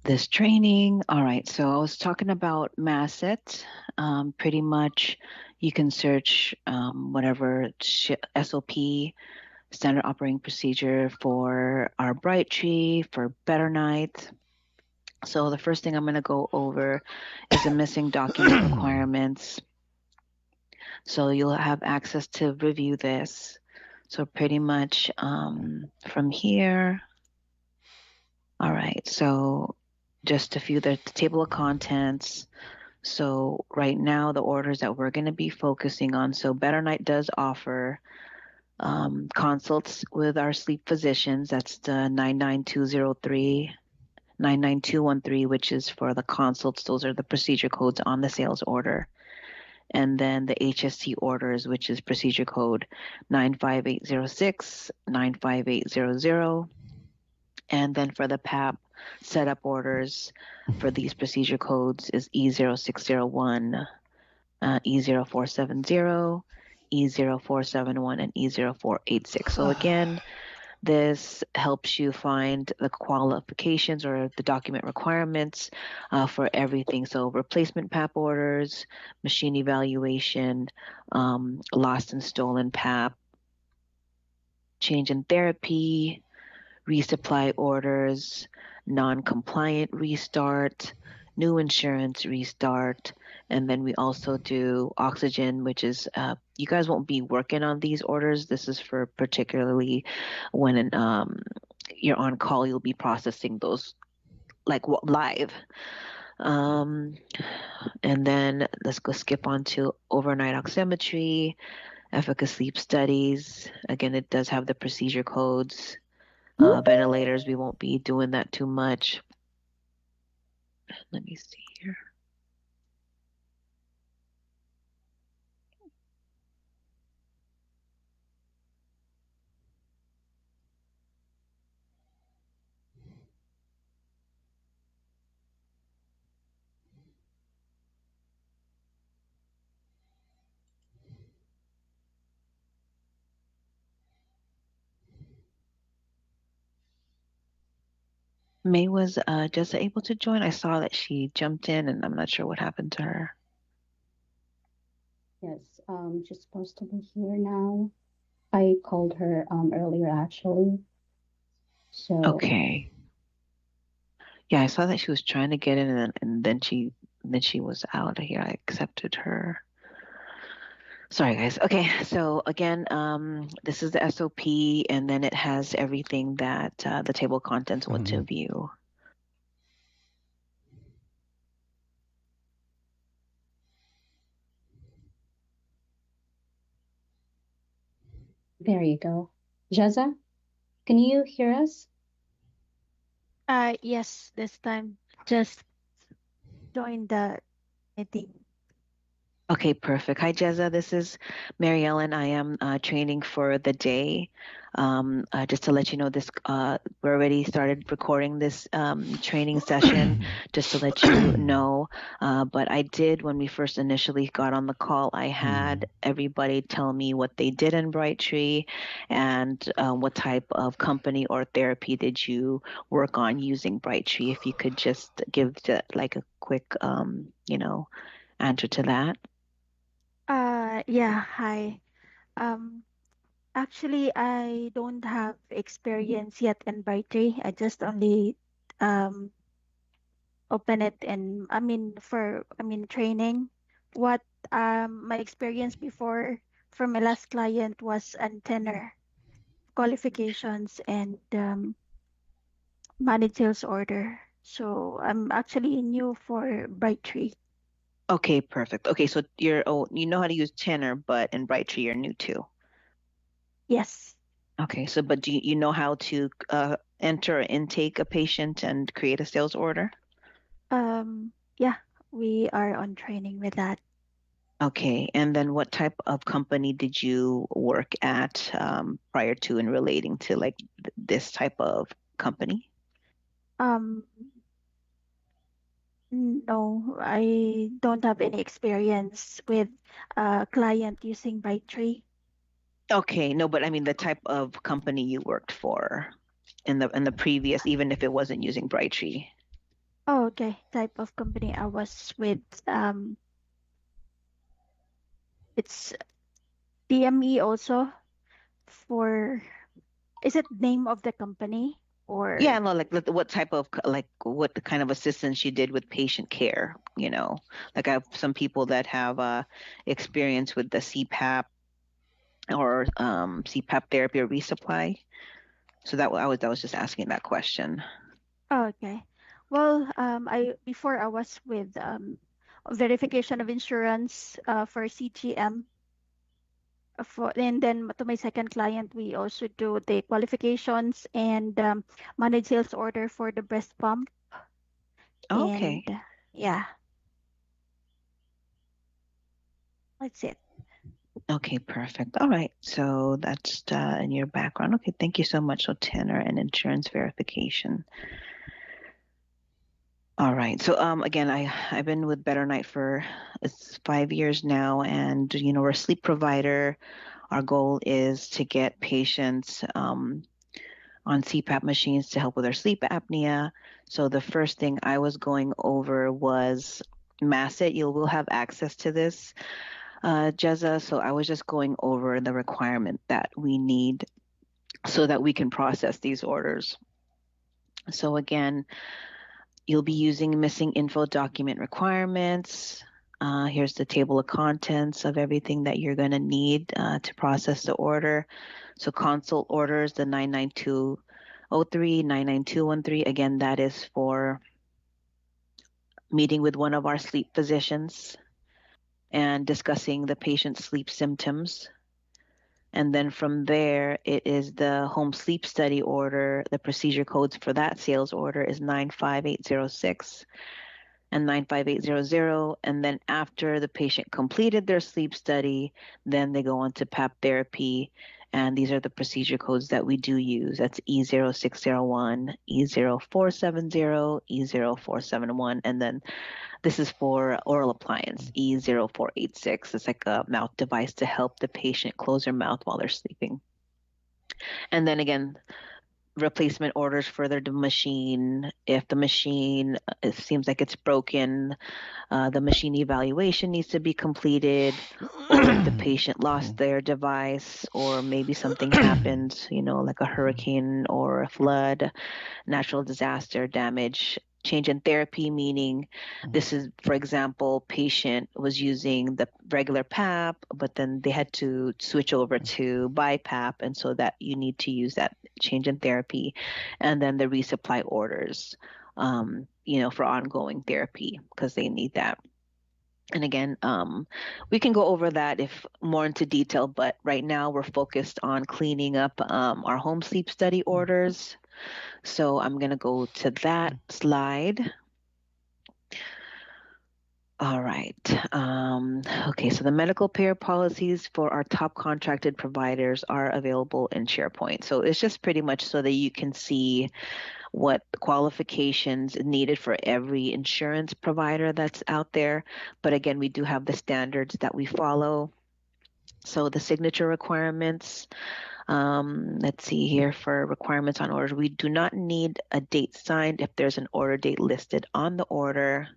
this training. All right, so I was talking about Masset. Pretty much, you can search whatever SOP, standard operating procedure for our Brightree, for Better Night. So the first thing I'm going to go over is the missing document requirements. So you'll have access to review this. So pretty much from here. All right, so just a few, the table of contents. So right now, the orders that we're going to be focusing on. So Better Night does offer consults with our sleep physicians. That's the 99203, 99213, which is for the consults. Those are the procedure codes on the sales order. And then the HST orders, which is procedure code 95806, 95800. And then for the PAP setup orders for these procedure codes is E0601, E0470, E0471, and E0486. So again, this helps you find the qualifications or the document requirements for everything. So replacement PAP orders, machine evaluation, lost and stolen PAP, change in therapy, resupply orders, non-compliant restart, new insurance restart, and then we also do oxygen, which is you guys won't be working on these orders. This is for particularly when you're on call, you'll be processing those like live. Um, and then let's go skip on to overnight oximetry, efficacy sleep studies. Again, it does have the procedure codes. Ventilators, we won't be doing that too much. Let me see here. May was just able to join. I saw that she jumped in, and I'm not sure what happened to her. Yes, she's supposed to be here now. I called her earlier actually. So Okay. Yeah, I saw that she was trying to get in, and then she was out of here. I accepted her. Sorry, guys. Okay, so again, this is the SOP, and then it has everything that the table of contents want to view. there you go. Jaza, can you hear us? Yes, this time just join the meeting. Okay, perfect. Hi, Jezza. This is Mary Ellen. I am training for the day. Just to let you know, we already started recording this training session, just to let you know. But I did, when we first initially got on the call, I had everybody tell me what they did in Brightree and what type of company or therapy did you work on using Brightree. If you could just give like a quick, answer to that. Yeah, hi. Um, Actually, I don't have experience yet in Brightree. I just only um open it and training. What my experience before for my last client was antenna qualifications and managed sales order. So I'm actually new for Brightree. Okay, perfect. Okay, so you know how to use Tanner, but in Brightree you're new too. Yes. Okay, so but do you know how to enter or intake a patient and create a sales order? Yeah, we are on training with that. Okay, and then what type of company did you work at prior to and relating to like this type of company? Um, no, I don't have any experience with a client using Brightree. Okay, no, but I mean the type of company you worked for in the previous, even if it wasn't using Brightree. Oh, okay. Type of company I was with, it's DME also for, is it name of the company Yeah, or? no, like what type of like what the kind of assistance you did with patient care, Like I have some people that have experience with the CPAP or CPAP therapy or resupply. So I was just asking that question. Oh, okay. Well, I before I was with verification of insurance for CGM. And then to my second client, we also do the qualifications and manage sales order for the breast pump. Oh, And okay. yeah, that's it. Okay, perfect. All right. So that's in your background. Okay, thank you so much. So tenor and insurance verification. All right. So again, I've been with Better Night for it's 5 years now, and we're a sleep provider. Our goal is to get patients on CPAP machines to help with their sleep apnea. So the first thing I was going over was MASIT. You will have access to this, Jezza. So I was just going over the requirement that we need so that we can process these orders. So again, you'll be using missing info document requirements. Here's the table of contents of everything that you're going to need to process the order. So consult orders, the 99203, 99213. Again, that is for meeting with one of our sleep physicians and discussing the patient's sleep symptoms. And then from there, it is the home sleep study order. The procedure codes for that sales order is 95806 and 95800. And then after the patient completed their sleep study, then they go on to PAP therapy. And these are the procedure codes that we do use. That's E0601, E0470, E0471. And then this is for oral appliance, E0486. It's like a mouth device to help the patient close their mouth while they're sleeping. And then again, replacement orders for their machine. If the machine it seems like it's broken, the machine evaluation needs to be completed, or if the patient lost their device, or maybe something happened, like a hurricane or a flood, natural disaster damage. Change in therapy, meaning this is, for example, patient was using the regular PAP, but then they had to switch over to BiPAP, and so that you need to use that change in therapy, and then the resupply orders, for ongoing therapy because they need that. And again, we can go over that if more into detail, but right now we're focused on cleaning up our home sleep study orders. So I'm going to go to that slide. All right. Okay, so the medical payer policies for our top contracted providers are available in SharePoint. So it's just pretty much so that you can see what qualifications needed for every insurance provider that's out there. But again, we do have the standards that we follow. So the signature requirements, let's see here for requirements on orders. We do not need a date signed if there's an order date listed on the order.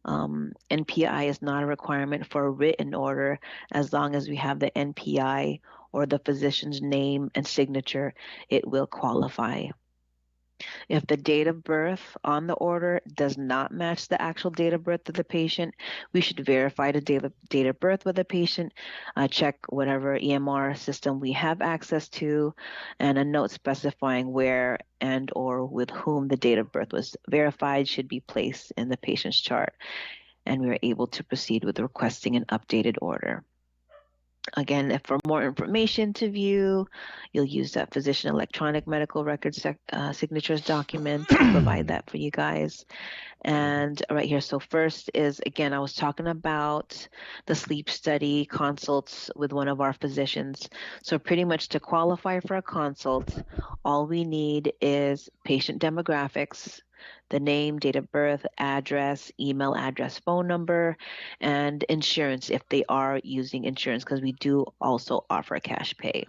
NPI is not a requirement for a written order as long as we have the NPI or the physician's name and signature, it will qualify. If the date of birth on the order does not match the actual date of birth of the patient, we should verify the date of birth with the patient, check whatever EMR system we have access to, and a note specifying where and or with whom the date of birth was verified should be placed in the patient's chart, and we are able to proceed with requesting an updated order. Again, if for more information to view, you'll use that physician electronic medical record signatures document to provide that for you guys. And right here, so first is, again, I was talking about the sleep study consults with one of our physicians. So pretty much to qualify for a consult, all we need is patient demographics, the name, date of birth, address, email address, phone number, and insurance if they are using insurance, because we do also offer cash pay.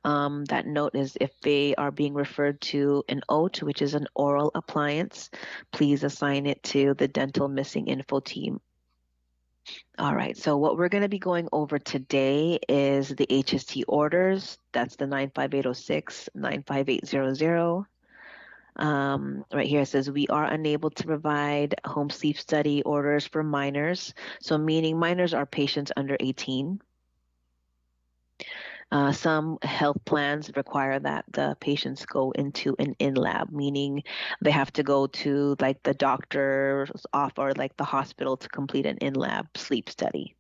That note is if they are being referred to an OAT, which is an oral appliance, please assign it to the dental missing info team. All right, so what we're going to be going over today is the HST orders. That's the 95806, 95800. Right here it says we are unable to provide home sleep study orders for minors. So meaning minors are patients under 18. Some health plans require that the patients go into an in-lab, meaning they have to go to like the doctor's off or like the hospital to complete an in-lab sleep study.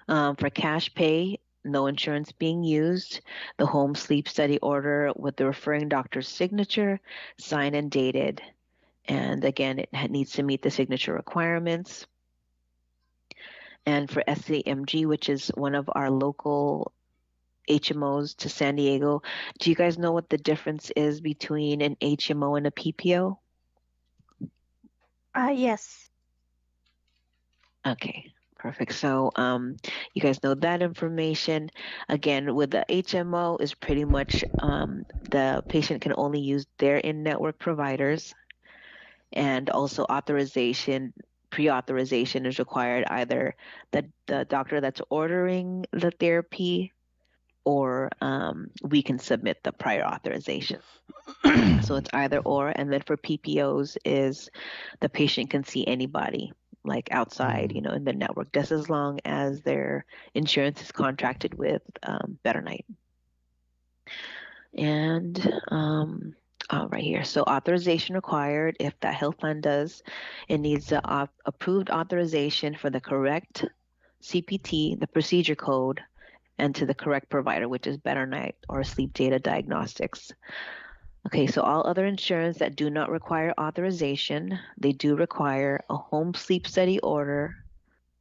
For cash pay, no insurance being used, the home sleep study order with the referring doctor's signature, signed and dated. And again, it needs to meet the signature requirements. And for SCMG, which is one of our local HMOs to San Diego, do you guys know what the difference is between an HMO and a PPO? Yes. Okay, perfect. So you guys know that information. Again, with the HMO is pretty much the patient can only use their in-network providers, and also authorization, pre-authorization is required, either the doctor that's ordering the therapy or we can submit the prior authorization. So it's either or. And then for PPOs is the patient can see anybody like outside, you know, in the network, just as long as their insurance is contracted with Better Night. And right here, so authorization required. If that health plan does, it needs the approved authorization for the correct CPT, the procedure code, and to the correct provider, which is Better Night or Sleep Data Diagnostics. Okay, so all other insurance that do not require authorization, they do require a home sleep study order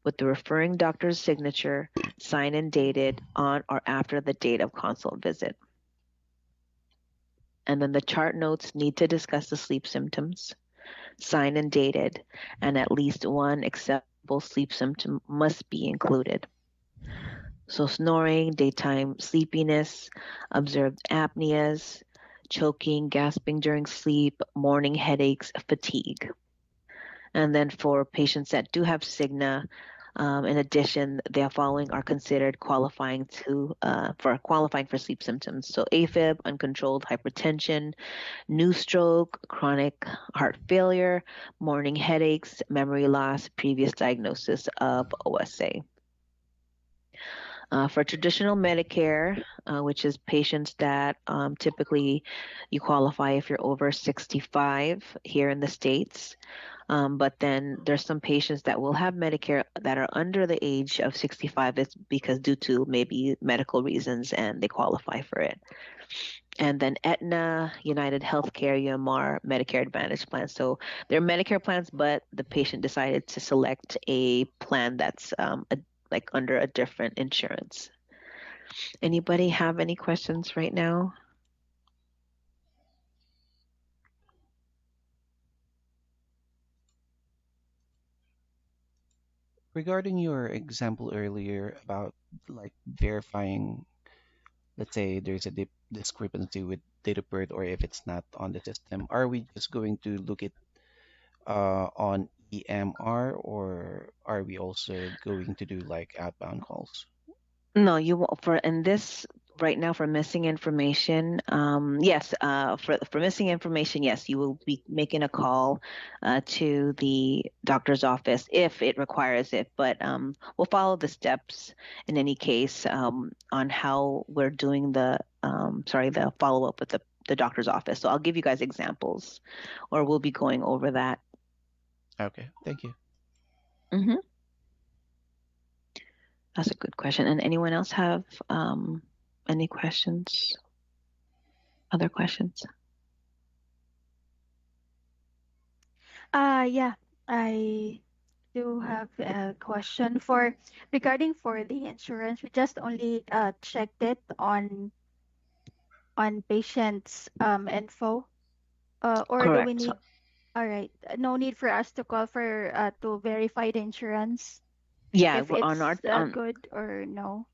with the referring doctor's signature, signed and dated on or after the date of consult visit. And then the chart notes need to discuss the sleep symptoms, signed and dated, and at least one acceptable sleep symptom must be included. So snoring, daytime sleepiness, observed apneas, choking, gasping during sleep, morning headaches, fatigue. And then for patients that do have Cigna, in addition, the following are considered qualifying for sleep symptoms. So AFib, uncontrolled hypertension, new stroke, chronic heart failure, morning headaches, memory loss, previous diagnosis of OSA. For traditional Medicare, which is patients that typically you qualify if you're over 65 here in the States. But then there's some patients that will have Medicare that are under the age of 65. It's because due to maybe medical reasons and they qualify for it. And then Aetna, United Healthcare, UMR, Medicare Advantage plans. So they're Medicare plans, but the patient decided to select a plan that's like under a different insurance. Anybody have any questions right now? Regarding your example earlier about like verifying, let's say there's a discrepancy with date of birth, or if it's not on the system, are we just going to look at on EMR, or are we also going to do like outbound calls? No, you won't. For in this right now for missing information, yes. For missing information, yes, you will be making a call to the doctor's office if it requires it. But we'll follow the steps in any case on how we're doing the the follow up with the doctor's office. So I'll give you guys examples, or we'll be going over that. Okay, thank you. Mm-hmm. That's a good question. And anyone else have any questions? Other questions? Yeah, I do have a question for regarding for the insurance. We just only checked it on patient's info. Or do we Correct. need? All right, no need for us to call for to verify the insurance Yeah, if we're on our it's good or no.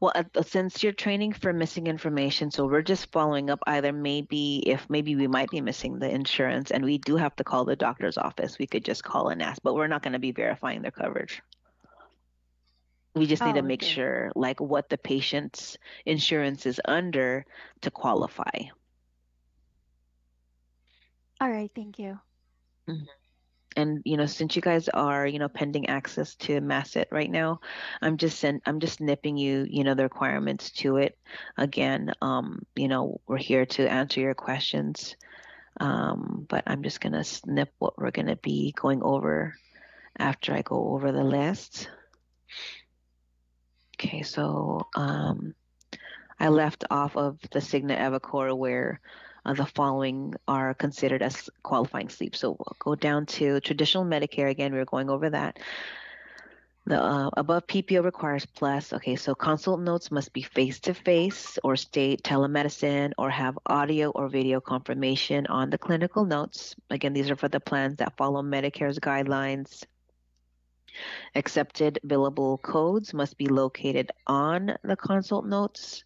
Well, since you're training for missing information, so we're just following up either maybe we might be missing the insurance and we do have to call the doctor's office, we could just call and ask, but we're not going to be verifying their coverage. We just need to Oh, make okay. sure like what the patient's insurance is under to qualify. All right, thank you. Mhm. And since you guys are pending access to Masset right now, I'm just nipping the requirements to it. Again, we're here to answer your questions, but I'm just gonna snip what we're gonna be going over after I go over the list. Okay, so I left off of the Cigna EviCore where the following are considered as qualifying sleep. So we'll go down to traditional Medicare. Again, we were going over that. The above PPO requires plus. Okay, so consult notes must be face-to-face or state telemedicine or have audio or video confirmation on the clinical notes. Again, these are for the plans that follow Medicare's guidelines. Accepted billable codes must be located on the consult notes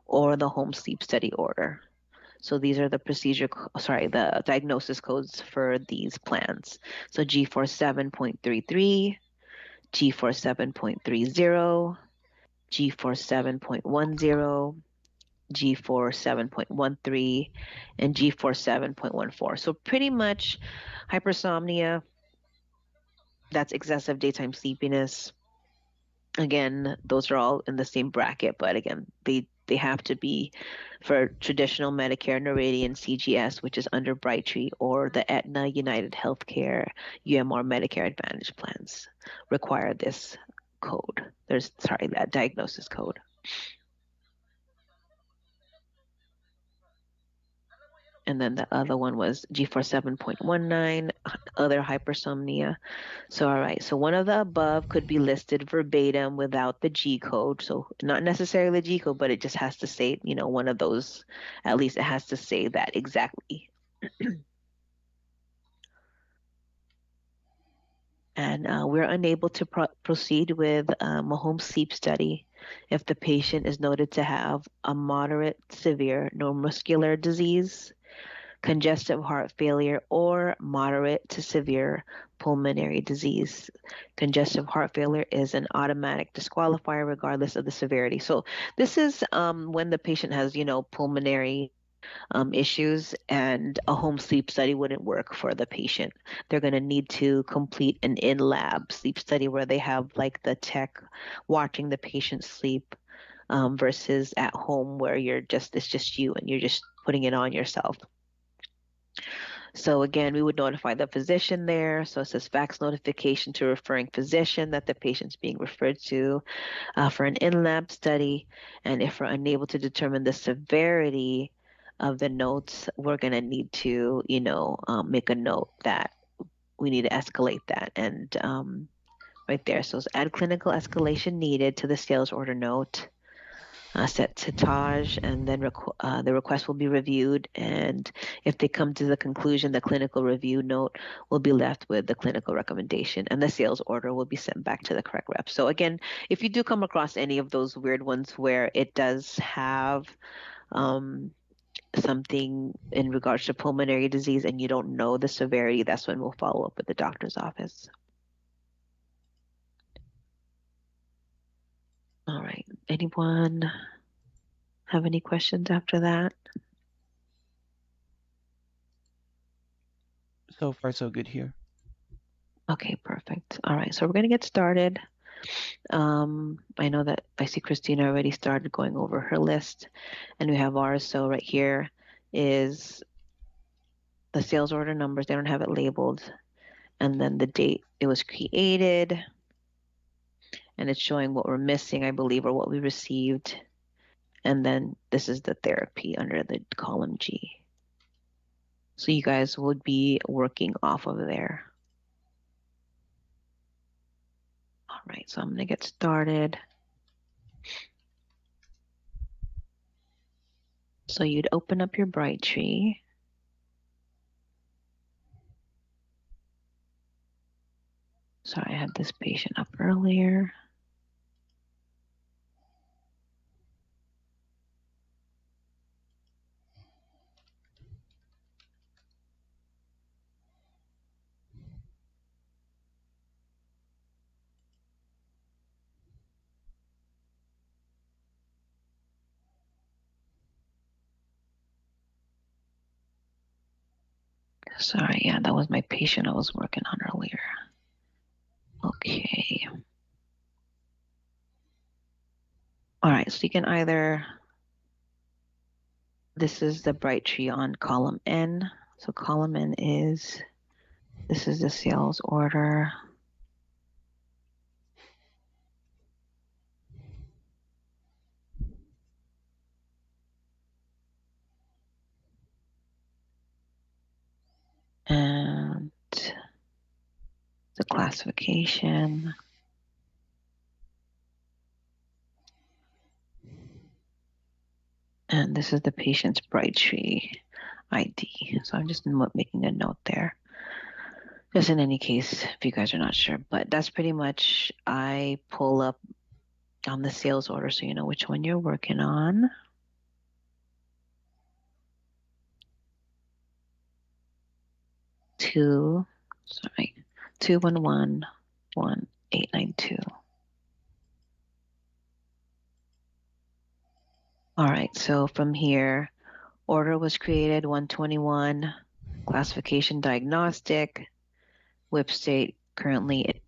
or the home sleep study order. So these are the the diagnosis codes for these plans. So G47.33, G47.30, G47.10, G47.13, and G47.14. So pretty much hypersomnia, that's excessive daytime sleepiness. Again, those are all in the same bracket, but again, they have to be for traditional Medicare, Noridian, CGS, which is under Brightree, or the Aetna, United Healthcare, UMR Medicare Advantage plans require this code. That diagnosis code. And then the other one was G47.19, other hypersomnia. So, all right. So one of the above could be listed verbatim without the G code. So not necessarily the G code, but it just has to say, one of those, at least it has to say that exactly. And we're unable to proceed with a home sleep study if the patient is noted to have a moderate, severe neuromuscular disease, congestive heart failure, or moderate to severe pulmonary disease. Congestive heart failure is an automatic disqualifier regardless of the severity. So this is when the patient has, pulmonary issues, and a home sleep study wouldn't work for the patient. They're going to need to complete an in-lab sleep study where they have like the tech watching the patient sleep versus at home where it's just you and you're just putting it on yourself. So again, we would notify the physician there. So it says fax notification to referring physician that the patient's being referred to for an in-lab study. And if we're unable to determine the severity of the notes, we're going to need to, make a note that we need to escalate that. And right there, so it's add clinical escalation needed to the sales order note. Set to Taj, and then the request will be reviewed. And if they come to the conclusion, the clinical review note will be left with the clinical recommendation, and the sales order will be sent back to the correct rep. So again, if you do come across any of those weird ones where it does have something in regards to pulmonary disease and you don't know the severity, that's when we'll follow up with the doctor's office. All right. Anyone have any questions after that? So far, so good here. Okay, perfect. All right, so we're going to get started. I know that I see Christina already started going over her list, and we have ours. So right here is the sales order numbers. They don't have it labeled. And then the date it was created. And it's showing what we're missing, I believe, or what we received. And then this is the therapy under the column G. So you guys would be working off of there. All right, so I'm going to get started. So you'd open up your Brightree. Sorry, I had this patient up earlier. Sorry, yeah, that was my patient I was working on earlier. Okay. All right, so you can either, this is the Brightree on column N. So column N is, this is the sales order. And the classification. And this is the patient's Brightree ID. So I'm just making a note there. Just in any case, if you guys are not sure, but that's pretty much, I pull up on the sales order so you know which one you're working on. Two, sorry, 2111892. All right, so from here, order was created 121, classification diagnostic, WIP state currently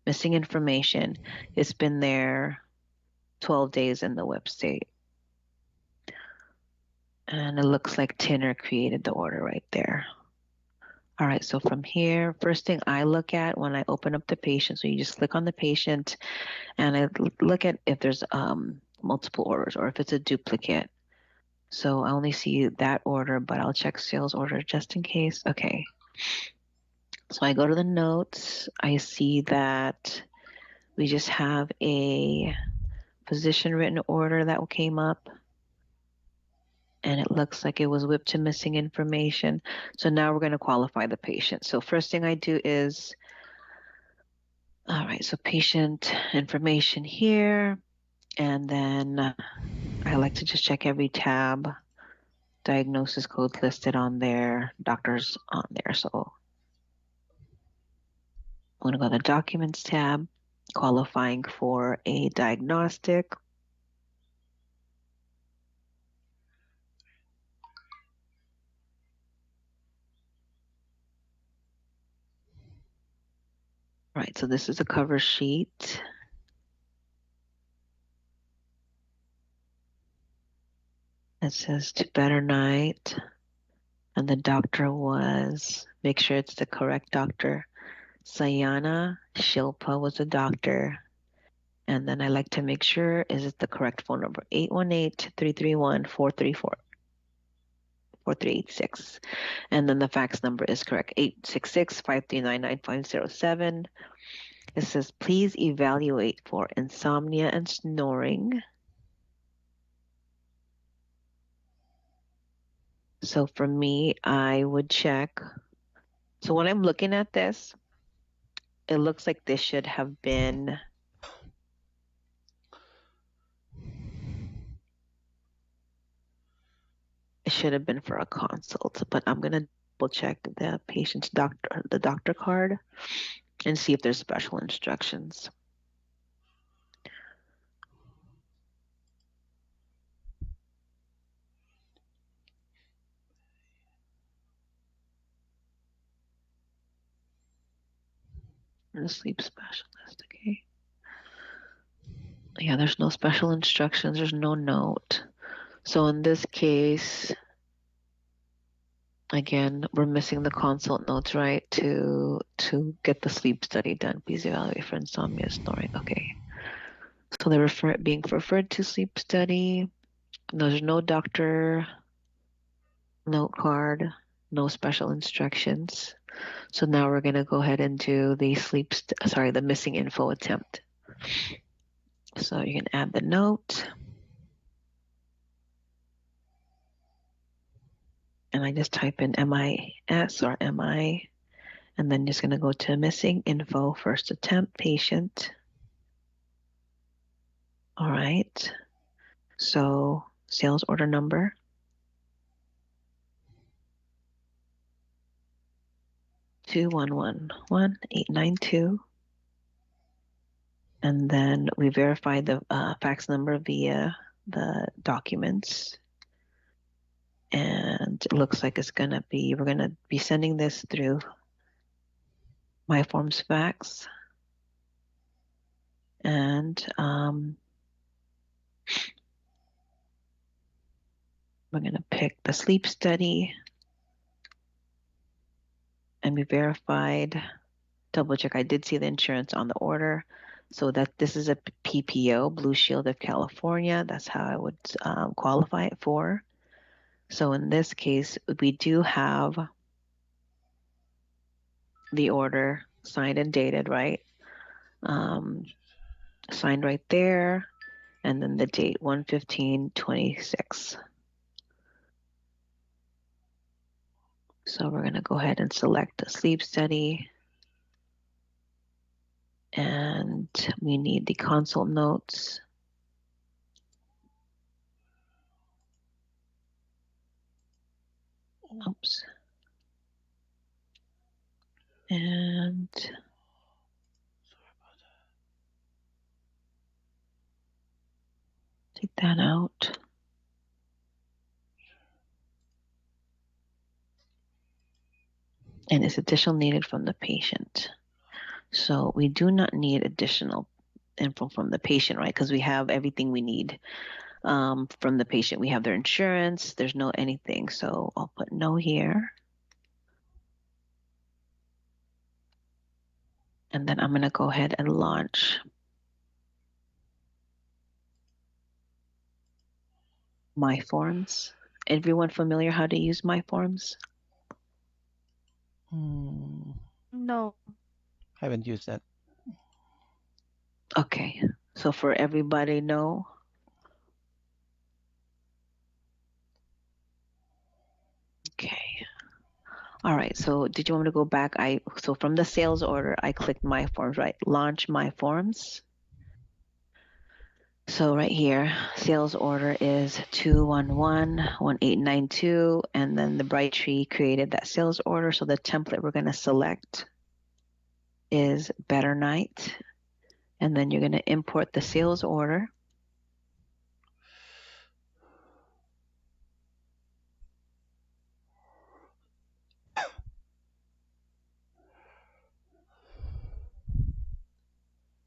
missing information. It's been there 12 days in the WIP state. And it looks like Tinner created the order right there. All right, so from here, first thing I look at when I open up the patient, so you just click on the patient and I look at if there's multiple orders or if it's a duplicate. So I only see that order, but I'll check sales order just in case. Okay. So I go to the notes. I see that we just have a physician written order that came up. And it looks like it was whipped to missing information. So now we're going to qualify the patient. So first thing I do is, all right, so patient information here. And then I like to just check every tab, diagnosis code listed on there, doctors on there. So I'm going to go to the documents tab, qualifying for a diagnostic. Right, so this is a cover sheet. It says to better night. And the doctor was, make sure it's the correct doctor. Sayana Shilpa was the doctor. And then I like to make sure, is it the correct phone number? 818-331-4386. And then the fax number is correct, 866-539-9507. It says, please evaluate for insomnia and snoring. So for me, I would check. So when I'm looking at this, it looks like this should have been for a consult, but I'm gonna double check the patient's doctor card and see if there's special instructions. The sleep specialist, okay. Yeah, there's no special instructions, there's no note. So in this case, again, we're missing the consult notes, right? To get the sleep study done. Please evaluate for insomnia, snoring. Okay. So they're being referred to sleep study. There's no doctor note card, no special instructions. So now we're going to go ahead and do the the missing info attempt. So you can add the note. And I just type in MIS or MI, and then just going to go to missing info, first attempt, patient. All right. So sales order number. $2111892. And then we verify the fax number via the documents. And And it looks like it's gonna be, we're gonna be sending this through MyForms fax. And we're gonna pick the sleep study, and we verified, double check, I did see the insurance on the order. So that this is a PPO, Blue Shield of California. That's how I would qualify it for. So in this case, we do have the order signed and dated, right? Signed right there, and then the date 1/15/26. So we're going to go ahead and select the sleep study, and we need the consult notes. Oops. And take that out. And it's additional needed from the patient. So we do not need additional info from the patient, right? Because we have everything we need from the patient. We have their insurance. There's no anything. So I'll put no here. And then I'm going to go ahead and launch MyForms. Everyone familiar how to use MyForms? No. Haven't used that. Okay. So for everybody, no. Okay. All right. So did you want me to go back? So from the sales order, I clicked MyForms, right? Launch MyForms. So right here, sales order is 2111892, and then the Brightree created that sales order. So the template we're going to select is Better Night, and then you're going to import the sales order.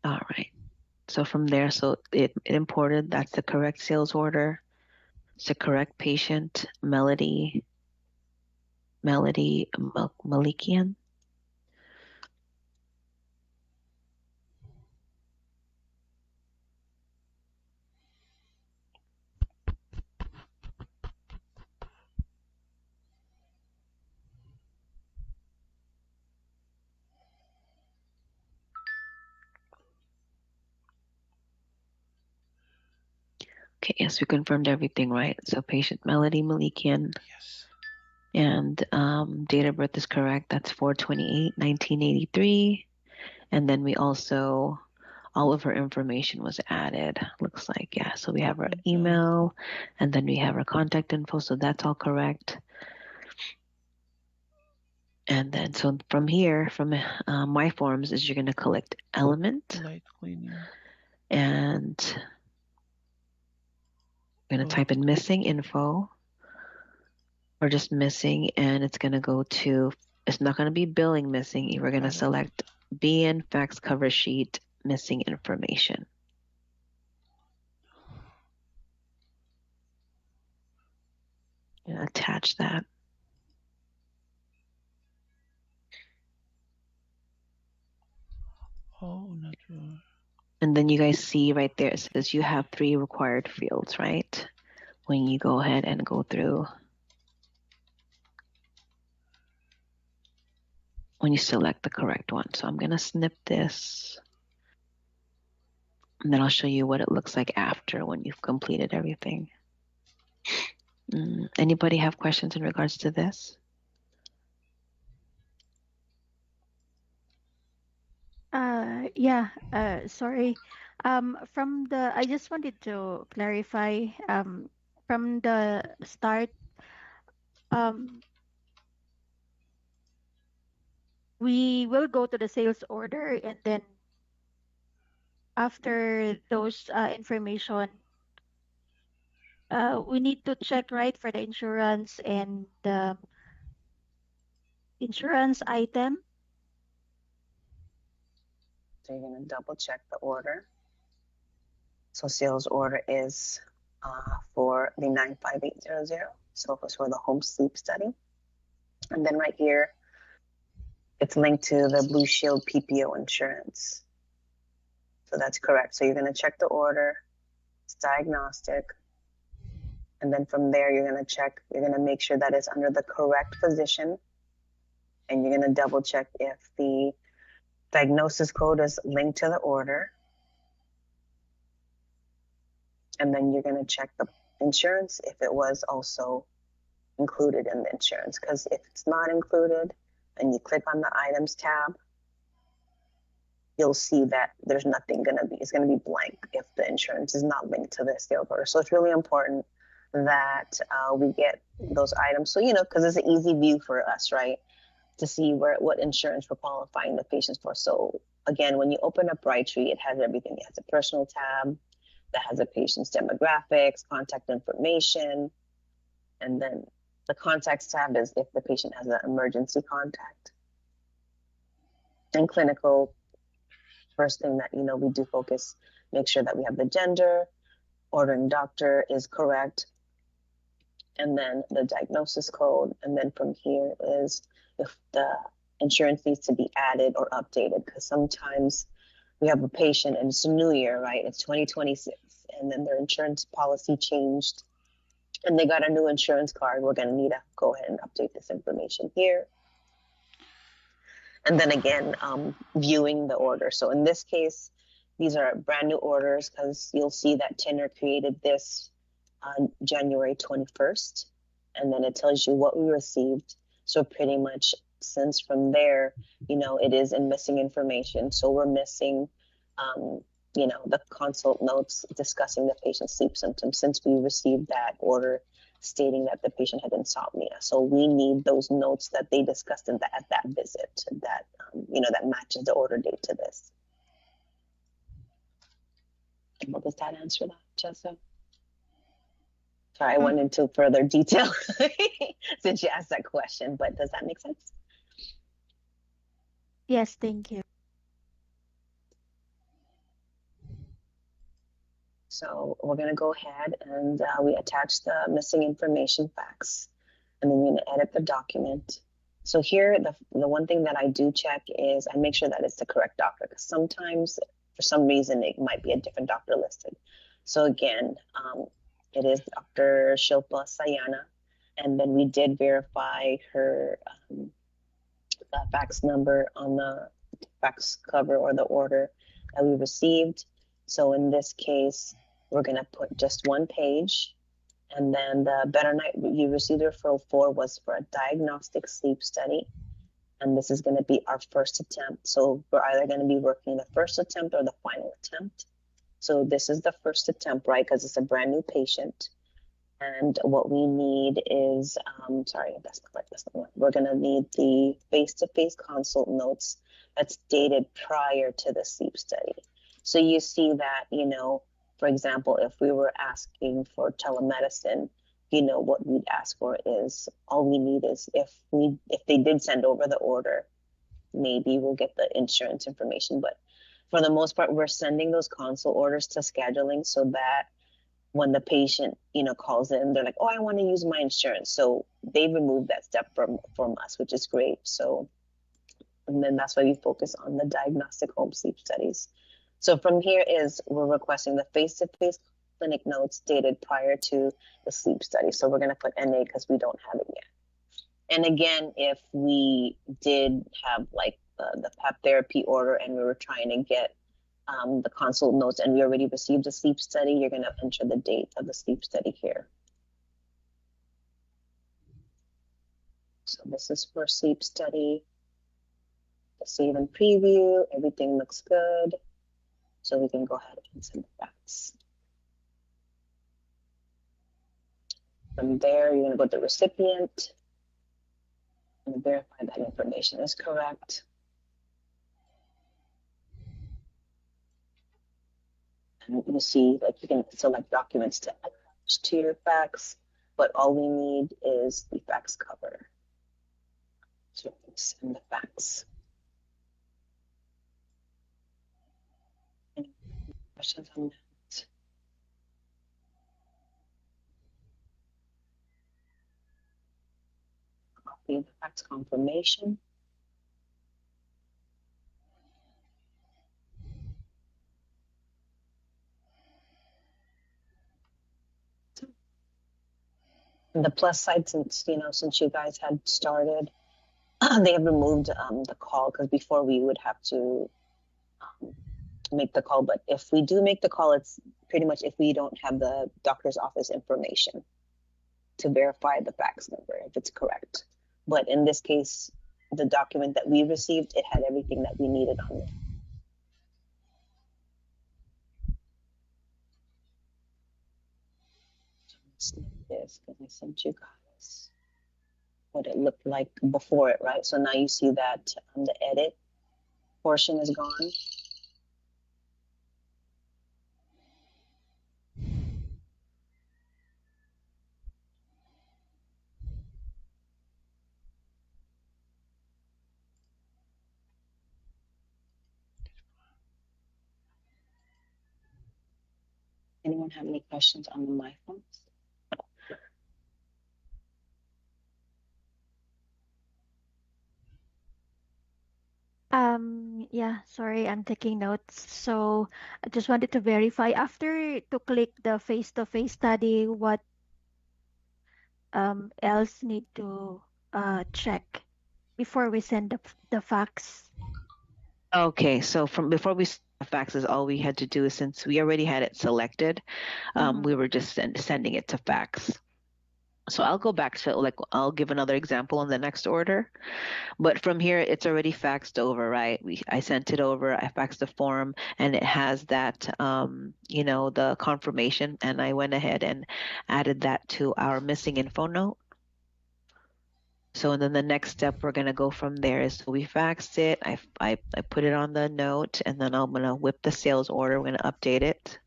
All right. So from there, so it imported, that's the correct sales order. It's the correct patient, Melody Malikian. Okay, yes, we confirmed everything, right? So patient Melody Malikian. Yes. And date of birth is correct. That's 4/28/1983. And then we also, all of her information was added, looks like. Yeah, so we have her email, and then we have her contact info. So that's all correct. And then, so from here, from MyForms, is you're going to collect element. Light cleaning. And I'm going to type in missing info, or just missing, and it's going to go to, it's not going to be billing missing. We're going to select BN fax cover sheet missing information. And attach that. Oh, not sure. And then you guys see right there, it says you have 3 required fields, right? When you go ahead and go through, when you select the correct one. So I'm going to snip this, and then I'll show you what it looks like after when you've completed everything. Anybody have questions in regards to this? Yeah, sorry. I just wanted to clarify, from the start, um, we will go to the sales order, and then after those information we need to check, right, for the insurance and the insurance item. So you're going to double check the order. So sales order is for the 95800. So it was for the home sleep study. And then right here, it's linked to the Blue Shield PPO insurance. So that's correct. So you're going to check the order, it's diagnostic. And then from there, you're going to check, you're going to make sure that it's under the correct physician. And you're going to double check if the diagnosis code is linked to the order. And then you're going to check the insurance if it was also included in the insurance. Because if it's not included and you click on the items tab, you'll see that there's nothing going to be, it's going to be blank if the insurance is not linked to the sales order. So it's really important that we get those items. So, because it's an easy view for us, right? To see what insurance we're qualifying the patients for. So again, when you open up Brightree, it has everything. It has a personal tab that has a patient's demographics, contact information, and then the contacts tab is if the patient has an emergency contact. And clinical, first thing that we do focus, make sure that we have the gender, ordering doctor is correct, and then the diagnosis code, and then from here is if the insurance needs to be added or updated, because sometimes we have a patient and it's a new year, right? It's 2026, and then their insurance policy changed and they got a new insurance card. We're going to need to go ahead and update this information here. And then again, viewing the order. So in this case, these are brand new orders because you'll see that Tinner created this on January 21st, and then it tells you what we received. So pretty much since from there, it is in missing information. So we're missing, the consult notes discussing the patient's sleep symptoms since we received that order stating that the patient had insomnia. So we need those notes that they discussed at that visit that, that matches the order date to this. Well, does that answer that, Jessa? Sorry, I went into further detail since you asked that question, but does that make sense? Yes, thank you. So we're going to go ahead and we attach the missing information facts, and then you're going to edit the document. So here, the one thing that I do check is I make sure that it's the correct doctor, because sometimes for some reason it might be a different doctor listed. So again, it is Dr. Shilpa Sayana, and then we did verify her fax number on the fax cover or the order that we received. So in this case, we're going to put just one page, and then the Better Night you received the referral for was for a diagnostic sleep study, and this is going to be our first attempt. So we're either going to be working the first attempt or the final attempt. So this is the first attempt, right? Because it's a brand new patient. And what we need is, sorry, that's not right, that's not right. We're going to need the face-to-face consult notes that's dated prior to the sleep study. So you see that, for example, if we were asking for telemedicine, what we'd ask for is, all we need is if they did send over the order, maybe we'll get the insurance information. But for the most part, we're sending those consult orders to scheduling so that when the patient, calls in, they're like, oh, I want to use my insurance. So they removed that step from us, which is great. So, and then that's why we focus on the diagnostic home sleep studies. So from here is we're requesting the face-to-face clinic notes dated prior to the sleep study. So we're going to put NA because we don't have it yet. And again, if we did have like the PEP therapy order and we were trying to get the consult notes and we already received a sleep study, you're going to enter the date of the sleep study here. So this is for sleep study. Save and preview, everything looks good. So we can go ahead and send the fax. From there, you're going to go to recipient and verify that information is correct. And you see, like, you can select documents to edit to your fax, but all we need is the fax cover. So send the fax. Any questions on that? Copy of the fax confirmation. And the plus side, since since you guys had started, they have removed the call, because before we would have to make the call. But if we do make the call, it's pretty much if we don't have the doctor's office information to verify the fax number if it's correct. But in this case, the document that we received, it had everything that we needed on it. So let's this, because I sent you guys what it looked like before it, right? So now you see that the edit portion is gone. Anyone have any questions on the MyPhones? Yeah, sorry, I'm taking notes. So I just wanted to verify after to click the face-to-face study, what else need to check before we send the fax? Okay, so from before we faxes, all we had to do is, since we already had it selected, we were just sending it to fax. So I'll go back to, like, I'll give another example on the next order. But from here, it's already faxed over, right? I sent it over, I faxed the form, and it has that, the confirmation, and I went ahead and added that to our missing info note. So then the next step we're gonna go from there is, so we faxed it, I put it on the note, and then I'm gonna whip the sales order. We're gonna update it.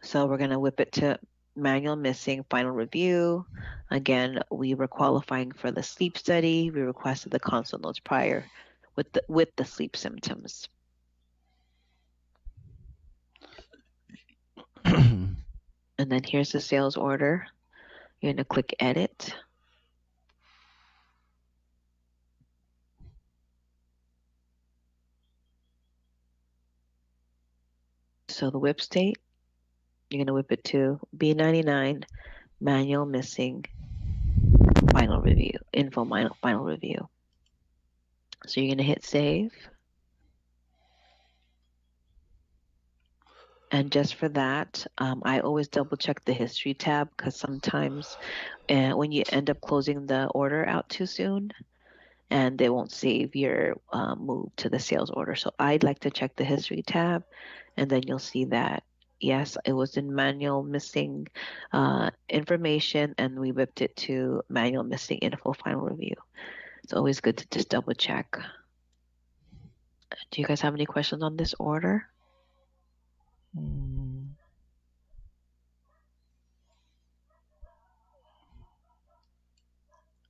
So we're gonna whip it to manual missing final review. Again, we were qualifying for the sleep study. We requested the consult notes prior with the sleep symptoms. And then here's the sales order. You're gonna click edit. So the whip state, you're gonna whip it to B99 manual missing final review, info final review. So you're gonna hit save. And just for that, I always double check the history tab, because sometimes when you end up closing the order out too soon, and they won't save your move to the sales order. So I'd like to check the history tab, and then you'll see that, yes, it was in manual missing information, and we whipped it to manual missing info final review. It's always good to just double check. Do you guys have any questions on this order?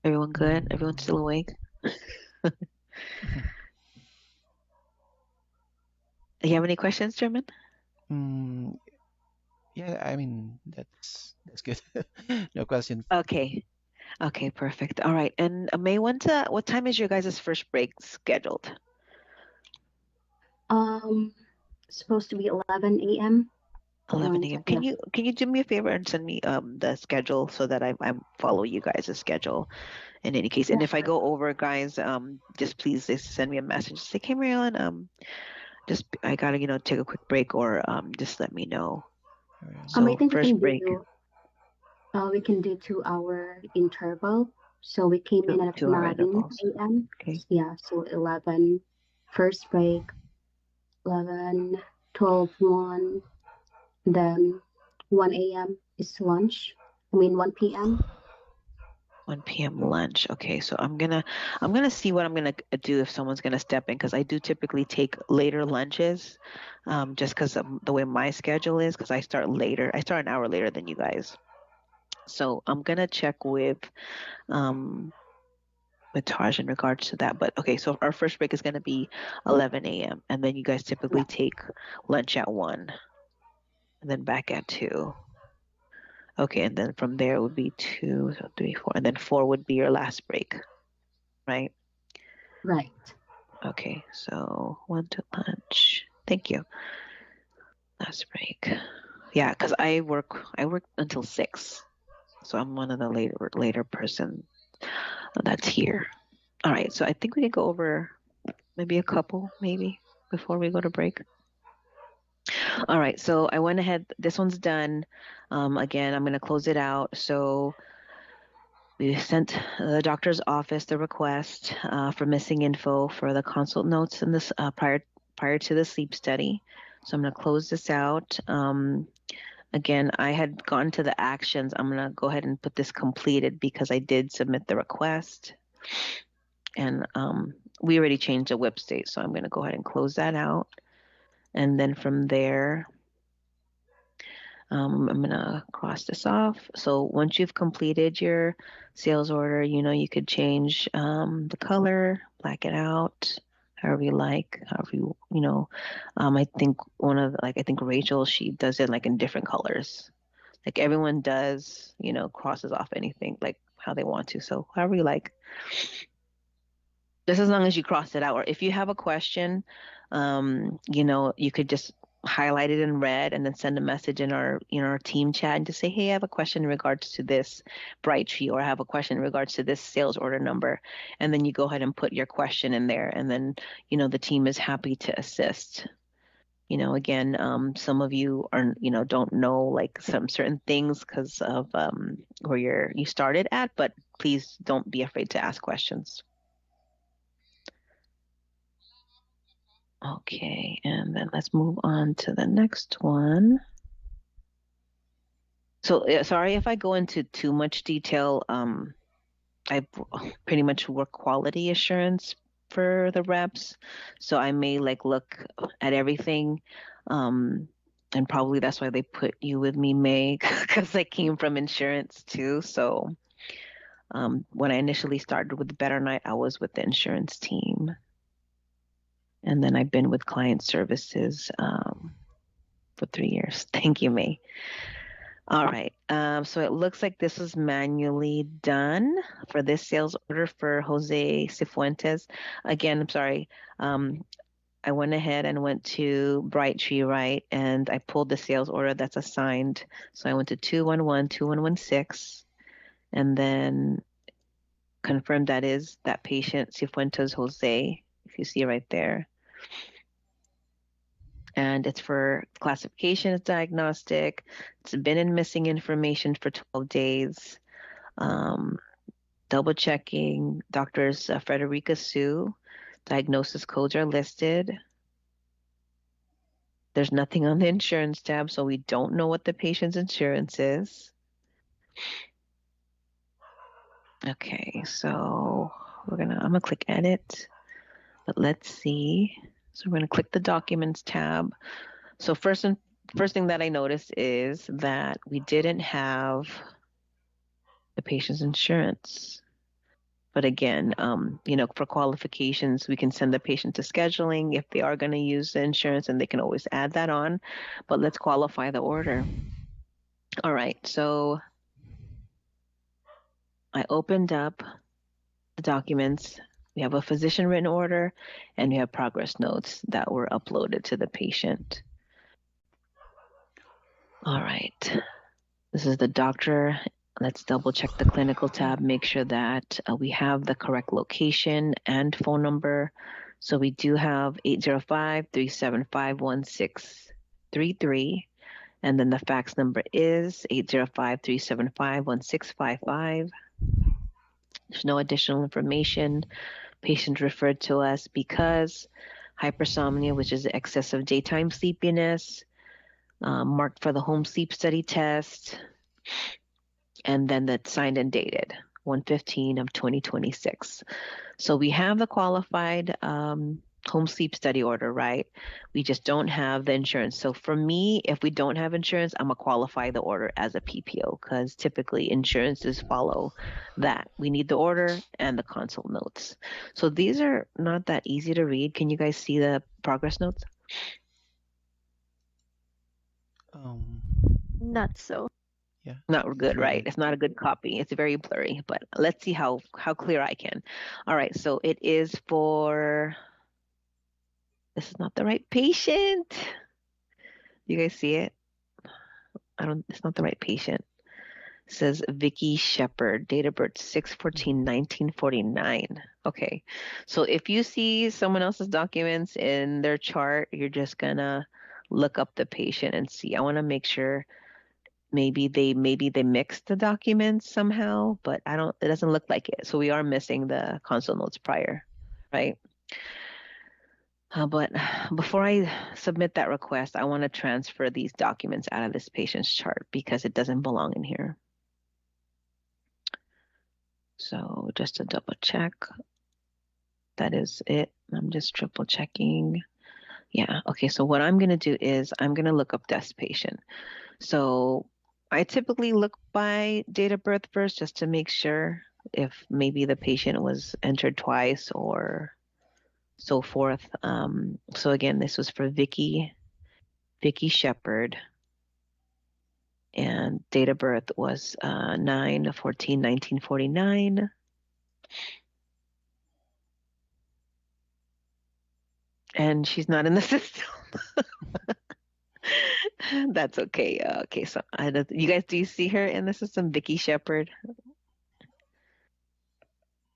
Everyone good? Everyone still awake? Do you have any questions, German? Yeah, I mean that's good. No question. Okay. Okay, perfect. All right. And May, what time is your guys' first break scheduled? Supposed to be 11 a.m. 11 a.m. Can Yeah. you do me a favor and send me the schedule so that I follow you guys' schedule in any case. And Yeah, if I sure. go over, guys, just please just send me a message. Just say, hey, Marilyn, just I gotta take a quick break, or just let me know. I So think first break, we can do 2-hour interval. So we came in at 2 hour 9 intervals. a.m. Okay. Yeah, so 11 first break, 11, 12, 1, then 1 a.m. is lunch. 1 p.m. 1 p.m. lunch. Okay, so I'm gonna see what I'm gonna do if someone's gonna step in, because I do typically take later lunches, just because of the way my schedule is. Because I start later. I start an hour later than you guys. So I'm gonna check um, with Taj in regards to that. But okay, so our first break is gonna be 11 a.m. and then you guys typically Yeah. take lunch at 1, and then back at 2. Okay, and then from there would be 2, so 3, 4, and then 4 would be your last break, right? Right. Okay, so 1 to lunch. Thank you. Last break. Yeah, because I work until 6, so I'm one of the later person that's here. All right, so I think we can go over maybe a couple, maybe before we go to break. All right, so I went ahead. This one's done. Again, I'm gonna close it out. So we sent the doctor's office the request for missing info for the consult notes in this prior to the sleep study. So I'm going to close this out. Again, I had gone to the actions. I'm going to go ahead and put this completed because I did submit the request. And we already changed the WIP state, so I'm going to go ahead and close that out. And then from there, I'm going to cross this off. So once you've completed your sales order, you could change the color, black it out, however you like, however I think I think Rachel, she does it like in different colors. Like everyone does, crosses off anything like how they want to. So however you like. Just as long as you cross it out, or if you have a question, you could just highlight it in red and then send a message in our team chat and just say, hey, I have a question in regards to this Brightree, or I have a question in regards to this sales order number, and then you go ahead and put your question in there, and then the team is happy to assist. Again, some of you are don't know like some certain things because of where you started at, but please don't be afraid to ask questions. Okay, and then let's move on to the next one. So sorry if I go into too much detail. I pretty much work quality assurance for the reps, so I may look at everything, and probably that's why they put you with me, May, because I came from insurance too. So when I initially started with Better Night, I was with the insurance team. And then I've been with client services for 3 years. Thank you, May. All right. So it looks like this was manually done for this sales order for Jose Cifuentes. Again, I'm sorry. I went ahead and went to Brightree, right? And I pulled the sales order that's assigned. So I went to 211-2116 and then confirmed that is that patient, Cifuentes Jose, if you see right there. And it's for classification, it's diagnostic. It's been in missing information for 12 days. Double checking, doctors Frederica Sue, diagnosis codes are listed. There's nothing on the insurance tab, so we don't know what the patient's insurance is. Okay, so I'm gonna click edit, but let's see. So we're gonna click the documents tab. So first thing that I noticed is that we didn't have the patient's insurance. But again, for qualifications, we can send the patient to scheduling if they are going to use the insurance, and they can always add that on. But let's qualify the order. All right, so I opened up the documents. We have a physician written order, and we have progress notes that were uploaded to the patient. All right, this is the doctor. Let's double check the clinical tab, make sure that we have the correct location and phone number. So we do have 805-375-1633. And then the fax number is 805-375-1655. There's no additional information. Patient referred to us because hypersomnia, which is excessive daytime sleepiness, marked for the home sleep study test, and then that's signed and dated 1/15 of 2026. So we have the qualified home sleep study order, right? We just don't have the insurance. So for me, if we don't have insurance, I'm gonna qualify the order as a PPO because typically insurances follow that. We need the order and the consult notes. So these are not that easy to read. Can you guys see the progress notes? Um, Not so. yeah, Not good, through right? the It's not a good copy. It's very blurry, but let's see how clear I can. All right, so it is for, this is not the right patient. You guys see it? It's not the right patient. It says Vicky Shepard, date of birth 6/14/1949. Okay, so if you see someone else's documents in their chart, you're just gonna look up the patient and see. I want to make sure maybe they mixed the documents somehow, but it doesn't look like it. So we are missing the consult notes prior, right? But before I submit that request, I want to transfer these documents out of this patient's chart because it doesn't belong in here. So just to double check, that is it. I'm just triple checking. Yeah, okay, so what I'm gonna do is I'm gonna look up this patient. So I typically look by date of birth first just to make sure if maybe the patient was entered twice or so forth. So again, this was for Vicky Shepard, and date of birth was 9/14/1949. And she's not in the system. That's okay. Okay, so you guys, do you see her in the system, Vicky Shepard?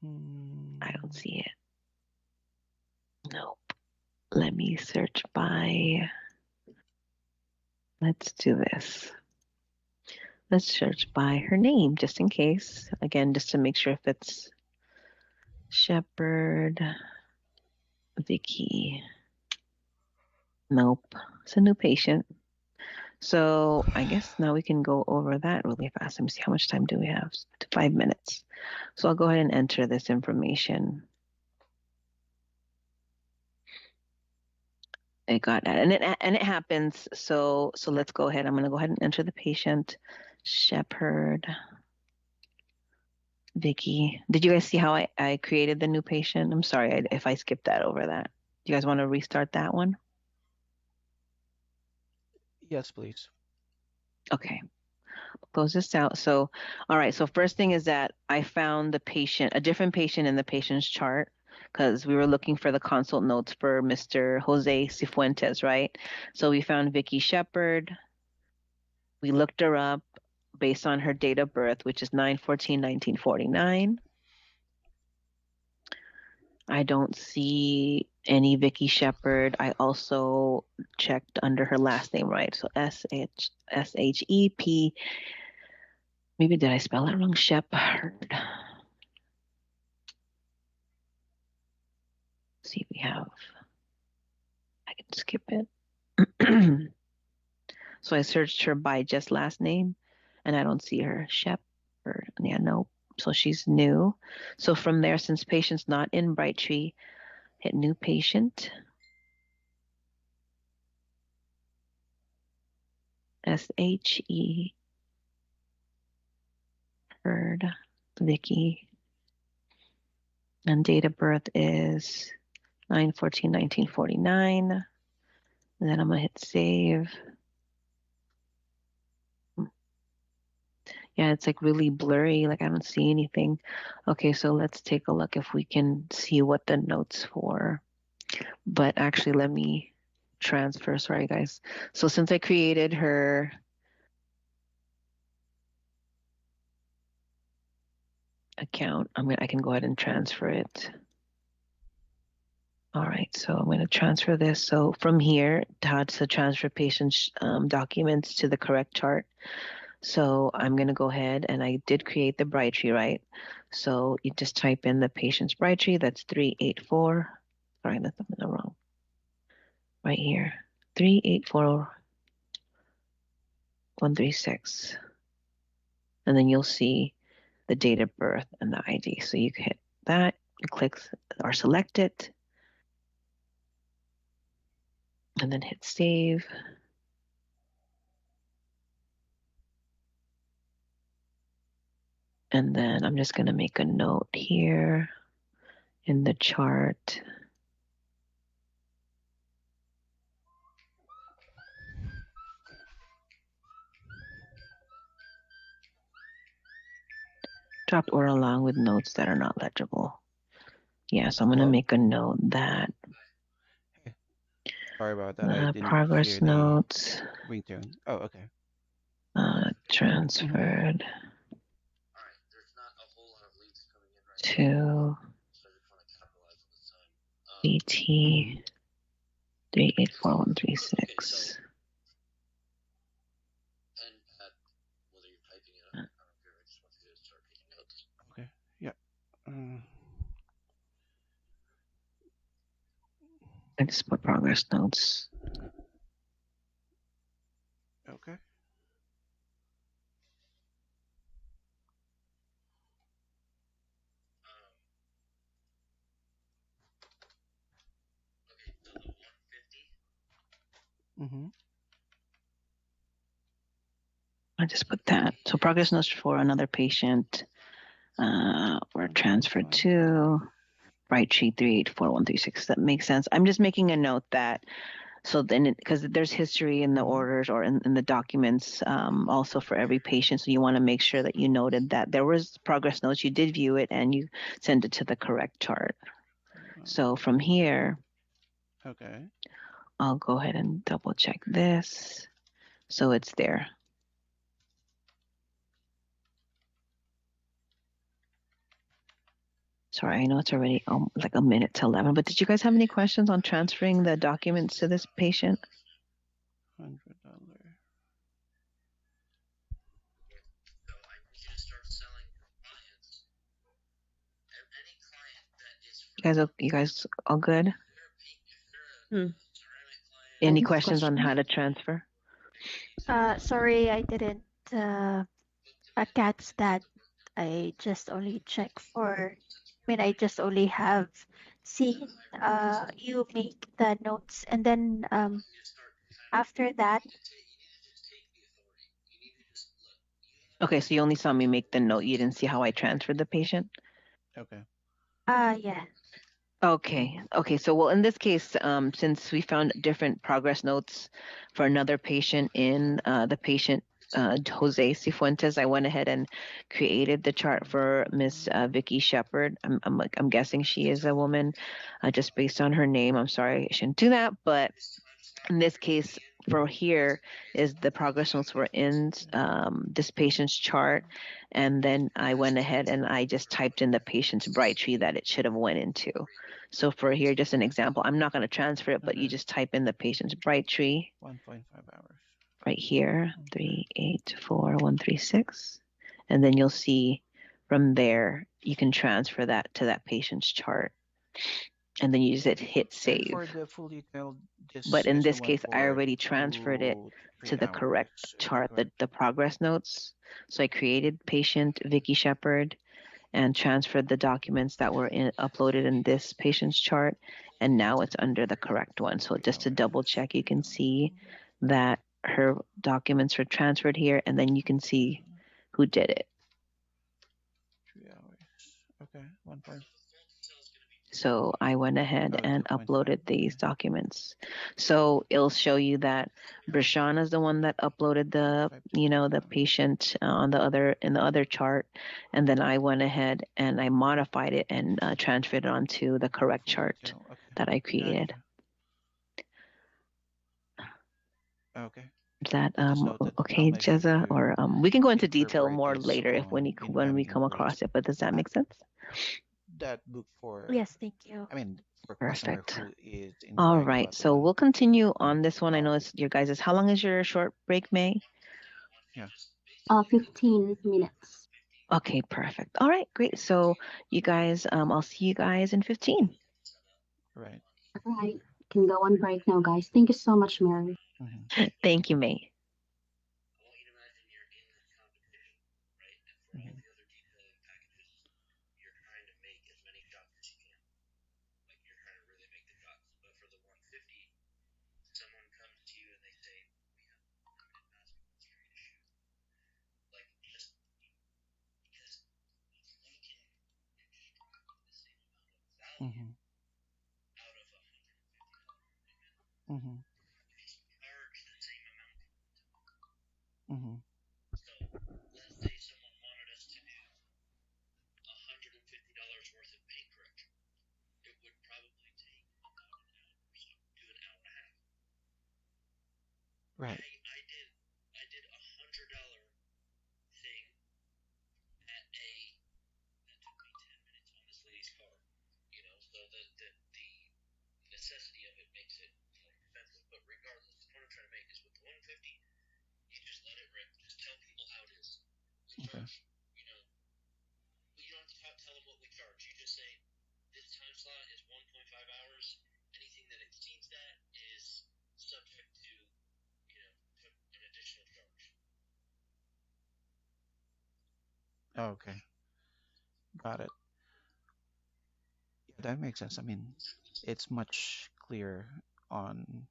I don't see it. Nope. Let me search by. Let's do this. Let's search by her name just in case. Again, just to make sure if it's Shepard, Vicky. Nope. It's a new patient. So I guess now we can go over that really fast. Let me see, how much time do we have? 5 minutes. So I'll go ahead and enter this information. I got that, and it happens. So let's go ahead. I'm going to go ahead and enter the patient, Shepard, Vicky. Did you guys see how I created the new patient? I'm sorry if I skipped that over that. Do you guys want to restart that one? yes, please. Okay. Close this out. So, all right. So first thing is that I found a different patient in the patient's chart because we were looking for the consult notes for Mr. Jose Cifuentes, right? So we found Vicky Shepard. We looked her up based on her date of birth, which is 9/14/1949. I don't see any Vicky Shepard. I also checked under her last name, right? So SHEP. Maybe did I spell it wrong? Shepard. See, we have, I can skip it. So I searched her by just last name and I don't see her. Shepard. Yeah, no. So she's new. So from there, since patient's not in Brightree, hit new patient. SHE. Heard. Vicky. And date of birth is 9/14/1949. And then I'm gonna hit save. Yeah, it's like really blurry, like I don't see anything. Okay, so let's take a look if we can see what the notes for. But actually, let me transfer, sorry guys. So since I created her account, I can go ahead and transfer it. All right, so I'm going to transfer this. So from here, how to transfer patient's documents to the correct chart. So I'm going to go ahead and I did create the Brightree, right? So you just type in the patient's Brightree. That's 384. Sorry, that's in the wrong. Right here, 384-136. And then you'll see the date of birth and the ID. So you can hit that, you click or select it, and then hit save. And then I'm just going to make a note here in the chart. Dropped or along with notes that are not legible. Yeah, so I'm going to make a note that Sorry about that. I didn't progress hear the notes ringtone. Oh, okay. Transferred to BT 384136. Okay. Yeah. I just put progress notes. Okay. Mm-hmm. I just put that. So progress notes for another patient were transferred to Brightsheet 384136. That makes sense. I'm just making a note that, so then, because there's history in the orders or in the documents also for every patient. So you want to make sure that you noted that there was progress notes, you did view it, and you send it to the correct chart. So from here, okay, I'll go ahead and double check this. So it's there. Sorry, I know it's already like a minute to 11, but did you guys have any questions on transferring the documents to this patient? $100. You guys all good? Any questions on how to transfer? Sorry, I didn't catch that. I just only check for. I just only have seen you make the notes, and then after that. Okay, so you only saw me make the note. You didn't see how I transferred the patient? Okay. Yeah. Okay. So well, in this case, since we found different progress notes for another patient in the patient Jose Cifuentes, I went ahead and created the chart for Miss Vicky Shepard. I'm guessing she is a woman, just based on her name. I'm sorry, I shouldn't do that, but in this case, for here is the progress notes were in this patient's chart, and then I went ahead and I just typed in the patient's Brightsheet that it should have went into. So for here, just an example, I'm not going to transfer it, but you just type in the patient's Brightsheet. 1.5 hours. Right here, 384136, and then you'll see from there you can transfer that to that patient's chart, and then you just hit save. For the full detail, but in this case, I already transferred it to the correct chart, the progress notes. So I created patient Vicky Shepard and transferred the documents that were uploaded in this patient's chart, and now it's under the correct one. So just to double check, you can see that her documents were transferred here, and then you can see who did it. 3 hours. Okay, 1.5. So I went ahead and uploaded these documents. So it'll show you that Brashana is the one that uploaded the patient in the other chart, and then I went ahead and I modified it and transferred it onto the correct chart that I created. Okay. Is that okay, Jezza? Or we can go into detail more later when we come across it. But does that make sense? That book for thank you. For perfect. Who is all right, so we'll continue on this one. I know it's your guys'. How long is your short break, May? 15 minutes. Okay, perfect. All right, great. So you guys, I'll see you guys in 15. Right. All right, can go on break now, guys. Thank you so much, Mary. Thank you, May. Mm-hmm. Mm-hmm. Mm-hmm. Right. Okay. Okay. Got it. Yeah, that makes sense. I mean, it's much clearer on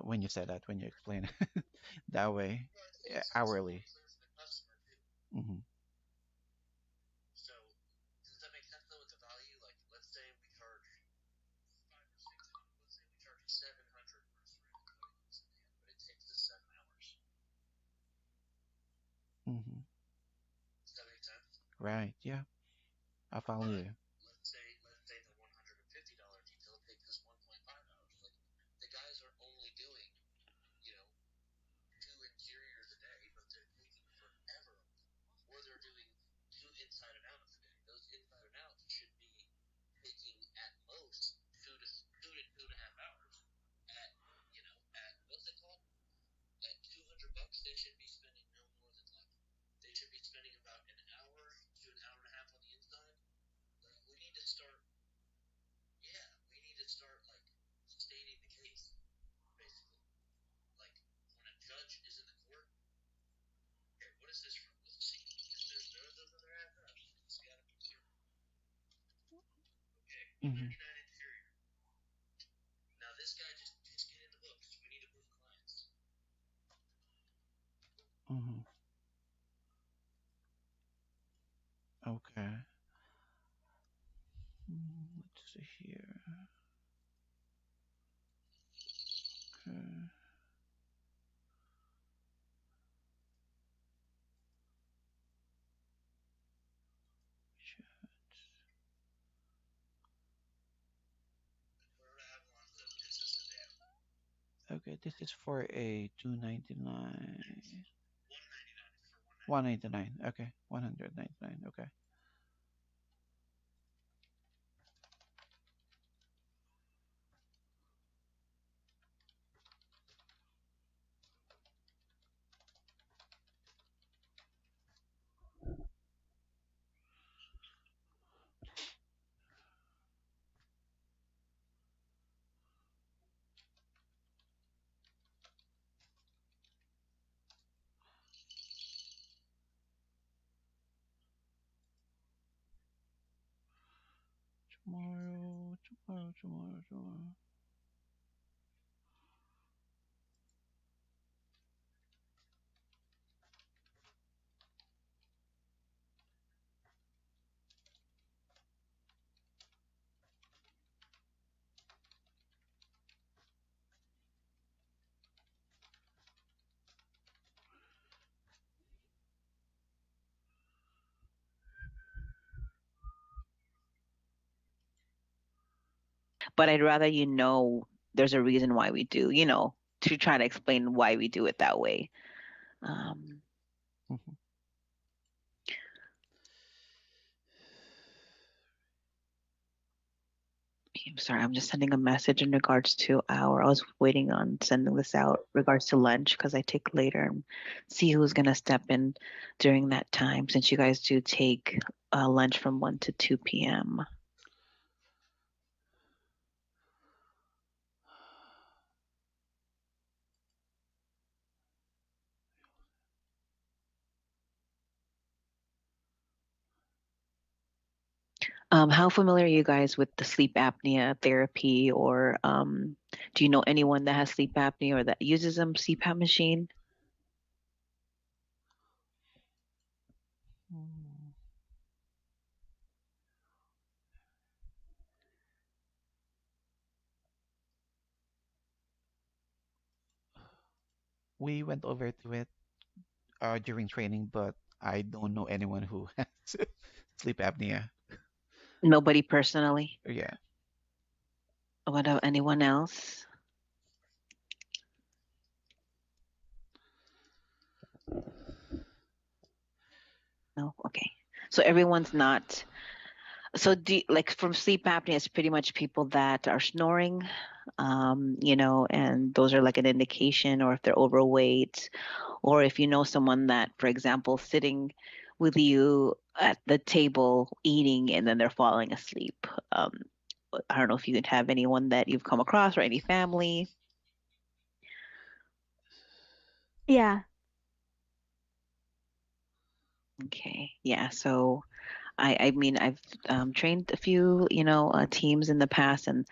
when you said that, when you explain it that way, hourly. Hmm. Hmm. Right. Yeah. I follow you. Hmm. Hmm. Okay. Let's see here. Okay. Okay, this is for a 299. 199. Okay, 199. Okay. Tomorrow. But I'd rather you know there's a reason why we do, to try to explain why we do it that way. Um, Mhm. I'm sorry, I'm just sending a message in regards to I was waiting on sending this out regards to lunch because I take later and see who's going to step in during that time since you guys do take lunch from 1 to 2 p.m. How familiar are you guys with the sleep apnea therapy, or do you know anyone that has sleep apnea or that uses a CPAP machine? Mm. we went over to it during training, but I don't know anyone who has sleep apnea. Nobody personally. Yeah. What about anyone else? No. Okay. So everyone's not. So like from sleep apnea, it's pretty much people that are snoring, and those are like an indication, or if they're overweight, or if you know someone that, for example, sitting with you at the table eating and then they're falling asleep. I don't know if you could have anyone that you've come across or any family. Yeah. Okay. Yeah. So I mean, I've trained a few, teams in the past, and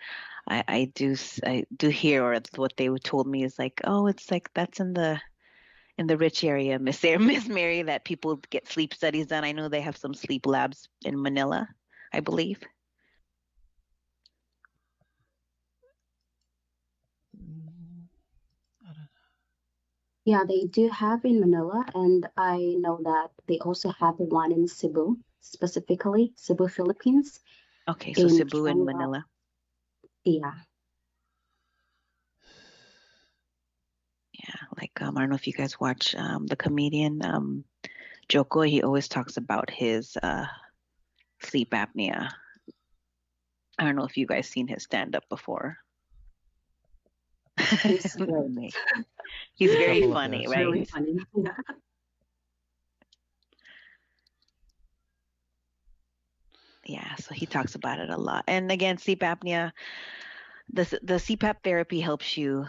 I do hear, or what they told me is like, oh, it's like that's in the rich area, Miss Mary, that people get sleep studies done. I know they have some sleep labs in Manila, I believe. Yeah, they do have in Manila, and I know that they also have one in Cebu, specifically Cebu, Philippines, Okay, so in Cebu and Chonga. Manila. Yeah. Yeah, like I don't know if you guys watch the comedian Joko. He always talks about his sleep apnea. I don't know if you guys seen his stand up before. He's great. He's very Couple of funny, those. It's right? really funny. Yeah. Yeah, so he talks about it a lot. And again, sleep apnea, the CPAP therapy helps you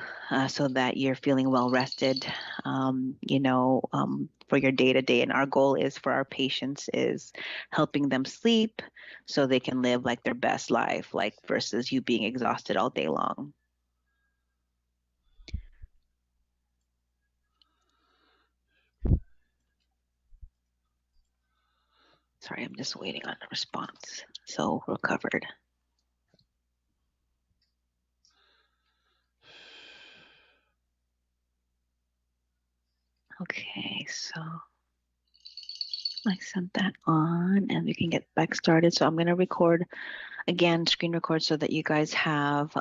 so that you're feeling well rested, for your day to day. And our goal is for our patients is helping them sleep so they can live like their best life, like versus you being exhausted all day long. Sorry, I'm just waiting on the response. So we're covered. Okay, so I sent that on and we can get back started. So I'm going to record again, screen record, so that you guys have,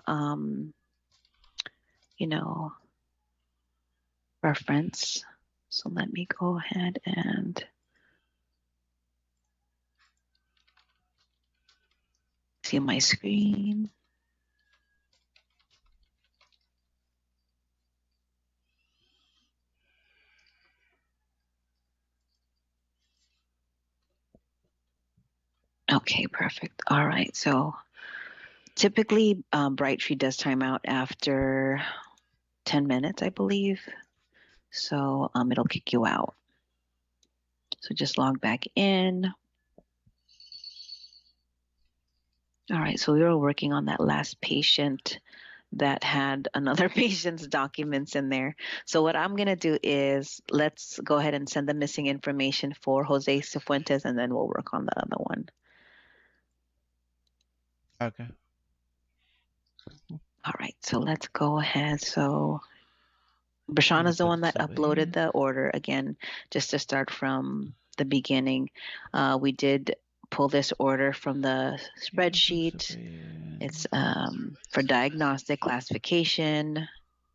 reference. So let me go ahead and see my screen. Okay, perfect. All right. So typically, Brightree does time out after 10 minutes, I believe. So it'll kick you out. So just log back in. All right. So we were working on that last patient that had another patient's documents in there. So what I'm going to do is let's go ahead and send the missing information for Jose Cifuentes, and then we'll work on the other one. Okay. All right, so let's go ahead. So Brashana is the Put one that this over uploaded here. the order. Again, just to start from the beginning, we did pull this order from the spreadsheet. It's for diagnostic classification.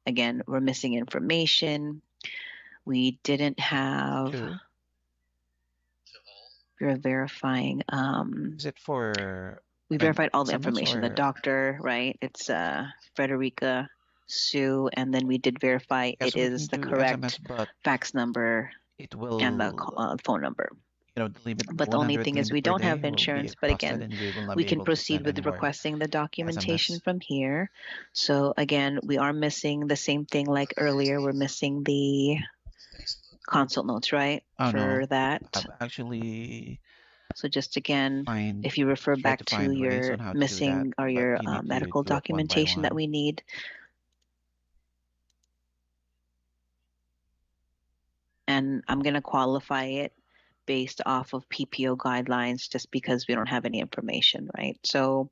Again, we're missing information. We didn't have. Two. We're verifying. Is it for? We verified all the information. The or doctor, right? It's Frederica Sue, and then we did verify yes, it we is can the do correct SMS, but fax number it and the will, phone number. the limit But the only 100 thing is minutes we per don't day have will be insurance. But exhausted, again, and we will not we be can able to proceed send with any more requesting the documentation SMS. from here. So again, we are missing the same thing like earlier. We're missing the consult notes, right? Oh For no, that. I've actually So just again, find if you refer try back to to find ways your on how to do that, missing or but your you need to medical do it one by documentation that one. we need, and I'm going to qualify it based off of PPO guidelines just because we don't have any information, right? So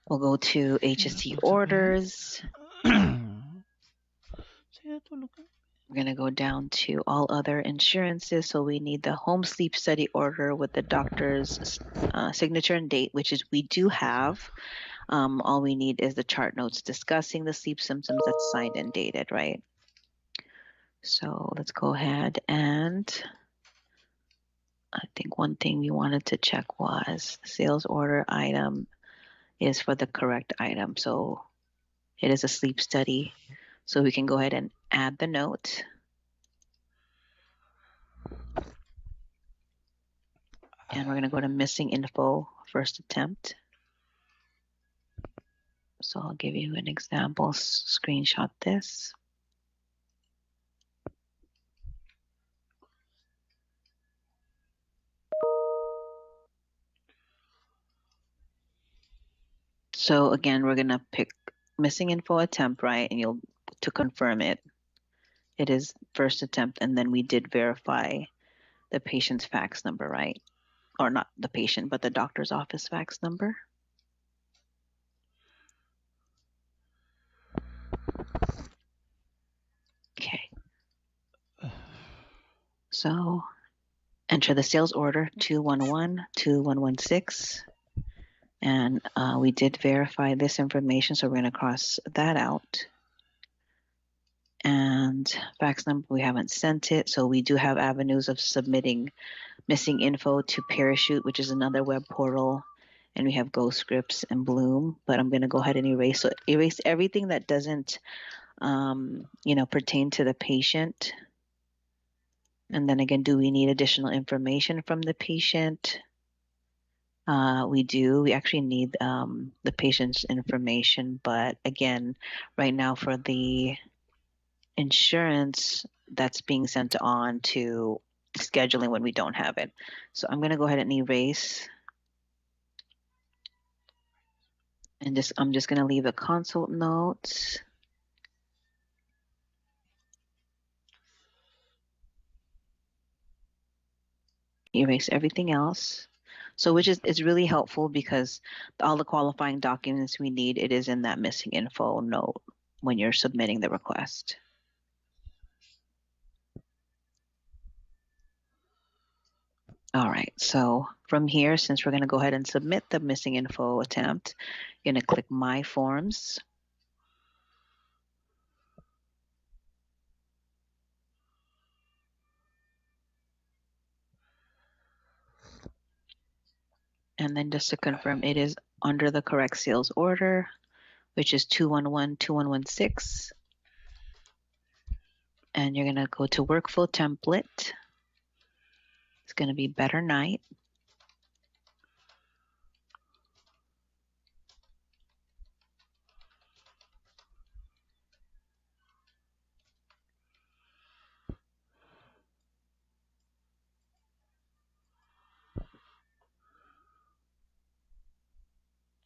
we'll go to HST orders. So We're going to go down to all other insurances. So we need the home sleep study order with the doctor's signature and date, which is we do have. All we need is the chart notes discussing the sleep symptoms that's signed and dated, right? So let's go ahead and I think one thing we wanted to check was the sales order item is for the correct item. So it is a sleep study. So we can go ahead and add the note. And we're going to go to missing info, first attempt. So I'll give you an example, screenshot this. So again, we're going to pick missing info attempt, right? And you'll, to confirm it, it is first attempt. And then we did verify the patient's fax number, right? Or not the patient, but the doctor's office fax number. Okay. So enter the sales order 211-2116. And we did verify this information, so we're going to cross that out. And fax number, we haven't sent it, so we do have avenues of submitting missing info to Parachute, which is another web portal, and we have GoScripts and Bloom. But I'm going to go ahead and erase. So erase everything that doesn't, pertain to the patient. And then again, do we need additional information from the patient? We do. We actually need the patient's information, but again, right now for the insurance, that's being sent on to scheduling when we don't have it. So I'm going to go ahead and erase, and I'm just going to leave the consult notes. Erase everything else. So which is really helpful because all the qualifying documents we need, it is in that missing info note when you're submitting the request. All right, so from here, since we're going to go ahead and submit the missing info attempt, you're going to click My Forms. And then just to confirm, it is under the correct sales order, which is 211-2116. And you're going to go to Workflow Template. It's going to be Better Night.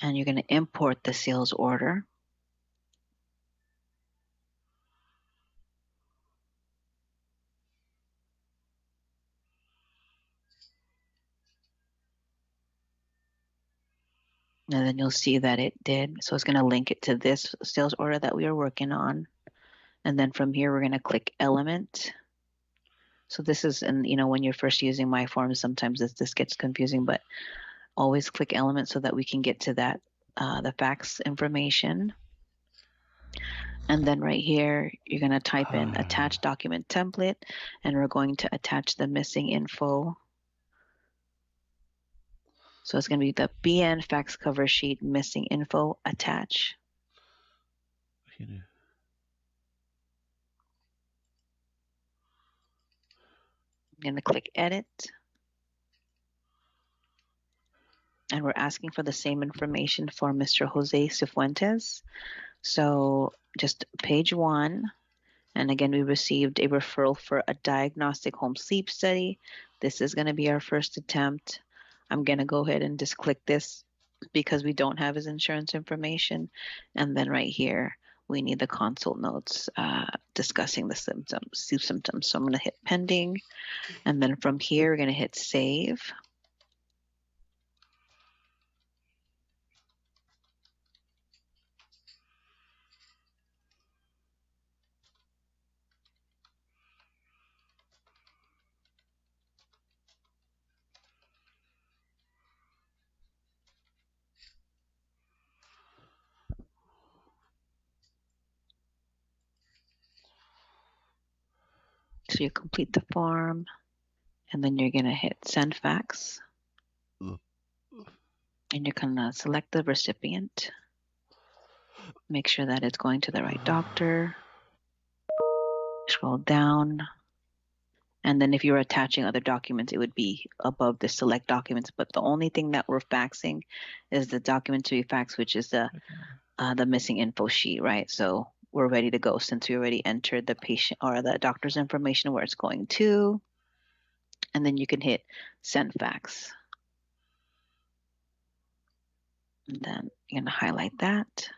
And you're going to import the sales order. And then you'll see that it did. So it's going to link it to this sales order that we are working on. And then from here, we're going to click Element. So this is, and when you're first using My Forms, sometimes this gets confusing, but always click Element so that we can get to that, the fax information. And then right here, you're going to type in attach document template, and we're going to attach the missing info. So it's going to be the BN fax cover sheet missing info attach. I'm going to click edit. And we're asking for the same information for Mr. Jose Cifuentes. So just page 1. And again, we received a referral for a diagnostic home sleep study. This is going to be our first attempt. I'm going to go ahead and just click this because we don't have his insurance information. And then right here, we need the consult notes discussing the sleep symptoms. So I'm going to hit pending. And then from here, we're going to hit save. So you complete the form, and then you're gonna hit send fax, and you're gonna select the recipient. Make sure that it's going to the right doctor. Scroll down. And then if you're attaching other documents, it would be above the select documents. But the only thing that we're faxing is the document to be faxed, which is the missing info sheet, right? So we're ready to go since we already entered the patient or the doctor's information where it's going to. And then you can hit send fax. And then you're gonna highlight that.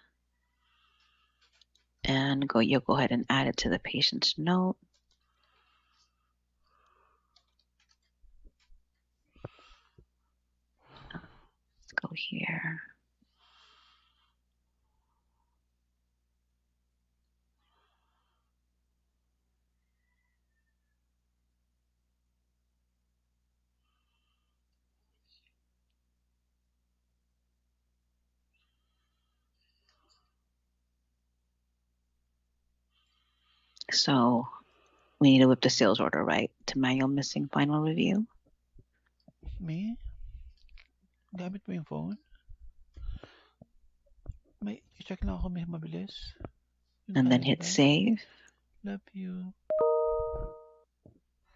And you'll go ahead and add it to the patient's note. Let's go here. So we need to whip the sales order, right? To manual missing final review. Me? Gamit mo yung phone? May check na ako, may mabilis. Yung And then kaya, hit diba? save. Love you.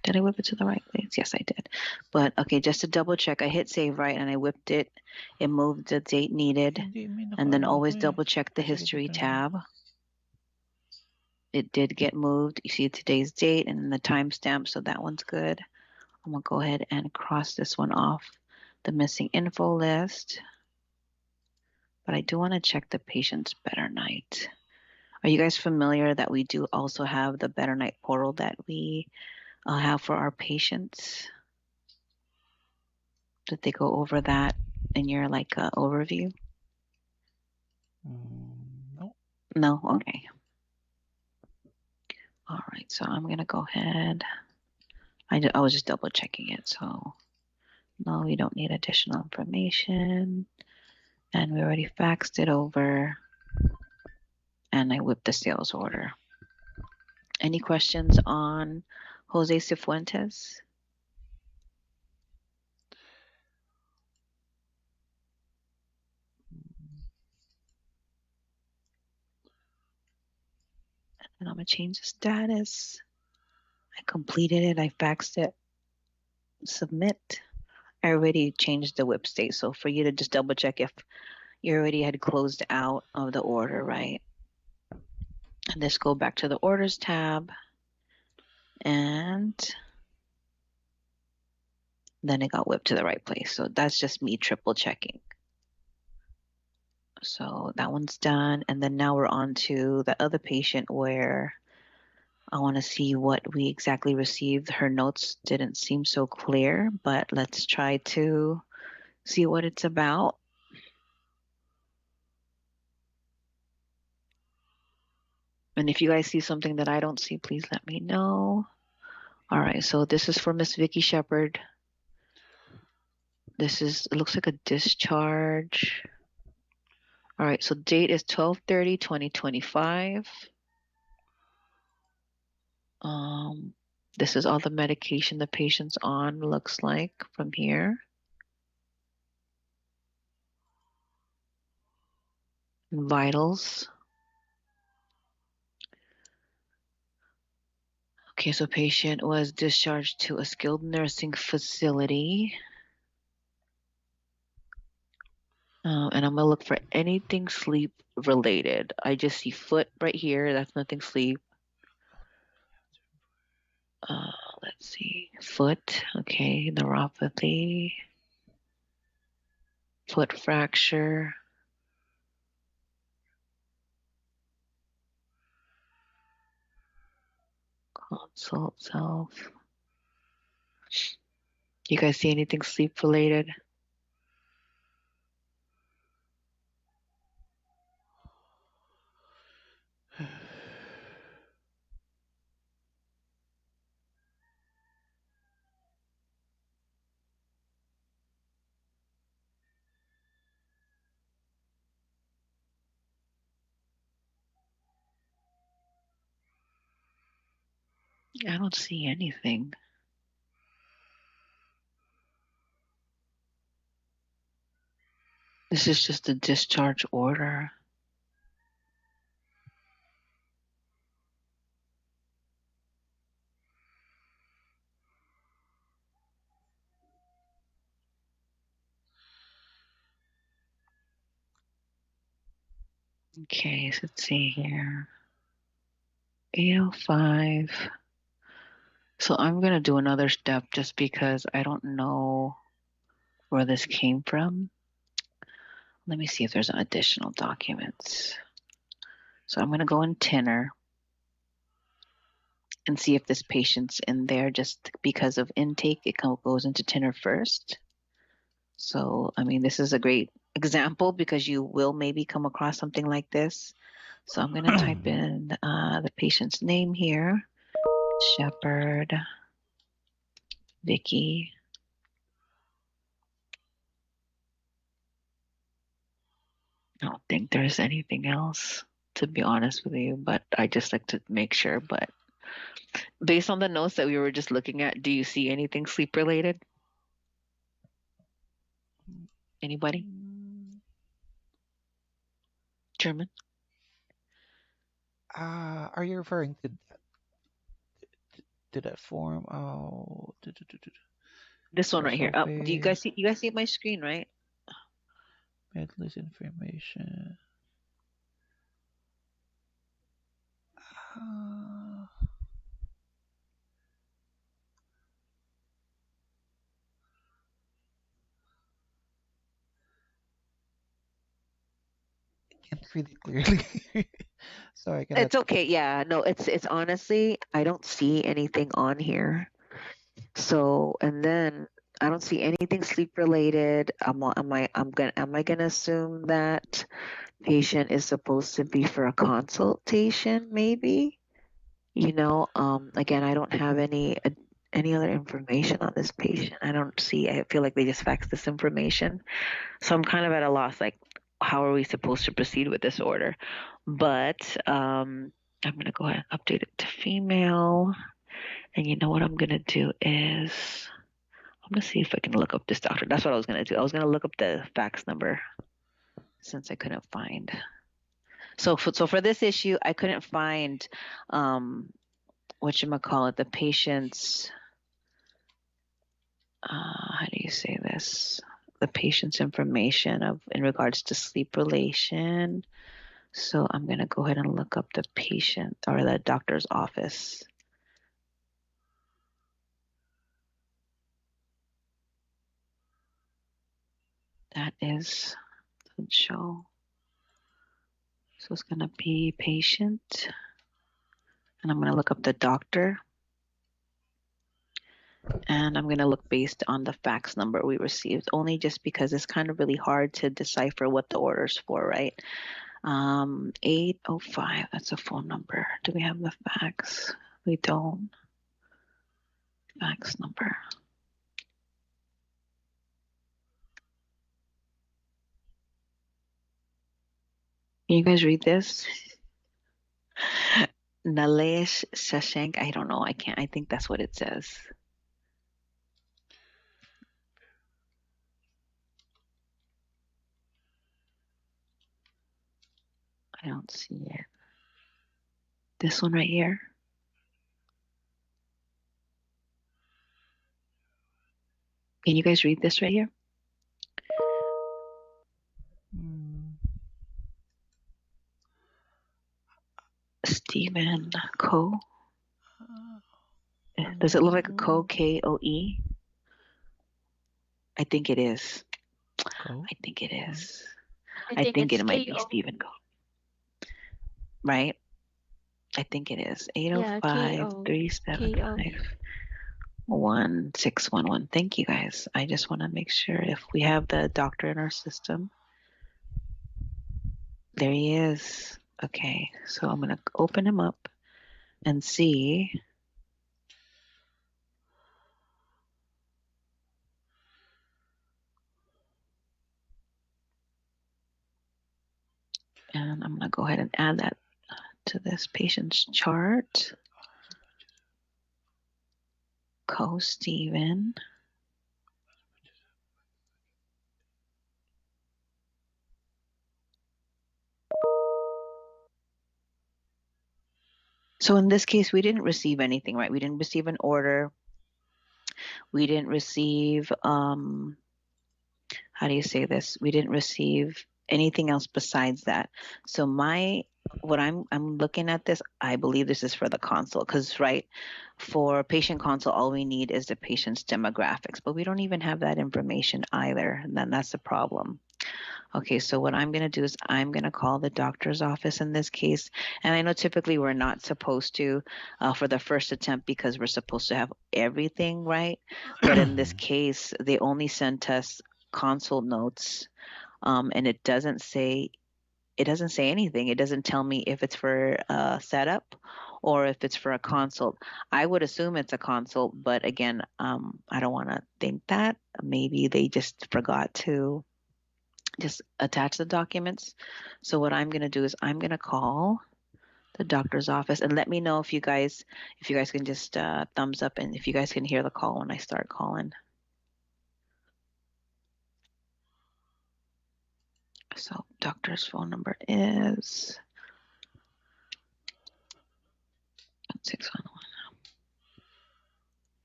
Did I whip it to the right place? Yes, I did. But okay, just to double check, I hit save right and I whipped it. It moved the date needed. Hindi, may And then nakaano always ako eh. double check the Sige, history tignan mo. tab. It did get moved. You see today's date and then the timestamp, so that one's good. I'm gonna go ahead and cross this one off the missing info list. But I do want to check the patient's Better Night. Are you guys familiar that we do also have the Better Night portal that we have for our patients? Did they go over that in your overview? No. No? Okay. All right, so I'm gonna go ahead. I was just double checking it, so no, we don't need additional information. And we already faxed it over. And I whipped the sales order. Any questions on Jose Cifuentes? And I'm gonna change the status. I completed it, I faxed it, submit. I already changed the whip state. So for you to just double check if you already had closed out of the order, right? And let's go back to the orders tab. And then it got whipped to the right place. So that's just me triple checking. So that one's done. And then now we're on to the other patient where I want to see what we exactly received. Her notes didn't seem so clear, but let's try to see what it's about. And if you guys see something that I don't see, please let me know. All right, so this is for Miss Vicky Shepard. It looks like a discharge. All right, so date is 12/30/2025. This is all the medication the patient's on, looks like from here. Vitals. Okay, so patient was discharged to a skilled nursing facility. And I'm gonna look for anything sleep related. I just see foot right here. That's nothing sleep. Let's see. Foot. Okay, neuropathy. Foot fracture. Consult self. You guys see anything sleep related? I don't see anything. This is just a discharge order. Okay, so let's see here. 805. So I'm going to do another step just because I don't know where this came from. Let me see if there's additional documents. So I'm going to go in Tenor and see if this patient's in there just because of intake. It goes into Tenor first. So, I mean, this is a great example because you will maybe come across something like this. So I'm going to type in the patient's name here, Shepherd, Vicky. I don't think there's anything else, to be honest with you, but I just like to make sure. But based on the notes that we were just looking at, do you see anything sleep related? Anybody? German? Are you referring to that form? Oh, This one right here. Oh, do you guys survey, see my screen, right? medlist information. Uh, can't read it clearly, so I cannot. It's okay. Yeah, no, it's honestly, I don't see anything on here. So, and then I don't see anything sleep related. Am I gonna assume that patient is supposed to be for a consultation, maybe? Again, I don't have any other information on this patient. I feel like they just faxed this information. So I'm kind of at a loss, like, how are we supposed to proceed with this order? But I'm going to go ahead and update it to female. And you know what I'm going to do is I'm going to see if I can look up this doctor. That's what I was going to do. I was going to look up the fax number since I couldn't find. So for this issue, I couldn't find whatchamacallit, the patient's, how do you say this? The patient's information in regards to sleep relation. So I'm going to go ahead and look up the patient or the doctor's office. That is, doesn't show. So it's going to be patient. And I'm going to look up the doctor. And I'm going to look based on the fax number we received, only just because it's kind of really hard to decipher what the order's for, right? 805, that's a phone number. Do we have the fax? We don't. Fax number. Can you guys read this? Nalesh Shashank. I don't know. I can't. I think that's what it says. I don't see it. This one right here. Can you guys read this right here? Stephen Coe. Does it look like a Coe? K-O-E? I think it is. Go. I think it is. I think it's it might be KO. Stephen Coe. Right? I think it is. Yeah, 805 375 1611. Thank you guys. I just want to make sure if we have the doctor in our system. There he is. Okay, so I'm going to open him up and see. And I'm going to go ahead and add that to this patient's chart. Co-Steven. So in this case, we didn't receive anything, right? We didn't receive an order. We didn't receive, how do you say this? We didn't receive anything else besides that. So what I'm looking at this, I believe this is for the consult, because right, for patient consult, all we need is the patient's demographics, but we don't even have that information either. And then that's the problem. Okay, so what I'm going to do is I'm going to call the doctor's office in this case. And I know typically we're not supposed to for the first attempt because we're supposed to have everything right. But in this case, they only sent us consult notes, and it doesn't say anything. It doesn't tell me if it's for setup or if it's for a consult. I would assume it's a consult, but again, I don't want to think that. Maybe they just forgot to just attach the documents. So what I'm going to do is I'm going to call the doctor's office and let me know if you guys can just thumbs up and if you guys can hear the call when I start calling. So doctor's phone number is 611.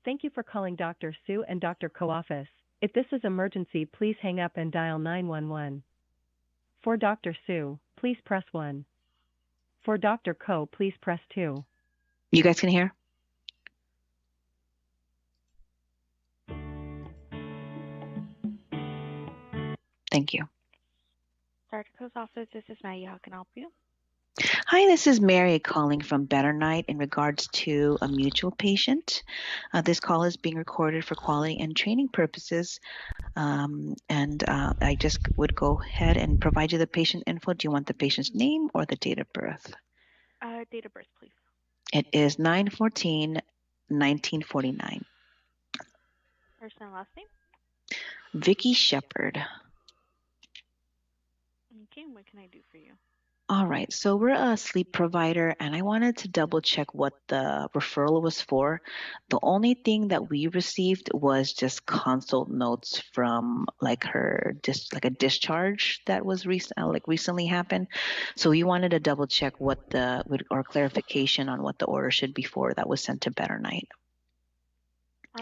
Thank you for calling Dr. Sue and Dr. Co office. If this is emergency, please hang up and dial 911. For Dr. Sue, please press 1. For Dr. Co, please press 2. You guys can hear? Thank you. Dr. Co's office, this is Maggie. How can I help you? Hi, this is Mary calling from Better Night in regards to a mutual patient. This call is being recorded for quality and training purposes. I just would go ahead and provide you the patient info. Do you want the patient's name or the date of birth? Date of birth, please. It is 9/14/1949. First and last name? Vicky Shepard. Okay, what can I do for you? All right, so we're a sleep provider, and I wanted to double check what the referral was for. The only thing that we received was just consult notes from like a discharge that was recently happened. So we wanted to double check or clarification on what the order should be for that was sent to Better Night.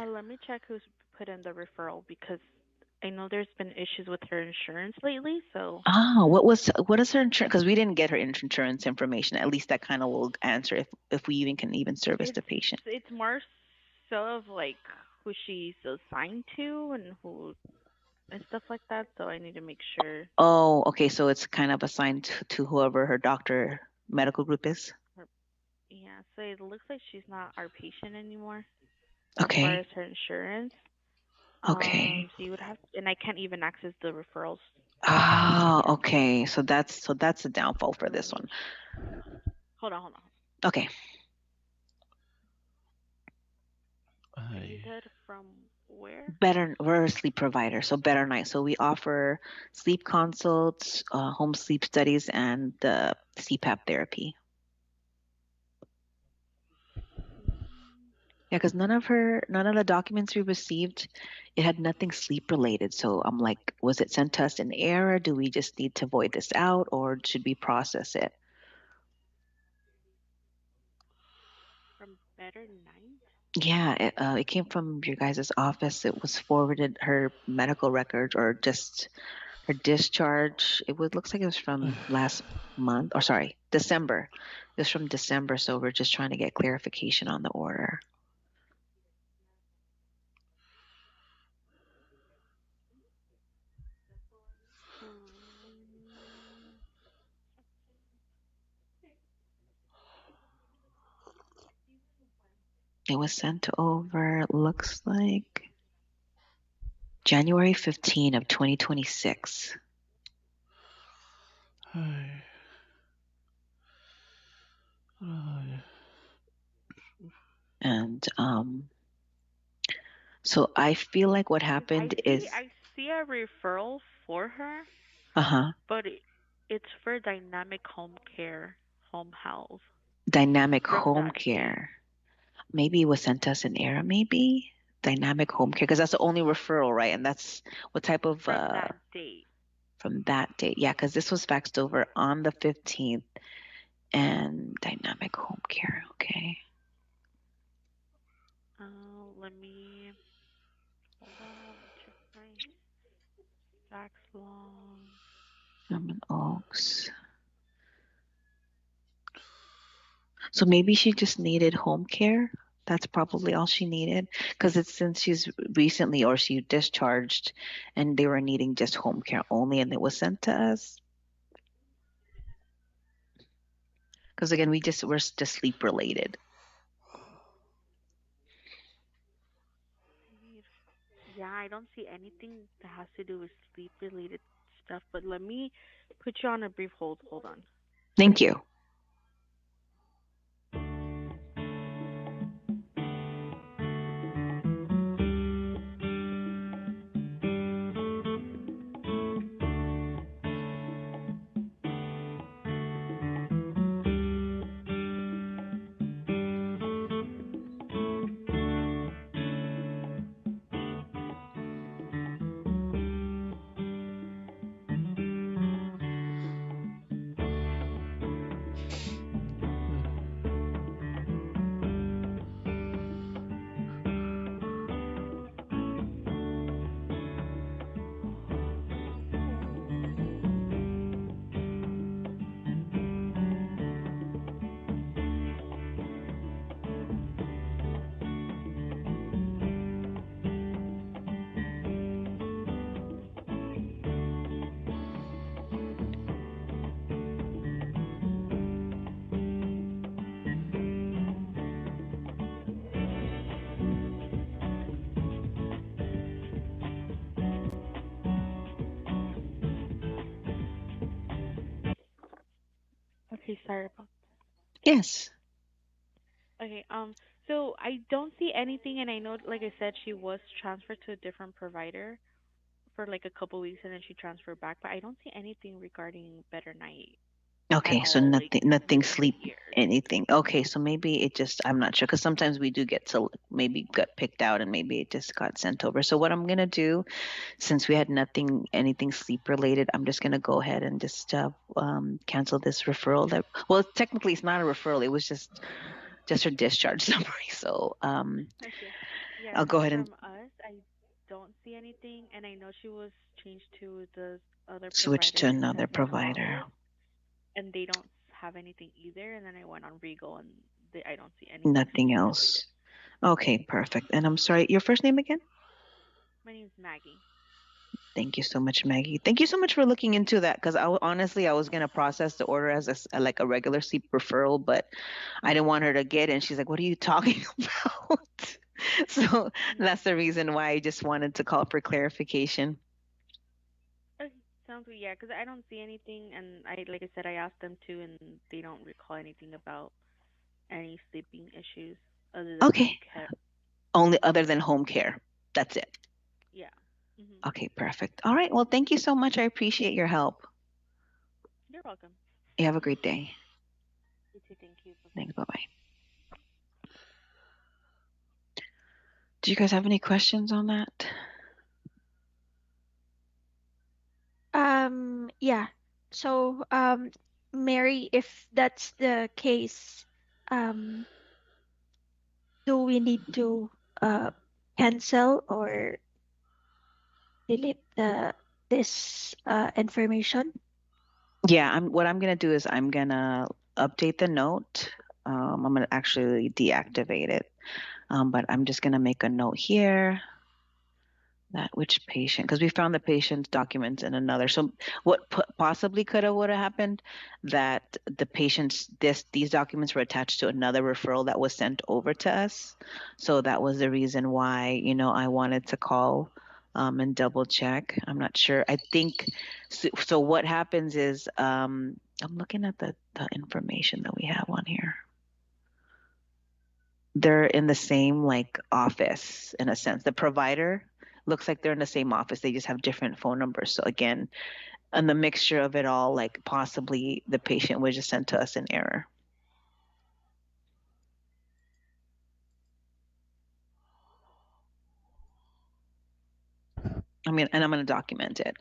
Let me check who's put in the referral because I know there's been issues with her insurance lately, so. What is her insurance? Because we didn't get her insurance information. At least that kind of will answer if we can service the patient. It's more so of like who she's assigned to and stuff like that. So I need to make sure. Oh, okay. So it's kind of assigned to whoever her doctor medical group is. Yeah. So it looks like she's not our patient anymore. Okay. As far as her insurance. Okay. So you would have, and I can't even access the referrals. Okay. So that's a downfall for this one. Hold on. Okay. You said from where? We're a sleep provider, so Better Night. So we offer sleep consults, home sleep studies, and the CPAP therapy. Yeah, because none of the documents we received, it had nothing sleep related. So I'm like, was it sent to us in error? Do we just need to void this out, or should we process it? From Better Night? Yeah, it came from your guys' office. It was forwarded, her medical records or just her discharge. Looks like it was from last month, or sorry, December. It was from December, so we're just trying to get clarification on the order. It was sent over, looks like January 15 of 2026. And so I feel like what happened is I see a referral for her. But it's for Dynamic Home Care, Home Health. Dynamic Home Care. Maybe it was sent to us in error, maybe? dynamic home care, because that's the only referral, right? And that's what type of from that date. from that date. Yeah, because this was faxed over on the 15th, and dynamic home care. Okay. Let me hold on. Check my fax long. Lemon Oaks. So maybe she just needed home care. That's probably all she needed, because it's since she's recently or she discharged, and they were needing just home care only, and it was sent to us. Because again, we're just sleep related. Yeah, I don't see anything that has to do with sleep related stuff, but let me put you on a brief hold. Hold on. Thank you. Okay, sorry about. Yes. Okay, so I don't see anything, and I know, like I said, she was transferred to a different provider for like a couple weeks, and then she transferred back, but I don't see anything regarding Better Night at Okay, so all, like nothing within the sleep year. anything. Okay, so maybe it just, I'm not sure, because sometimes we do get to maybe got picked out and maybe it just got sent over. So what I'm gonna do, since we had anything sleep related, I'm just gonna go ahead and just cancel this referral. That, well, technically it's not a referral. It was just her discharge summary. So Okay. Yeah, I'll go 'cause ahead and from us, I don't see anything, and I know she was changed to the other switch to provider in another Central provider. Office, and they don't have anything either. And then I went on Regal, and I don't see anything Nothing sleep related. else. Okay, perfect. And I'm sorry, your first name again? My name's Maggie. Thank you so much, Maggie. Thank you so much for looking into that, because honestly, I was gonna process the order as like a regular sleep referral, but I didn't want her to get it. And she's like, "What are you talking about?" So that's the reason why I just wanted to call for clarification. Okay, sounds good. Yeah, 'cause I don't see anything, and like I said, I asked them too, and they don't recall anything about any sleeping issues other than home Okay, care. only other than home care. That's it. Yeah. Mhm. Okay, perfect. All right. Well, thank you so much. I appreciate your help. You're welcome. You have a great day. You too. Thank you. Bye-bye. Thanks. Bye bye. Do you guys have any questions on that? Yeah. So, Mary, if that's the case, um, do we need to uh cancel or delete this information? Yeah, what I'm gonna do is I'm gonna update the note. I'm gonna actually deactivate it. But I'm just gonna make a note here that which patient, because we found the patient's documents in another. So what possibly could have would have happened, that the patient's these documents were attached to another referral that was sent over to us. So that was the reason why, I wanted to call and double check. I'm not sure. I think so. What happens is I'm looking at the information that we have on here. They're in the same like office in a sense. The provider looks like they're in the same office. They just have different phone numbers. So again, and the mixture of it all, like possibly the patient was just sent to us in error. And I'm going to document it.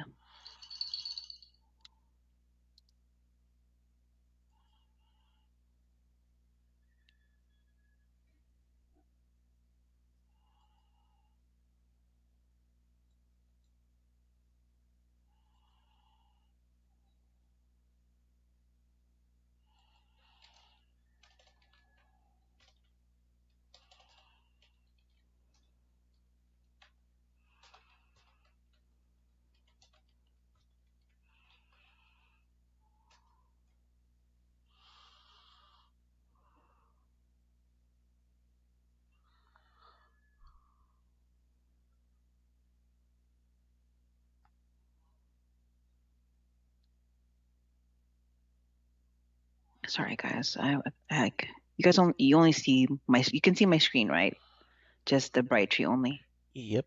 Sorry, guys. You guys only see you can see my screen, right? Just the Brightree only. Yep.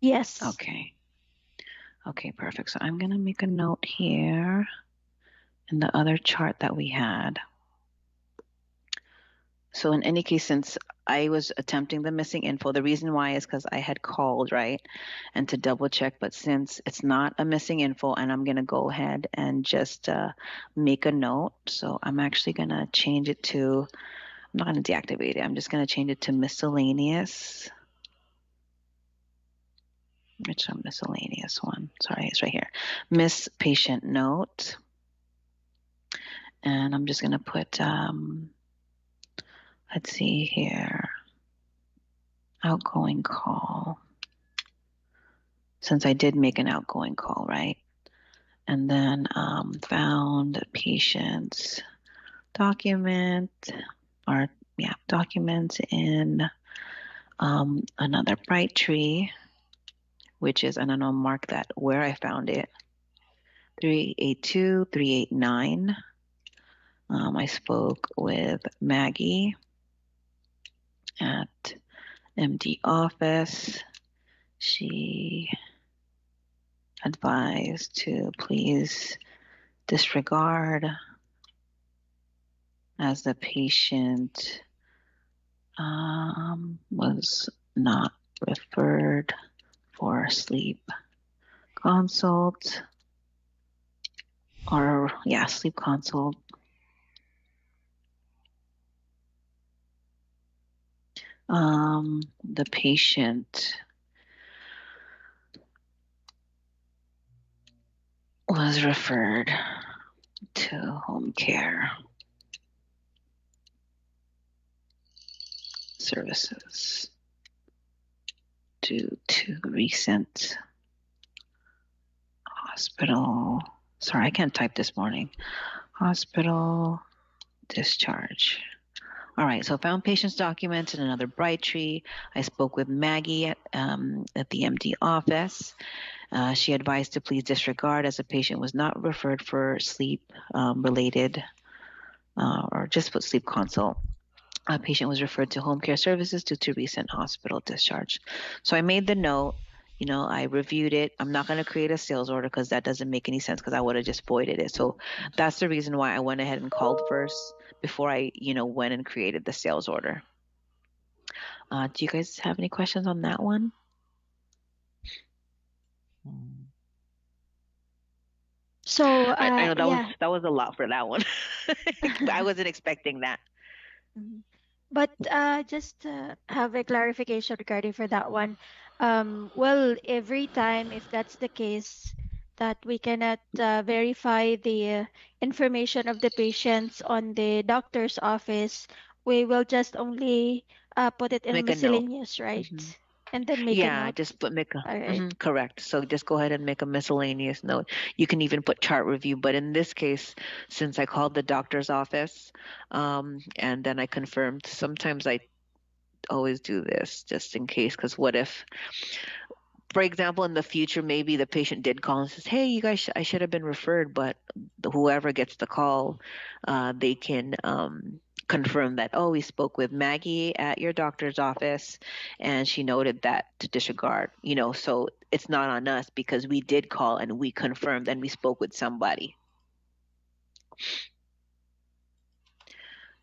Yes. Okay. Okay, perfect. So I'm going to make a note here in the other chart that we had. So in any case, since I was attempting the missing info, the reason why is because I had called, right? And to double check, but since it's not a missing info, and I'm going to go ahead and just make a note. So I'm actually going to change it to, I'm not going to deactivate it. I'm just going to change it to miscellaneous. Which a miscellaneous one. Sorry, it's right here. Miss patient note. And I'm just going to put, let's see here, outgoing call. Since I did make an outgoing call, right? And then found patient's document, or yeah, documents in another Brightree, which is, and I'll mark that where I found it, 382, 389. I spoke with Maggie at MD office. She advised to please disregard as the patient was not referred for sleep consult, or yeah, sleep consult. The patient was referred to home care services due to recent hospital, sorry, I can't type this morning, hospital discharge. All right, so found patient's documents in another Brightree. I spoke with Maggie at the MD office. She advised to please disregard as the patient was not referred for sleep related, or just put sleep consult. A patient was referred to home care services due to recent hospital discharge. So I made the note, I reviewed it. I'm not going to create a sales order because that doesn't make any sense, because I would have just voided it. So that's the reason why I went ahead and called first before I, went and created the sales order. Do you guys have any questions on that one? So I know yeah. that was a lot for that one. I wasn't expecting that. But just have a clarification regarding for that one. Well, every time, if that's the case, that we cannot verify the information of the patients on the doctor's office, we will just only put it in Make a note. miscellaneous, right? And then make a Yeah, note. just put All right. correct. So just go ahead and make a miscellaneous note. You can even put chart review, but in this case, since I called the doctor's office, and then I confirmed, sometimes I always do this just in case, because what if, for example, in the future, maybe the patient did call and says, hey, you guys, I should have been referred, but whoever gets the call, they can confirm that, oh, we spoke with Maggie at your doctor's office and she noted that to disregard, so it's not on us because we did call and we confirmed and we spoke with somebody.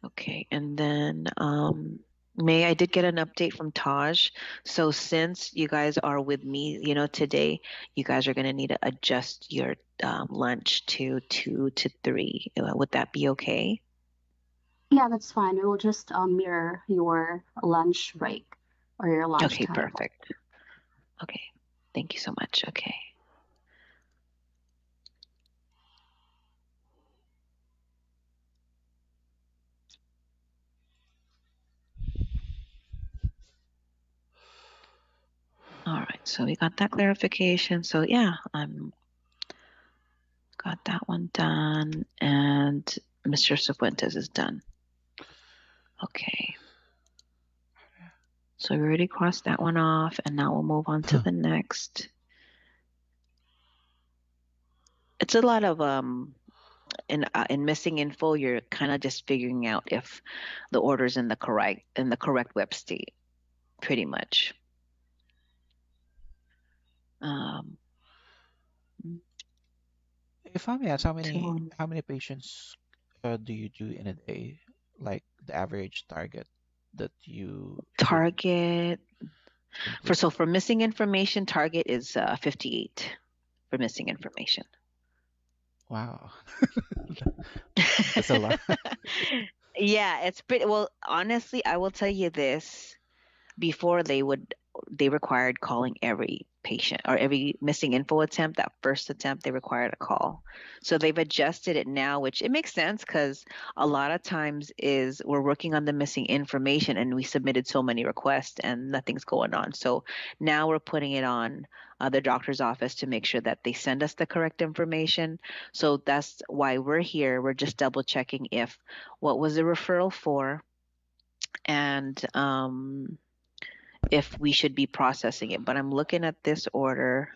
Okay, and then May, I did get an update from Taj. So since you guys are with me, today, you guys are going to need to adjust your lunch to 2 to 3. Would that be okay? Yeah, that's fine. We will just mirror your lunch break or your lunch Okay, time. perfect. Okay, thank you so much. Okay. All right, so we got that clarification. So yeah, I'm got that one done, and Mr. Cifuentes is done. Okay. So we already crossed that one off, and now we'll move on to the next. It's a lot of in missing info. You're kind of just figuring out if the order's in the correct web state, pretty much. If I may ask, how many So how many patients do you do in a day? Like the average target that you should target complete? for missing information, target is 58 for missing information. Wow, that's a lot. Yeah, it's pretty well. Honestly, I will tell you this. Before they required calling every patient or every missing info attempt. That first attempt, they required a call. So they've adjusted it now, which it makes sense because a lot of times is we're working on the missing information and we submitted so many requests and nothing's going on. So now we're putting it on the doctor's office to make sure that they send us the correct information. So that's why we're here. We're just double checking if what was the referral for, and if we should be processing it. But I'm looking at this order.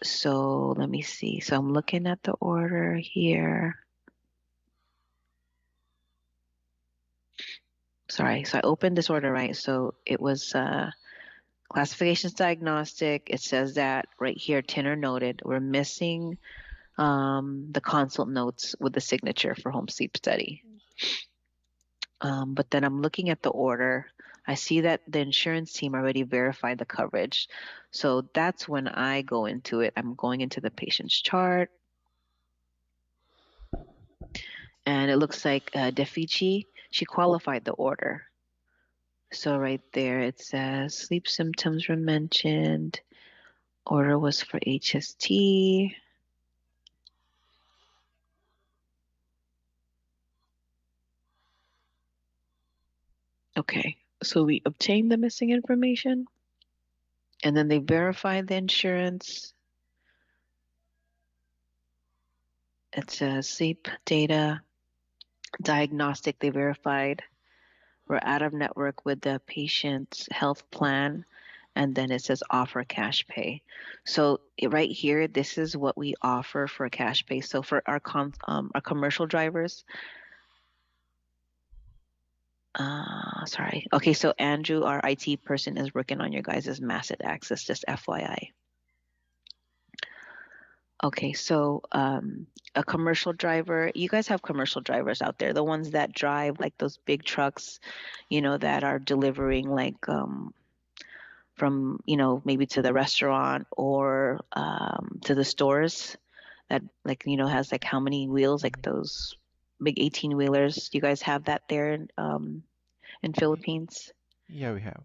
So let me see. So I'm looking at the order here. Sorry. So I opened this order, right? So it was classifications diagnostic. It says that right here, Tinner noted. We're missing the consult notes with the signature for home sleep study. But then I'm looking at the order. I see that the insurance team already verified the coverage. So that's when I go into it. I'm going into the patient's chart. And it looks like Defici, she qualified the order. So right there it says sleep symptoms were mentioned. Order was for HST. Okay, so we obtained the missing information. And then they verified the insurance. It says sleep data, diagnostic, they verified. We're out of network with the patient's health plan. And then it says offer cash pay. So right here, this is what we offer for cash pay. So for our commercial drivers, sorry. Okay, so Andrew, our IT person, is working on your guys' Masset access, just FYI. Okay, so a commercial driver, you guys have commercial drivers out there, the ones that drive like those big trucks, that are delivering like from, maybe to the restaurant or to the stores that like, has like how many wheels, like those big 18 wheelers. You guys have that there in Philippines? Yeah, we have.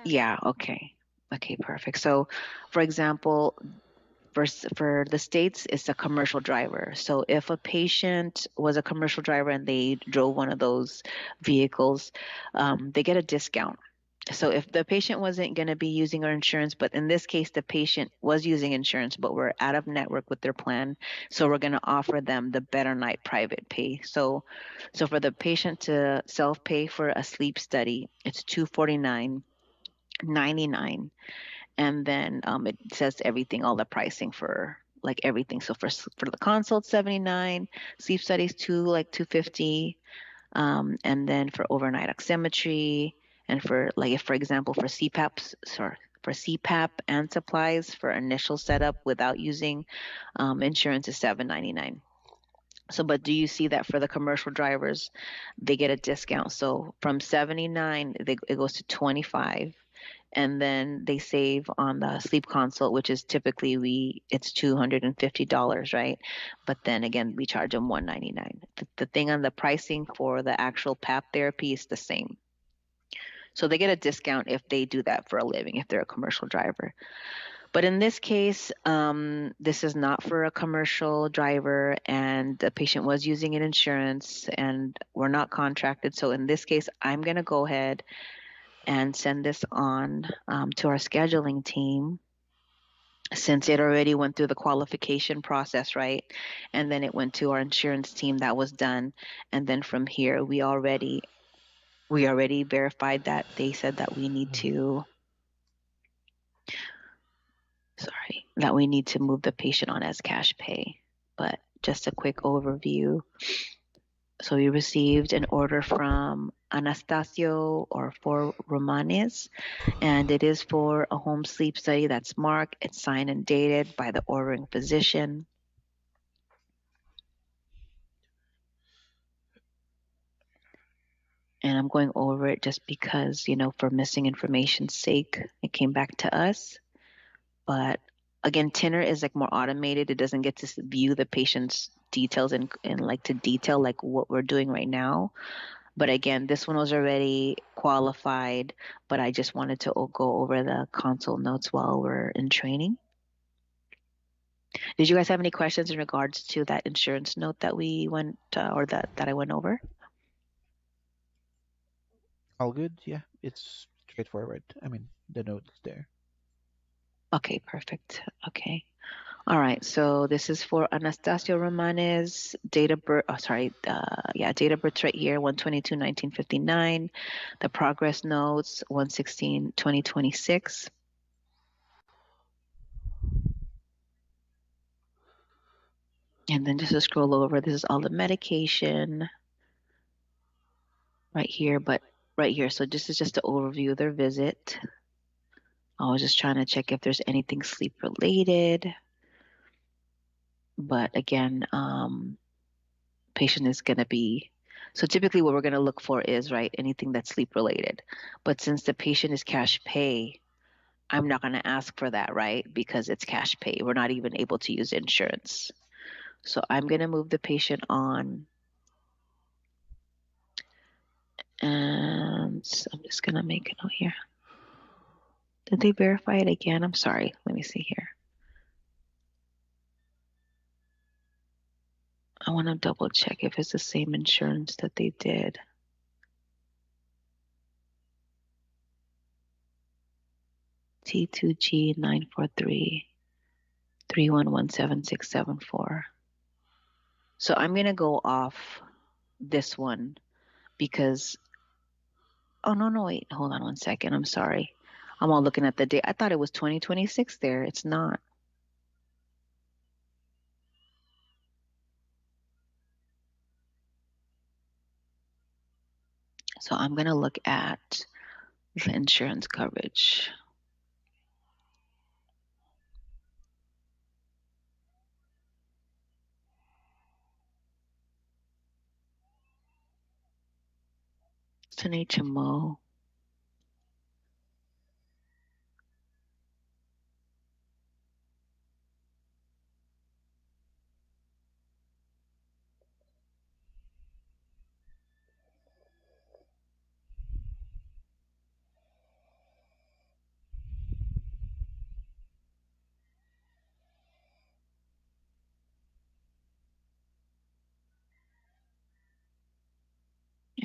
Yeah, okay. Okay, perfect. So for example, for the States, it's a commercial driver. So if a patient was a commercial driver and they drove one of those vehicles, they get a discount. So if the patient wasn't going to be using our insurance, but in this case, the patient was using insurance, but we're out of network with their plan, so we're going to offer them the Better Night private pay. So for the patient to self-pay for a sleep study, it's $249.99. And then it says everything, all the pricing for like everything. So for the consult, 79, sleep studies $250, and then for overnight oximetry, and for like if for example for CPAP and supplies for initial setup without using insurance is $799. So, but do you see that for the commercial drivers, they get a discount? So from 79, it goes to 25, and then they save on the sleep consult, which is typically it's $250, right? But then again, we charge them $199. The thing on the pricing for the actual PAP therapy is the same. So they get a discount if they do that for a living, if they're a commercial driver. But in this case, this is not for a commercial driver, and the patient was using an insurance, and we're not contracted. So in this case, I'm going to go ahead and send this on to our scheduling team, since it already went through the qualification process, right? And then it went to our insurance team. That was done. And then from here, we already verified that they said that we need to that we need to move the patient on as cash pay. But just a quick overview. So we received an order from Anastasio or for Romanes, and it is for a home sleep study that's marked. It's signed and dated by the ordering physician. And I'm going over it just because, for missing information's sake, it came back to us. But again, Tinner is like more automated. It doesn't get to view the patient's details and like to detail like what we're doing right now. But again, this one was already qualified, but I just wanted to go over the consult notes while we're in training. Did you guys have any questions in regards to that insurance note that we went or that I went over? All good? Yeah, it's straightforward. I mean, the note's there. Okay, perfect. Okay. All right, so this is for Anastasio Romanes, date of birth, date of birth right here, 1/22/1959. The progress notes, 1/16/2026. And then just to scroll over, this is all the medication right here, so this is just an overview of their visit. I was just trying to check if there's anything sleep related. But again, patient is going to be, so typically what we're going to look for is, right, anything that's sleep related. But since the patient is cash pay, I'm not going to ask for that, right? Because it's cash pay. We're not even able to use insurance. So I'm going to move the patient on. And I'm just going to make a note here. Did they verify it again? I'm sorry. Let me see here. I want to double check if it's the same insurance that they did. T2G 943 3117674. So I'm going to go off this one because, oh, no, wait, hold on one second. I'm sorry. I'm all looking at the date. I thought it was 2026 there. It's not. So I'm going to look at the insurance coverage. It's an HMO.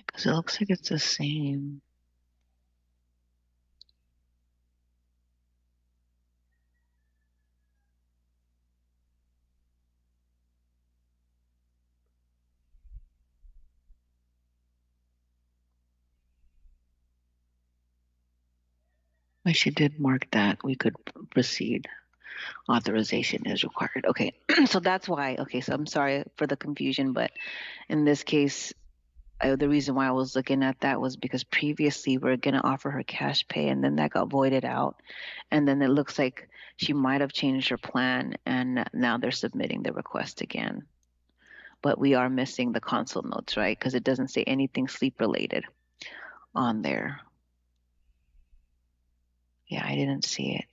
Because it looks like it's the same. But she did mark that we could proceed. Authorization is required. Okay, so that's why. Okay, so I'm sorry for the confusion, but in this case, the reason why I was looking at that was because previously we are going to offer her cash pay, and then that got voided out. And then it looks like she might have changed her plan, and now they're submitting the request again. but we are missing the consult notes, right? Because it doesn't say anything sleep related on there. Yeah, I didn't see it.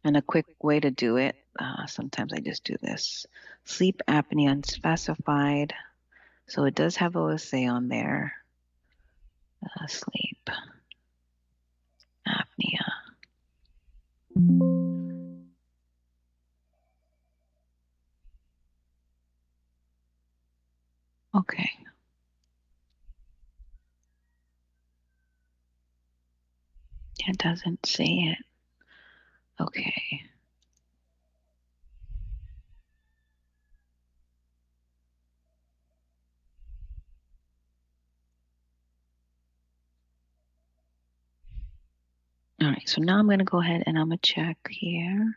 And a quick way to do it, sometimes I just do this. Sleep apnea unspecified. So it does have OSA on there. Sleep apnea. Okay. It doesn't say it. Okay. All right, so now I'm going to go ahead and I'm going to check here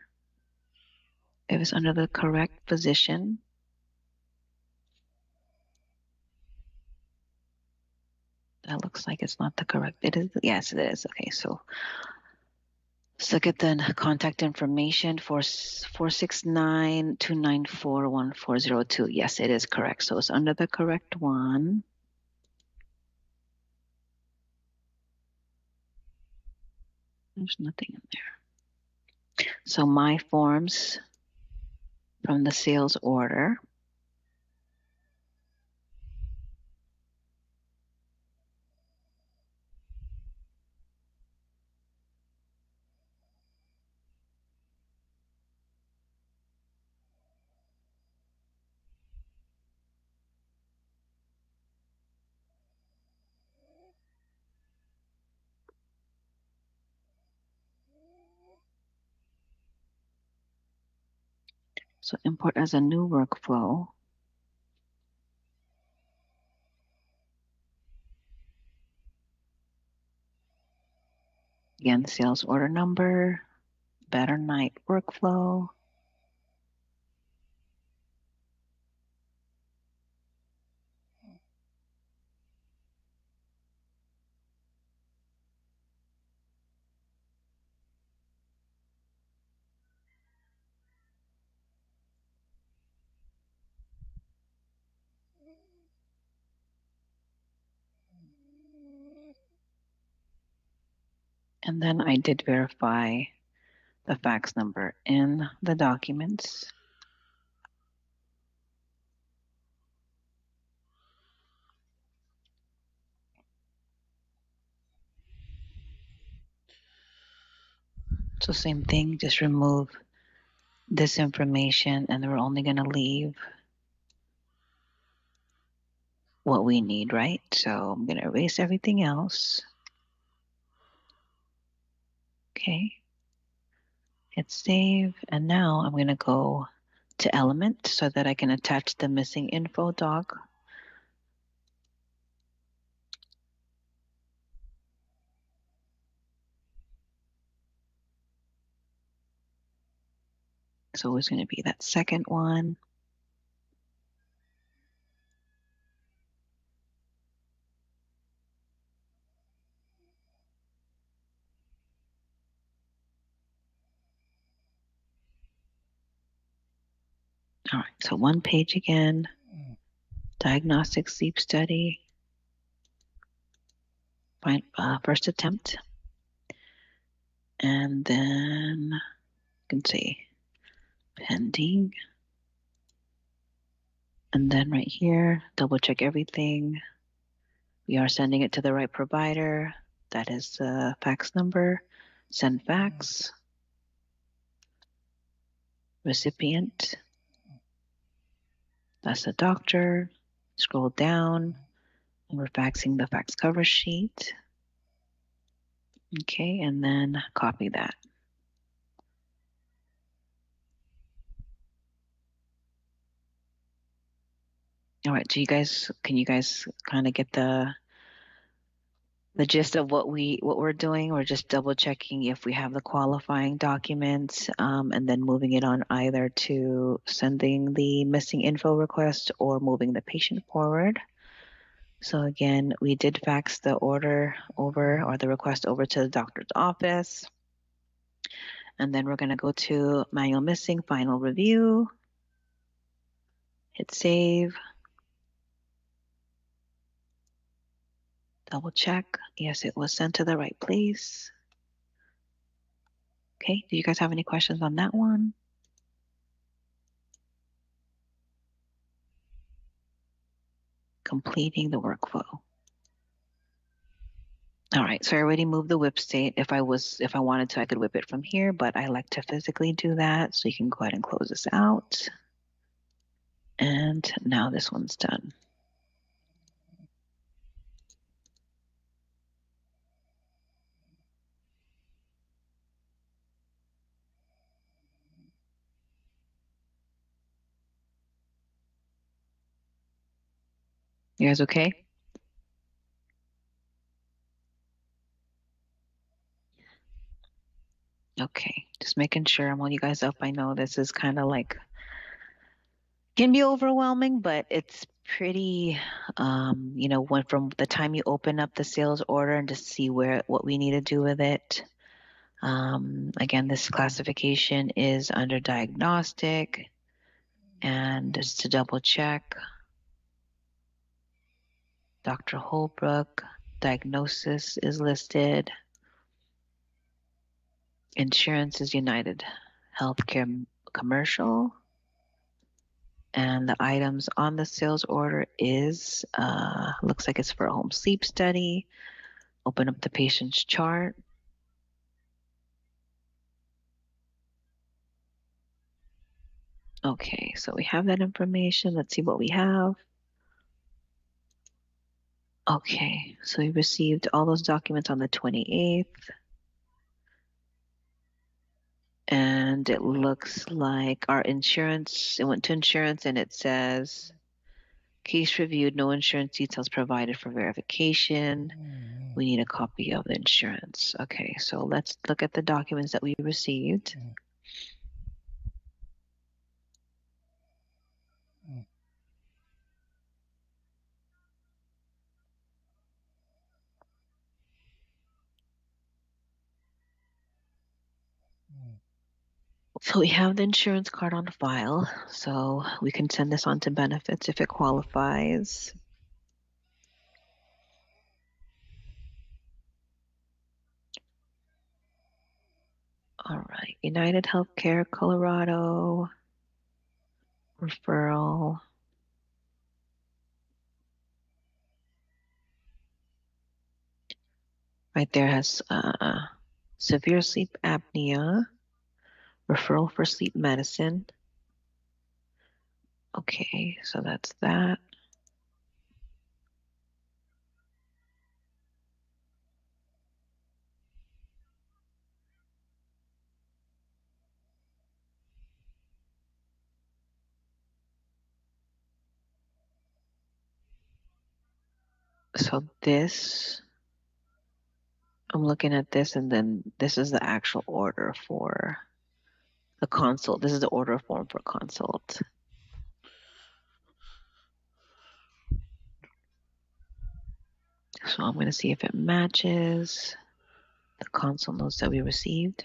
if it's under the correct position. That looks like it's not the correct. It is. Yes, it is. Okay, so let's look at the contact information for 469-294-1402. Yes, it is correct. So it's under the correct one. There's nothing in there. So my forms from the sales order. So import as a new workflow. Again, sales order number, Better Night workflow. And then I did verify the fax number in the documents. So same thing, just remove this information and we're only going to leave what we need, right? So I'm going to erase everything else. Okay. Hit save. And now I'm going to go to Element so that I can attach the missing info doc. So it's going to be that second one. All right, so one page again. Diagnostic sleep study. First attempt. And then you can see pending. And then right here, double check everything. We are sending it to the right provider. That is the fax number. Send fax. Recipient. That's the doctor. Scroll down. And we're faxing the fax cover sheet. Okay, and then copy that. All right, so can you guys kind of get the gist of what we're doing? We're just double checking if we have the qualifying documents, and then moving it on either to sending the missing info request or moving the patient forward. So again, we did fax the order over, or the request over, to the doctor's office. And then we're going to go to manual missing, final review. Hit save. Double check. Yes, it was sent to the right place. Okay, do you guys have any questions on that one? Completing the workflow. All right, so I already moved the whip state. If I wanted to, I could whip it from here, but I like to physically do that. So you can go ahead and close this out. And now this one's done. You guys okay? Okay, just making sure I'm holding you guys up. I know this is kind of like, can be overwhelming, but it's pretty, when from the time you open up the sales order and just see what we need to do with it. Again, this classification is under diagnostic, and just to double check, Dr. Holbrook, diagnosis is listed. Insurance is United Healthcare Commercial. And the items on the sales order is, looks like it's for a home sleep study. Open up the patient's chart. Okay, so we have that information. Let's see what we have. Okay, so we received all those documents on the 28th. And it looks like our insurance, it went to insurance and it says, case reviewed, no insurance details provided for verification. We need a copy of the insurance. Okay, so let's look at the documents that we received. So we have the insurance card on file, so we can send this on to benefits if it qualifies. All right, United Healthcare Colorado referral. Right there has severe sleep apnea, referral for sleep medicine. Okay, so that's that. So this, I'm looking at this, and then this is the actual order for the consult. This is the order form for consult. So I'm going to see if it matches the consult notes that we received.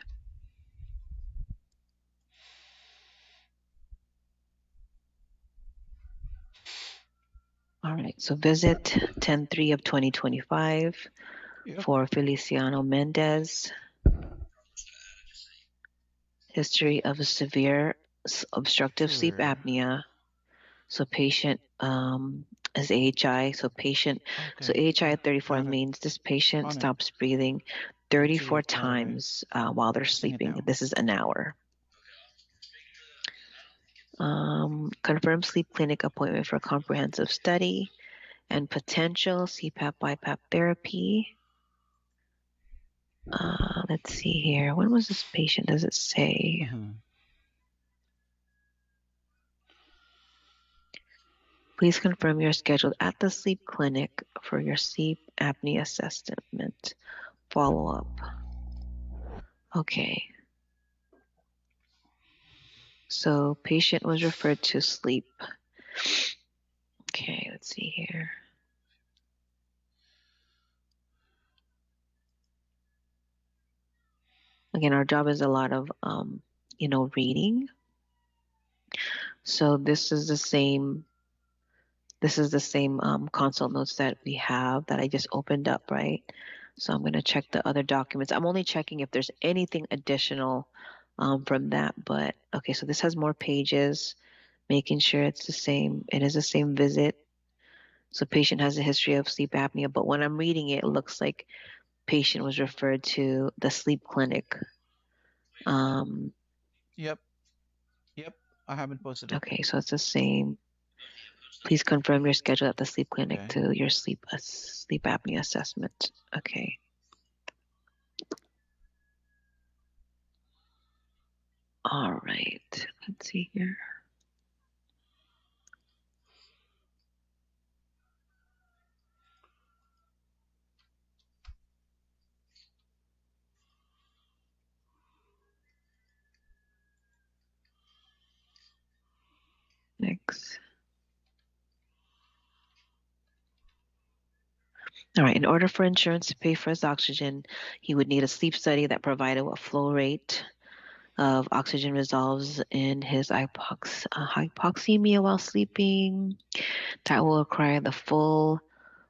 All right, so visit 10/3 of 2025 for Feliciano Mendez. History of a severe obstructive sleep apnea. So patient is AHI. So patient, so AHI at 34 means this patient stops breathing 34 times while they're sleeping. This is an hour. Confirmed sleep clinic appointment for comprehensive study and potential CPAP BiPAP therapy. Let's see here. When was this patient? Does it say? Please confirm you're scheduled at the sleep clinic for your sleep apnea assessment follow-up. Okay. So patient was referred to sleep. Okay, let's see here. Again, our job is a lot of, reading. So this is the same consult notes that we have that I just opened up, right? So I'm going to check the other documents. I'm only checking if there's anything additional from that, but okay, so this has more pages, making sure it's the same. It is the same visit. So patient has a history of sleep apnea, but when I'm reading it, it looks like patient was referred to the sleep clinic. Yep. I haven't posted it. Okay, so it's the same. Please confirm your schedule at the sleep clinic Okay. to your sleep apnea assessment. Okay. All right. Let's see here. Next. All right. In order for insurance to pay for his oxygen, he would need a sleep study that provided what flow rate of oxygen resolves in his hypoxemia while sleeping. That will require the full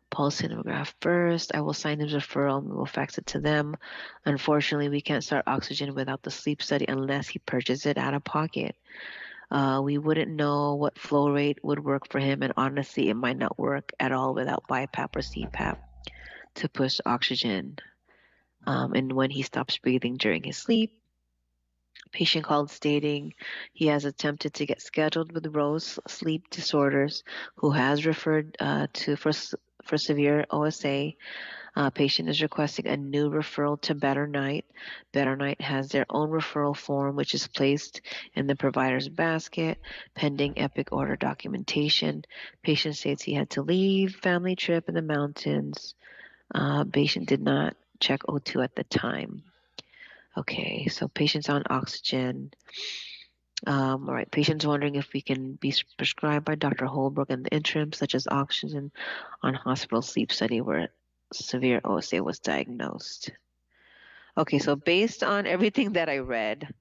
pulse sonograph first. I will sign his referral and we will fax it to them. Unfortunately, we can't start oxygen without the sleep study unless he purchases it out of pocket. We wouldn't know what flow rate would work for him, and honestly, it might not work at all without BiPAP or CPAP to push oxygen. And when he stops breathing during his sleep, patient called stating he has attempted to get scheduled with Rose Sleep Disorders, who has referred for severe OSA. Patient is requesting a new referral to Better Night. Better Night has their own referral form, which is placed in the provider's basket, pending Epic order documentation. Patient states he had to leave family trip in the mountains. Patient did not check O2 at the time. Okay, so patient's on oxygen. All right, patient's wondering if we can be prescribed by Dr. Holbrook in the interim, such as oxygen on hospital sleep study where severe OSA was diagnosed. Okay, so based on everything that I read,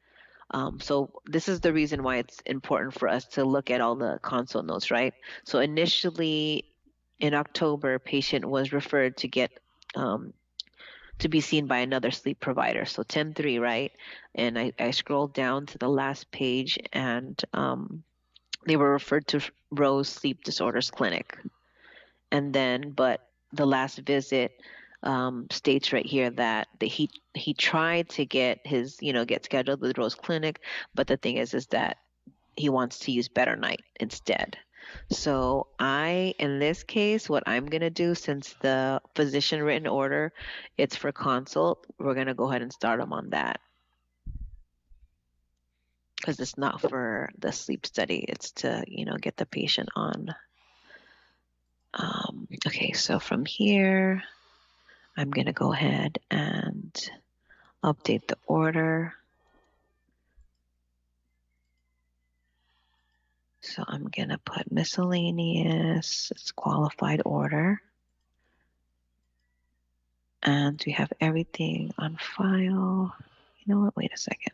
so this is the reason why it's important for us to look at all the consult notes, right? So initially in October, patient was referred to get to be seen by another sleep provider. So 10-3, right? And I scrolled down to the last page and they were referred to Rose Sleep Disorders Clinic. And then, but the last visit states right here that he tried to get his, get scheduled with Rose Clinic, but the thing is that he wants to use Better Night instead. So in this case, what I'm going to do, since the physician written order, it's for consult, we're going to go ahead and start him on that. Because it's not for the sleep study. It's to, get the patient on. Okay, so from here, I'm going to go ahead and update the order. So I'm going to put miscellaneous, it's qualified order. And we have everything on file. You know what? Wait a second.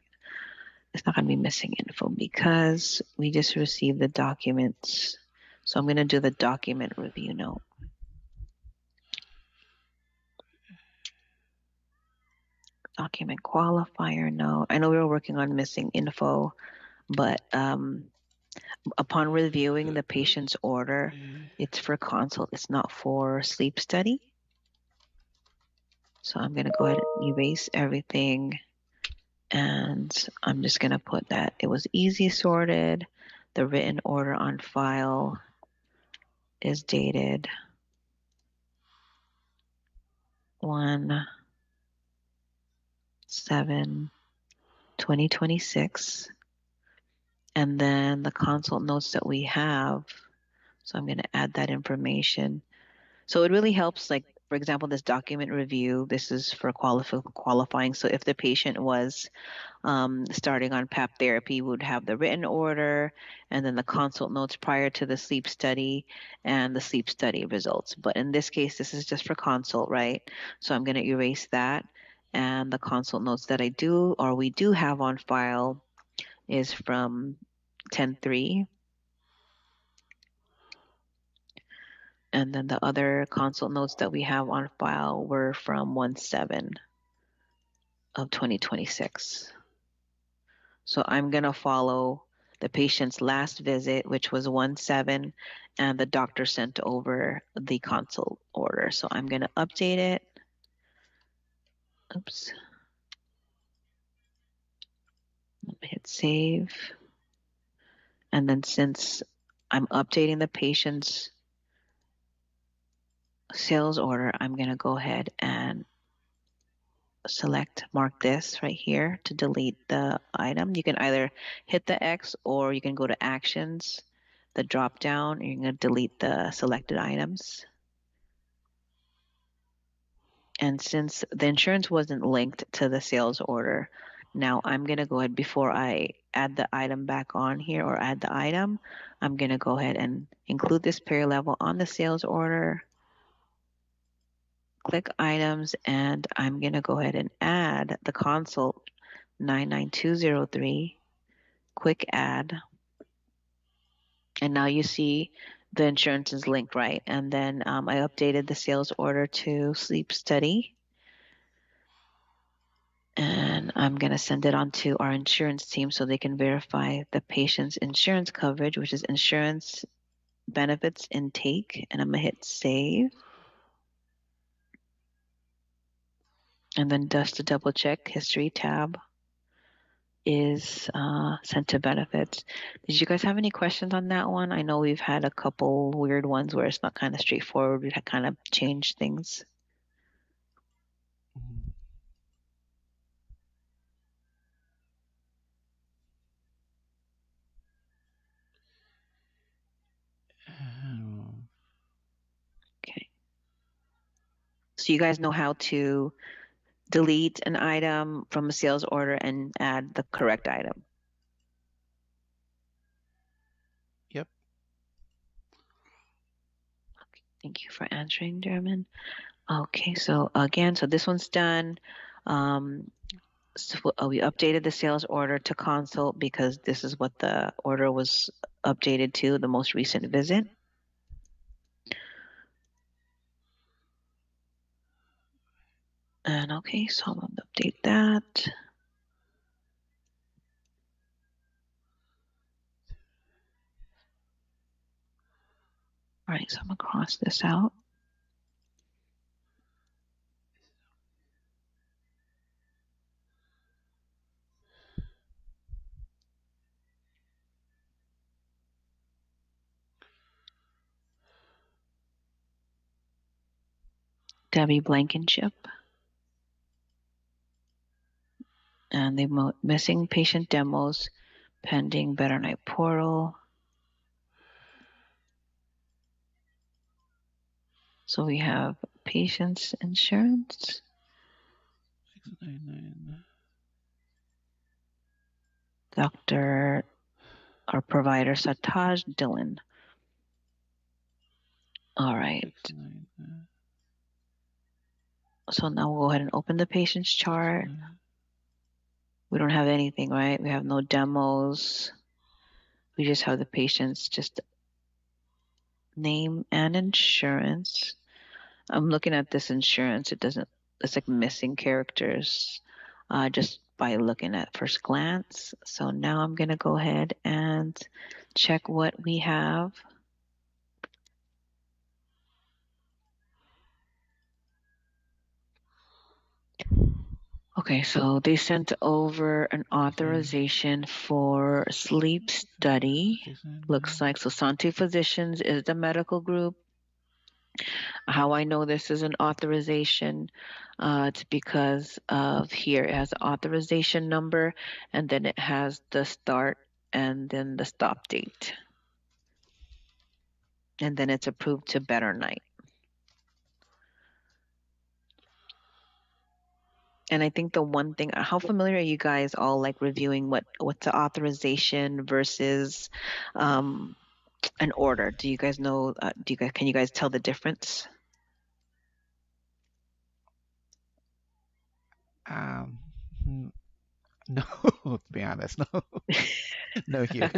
It's not going to be missing info because we just received the documents. So I'm going to do the document review note. Document qualifier note. I know we were working on missing info, but upon reviewing the patient's order, it's for consult. It's not for sleep study. So I'm going to go ahead and erase everything. And I'm just going to put that it was easy sorted. The written order on file is dated 1/7/2026. And then the consult notes that we have. So I'm going to add that information. So it really helps, like, for example, this document review, this is for qualifying. So if the patient was starting on PAP therapy, we would have the written order and then the consult notes prior to the sleep study and the sleep study results. But in this case, this is just for consult, right? So I'm going to erase that. And the consult notes that we do have on file is from 10-3. And then the other consult notes that we have on file were from 1/7 of 2026. So I'm going to follow the patient's last visit, which was 1/7, and the doctor sent over the consult order. So I'm going to update it. Oops. Hit save. And then since I'm updating the patient's sales order, I'm going to go ahead and mark this right here to delete the item. You can either hit the X or you can go to actions, the drop down, and you're going to delete the selected items. And since the insurance wasn't linked to the sales order, now I'm going to go ahead, before I add the item back on here or add the item, I'm going to go ahead and include this payer level on the sales order. Click items, and I'm going to go ahead and add the consult 99203, quick add. And now you see the insurance is linked, right? And then I updated the sales order to sleep study. And I'm going to send it on to our insurance team so they can verify the patient's insurance coverage, which is insurance benefits intake. And I'm going to hit save. And then just to double check, history tab is sent to benefits. Did you guys have any questions on that one? I know we've had a couple weird ones where it's not kind of straightforward. We've had kind of changed things. Mhm. Um, Okay. So you guys know how to delete an item from a sales order and add the correct item. Yep. Okay, thank you for answering, German. Okay, so again, so this one's done. So we updated the sales order to consult because this is what the order was updated to, the most recent visit. And okay, so I'm going to update that. All right, so I'm going to cross this out. Debbie Blankenship. And the missing patient demos pending Better Night Portal. So we have patient's insurance. 699. Dr. or provider Sataj Dillon. All right. 699. So now we'll go ahead and open the patient's chart. 699. We don't have anything, right? We have no demos. We just have the patient's just name and insurance. I'm looking at this insurance. It's like missing characters just by looking at first glance. So now I'm going to go ahead and check what we have. Okay, so they sent over an authorization for sleep study. 699. Looks like so Santu Physicians is the medical group. How I know this is an authorization, it's because of here it has an authorization number and then it has the start and then the stop date. And then it's approved to Better Night. And I think the one thing, how familiar are you guys all like reviewing what's the authorization versus an order? Do you guys know, can you guys tell the difference? Um, n- no, to be honest, no. No here.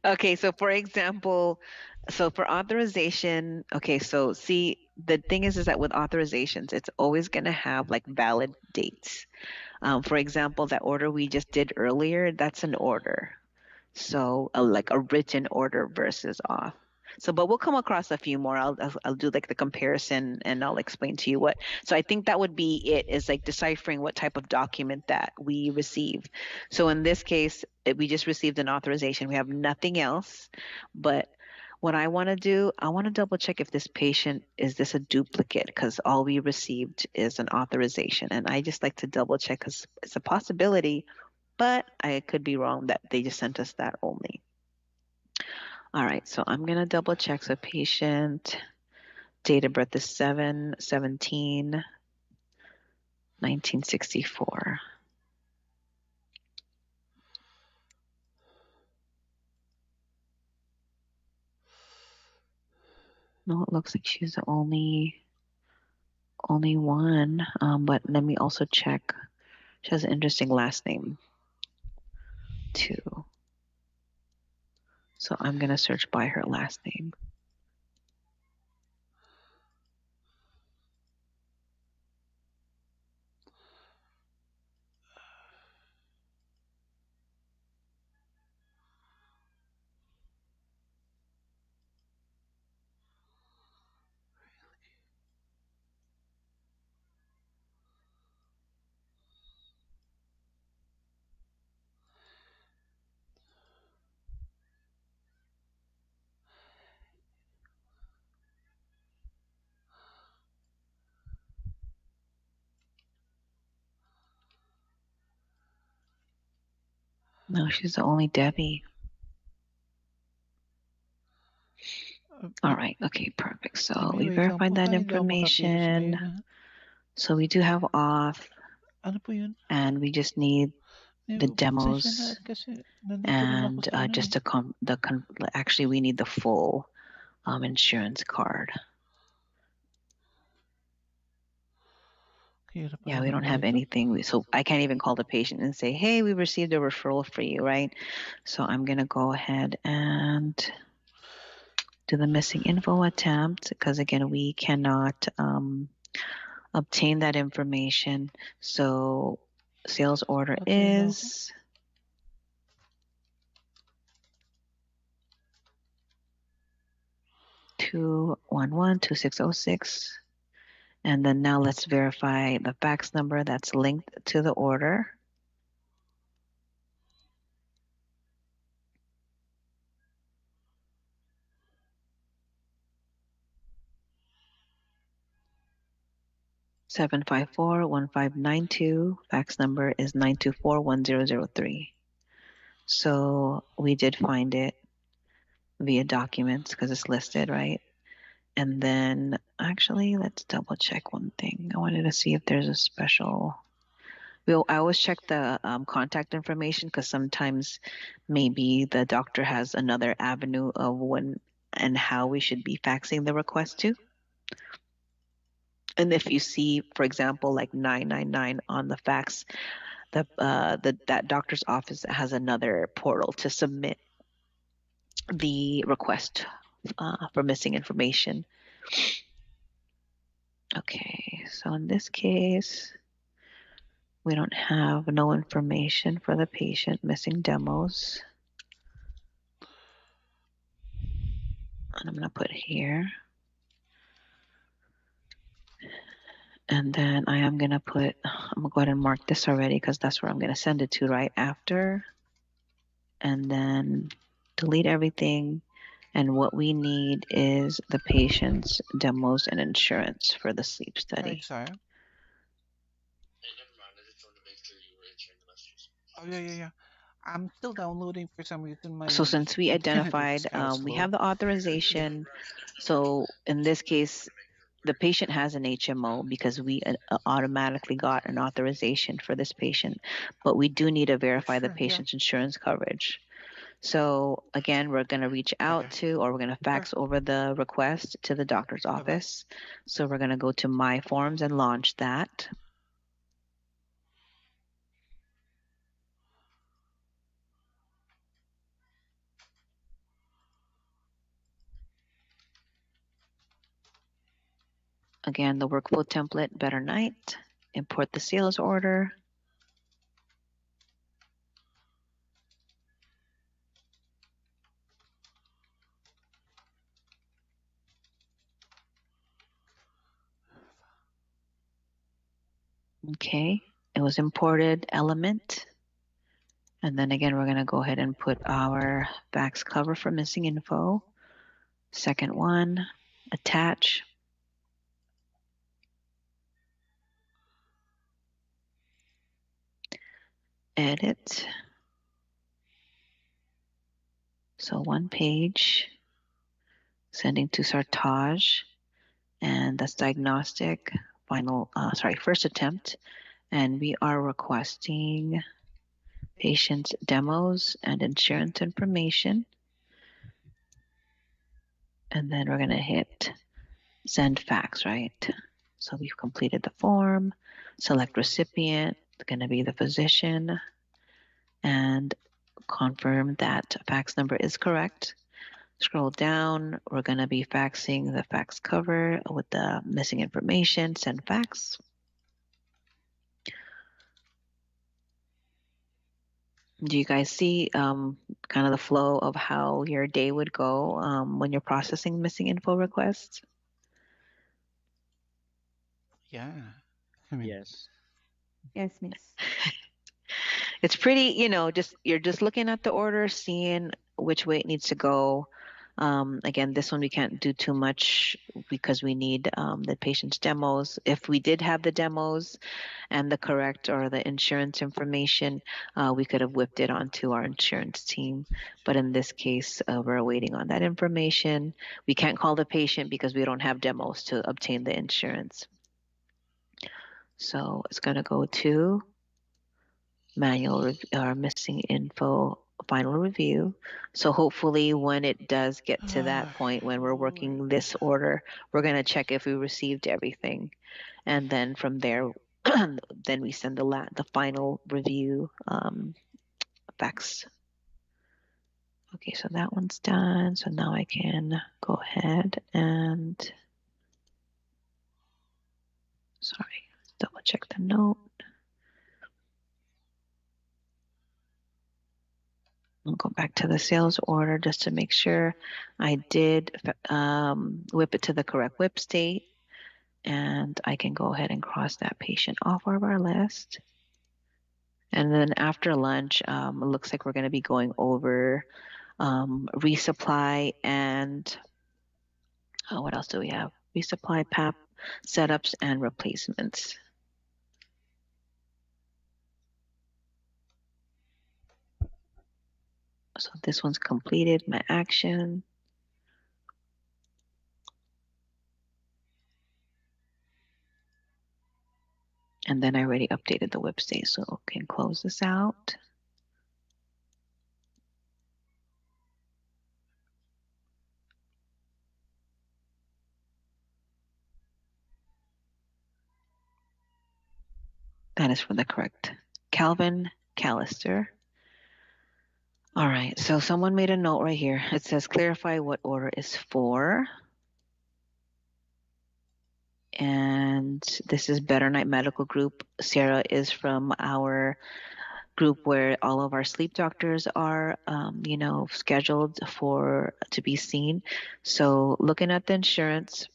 Okay, so for example, so for authorization, okay, so see, the thing is that with authorizations, it's always going to have like valid dates. For example, that order we just did earlier, that's an order. So like a written order versus off. So, but we'll come across a few more. I'll do like the comparison and I'll explain to you what. So I think that would be it, is like deciphering what type of document that we receive. So in this case, we just received an authorization. We have nothing else, but what I want to do, I want to double check if this patient, is this a duplicate? Because all we received is an authorization. And I just like to double check because it's a possibility, but I could be wrong that they just sent us that only. All right, so I'm going to double check. So patient date of birth is 7/17/1964. No, it looks like she's the only one. But let me also check. She has an interesting last name too. So I'm going to search by her last name. No, she's the only Debbie. All right. Okay, perfect. So we wait lang verified po. that Hindi ako makakilos information. ngayon. So we do have off, Ano po yun? and we just need the Pasensya na demos, kasi nandito rin ako and sa ano just eh. actually we need the full insurance card. Hirap Yeah, pala we don't have ganito. anything. So I can't even call the patient and say, hey, we received a referral for you, right? So I'm going to go ahead and do the missing info attempt because, again, we cannot obtain that information. So sales order Patay na ako. is 211-2606. And then now let's verify the fax number that's linked to the order. (754-1592). Fax number is 924-1003. So we did find it via documents because it's listed, right? And then actually, let's double check one thing. I wanted to see if there's a special. I always check the contact information because sometimes maybe the doctor has another avenue of when and how we should be faxing the request to. And if you see, for example, like 999 on the fax, that doctor's office has another portal to submit the request for missing information. Okay, so in this case, we don't have no information for the patient, missing demos. And I'm going to put here. And then I am going to put, I'm going to go ahead and mark this already because that's where I'm going to send it to right after. And then delete everything. And what we need is the patient's demos and insurance for the sleep study. Right, sir. Oh, yeah. I'm still downloading for some reason. So since we identified, it's kinda we slow. have the authorization. So in this case, the patient has an HMO because we automatically got an authorization for this patient, but we do need to verify the Sure, yeah. patient's insurance coverage. So again, we're going to reach out Okay. to, or we're going to fax over the request to the doctor's office. So we're going to go to My Forms and launch that. Again, the workflow template, Better Night. Import the sales order. Okay, it was imported, element. And then again, we're going to go ahead and put our fax cover for missing info. Second one, attach. Edit. So one page, sending to Sartaj, and that's diagnostic, first attempt. And we are requesting patient's demos and insurance information. And then we're going to hit send fax, right? So we've completed the form, select recipient, it's going to be the physician, and confirm that fax number is correct. Scroll down, we're going to be faxing the fax cover with the missing information, send fax. Do you guys see kind of the flow of how your day would go when you're processing missing info requests? Yeah. I mean, Yes. Yes, miss. It's pretty, you're just looking at the order, seeing which way it needs to go. Again, this one we can't do too much because we need the patient's demos. If we did have the demos and the correct or the insurance information, we could have whipped it onto our insurance team. But in this case, we're waiting on that information. We can't call the patient because we don't have demos to obtain the insurance. So it's going to go to manual or missing info final review. So hopefully when it does get to that point when we're working this order, we're going to check if we received everything. And then from there, then we send the final review fax. Okay, so that one's done. So now I can go ahead and, sorry, double check the note. I'll go back to the sales order just to make sure I did whip it to the correct whip state. And I can go ahead and cross that patient off of our list. And then after lunch, it looks like we're going to be going over resupply and what else do we have? Resupply, PAP setups, and replacements. So this one's completed, my action. And then I already updated the whip state, so I can close this out. That is for the correct Calvin Callister. All right, so someone made a note right here. It says clarify what order is for. And this is Better Night Medical Group. Sarah is from our group where all of our sleep doctors are, scheduled to be seen. So looking at the insurance,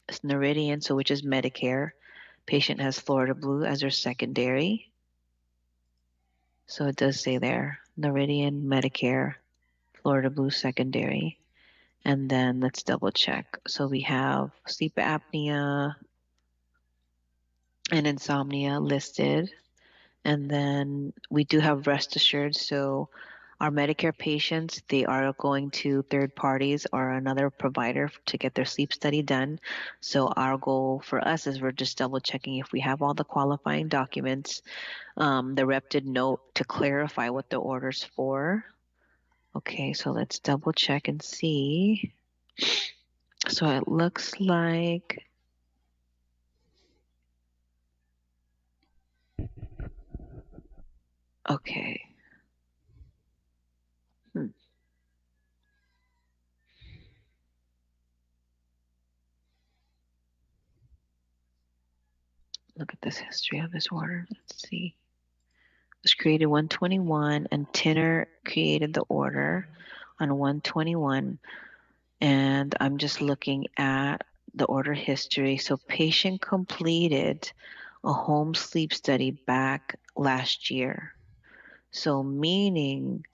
it's Noridian, so which is Medicare. Patient has Florida Blue as their secondary. So it does say there, Noridian, Medicare, Florida Blue secondary. And then let's double check. So we have sleep apnea and insomnia listed. And then we do have rest assured. So our Medicare patients, they are going to third parties or another provider to get their sleep study done. So our goal for us is we're just double checking if we have all the qualifying documents. The rep did note to clarify what the order's for. Okay, so let's double check and see. So it looks like okay. look at this history of this order. Let's see. It was created 121, and Tinner created the order on 121. And I'm just looking at the order history. So patient completed a home sleep study back last year. So meaning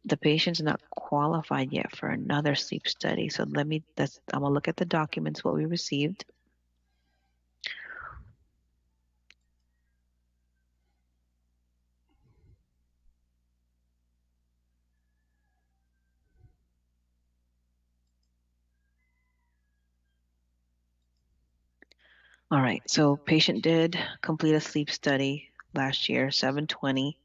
the patient's not qualified yet for another sleep study. So I'm gonna look at the documents, what we received. All right, so patient did complete a sleep study last year, 720.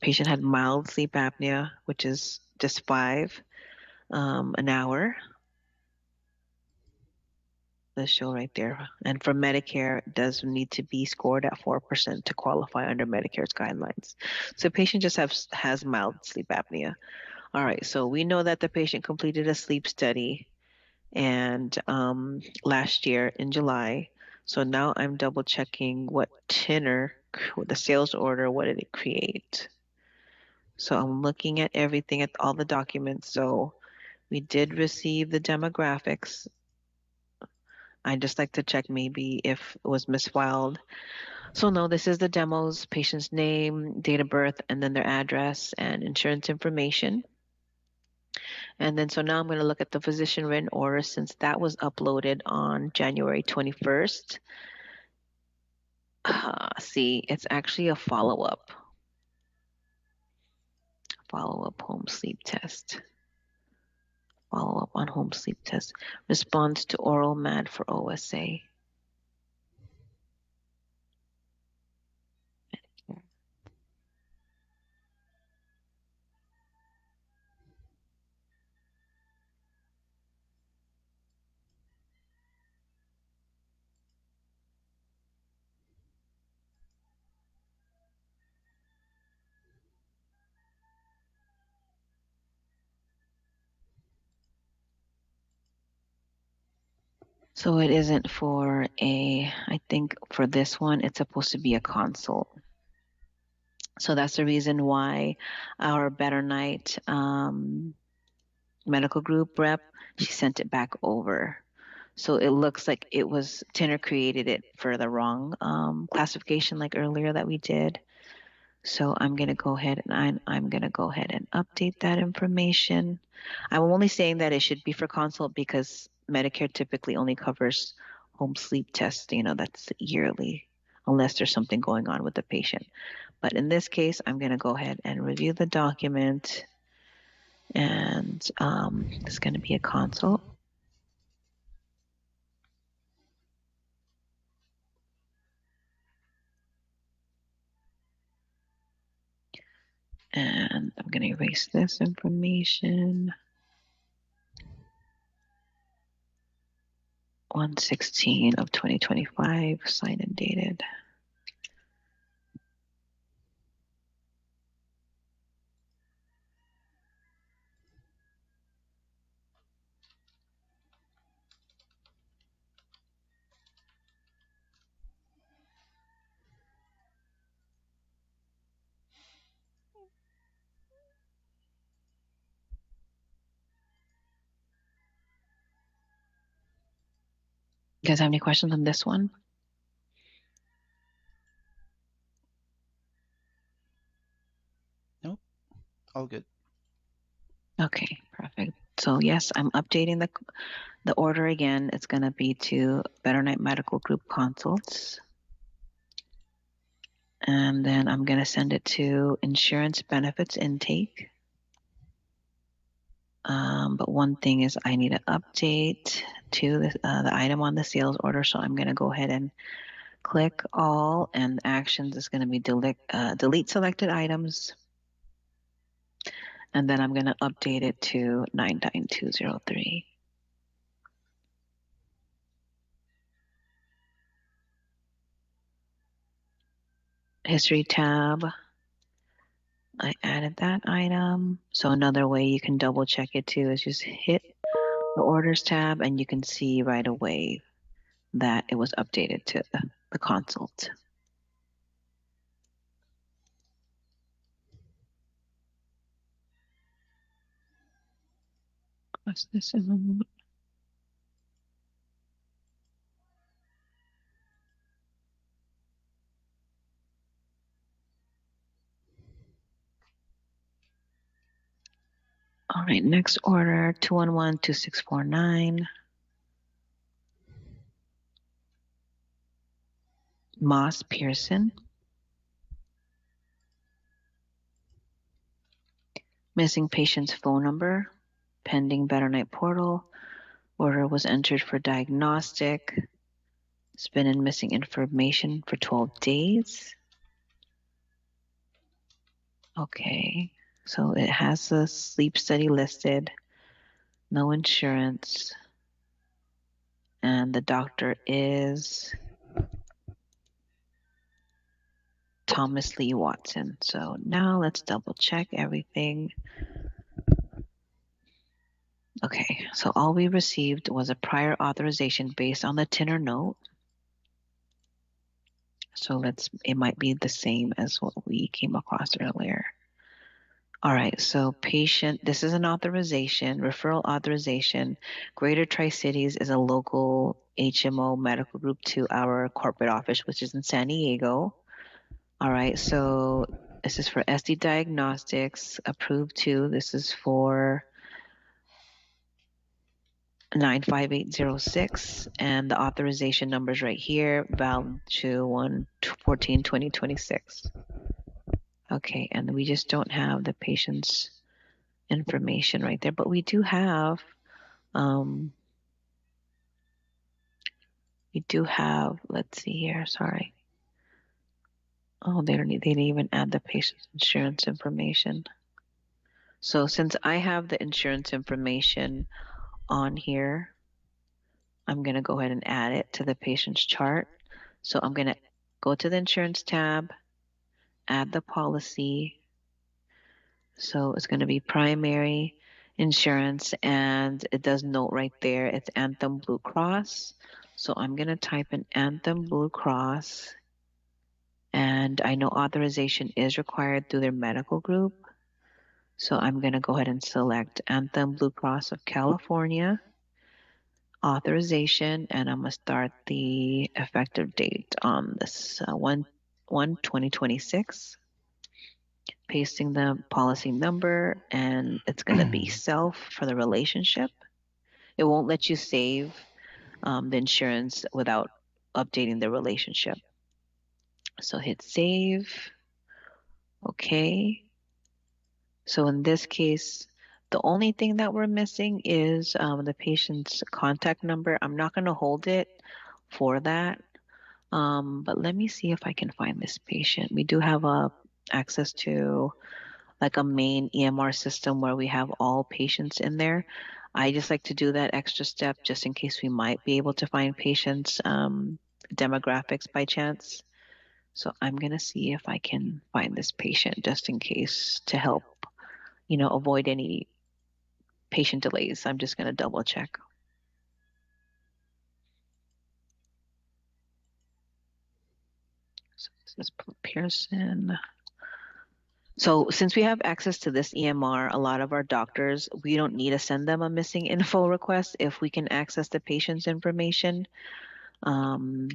Patient had mild sleep apnea, which is just 5 an hour. The show right there. And for Medicare, it does need to be scored at 4% to qualify under Medicare's guidelines. So the patient just has mild sleep apnea. All right, so we know that the patient completed a sleep study and last year in July. So now I'm double checking what Tinner, the sales order, what did it create? So I'm looking at everything, at all the documents. So we did receive the demographics. I just like to check maybe if it was misfiled. So no, this is the demos, patient's name, date of birth, and then their address and insurance information. And then so now I'm going to look at the physician written order since that was uploaded on January 21st. See, it's actually a follow-up home sleep test. Follow-up on home sleep test. Response to oral MAD for OSA. So it isn't for I think for this one, it's supposed to be a consult. So that's the reason why our Better Night medical group rep, she sent it back over. So it looks like it was Tinner created it for the wrong classification like earlier that we did. So I'm going to go ahead and I'm going to go ahead and update that information. I'm only saying that it should be for consult because Medicare typically only covers home sleep tests, that's yearly, unless there's something going on with the patient. But in this case, I'm going to go ahead and review the document, and it's going to be a consult. And I'm going to erase this information. 1/16 of 2025, signed and dated. You guys have any questions on this one? Nope. All good. Okay, perfect. So yes, I'm updating the order again. It's going to be to Better Night Medical Group consults. And then I'm going to send it to insurance benefits intake. But one thing is I need to update to the item on the sales order. So I'm going to go ahead and click all, and actions is going to be delete selected items. And then I'm going to update it to 99203. History tab. I added that item. So another way you can double check it too is just hit the orders tab and you can see right away that it was updated to the consult. What's this in the note? All right, next order 211-2649. Moss Pearson. Missing patient's phone number. Pending Better Night portal. Order was entered for diagnostic. It's been in missing information for 12 days. Okay, so it has a sleep study listed. No insurance. And the doctor is Thomas Lee Watson. So now let's double check everything. Okay, so all we received was a prior authorization based on the Tinner note. So it might be the same as what we came across earlier. All right, so patient, this is an authorization, referral authorization. Greater Tri-Cities is a local HMO medical group to our corporate office, which is in San Diego. All right, so this is for SD Diagnostics, approved to. This is for 95806, and the authorization number is right here, valid to 1/14/2026. Okay, and we just don't have the patient's information right there, but we do have, let's see here, sorry. Oh, they didn't even add the patient's insurance information. So since I have the insurance information on here, I'm going to go ahead and add it to the patient's chart. So I'm going to go to the insurance tab, add the policy. So it's going to be primary insurance, and it does note right there, it's Anthem Blue Cross. So I'm going to type in Anthem Blue Cross, and I know authorization is required through their medical group. So I'm going to go ahead and select Anthem Blue Cross of California, authorization, and I'm going to start the effective date on this 1/1/2026. Pasting the policy number, and it's going to be self for the relationship. It won't let you save the insurance without updating the relationship. So hit save. Okay. So in this case, the only thing that we're missing is the patient's contact number. I'm not going to hold it for that, but let me see if I can find this patient. We do have access to like a main EMR system where we have all patients in there. I just like to do that extra step just in case we might be able to find patients' demographics by chance. So I'm going to see if I can find this patient just in case to help, avoid any patient delays. I'm just going to double check. So this is Pearson. So since we have access to this EMR, a lot of our doctors, we don't need to send them a missing info request if we can access the patient's information. They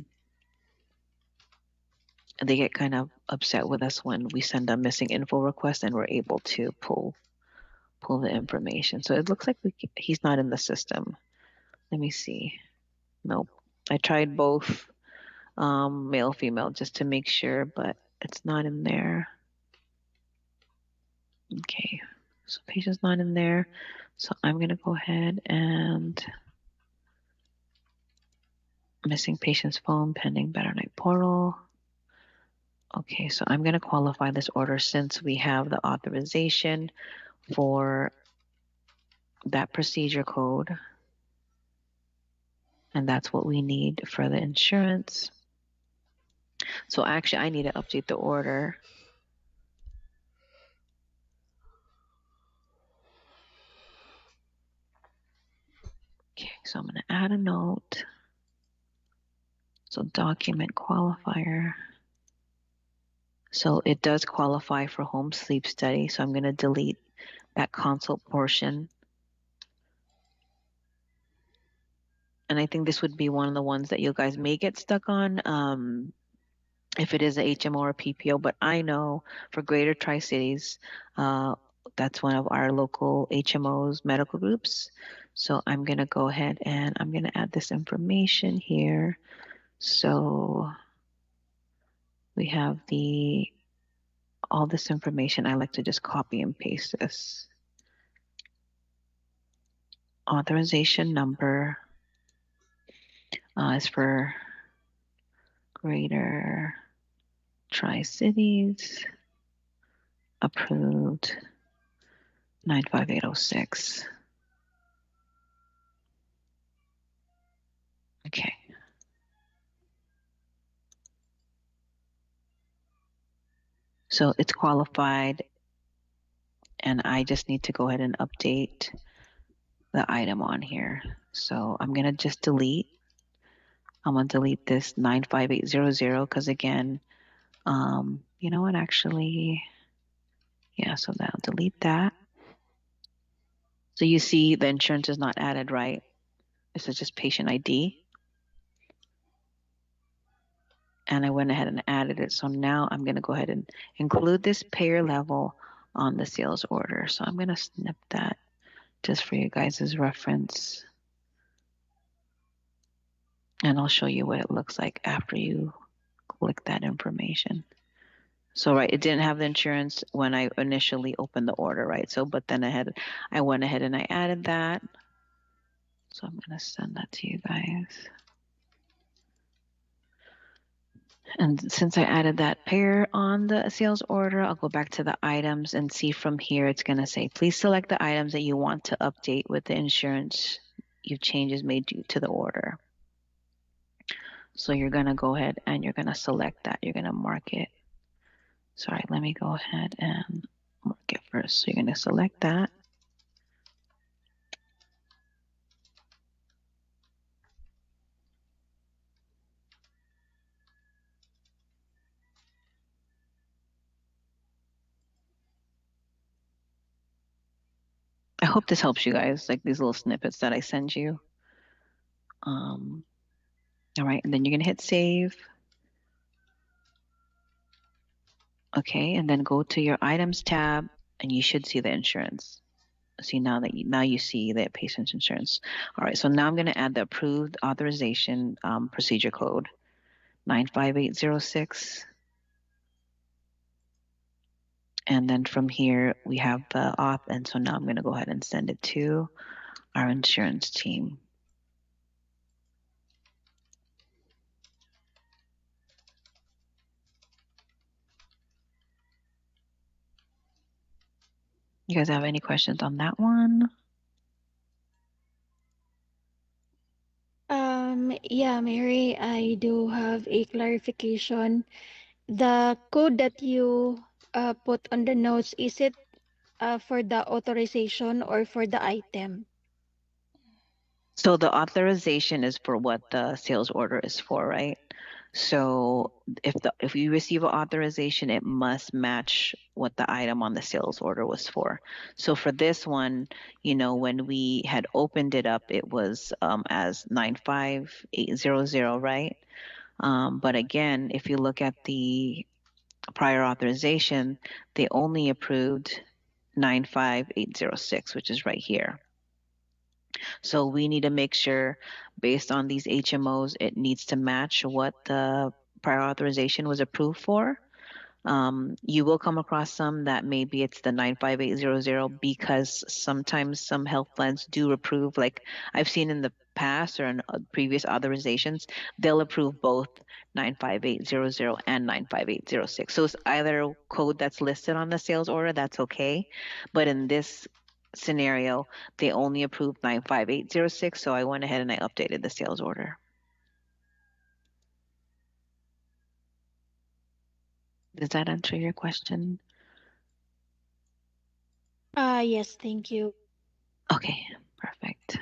get kind of upset with us when we send a missing info request and we're able to pull the information. So it looks like he's not in the system. Let me see. Nope. I tried both male, female, just to make sure, but it's not in there. Okay, so patient's not in there. So I'm going to go ahead and missing patient's phone, pending Better Night portal. Okay, so I'm going to qualify this order since we have the authorization for that procedure code. And that's what we need for the insurance. So actually, I need to update the order. Okay, so I'm going to add a note. So document qualifier. So it does qualify for home sleep study. So I'm going to delete that consult portion. And I think this would be one of the ones that you guys may get stuck on if it is a HMO or PPO. But I know for Greater Tri-Cities, that's one of our local HMOs medical groups. So I'm going to go ahead and I'm going to add this information here. So we have all this information. I like to just copy and paste this. Authorization number is for Greater Tri-Cities, approved 95806. Okay. So it's qualified, and I just need to go ahead and update the item on here. So I'm going to just delete. I'm going to delete this 95800 because again, you know what, actually, yeah, so now delete that. So you see the insurance is not added, right? This is just patient ID. And I went ahead and added it. So now I'm going to go ahead and include this payer level on the sales order. So I'm going to snip that just for you guys' reference. And I'll show you what it looks like after you click that information. So, right, it didn't have the insurance when I initially opened the order, right? So, but then I went ahead and I added that. So I'm going to send that to you guys. And since I added that pair on the sales order, I'll go back to the items and see from here, it's going to say, please select the items that you want to update with the insurance you changes made to the order. So you're going to go ahead and you're going to select that. You're going to mark it. Sorry, let me go ahead and mark it first. So you're going to select that. I hope this helps you guys, like these little snippets that I send you. All right, and then you're going to hit save. Okay, and then go to your items tab and you should see the insurance. See now you see the patient's insurance. All right, so now I'm going to add the approved authorization procedure code 95806. And then from here we have the auth, and so now I'm going to go ahead and send it to our insurance team. You guys have any questions on that one? Yeah, Mary, I do have a clarification. The code that you put on the notes, is it for the authorization or for the item? So the authorization is for what the sales order is for, right? So if you receive an authorization, it must match what the item on the sales order was for. So for this one, you know, when we had opened it up, it was as 95800, right? But again, if you look at the prior authorization, they only approved 95806, which is right here. So we need to make sure, based on these HMOs, it needs to match what the prior authorization was approved for. You will come across some that maybe it's the 95800 because sometimes some health plans do approve, like I've seen in the past or in previous authorizations, they'll approve both 95800 and 95806. So it's either code that's listed on the sales order, that's okay. But in this scenario, they only approved 95806, so I went ahead and I updated the sales order. Does that answer your question? Yes, thank you. Okay, perfect.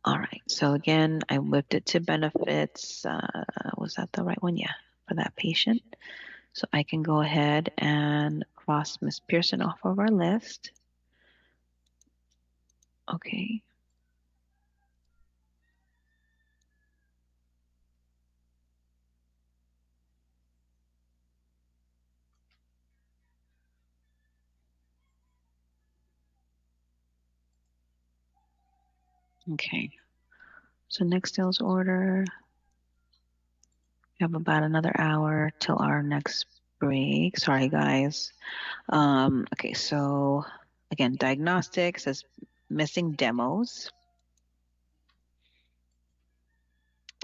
All right. So again, I whipped it to benefits. Was that the right one? Yeah, for that patient. So I can go ahead and cross Miss Pearson off of our list. Okay. Okay. So next sales order. We have about another hour till our next break. Sorry, guys. Okay, so again, diagnostics says missing demos.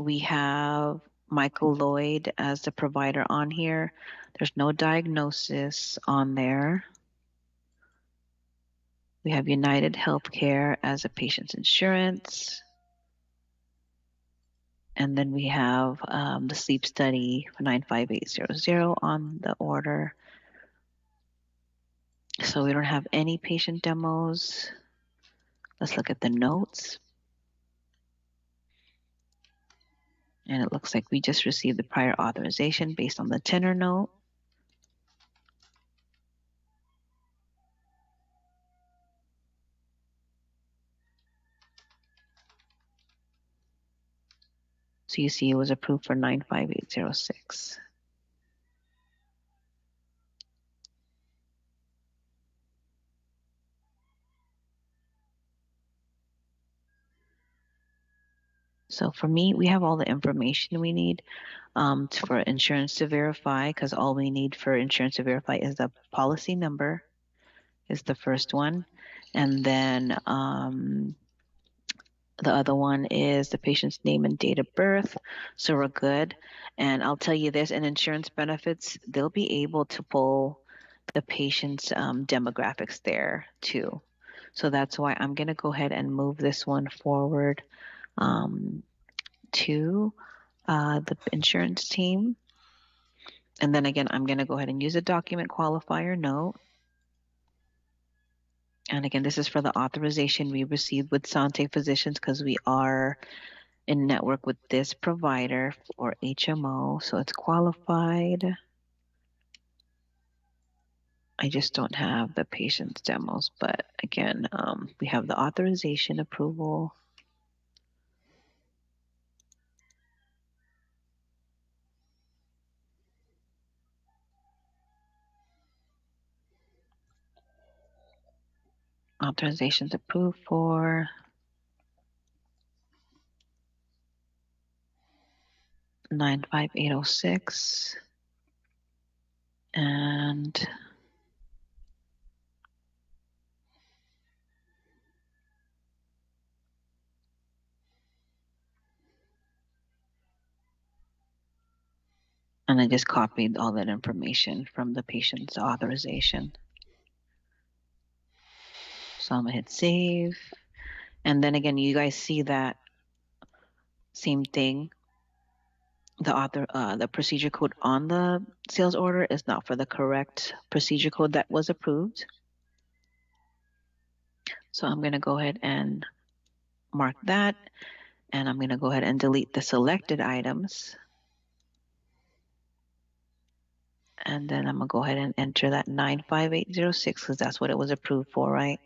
We have Michael Lloyd as the provider on here. There's no diagnosis on there. We have United Healthcare as a patient's insurance. And then we have the sleep study for 95800 on the order. So we don't have any patient demos. Let's look at the notes. And it looks like we just received the prior authorization based on the tenor note. So you see it was approved for 95806. So for me, we have all the information we need for insurance to verify, because all we need for insurance to verify is the policy number is the first one. And then the other one is the patient's name and date of birth. So we're good. And I'll tell you this, in insurance benefits, they'll be able to pull the patient's demographics there too. So that's why I'm going to go ahead and move this one forward to the insurance team. And then again, I'm going to go ahead and use a document qualifier note. And again, this is for the authorization we received with Sante Physicians, because we are in network with this provider or HMO. So it's qualified. I just don't have the patient's demos, but again, we have the authorization approval. Authorizations approved for 95806. And I just copied all that information from the patient's authorization. So I'm gonna hit save. And then again, you guys see that same thing. The procedure code on the sales order is not for the correct procedure code that was approved. So I'm gonna go ahead and mark that. And I'm gonna go ahead and delete the selected items. And then I'm gonna go ahead and enter that 95806, because that's what it was approved for, right?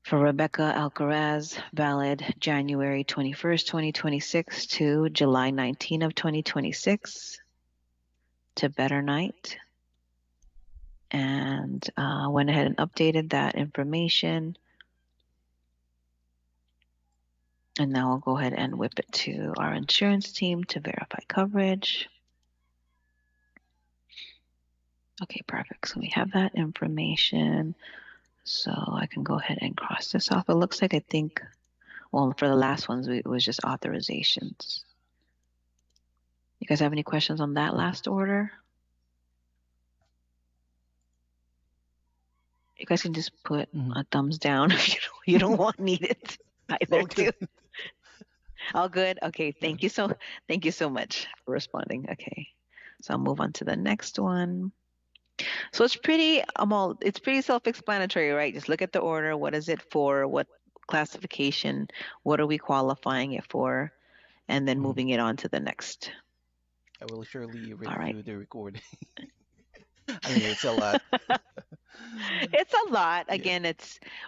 For Rebecca Alcaraz, valid January 21st, 2026 to July 19 of 2026 to Better Night. And went ahead and updated that information. And now I'll go ahead and whip it to our insurance team to verify coverage. Okay, perfect. So we have that information. So I can go ahead and cross this off. It looks like, I think, well, for the last ones, it was just authorizations. You guys have any questions on that last order? You guys can just put a thumbs down if you don't want needed either too. All good? Okay, thank you so much for responding. Okay. So I'll move on to the next one. So it's pretty self-explanatory, right? Just look at the order. What is it for? What classification, what are we qualifying it for, and then Mhm. moving it on to the next. I will surely All right. review the recording. I mean, it's a lot. It's a lot. Yeah. Again,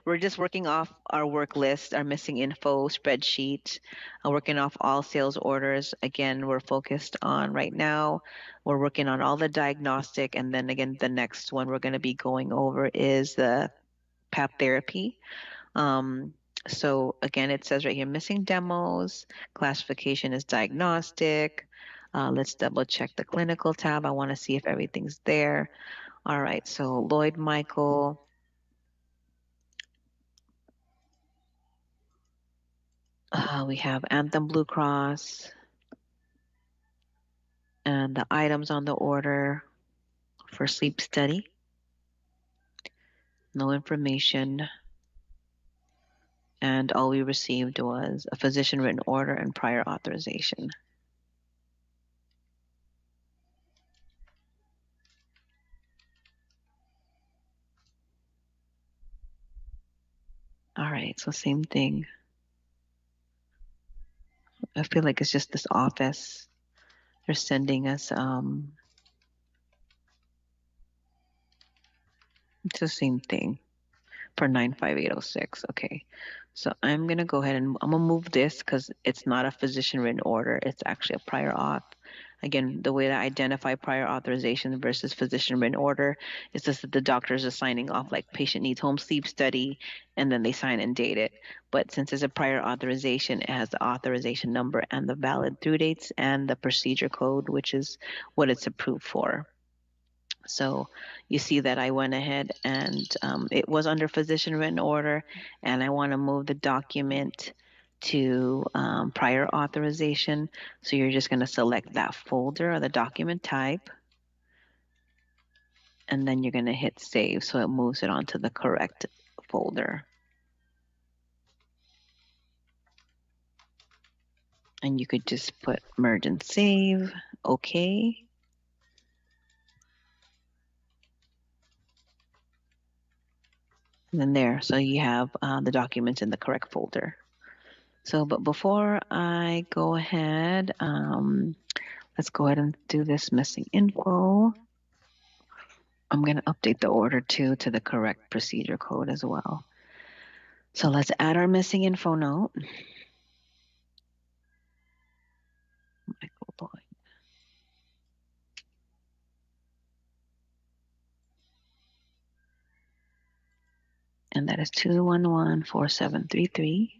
we're just working off our work list, our missing info spreadsheet, working off all sales orders. Again, we're focused on right now. We're working on all the diagnostic, and then again, the next one we're going to be going over is the PAP therapy. So again, it says right here, missing demos, classification is diagnostic. Let's double check the clinical tab. I want to see if everything's there. All right, so Lloyd Michael. We have Anthem Blue Cross and the items on the order for sleep study. No information. And all we received was a physician written order and prior authorization. All right, so same thing. I feel like it's just this office. They're sending us, it's the same thing for 95806. Okay, so I'm gonna go ahead and I'm gonna move this because it's not a physician written order. It's actually a prior auth. Again, the way to identify prior authorization versus physician written order is just that the doctors are signing off like patient needs home sleep study, and then they sign and date it. But since it's a prior authorization, it has the authorization number and the valid through dates and the procedure code, which is what it's approved for. So you see that I went ahead and it was under physician written order, and I want to move the document to prior authorization. So you're just going to select that folder or the document type, and then you're going to hit save so it moves it onto the correct folder. And you could just put merge and save, okay. And then there, so you have the documents in the correct folder. So, but before I go ahead, let's go ahead and do this missing info. I'm going to update the order too to the correct procedure code as well. So let's add our missing info note. Michael Boyd. And that is 211-4733.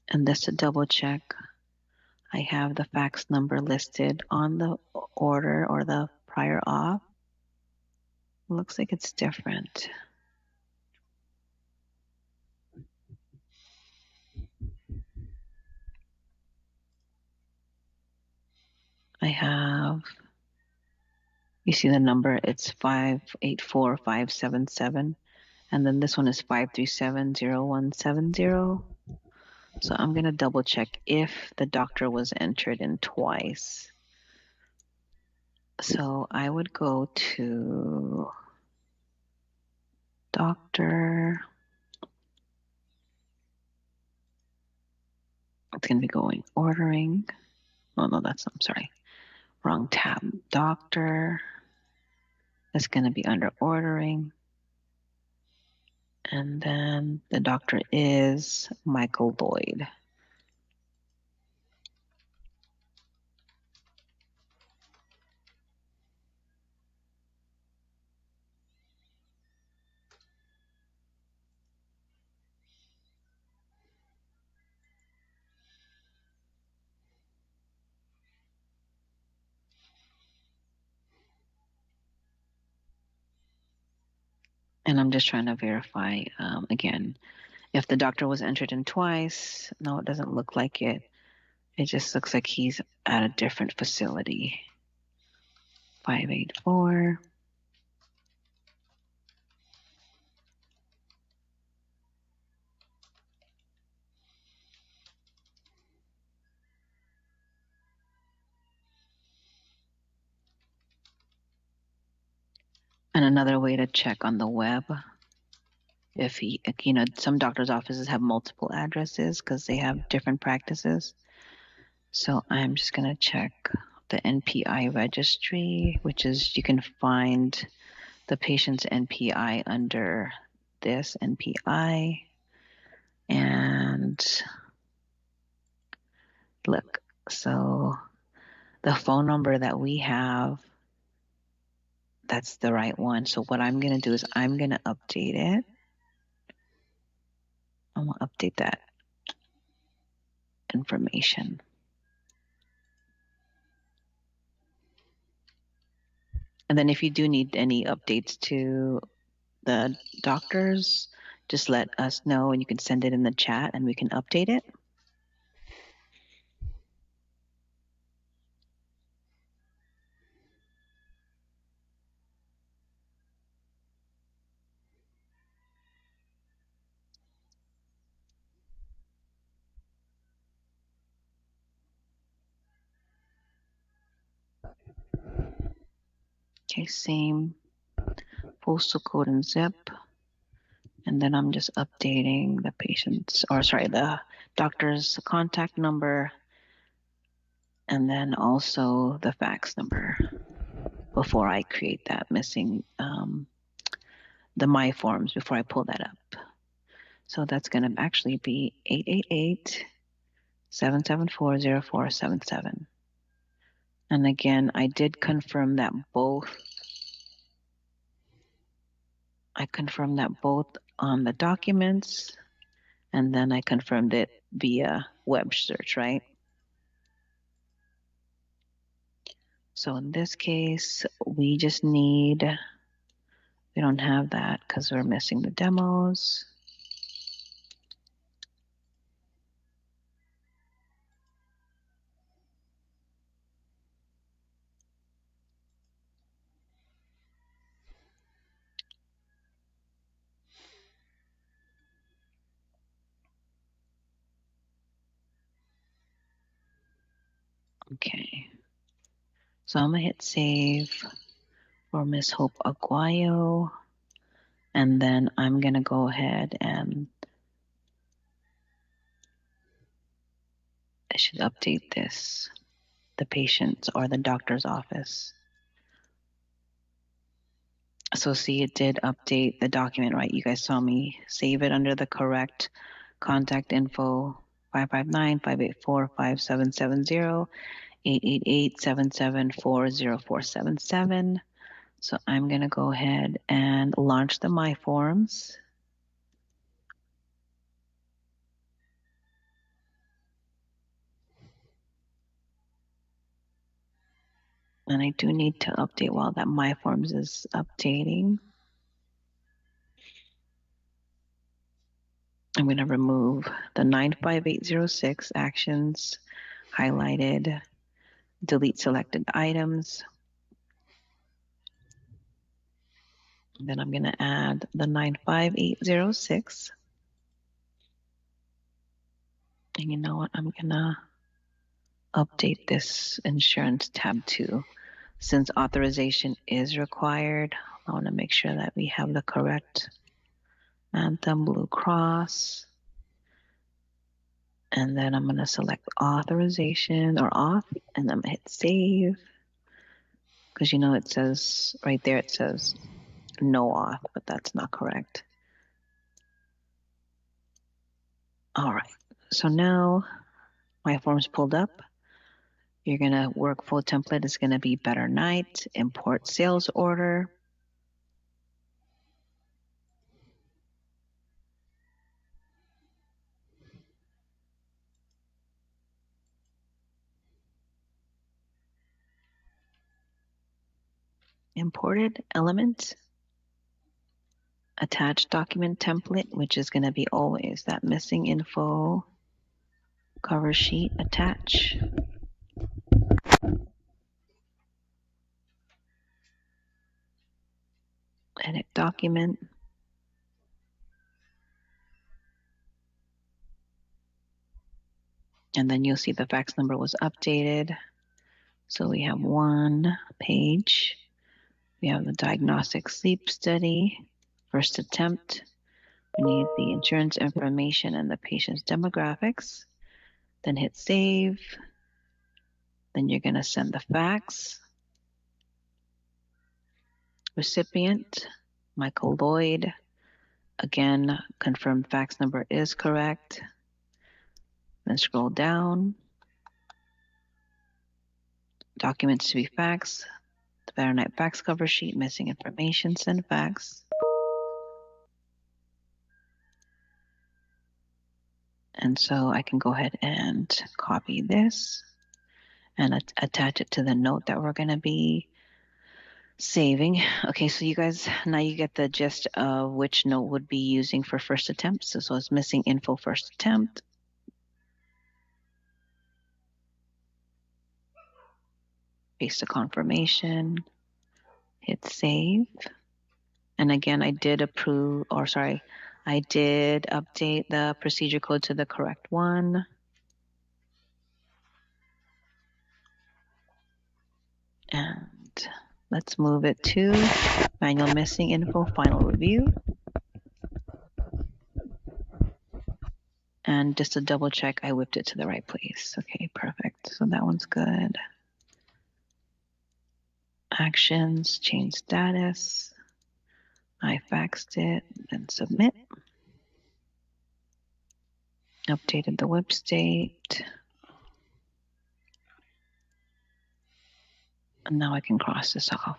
And just to double check, I have the fax number listed on the order or the prior auth. Looks like it's different. I have, you see the number, it's 584577. And then this one is 5370170. So I'm going to double check if the doctor was entered in twice. So I would go to doctor. It's going to be going ordering. Oh, no, I'm sorry. Wrong tab. Doctor. It's going to be under ordering. And then the doctor is Michael Boyd. And I'm just trying to verify again, if the doctor was entered in twice. No, it doesn't look like it. It just looks like he's at a different facility. 584. And another way to check on the web if he, some doctor's offices have multiple addresses because they have different practices. So I'm just going to check the NPI registry, which is you can find the patient's NPI under this NPI. And look, so the phone number that we have, that's the right one. So what I'm going to do is I'm going to update it. I'm going to update that information. And then if you do need any updates to the doctors, just let us know and you can send it in the chat and we can update it. Okay, same postal code and zip. And then I'm just updating the patient's, or sorry, the doctor's contact number, and then also the fax number before I create that missing, the My Forms before I pull that up. So that's going to actually be 888-774-0477. And again, I did confirm that both on the documents, and then I confirmed it via web search, right? So in this case, we just need, we don't have that because we're missing the demos. Okay. So I'm gonna hit save for Miss Hope Aguayo. And then I'm gonna go ahead and I should update this, the patient's or the doctor's office. So see, it did update the document, right? You guys saw me save it under the correct contact info, 559-584-5770, 888-774-0477. So I'm gonna go ahead and launch the My Forms. And I do need to update while that My Forms is updating. I'm going to remove the 95806 actions highlighted, delete selected items. And then I'm going to add the 95806. And you know what? I'm going to update this insurance tab too. Since authorization is required, I want to make sure that we have the correct Anthem Blue Cross. And then I'm going to select authorization or auth, and I'm going to hit save. Because you know it says right there, it says no auth, but that's not correct. All right, so now My Forms pulled up. You're going to workflow template is going to be better night, import sales order. Imported element, attached document template, which is going to be always that missing info, cover sheet, attach. Edit document. And then you'll see the fax number was updated. So we have one page. We have the diagnostic sleep study, first attempt, We need the insurance information and the patient's demographics. Then hit save. Then you're going to send the fax. Recipient, Michael Lloyd. Again, confirm fax number is correct. Then scroll down. Documents to be faxed. The Better Night fax cover sheet, missing information, send fax. And so I can go ahead and copy this and attach it to the note that we're going to be saving. Okay, so you guys, now you get the gist of which note would be using for first attempt. So it's missing info first attempt. Paste the confirmation, hit save. And again, I did update the procedure code to the correct one. And let's move it to manual missing info, final review. And just to double check, I whipped it to the right place. Okay, perfect. So that one's good. Actions, change status. I faxed it, then submit. Updated the whip state. And now I can cross this off.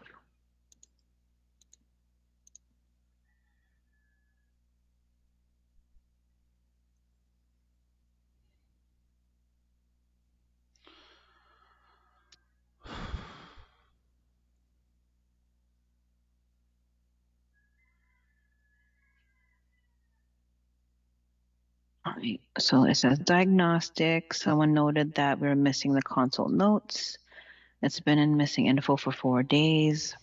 All right, so it says diagnostic. Someone noted that we were missing the consult notes. It's been in missing info for 4 days.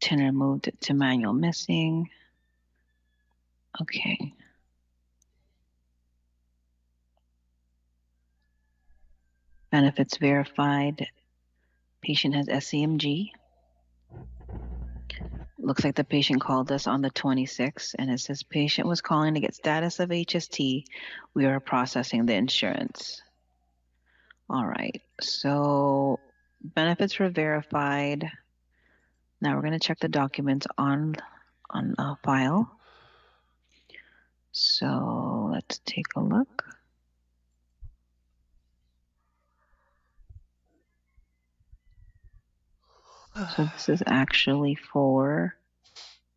Tinner moved it to manual missing. Okay. Benefits verified. Patient has SCMG. Looks like the patient called us on the 26th, and it says patient was calling to get status of HST. We are processing the insurance. All right, so benefits were verified. Now we're going to check the documents on file. So let's take a look. So this is actually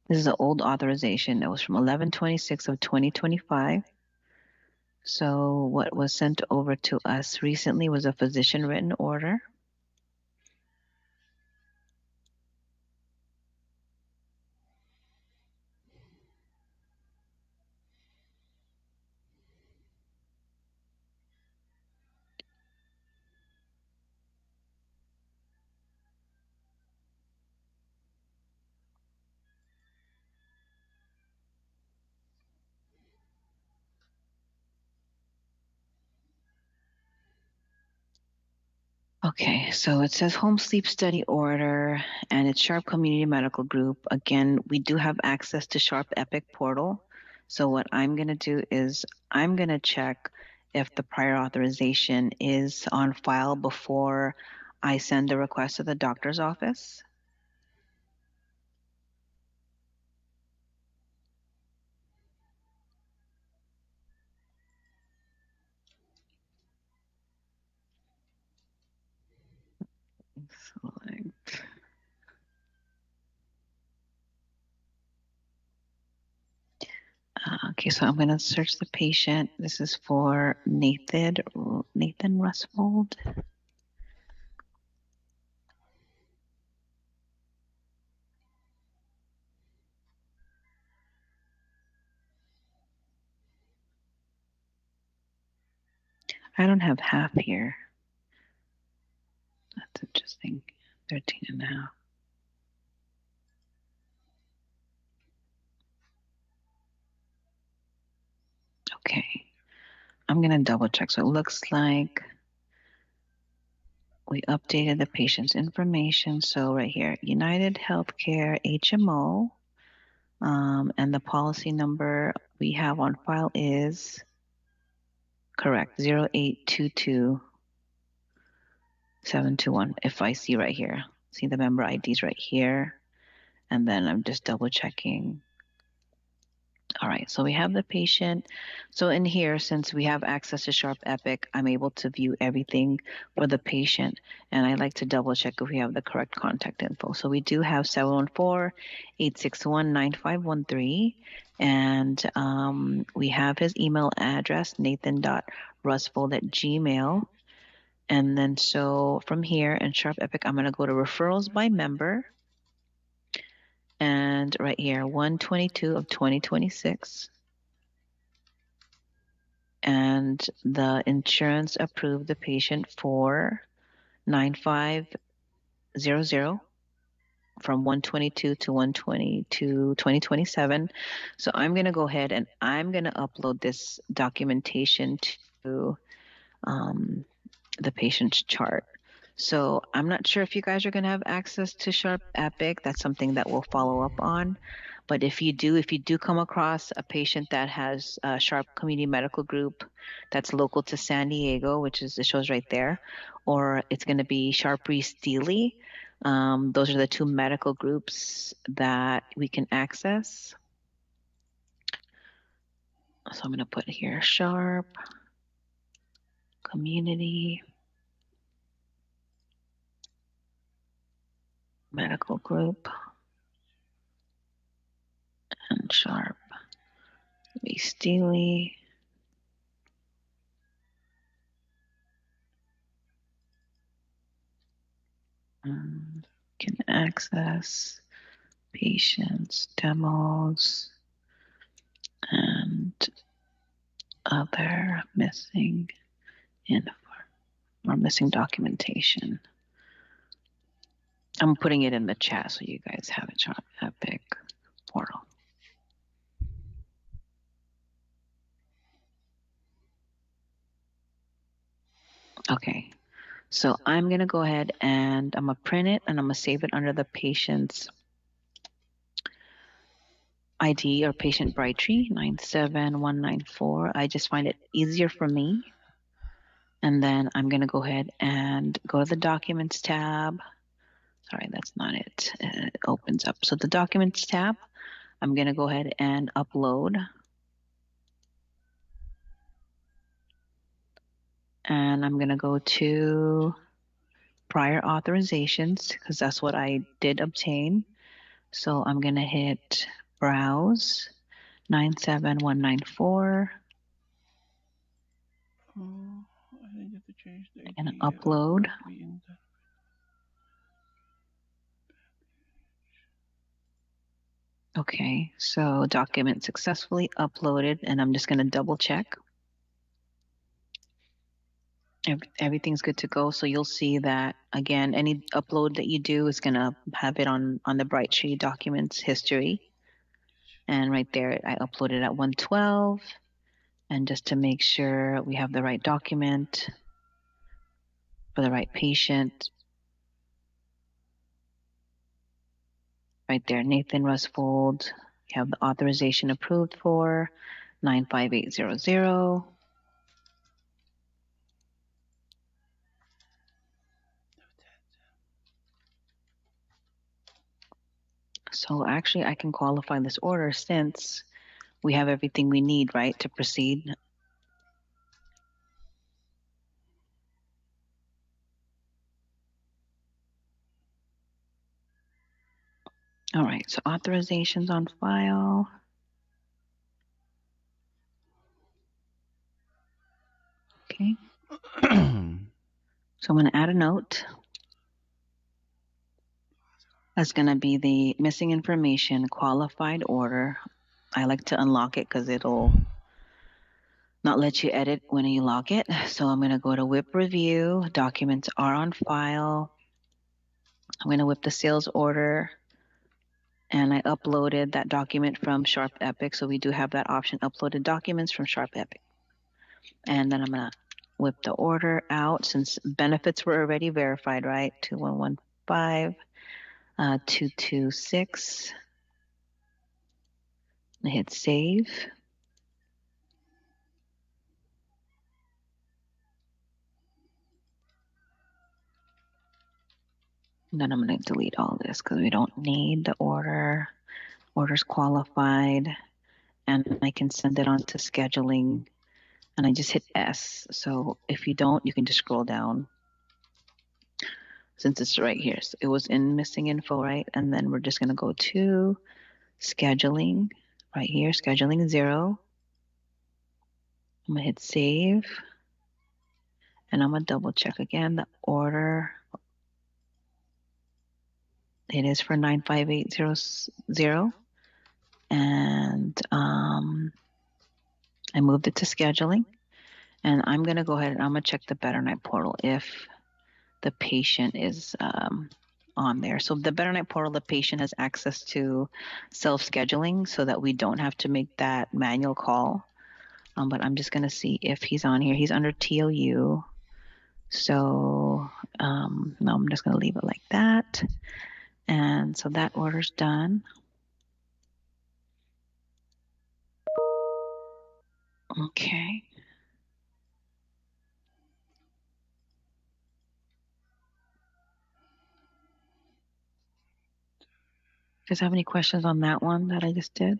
this is an old authorization. It was from 11/26 of 2025. So what was sent over to us recently was a physician written order. Okay, so it says home sleep study order, and it's Sharp Community Medical Group. Again, we do have access to Sharp Epic portal. So what I'm going to do is I'm going to check if the prior authorization is on file before I send the request to the doctor's office. Select. Okay, so I'm going to search the patient. This is for Nathan Rusfold. I don't have half here. That's interesting. 13 and a half. Okay. I'm going to double check. So it looks like we updated the patient's information. So right here, United Healthcare HMO, and the policy number we have on file is correct, 0822721. If I see right here, see the member IDs right here, and then I'm just double checking. All right, so we have the patient. So in here, since we have access to Sharp Epic, I'm able to view everything for the patient. And I like to double check if we have the correct contact info. So we do have 714-861-9513. And we have his email address, nathan.rusfold@gmail. And then so from here in Sharp Epic, I'm going to go to referrals by member. And right here, 122 of 2026. And the insurance approved the patient for 9500 from 122 to 122 2027. So I'm going to go ahead and I'm going to upload this documentation to the patient's chart. So I'm not sure if you guys are going to have access to Sharp Epic. That's something that we'll follow up on. But if you do come across a patient that has a Sharp Community Medical Group that's local to San Diego, which is, it shows right there, or it's going to be Sharp Steely. Those are the two medical groups that we can access. So I'm going to put here Sharp Community Medical Group and Sharp Steely. Can access patients, demos, and other missing info or missing documentation. I'm putting it in the chat so you guys have it. Sharp Epic portal. Okay, so I'm gonna go ahead and I'm gonna print it and I'm gonna save it under the patient's ID or patient Brightree 97194. I just find it easier for me. And then I'm gonna go ahead and go to the Documents tab. Sorry, that's not it. It opens up. So the Documents tab, I'm going to go ahead and upload. And I'm going to go to prior authorizations because that's what I did obtain. So I'm going to hit Browse 97194. And upload. Okay, so document successfully uploaded, and I'm just going to double check. Everything's good to go. So you'll see that again, any upload that you do is going to have it on the Brightree documents history. And right there, I uploaded at 112. And just to make sure we have the right document for the right patient. Right there, Nathan Rusfold. You have the authorization approved for 95800. So actually, I can qualify this order since we have everything we need, right, to proceed. All right, so authorizations on file. Okay. So I'm going to add a note. That's going to be the missing information qualified order. I like to unlock it because it'll not let you edit when you lock it. So I'm going to go to whip review. Documents are on file. I'm going to whip the sales order. And I uploaded that document from Sharp Epic. So we do have that option, uploaded documents from Sharp Epic. And then I'm going to whip the order out since benefits were already verified, right? 2115, 226. I hit save. And then I'm going to delete all this because we don't need the order. Orders qualified. And I can send it on to scheduling. And I just hit S. So if you don't, you can just scroll down. Since it's right here. So it was in missing info, right? And then we're just going to go to scheduling right here, scheduling 0. I'm going to hit save. And I'm going to double check again the order. It is for 95800. And I moved it to scheduling. And I'm going to go ahead and I'm going to check the Better Night portal if the patient is on there. So the Better Night portal, the patient has access to self-scheduling so that we don't have to make that manual call. But I'm just going to see if he's on here. He's under TOU. So no, I'm just going to leave it like that. And so that order's done. Okay. Do you guys have any questions on that one that I just did?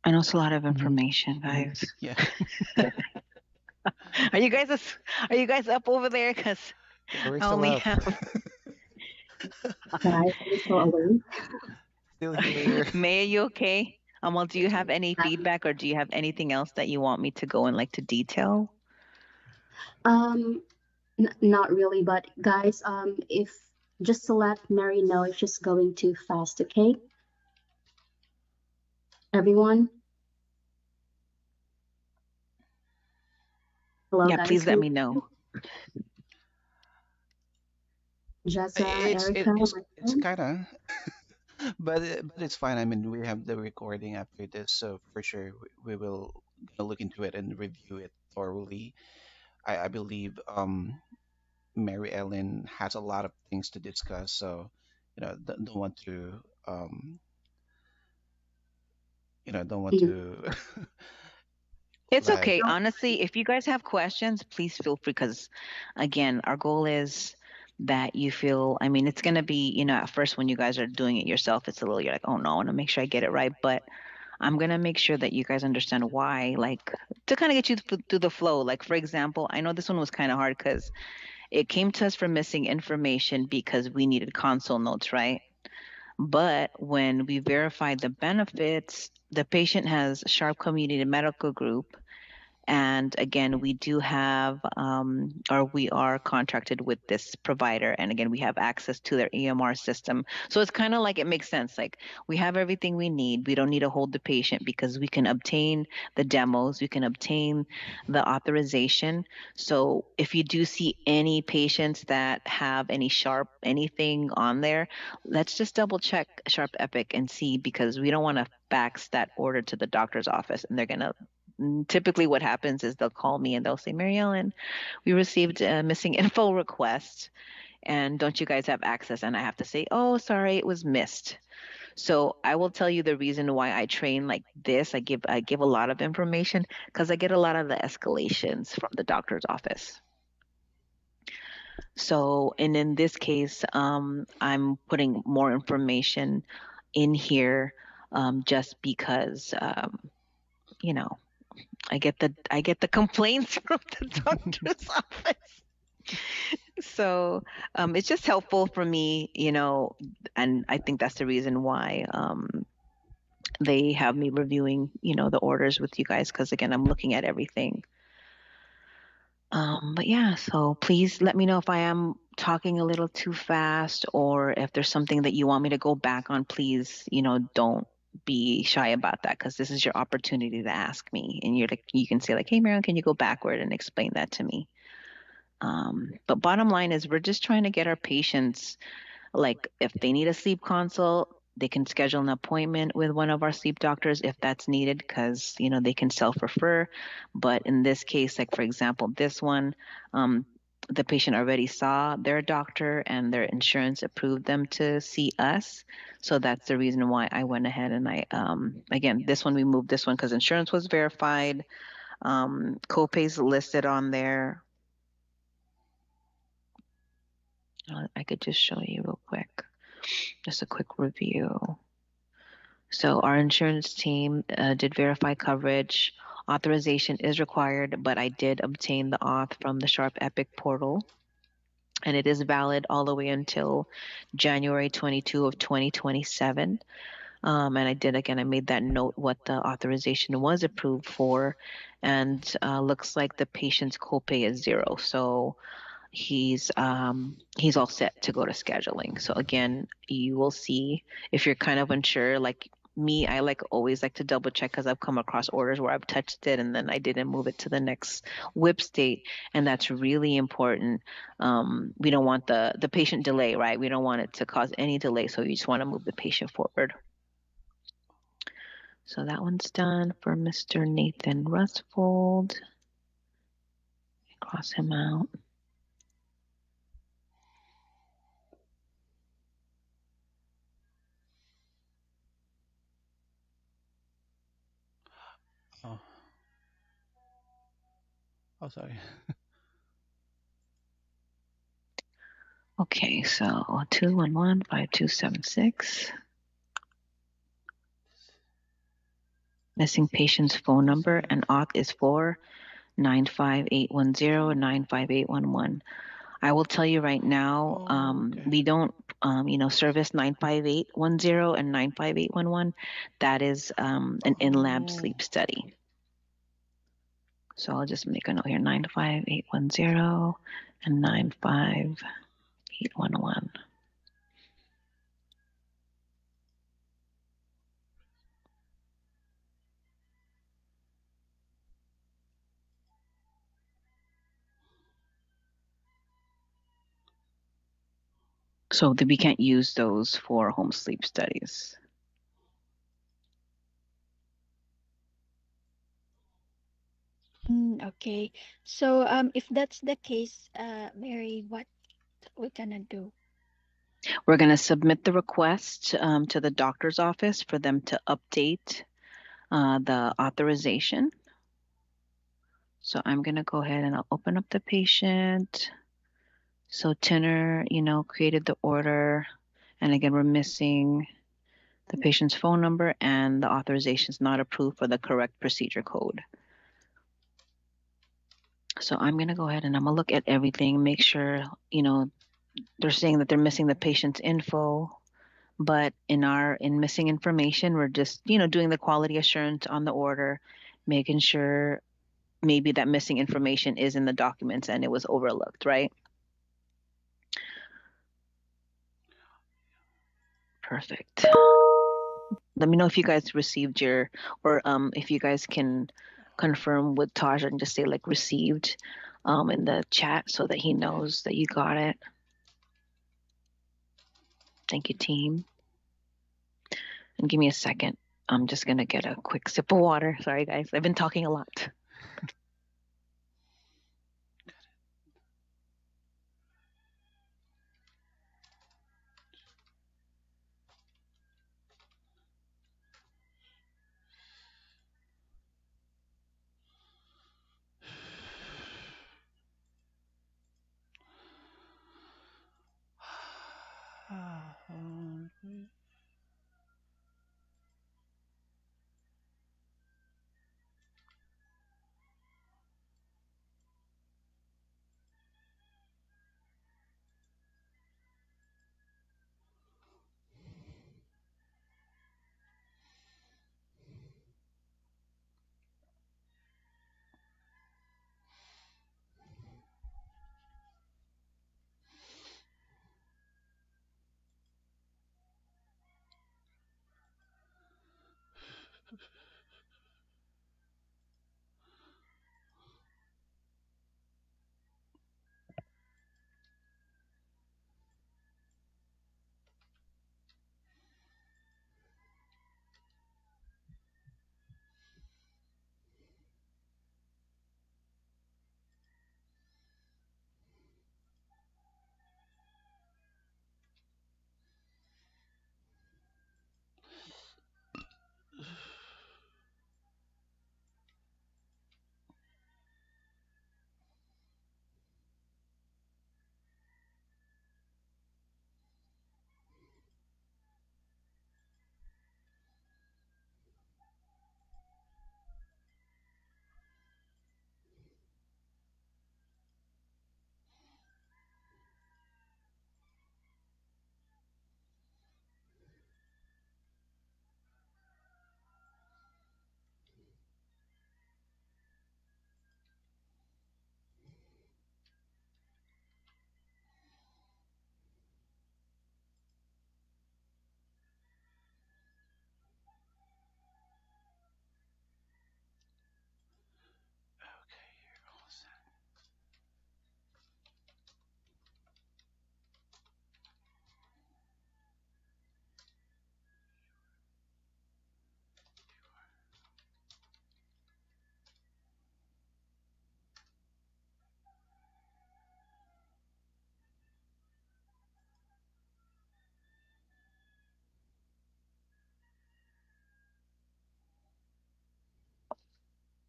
I know it's a lot of information, guys. Yeah. Are you guys up over there? Because Yeah, we're I still only up. have Guys, are you still awake? Still here. May, are you okay? Well, do you have any feedback or do you have anything else that you want me to go in like to detail? Not really, but guys, if just to let Mary know if she's going too fast, okay? Everyone? Hello, Yeah, guys. please let me know. Jessa, It's Erica, it's Martin? kind of, but it's fine. I mean, we have the recording after this, so for sure we will look into it and review it thoroughly. I believe Mary Ellen has a lot of things to discuss, so don't want to don't want Mhm. to It's like okay. Honestly, if you guys have questions, please feel free because, again, our goal is that you feel, I mean, it's going to be, at first when you guys are doing it yourself, it's a little, you're like, oh no, I want to make sure I get it right. But I'm going to make sure that you guys understand why, like, to kind of get you through the flow. Like, for example, I know this one was kind of hard because it came to us for missing information because we needed console notes, right? But when we verified the benefits, the patient has Sharp Community Medical Group. And again, we do have, or we are contracted with this provider. And again, we have access to their EMR system. So it's kind of like it makes sense. Like we have everything we need. We don't need to hold the patient because we can obtain the demos, we can obtain the authorization. So if you do see any patients that have any Sharp, anything on there, let's just double check Sharp Epic and see because we don't want to fax that order to the doctor's office and they're going to typically what happens is they'll call me and they'll say, Mary Ellen, we received a missing info request and don't you guys have access? And I have to say, oh, sorry, it was missed. So I will tell you the reason why I train like this. I give a lot of information because I get a lot of the escalations from the doctor's office. So, and in this case, I'm putting more information in here just because, I get the complaints from the doctor's office. So it's just helpful for me, and I think that's the reason why they have me reviewing, the orders with you guys, because again, I'm looking at everything. But yeah, so please let me know if I am talking a little too fast or if there's something that you want me to go back on, please, don't be shy about that because this is your opportunity to ask me and you can say like, hey Marion, can you go backward and explain that to me? But bottom line is we're just trying to get our patients, like if they need a sleep consult, they can schedule an appointment with one of our sleep doctors if that's needed, because they can self-refer. But in this case, like for example, this one, the patient already saw their doctor and their insurance approved them to see us. So that's the reason why I went ahead and I, again, this one, we moved this one because insurance was verified. Copays listed on there. I could just show you real quick, just a quick review. So our insurance team did verify coverage. Authorization is required, but I did obtain the auth from the Sharp Epic portal, and it is valid all the way until January 22 of 2027. And I made that note what the authorization was approved for, and looks like the patient's copay is 0. So he's all set to go to scheduling. So again, you will see if you're kind of unsure, like me, I always like to double check, because I've come across orders where I've touched it and then I didn't move it to the next WIP state, and that's really important. We don't want the patient delay, right? We don't want it to cause any delay, so you just want to move the patient forward. So that one's done for Mr. Nathan Rusfold. Cross him out. Oh, oh, sorry. Okay, so 211-5276. Missing patient's phone number and auth is for 95810 95811. I will tell you right now, Okay. we don't, service 95810 and 95811. That is an in-lab sleep study. So I'll just make a note here: 95810 and 95811. So that we can't use those for home sleep studies. Okay. So if that's the case, Mary, what we gonna do? We're going to submit the request to the doctor's office for them to update the authorization. So I'm going to go ahead and I'll open up the patient. So Tenor, created the order. And again, we're missing the patient's phone number, and the authorization is not approved for the correct procedure code. So I'm going to go ahead and I'm going to look at everything, make sure, they're saying that they're missing the patient's info. But in missing information, we're just, doing the quality assurance on the order, making sure maybe that missing information is in the documents and it was overlooked, right? Perfect. Let me know if you guys received or if you guys can confirm with Taj and just say like received in the chat so that he knows that you got it. Thank you, team. And give me a second. I'm just going to get a quick sip of water. Sorry, guys. I've been talking a lot.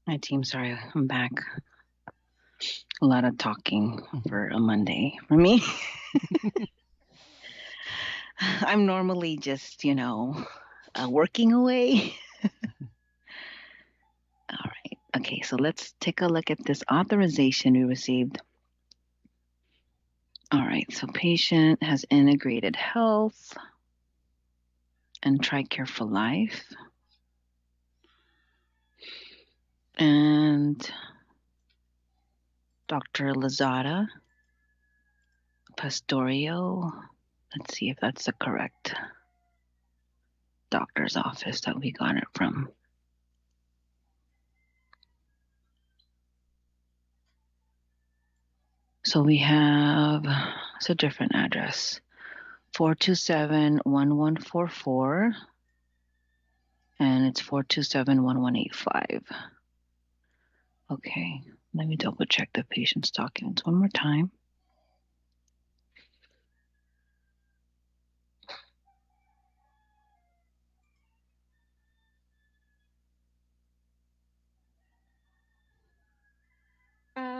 Hi, team. Sorry, I'm back. A lot of talking for a Monday for me. I'm normally just, working away. All right. Okay, so let's take a look at this authorization we received. All right, so patient has integrated health and TRICARE for life. And Dr. Lazada Pastorio. Let's see if that's the correct doctor's office that we got it from. So we have, it's a different address, 427-1144, and it's 427-1185. Okay, let me double check the patient's documents one more time.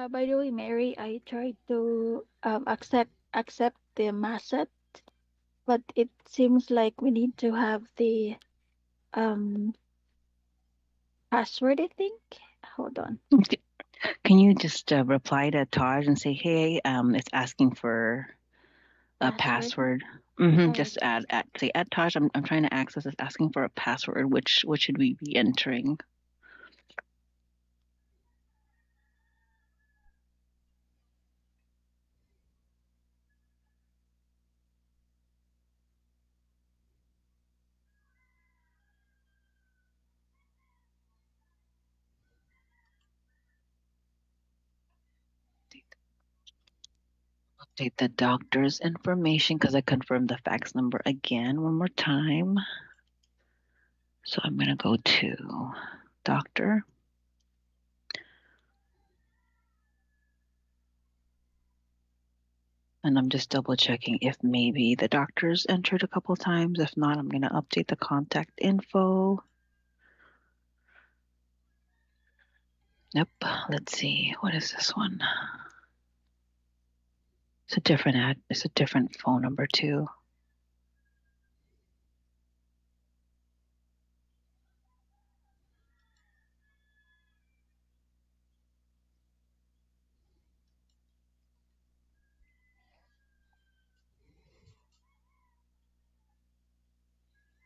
By the way, Mary, I tried to accept the MASET, but it seems like we need to have the password, I think. Hold on. Can you just reply to Taj and say, hey, it's asking for a password? Just Okay. say add Taj. I'm trying to access. It's asking for a password. Which should we be entering? Update the doctor's information because I confirmed the fax number again one more time. So I'm going to go to doctor. And I'm just double checking if maybe the doctor's entered a couple times. If not, I'm going to update the contact info. Yep. Let's see. What is this one? It's a different it's a different phone number too.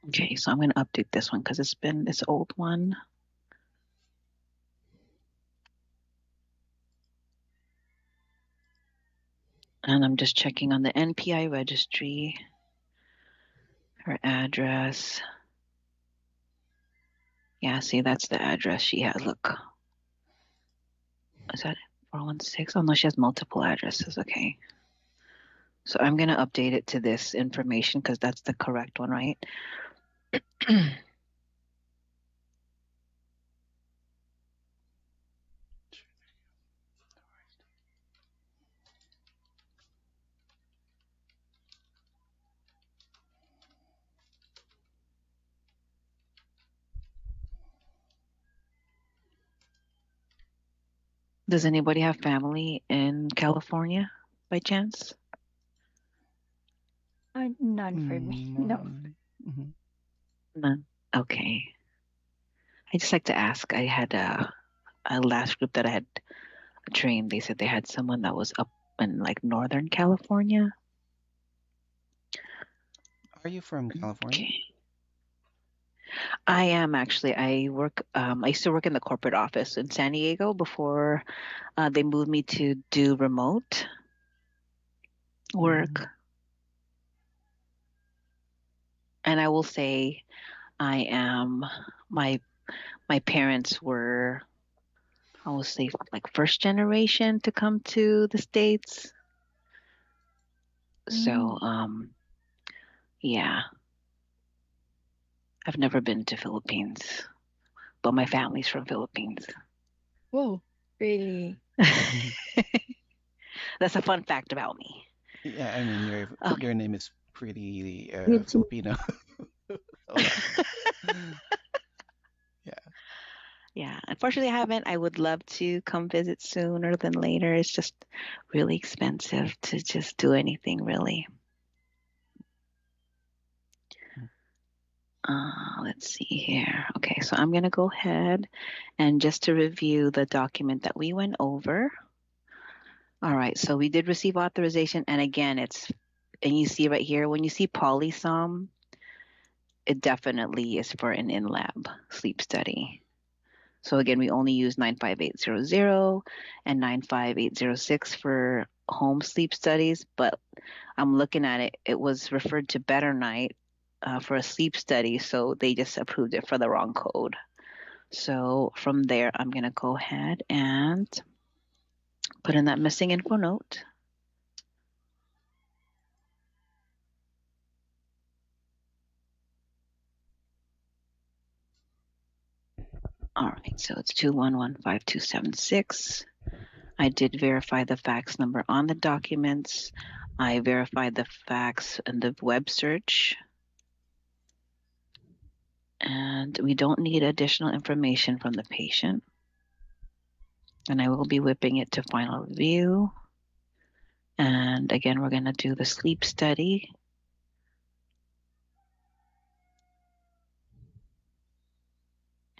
Okay, so I'm going to update this one because it's old one. And I'm just checking on the NPI registry. Her address. Yeah, see, that's the address she has. Look. Is that 416? Oh, no, she has multiple addresses. Okay. So I'm going to update it to this information because that's the correct one, right? Does anybody have family in California by chance? None for me. No. None. Okay. I just like to ask. I had a last group that I had trained. They said they had someone that was up in like Northern California. Are you from California? Okay. I am actually. I work. I used to work in the corporate office in San Diego before they moved me to do remote work. And I will say, I am my parents were, I will say, like first generation to come to the States. So yeah, I've never been to Philippines, but my family's from Philippines. Whoa, really? That's a fun fact about me. Yeah, I mean your name is pretty You too. Filipino. So, yeah. Yeah, unfortunately, I haven't. I would love to come visit sooner than later. It's just really expensive to just do anything, really. Let's see here. Okay, so I'm going to go ahead and just to review the document that we went over. All right, so we did receive authorization, and again, and you see right here, when you see Polysom, it definitely is for an in-lab sleep study. So again, we only use 95800 and 95806 for home sleep studies, but I'm looking at it, it was referred to Better Night for a sleep study, so they just approved it for the wrong code. So from there, I'm going to go ahead and put in that missing info note. All right, so it's 2115276. I did verify the fax number on the documents. I verified the fax and the web search. And we don't need additional information from the patient. And I will be whipping it to final review. And again, we're going to do the sleep study.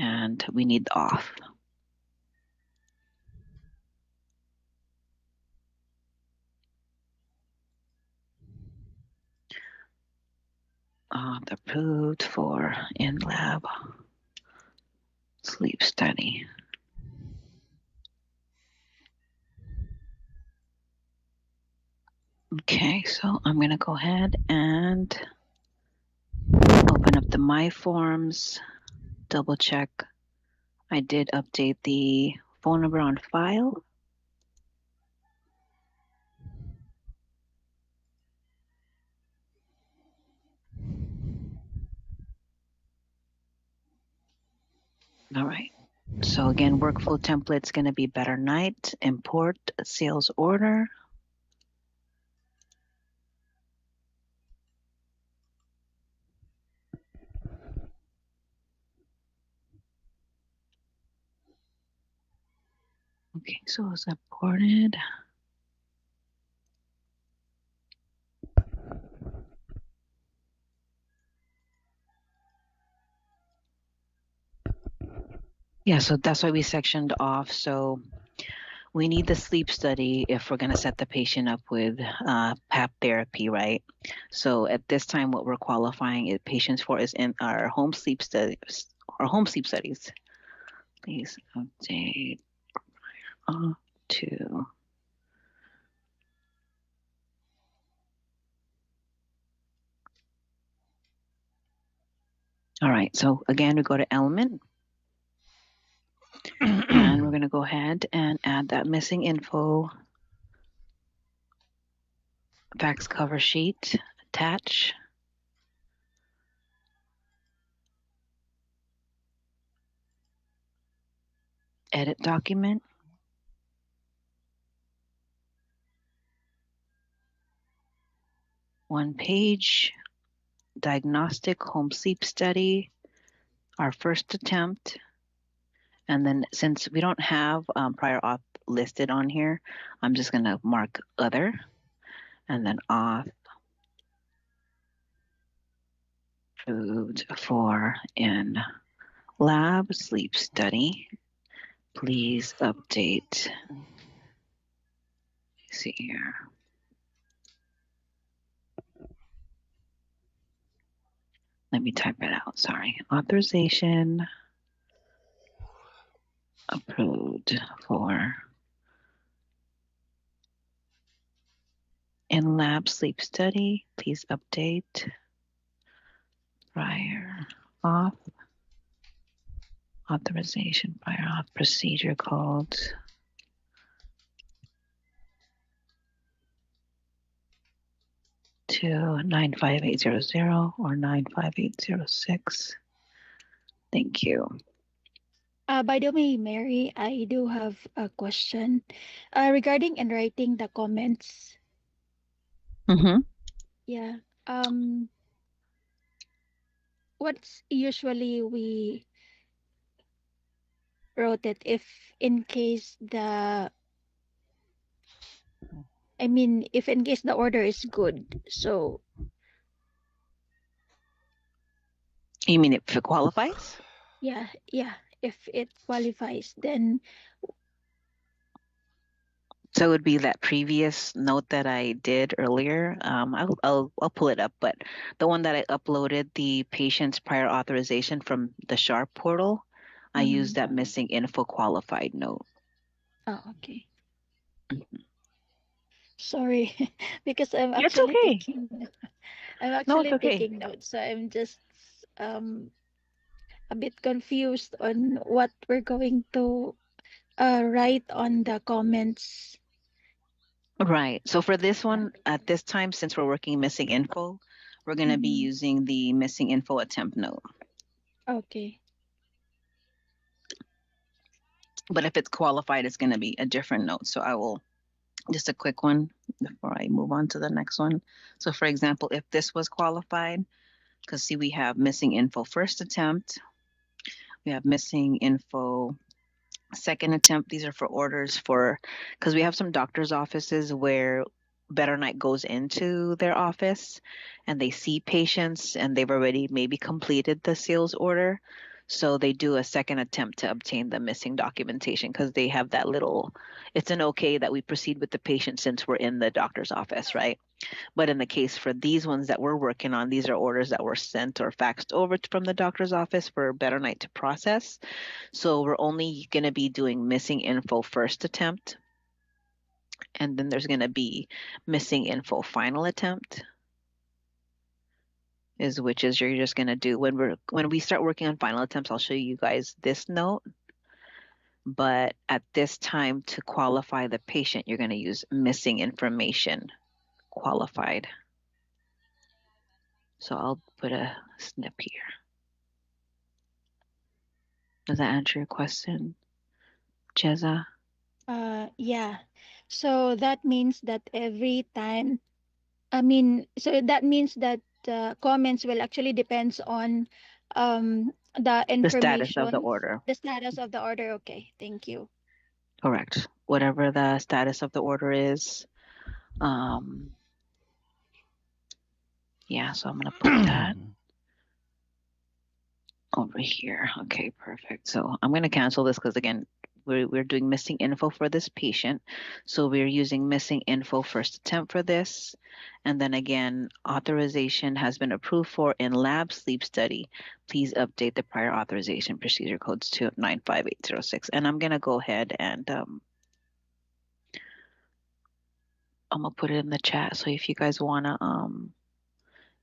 And we need off. Approved for in-lab sleep study. Okay, so I'm going to go ahead and open up the My Forms, double check. I did update the phone number on file. All right. So again, workflow template's going to be Better Night, import sales order. Okay, so it's imported. Yeah, so that's why we sectioned off. So we need the sleep study if we're going to set the patient up with PAP therapy, right? So at this time, what we're qualifying patients for is in our home sleep studies. Please update to. All right, so again, we go to Element. And we're going to go ahead and add that missing info. Fax cover sheet, attach. Edit document. One page. Diagnostic home sleep study. Our first attempt. And then since we don't have prior auth listed on here, I'm just going to mark other and then auth approved for in lab sleep study. Please update. Let's see here. Let me type it out. Sorry. Authorization approved for in-lab sleep study. Please update prior auth. Authorization prior auth procedure called to 95800 or 95806. Thank you. By the way, Mary, I do have a question regarding in writing the comments. Mm-hmm. Yeah. What's usually we wrote it if in case I mean, if in case the order is good. So, You mean if it qualifies? yeah, if it qualifies, then So it would be that previous note that I did earlier. I'll pull it up, but the one that I uploaded, the patient's prior authorization from the Sharp portal, I used that missing info qualified note. oh, okay. Mhm. Sorry, because I'm It's actually okay. I'm No, it's actually okay. taking notes, so I'm just um a bit confused on what we're going to write on the comments. Right. So for this one, at this time, since we're working missing info, we're going to be Mhm. using the missing info attempt note. Okay. But if it's qualified, it's going to be a different note. So I will just a quick one before I move on to the next one. So for example, if this was qualified, because see, we have missing info first attempt, we have missing info second attempt. These are for orders for, because we have some doctor's offices where Better Night goes into their office and they see patients and they've already maybe completed the sales order. So they do a second attempt to obtain the missing documentation because they have that little, it's an okay that we proceed with the patient since we're in the doctor's office, right? But in the case for these ones that we're working on, these are orders that were sent or faxed over from the doctor's office for Better Night to process. So we're only going to be doing missing info first attempt. And then there's going to be missing info final attempt which is you're just going to do when we start working on final attempts, I'll show you guys this note. But at this time to qualify the patient, you're going to use missing information qualified. So I'll put a snip here. Does that answer your question, Jeza? Yeah. So that means that every time, I mean, so that means that comments will actually depends on the The status of the information, order. the status of the order. Okay, thank you. Correct. Whatever the status of the order is. Yeah, so I'm going to put that over here. Okay, perfect. So I'm going to cancel this because again, we're doing missing info for this patient. So we're using missing info first attempt for this. And then again, authorization has been approved for in lab sleep study. Please update the prior authorization procedure codes to 95806. And I'm going to go ahead and I'm going to put it in the chat. So if you guys want to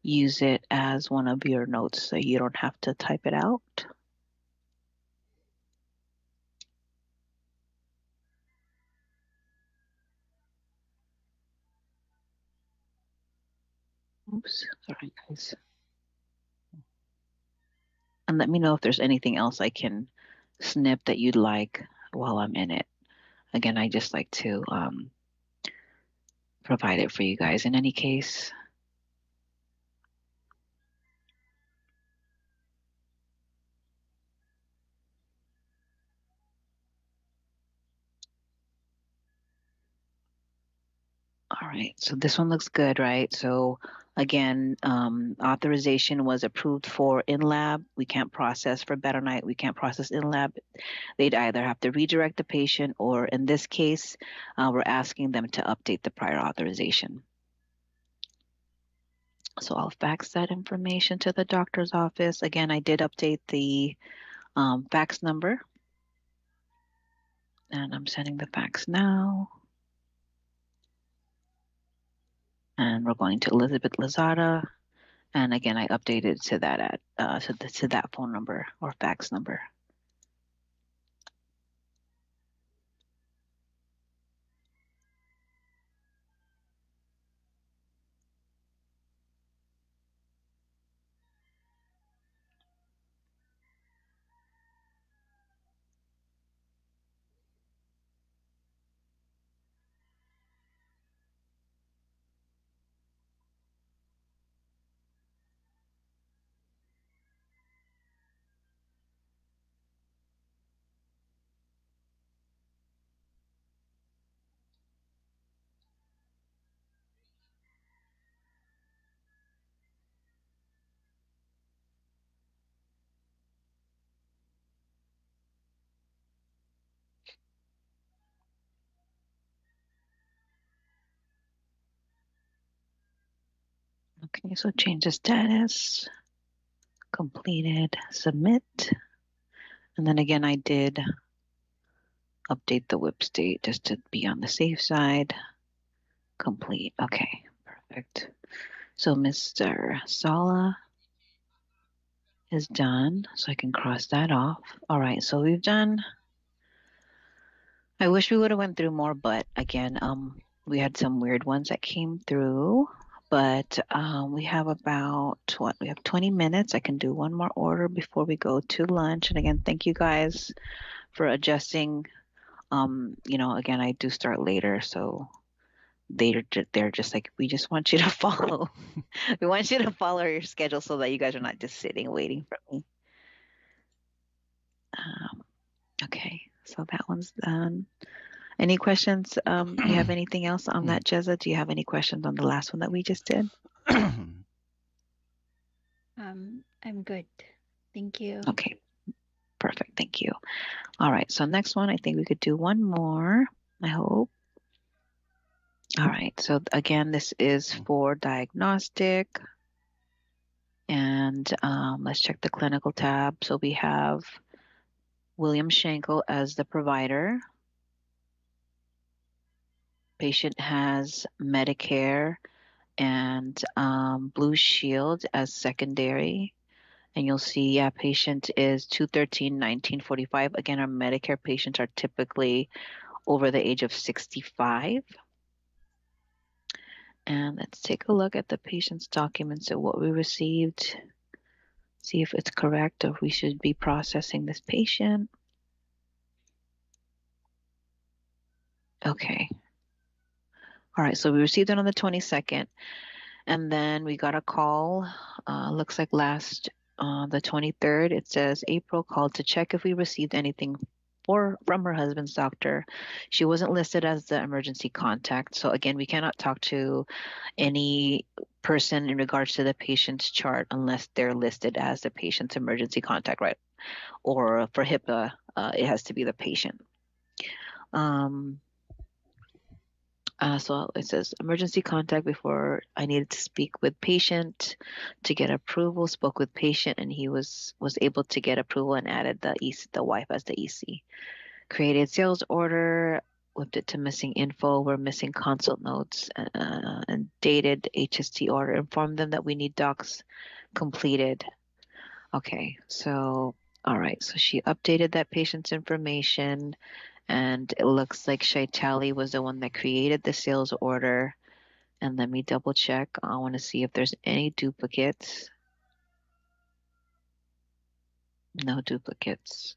use it as one of your notes so you don't have to type it out. Oops, sorry guys. And let me know if there's anything else I can snip that you'd like while I'm in it. Again, I just like to provide it for you guys in any case. All right, so this one looks good, right? So again, authorization was approved for in-lab. We can't process for Better Night. We can't process in-lab. They'd either have to redirect the patient or in this case, we're asking them to update the prior authorization. So I'll fax that information to the doctor's office. Again, I did update the fax number. And I'm sending the fax now. And we're going to Elizabeth Lazada. And again, I updated to that to that phone number or fax number. Okay, so change the status, completed, submit. And then again, I did update the whip state just to be on the safe side. Complete. Okay, perfect. So Mr. Sala is done, so I can cross that off. All right, so we've done. I wish we would have went through more, but again, we had some weird ones that came through. But we have about what? We have 20 minutes. I can do one more order before we go to lunch. And again, thank you guys for adjusting. Again, I do start later, so they're just like, we just want you to follow. We want you to follow your schedule so that you guys are not just sitting waiting for me. Okay, so that one's done. Any questions? Do you have anything else on that, Jezza? Do you have any questions on the last one that we just did? I'm good. Thank you. Okay, perfect. Thank you. All right, so next one, I think we could do one more, I hope. All right, so again, this is for diagnostic. And let's check the clinical tab. So we have William Schenkel as the provider. Patient has Medicare and Blue Shield as secondary. And you'll see, yeah, patient is 213-1945. Again, our Medicare patients are typically over the age of 65. And let's take a look at the patient's documents and what we received. See if it's correct or if we should be processing this patient. Okay. All right, so we received it on the 22nd. And then we got a call, looks like the 23rd. It says April called to check if we received anything from her husband's doctor. She wasn't listed as the emergency contact. So again, we cannot talk to any person in regards to the patient's chart unless they're listed as the patient's emergency contact, right? Or for HIPAA, it has to be the patient. So it says emergency contact before I needed to speak with patient to get approval, spoke with patient, and he was able to get approval and added the wife as the EC. Created sales order, whipped it to missing info. We're missing consult notes and dated HST order. Informed them that we need docs completed. Okay, so all right, so she updated that patient's information. And it looks like Shaitali was the one that created the sales order. And let me double check. I want to see if there's any duplicates. No duplicates.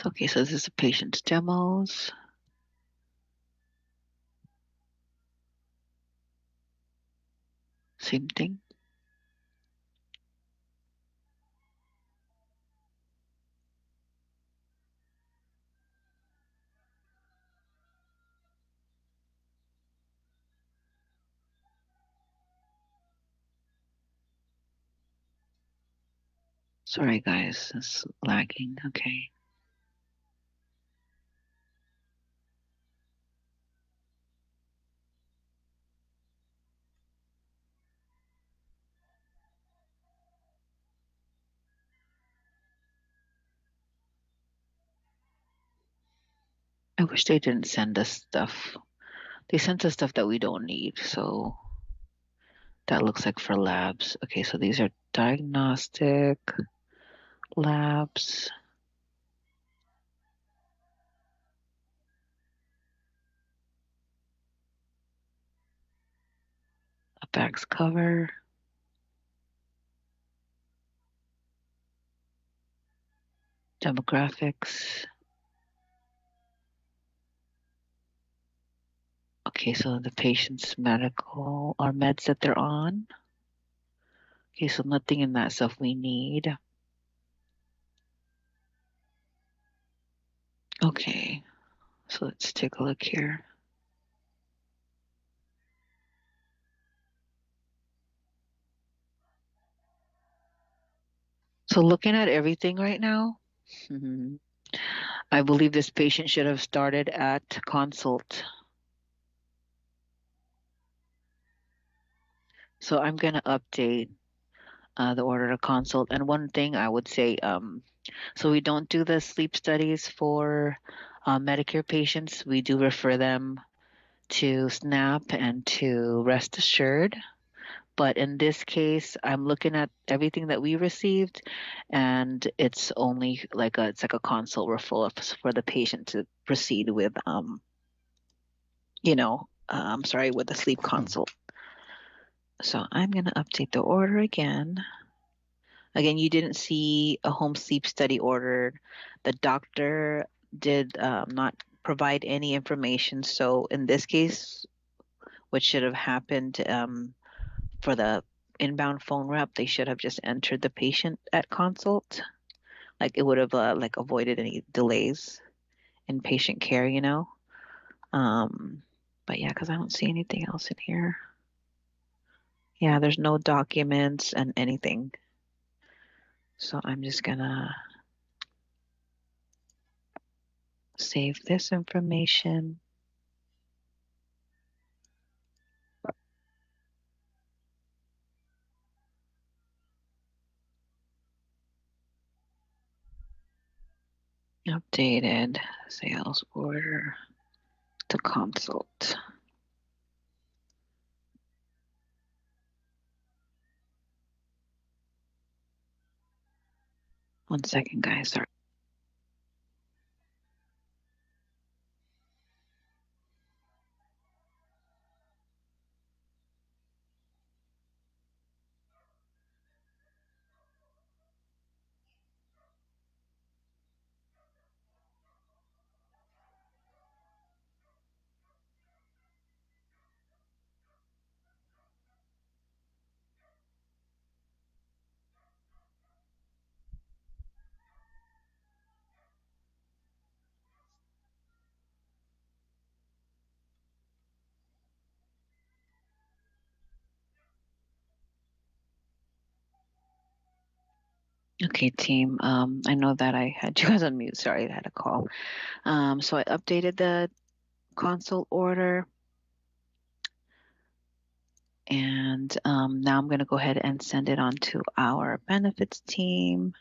Okay, so this is the patient's demos. Same thing. Sorry, guys, it's lagging. Okay. I wish they didn't send us stuff. They sent us stuff that we don't need. So that looks like for labs. Okay, so these are diagnostic labs. A back's cover. Demographics. Okay, so the patient's medical or meds that they're on. Okay, so nothing in that stuff we need. Okay, so let's take a look here. So looking at everything right now, I believe this patient should have started at consult. So I'm going to update the order to consult. And one thing I would say, so we don't do the sleep studies for Medicare patients. We do refer them to SNAP and to Rest Assured. But in this case, I'm looking at everything that we received, and it's only like a consult referral for the patient to proceed with, I'm sorry, with the sleep consult. So I'm going to update the order again. Again, you didn't see a home sleep study ordered. The doctor did not provide any information. So in this case, what should have happened for the inbound phone rep, they should have just entered the patient at consult. Like it would have avoided any delays in patient care, But yeah, because I don't see anything else in here. Yeah, there's no documents and anything. So I'm just gonna save this information. Updated sales order to consult. One second, guys. Sorry. Okay, team. I know that I had you guys on mute. Sorry, I had a call. So I updated the consult order. And now I'm going to go ahead and send it on to our benefits team.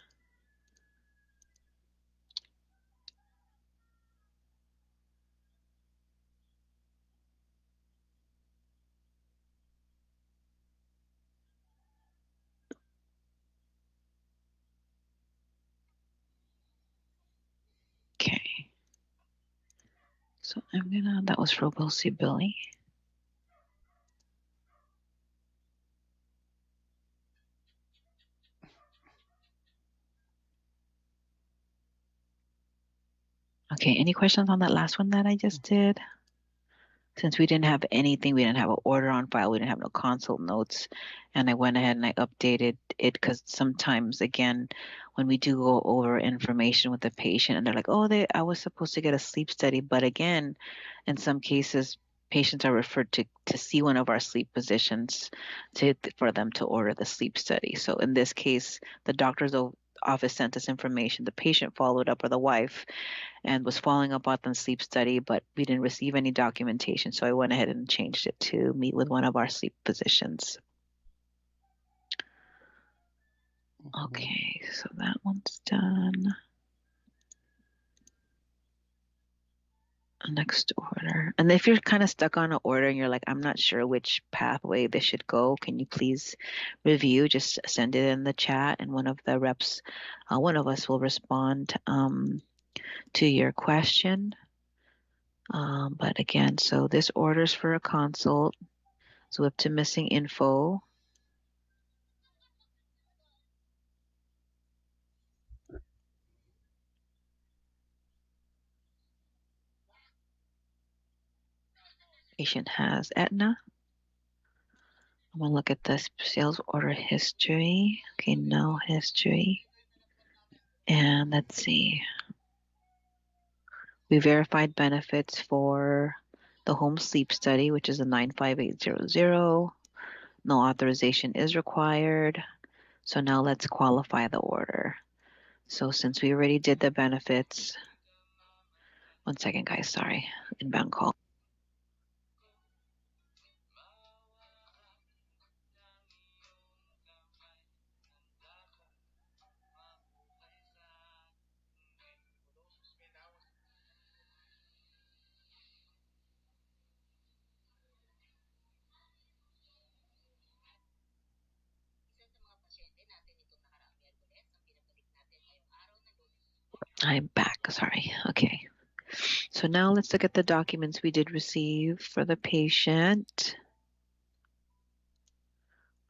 Okay. So that was for We'll See Billy. Okay, any questions on that last one that I just did? Since we didn't have anything, we didn't have an order on file, we didn't have no consult notes, and I went ahead and I updated it because sometimes, again, when we do go over information with the patient and they're like, oh, I was supposed to get a sleep study, but again, in some cases, patients are referred to see one of our sleep physicians for them to order the sleep study. So in this case, the doctor's office sent us information, the patient followed up, or the wife, and was following up on the sleep study, but we didn't receive any documentation. So I went ahead and changed it to meet with one of our sleep physicians. Okay, so that one's done. Next order. And if you're kind of stuck on an order and you're like, I'm not sure which pathway this should go, can you please review? Just send it in the chat and one of the reps, one of us will respond to your question. But again, so this order's for a consult. So up to missing info. Patient has Aetna. I'm gonna look at the sales order history. Okay, no history. And let's see. We verified benefits for the home sleep study, which is a 95800. No authorization is required. So now let's qualify the order. So since we already did the benefits, one second, guys, sorry, inbound call. I'm back, sorry, okay. So now let's look at the documents we did receive for the patient.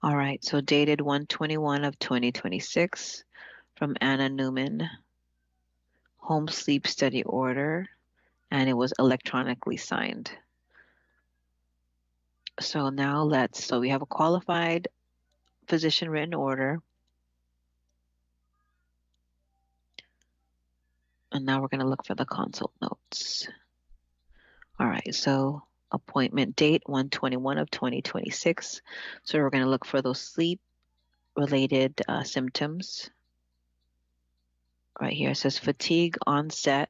All right, so dated 1/21 of 2026 from Anna Newman, home sleep study order, and it was electronically signed. So now so we have a qualified physician written order. And now we're going to look for the consult notes. All right, so appointment date 1/21 of 2026. So we're going to look for those sleep related symptoms. Right here it says fatigue onset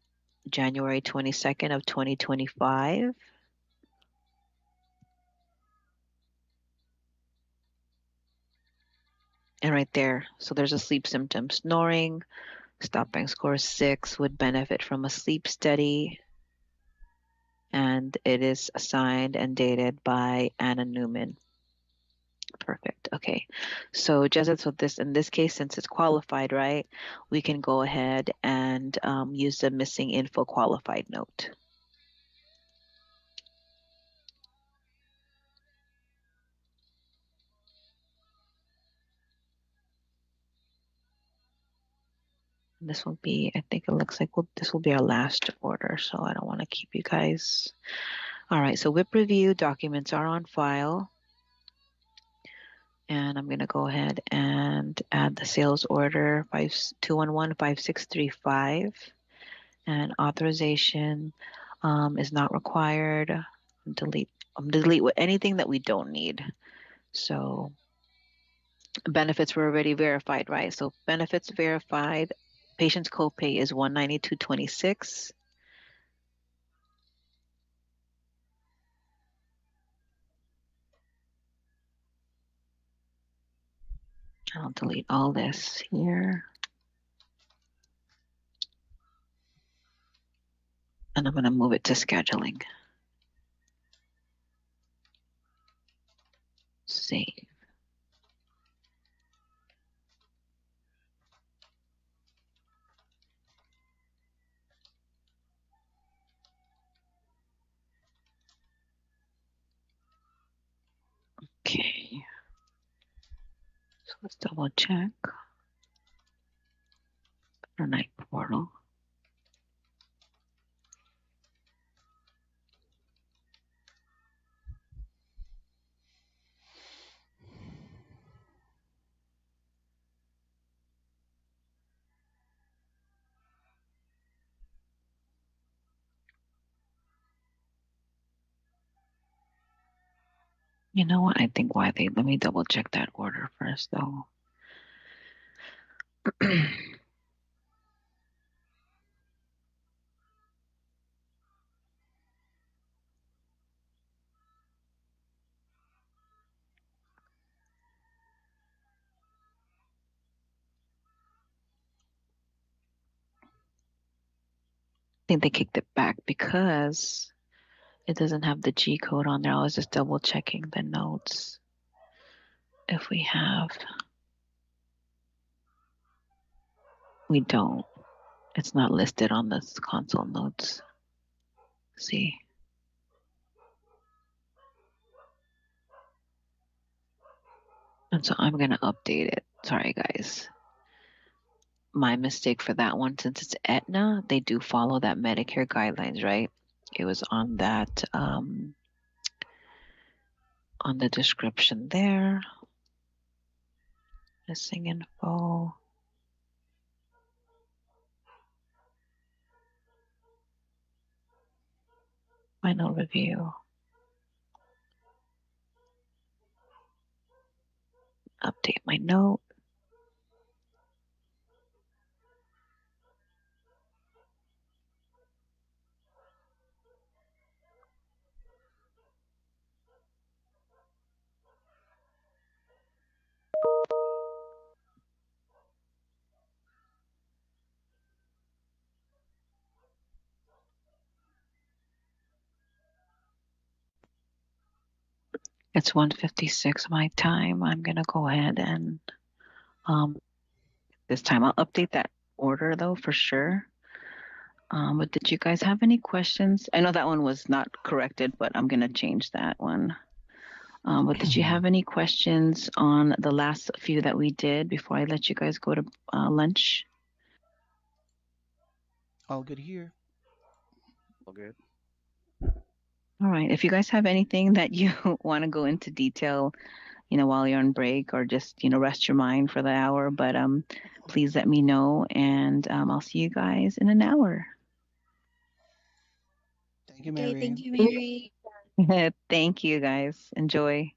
January 22nd of 2025. And right there, so there's a sleep symptom, snoring, stop bank score 6, would benefit from a sleep study. And it is signed and dated by Anna Newman. Perfect. Okay. So just so this, in this case, since it's qualified, right, we can go ahead and use the missing info qualified note. This will be, I think it looks like this will be our last order, so I don't want to keep you guys. All right, so WIP review documents are on file. And I'm going to go ahead and add the sales order 2115635. And authorization is not required. Delete anything that we don't need. So benefits were already verified, right? So benefits verified. Patient's copay is $192.26. I'll delete all this here. And I'm going to move it to scheduling. Save. Okay. So let's double check. Our night portal. You know what? I think let me double check that order first though. I think they kicked it back because it doesn't have the G code on there. I was just double checking the notes. If we have, we don't. It's not listed on the console notes. See. And so I'm going to update it. Sorry, guys. My mistake for that one. Since it's Aetna, they do follow that Medicare guidelines, right? It was on that, on the description there. Missing info. Final review. Update my note. It's 1:56 my time. I'm gonna go ahead and this time I'll update that order though for sure. But did you guys have any questions? I know that one was not corrected, but I'm gonna change that one. But did you have any questions on the last few that we did before I let you guys go to lunch? All good here. All good. All right. If you guys have anything that you want to go into detail, while you're on break or just, rest your mind for the hour, but please let me know and I'll see you guys in an hour. Thank you, Okay, Mary. thank you, Mary. Thank you guys. Enjoy.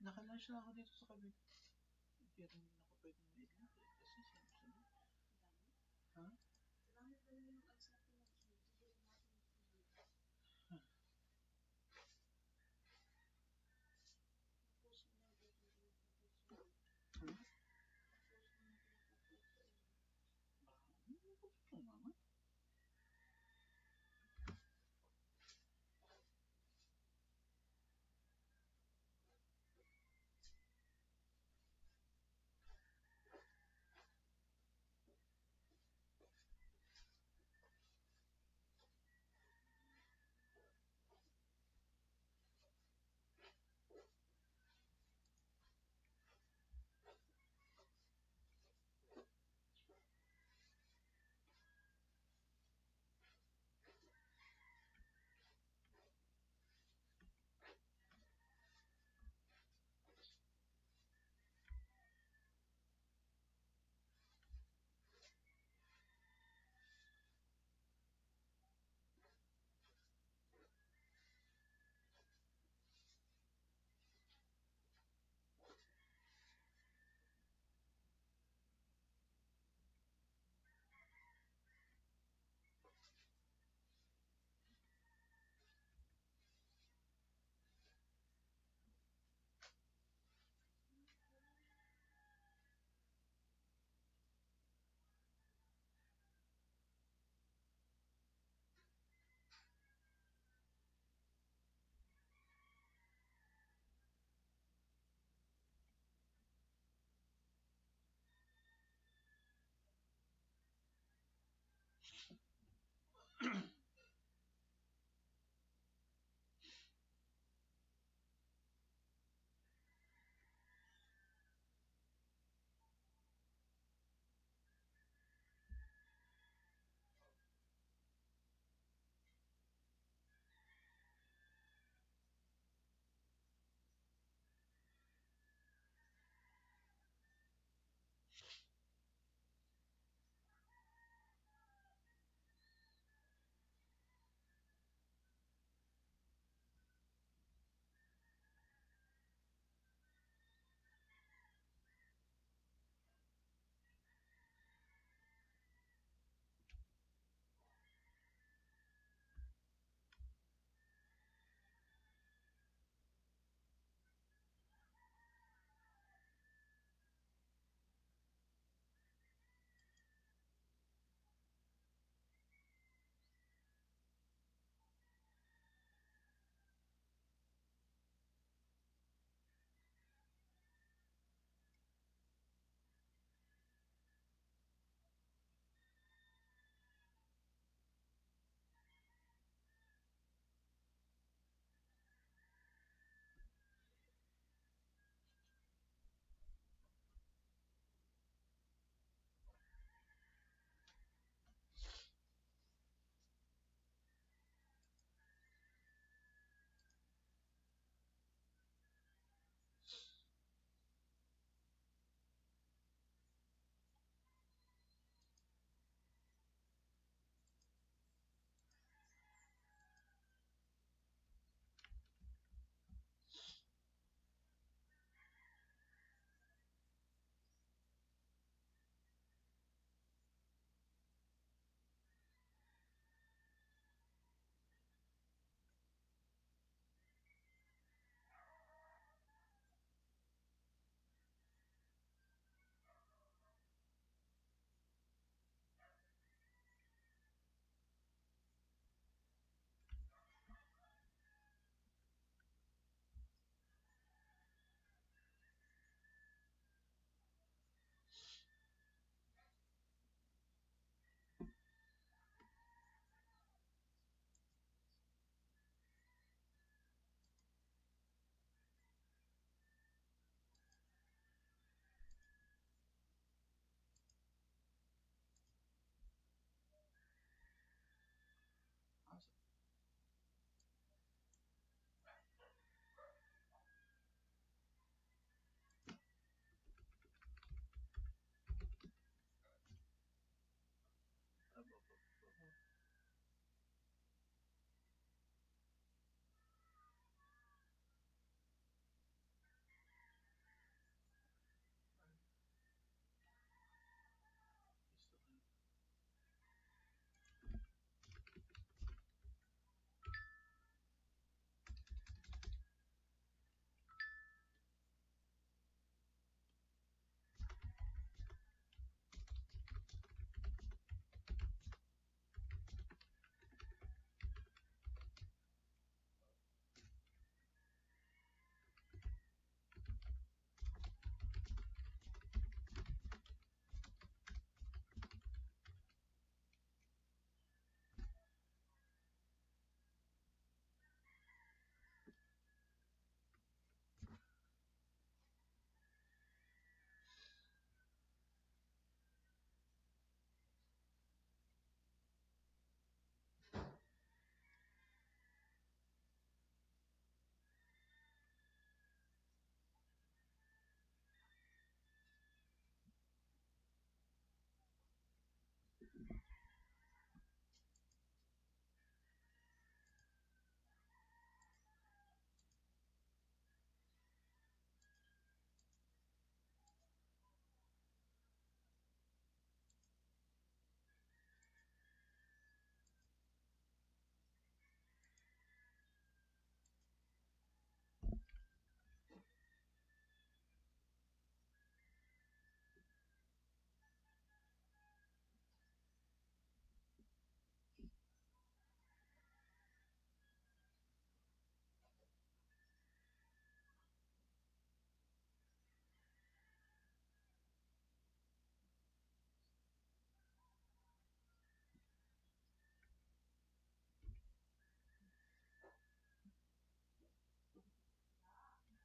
Naka-lunch na ako dito sa kabit. Hindi rin ako pwedeng ma-edit kasi sinasunod. Ha?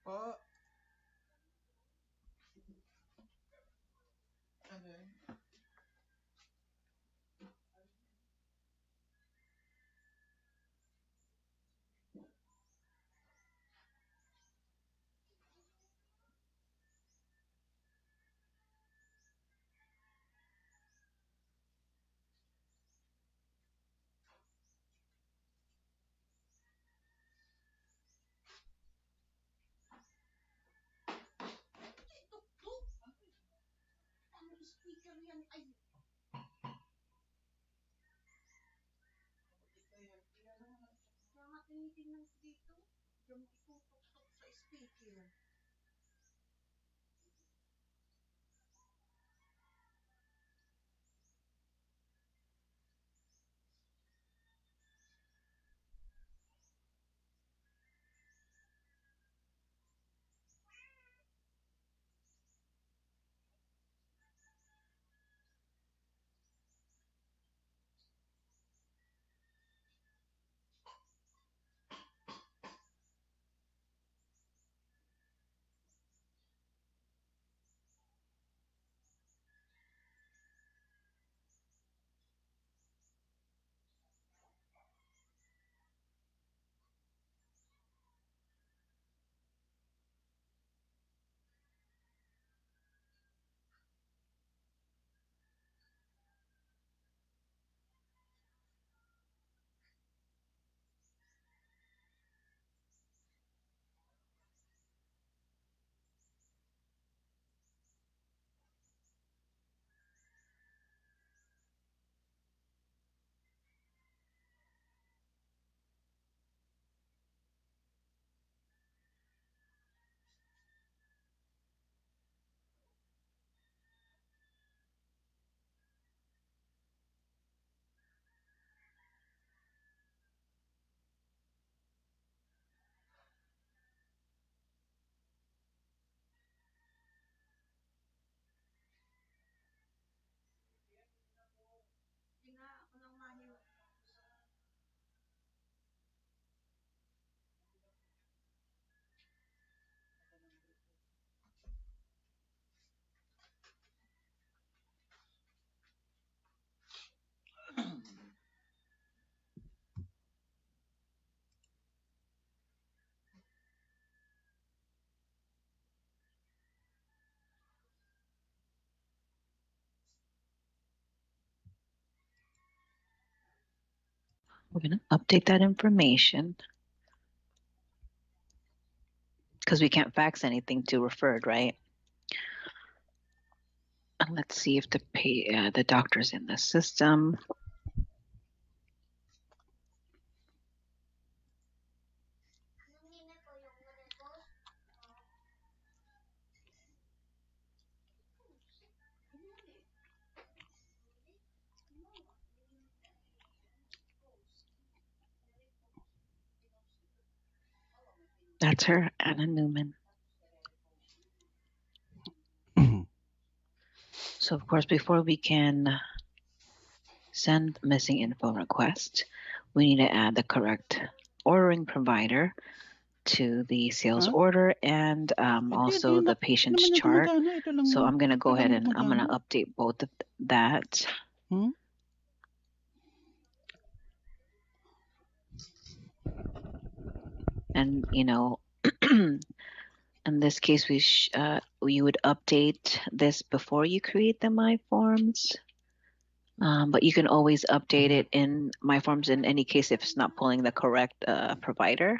Po. Ano yun? Speaker yan. Ay, kaya nga tinitingnan ko dito. Yung itutok sa speaker. We're going to update that information because we can't fax anything to referred, right? And let's see if the doctor's in the system. That's her, Anna Newman. So of course, before we can send missing info request, we need to add the correct ordering provider to the sales order and also the patient's chart. So I'm going to go ahead and I'm going to update both of that. And, you know, in this case, we would update this before you create the My Forms. But you can always update it in My Forms in any case if it's not pulling the correct provider.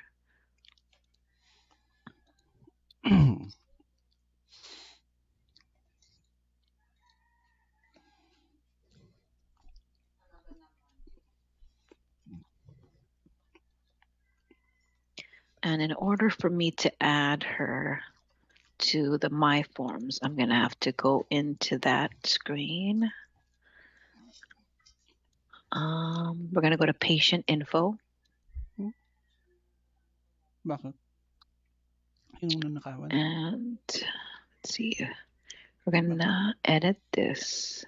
And in order for me to add her to the My Forms, I'm going to have to go into that screen. We're going to go to patient info. Bakit? And let's see. We're going to edit this.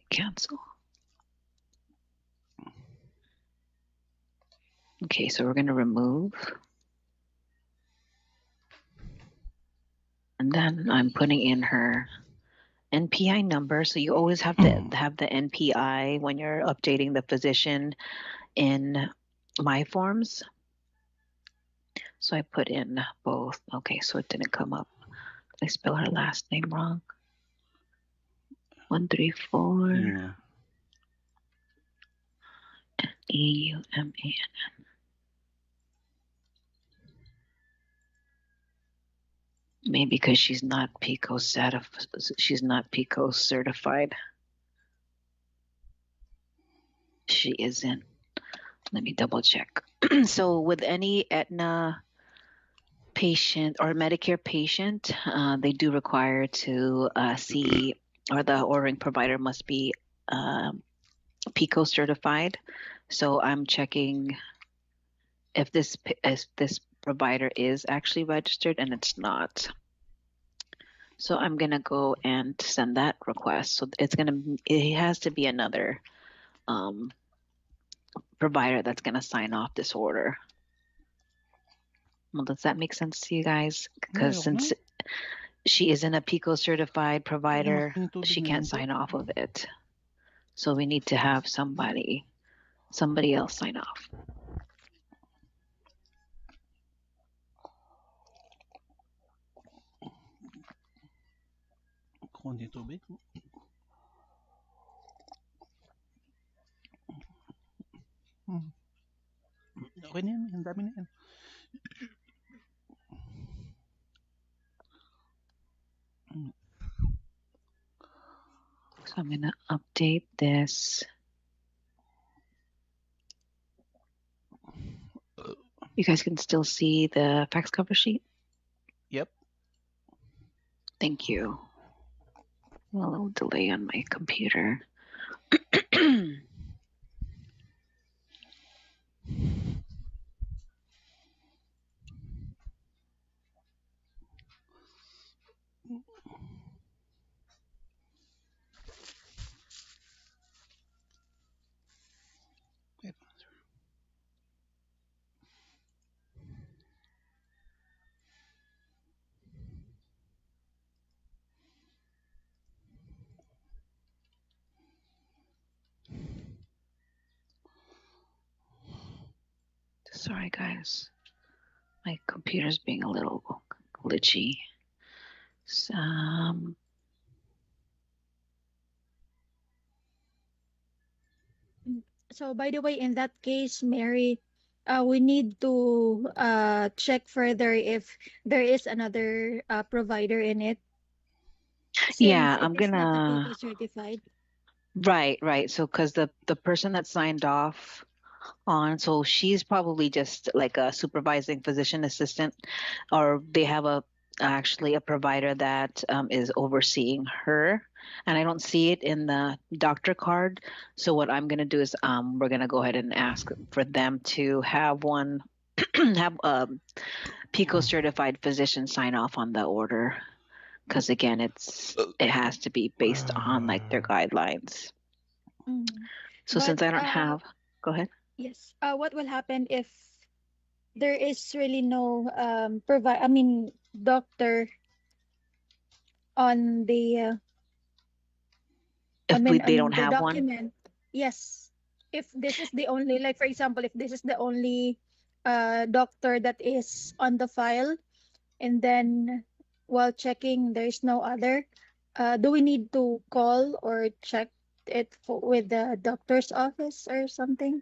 Cancel. Okay, so we're going to remove And then I'm putting in her NPI number. So you always have to have the NPI when you're updating the physician in my forms. So I put in both. Okay, so it didn't come up. Did I spell her last name wrong? 134 Yeah. EUMAN. Maybe because she's not PICO certified. She isn't. Let me double check. So with any Aetna patient or Medicare patient, they do require to see, or the ordering provider must be PICO certified. So I'm checking if this provider is actually registered, and it's not. So I'm gonna go and send that request. So it has to be another provider that's gonna sign off this order. Well, does that make sense to you guys? Because since she isn't a PICO certified provider, she can't sign off of it. So we need to have somebody else sign off. Konti tubig. Okay na yan. Ang dami na yan. So I'm going to update this. You guys can still see the fax cover sheet? Yep. Thank you. A little delay on my computer. Sorry, guys. My computer's being a little glitchy. So by the way, in that case, Mary, we need to check further if there is another provider in it, Yeah, since it I'm is not a gonna. PICO certified. Right. So, because the person that signed off on, so she's probably just like a supervising physician assistant, or they have actually a provider that is overseeing her, and I don't see it in the doctor card. So what I'm gonna do is we're gonna go ahead and ask for them to have one have PICO certified physician sign off on the order, because again it has to be based on like their guidelines. So But since I don't have, go ahead. yes, what will happen if there is really no doctor on the They on don't the have one? document? Yes, if this is the only, like for example, if this is the only doctor that is on the file, and then while checking there's no other, do we need to call or check it with the doctor's office or something?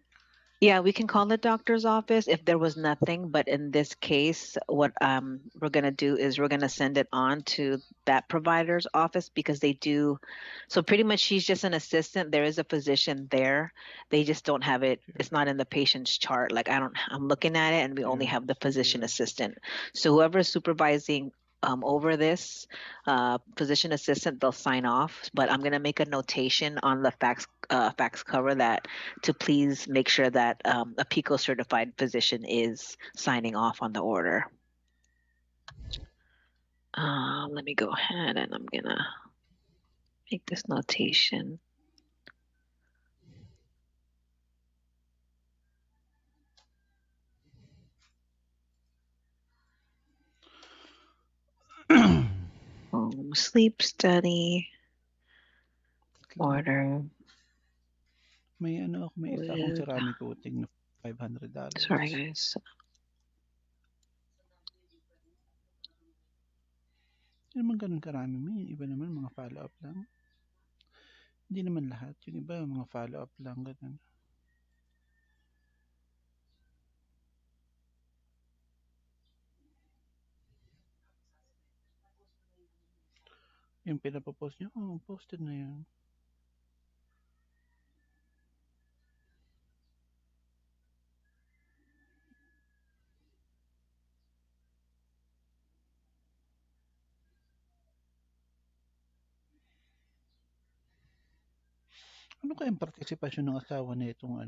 Yeah, we can call the doctor's office if there was nothing, but in this case, what we're gonna do is we're gonna send it on to that provider's office, because they do. So pretty much, she's just an assistant. There is a physician there. They just don't have it. It's not in the patient's chart. Like I'm looking at it, and we only have the physician assistant. So whoever's supervising over this physician assistant, they'll sign off. But I'm gonna make a notation on the fax cover that to please make sure that a PICO certified physician is signing off on the order. Let me go ahead and I'm gonna make this notation. Sleep study Wait lang. order May isa akong with. ceramic coating na $500. Sorry, guys. Hindi naman ganun karami. May iba naman mga follow-up lang. Hindi naman lahat. Yung iba mga follow-up lang. Ganun. Yung pinapopost niyo, posted na yan. Ano kayang partisipasyon ng asawa na itong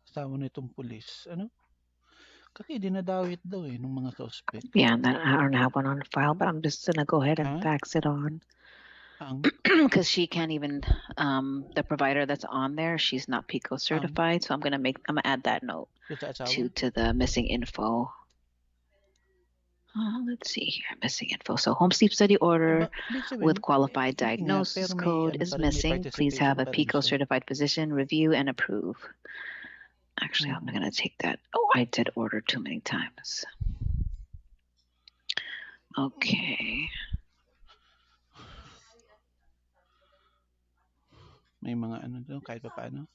asawa na itong pulis? Kasi dinadawit daw ng mga suspect. Yeah, and then I don't have one on file, but I'm just gonna go ahead and fax it on. Because she can't even the provider that's on there, she's not PICO certified, so I'm gonna add that note to the missing info. Let's see here, missing info. So home sleep study order with qualified diagnosis code is missing. Please have a PICO certified physician review and approve. Actually, I'm gonna take that. Oh, I did order too many times. Okay. May mga doon kahit pa paano.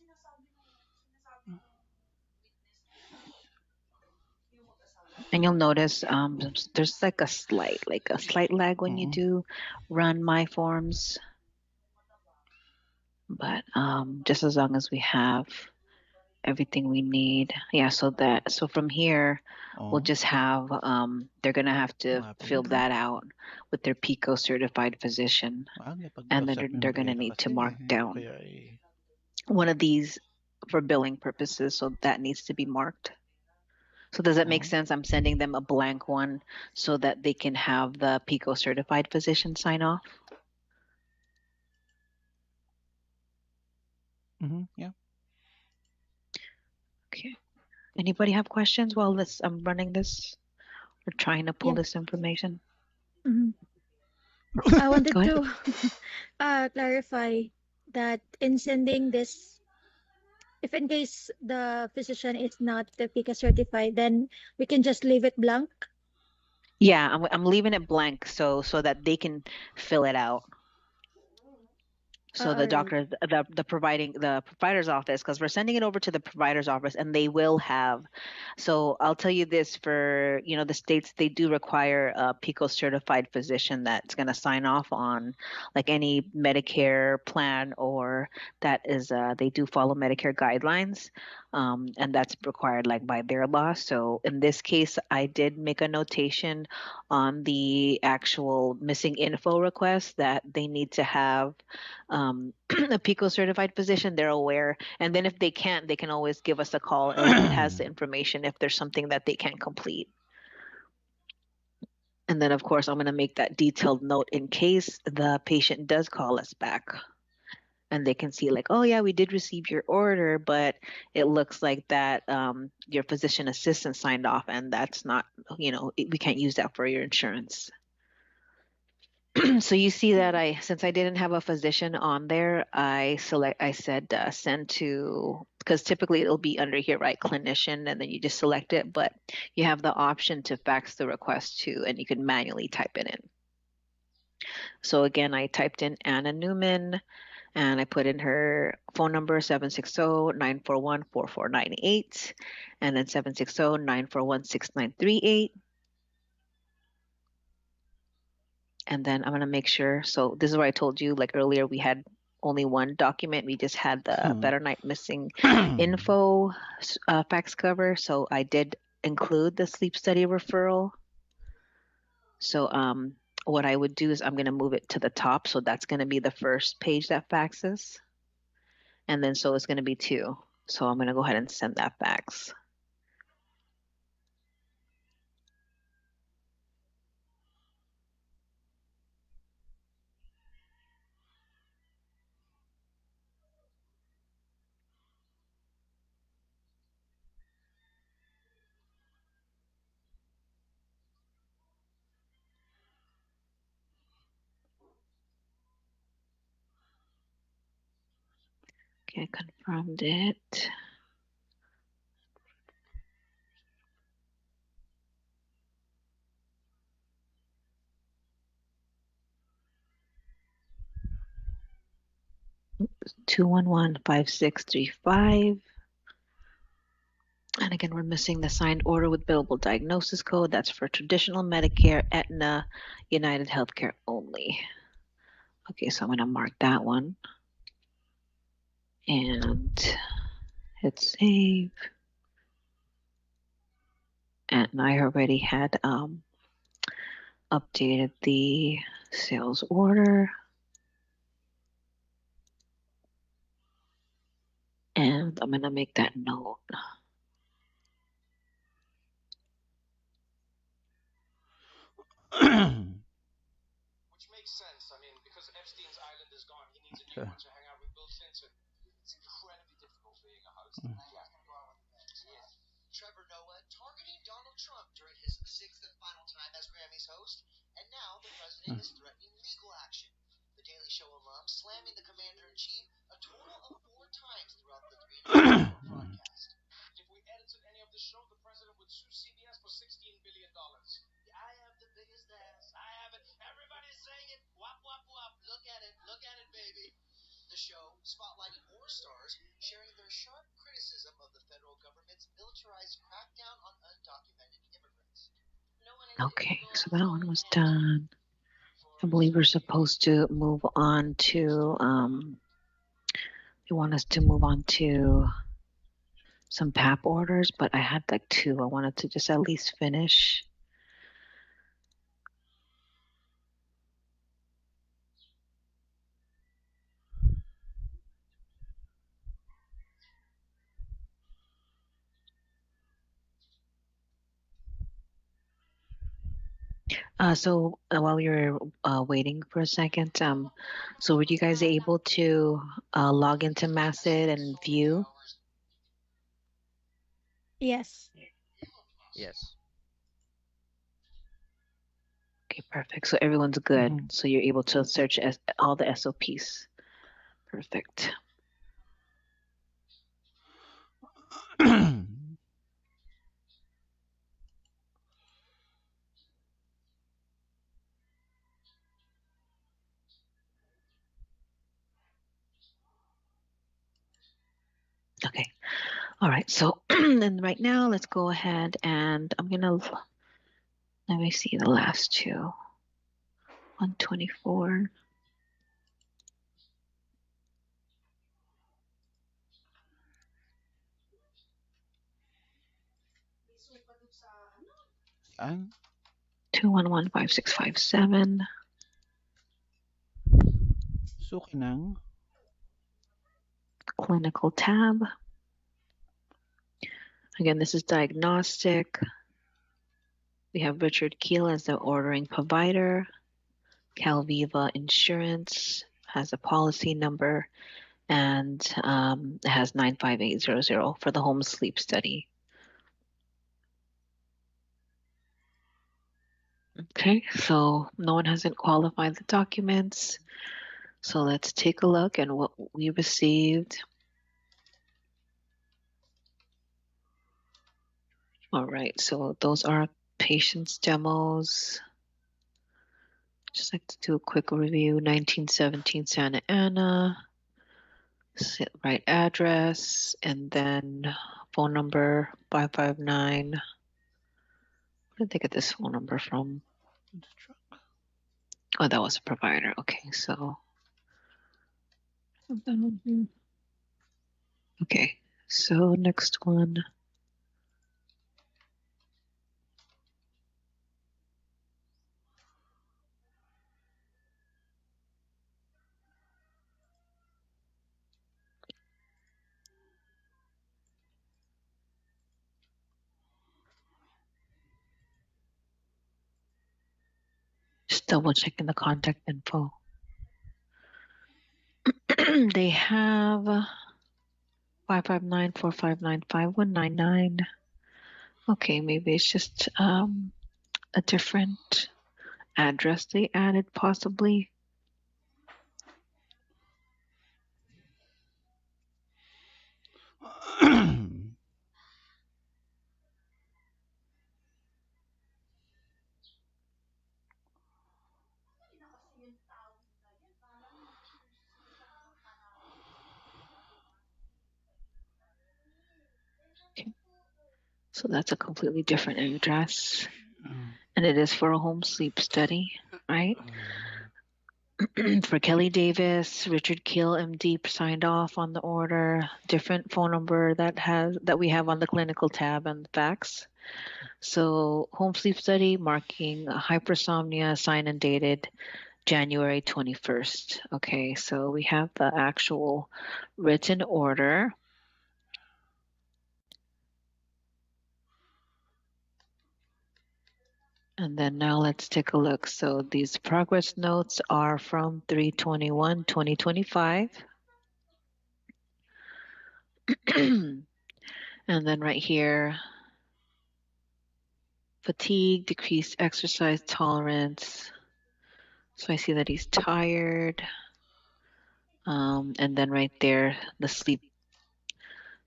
And you'll notice there's like a slight lag when you do run my forms. But just as long as we have everything we need. Yeah, so from here we'll just have they're gonna have to fill that out with their PICO certified physician. And then they're gonna need to mark down one of these for billing purposes, so that needs to be marked. So does that make sense? I'm sending them a blank one so that they can have the PICO certified physician sign off. Yeah. Okay. Anybody have questions while I'm running this? Or trying to pull this information? I wanted to clarify that in sending this, if in case the physician is not the PICA certified, then we can just leave it blank. Yeah, I'm leaving it blank so that they can fill it out. So the doctor, the provider's office, because we're sending it over to the provider's office, and they will have. So I'll tell you this: for the states, they do require a PICO certified physician that's going to sign off on like any Medicare plan, or that is they do follow Medicare guidelines, and that's required like by their law. So in this case, I did make a notation on the actual missing info request that they need to have a PICO certified physician. They're aware, and then if they can't, they can always give us a call, and it has the information if there's something that they can't complete. And then of course I'm going to make that detailed note in case the patient does call us back, and they can see like, oh yeah, we did receive your order, but it looks like that your physician assistant signed off, and that's not, we can't use that for your insurance. So you see that since I didn't have a physician on there, I said send to, because typically it'll be under here, right, clinician, and then you just select it, but you have the option to fax the request to, and you can manually type it in. So again, I typed in Anna Newman, and I put in her phone number 760-941-4498, and then 760-941-6938. And then I'm going to make sure. So this is where I told you, like earlier, we had only one document. We just had the Better Night missing info fax cover. So I did include the sleep study referral. So what I would do is I'm going to move it to the top. So that's going to be the first page that faxes. And then so it's going to be 2. So I'm going to go ahead and send that fax. Okay, I confirmed it. Oops, 2115635. And again, we're missing the signed order with billable diagnosis code. That's for traditional Medicare, Aetna, United Healthcare only. Okay, so I'm going to mark that one and hit save. And I already had updated the sales order. And I'm going to make that note. Which makes sense. I mean, because Epstein's island is gone, he needs a new Okay. one to hang out with Bill Clinton. It's incredibly difficult being a host. Mm. Yeah. Trevor Noah targeting Donald Trump during his sixth and final time as Grammys host, and now the president is threatening legal action. The Daily Show alum slamming the commander-in-chief a total of 4 times throughout the 3.5-hour broadcast. If we edited any of the show, the president would sue CBS for $16 billion. I have the biggest ass. I have it. Everybody's saying it. Wop, wop, wop. Look at it, baby. The show spotlighting more stars sharing their sharp criticism of the federal government's militarized crackdown on undocumented immigrants. Okay, so that one was done. I believe we're supposed to move on to, they want us to move on to some PAP orders, but I had like 2. I wanted to just at least finish. So while you're waiting for a second, so were you guys able to log into Masset and view? Yes. Yes. Okay, perfect. So everyone's good. Mhm. So you're able to search all the SOPs. Perfect. Okay. All right. So then right now, let's go ahead and I'm going to, let me see the last 2. 124. Saan? 2115657. Suki ng? Clinical tab. Again, this is diagnostic. We have Richard Keel as the ordering provider. Calviva Insurance has a policy number and it has 95800 for the home sleep study. Okay, so no one hasn't qualified the documents. So let's take a look at what we received. All right, so those are patients' demos. Just like to do a quick review. 1917 Santa Ana, right address, and then phone number 559. Where did they get this phone number from? Oh, that was a provider. Okay, so. Okay, so next one. Just double checking the contact info. They have 559-459-5199. Okay, maybe it's just a different address they added, possibly. So that's a completely different address. Mm. And it is for a home sleep study, right? For Kelly Davis, Richard Keel, MD, signed off on the order. Different phone number that we have on the clinical tab and the fax. So home sleep study marking hypersomnia, signed and dated January 21st. Okay, so we have the actual written order. And then now let's take a look. So these progress notes are from 3/21/2025. And then right here, fatigue, decreased exercise tolerance. So I see that he's tired. And then right there, the sleep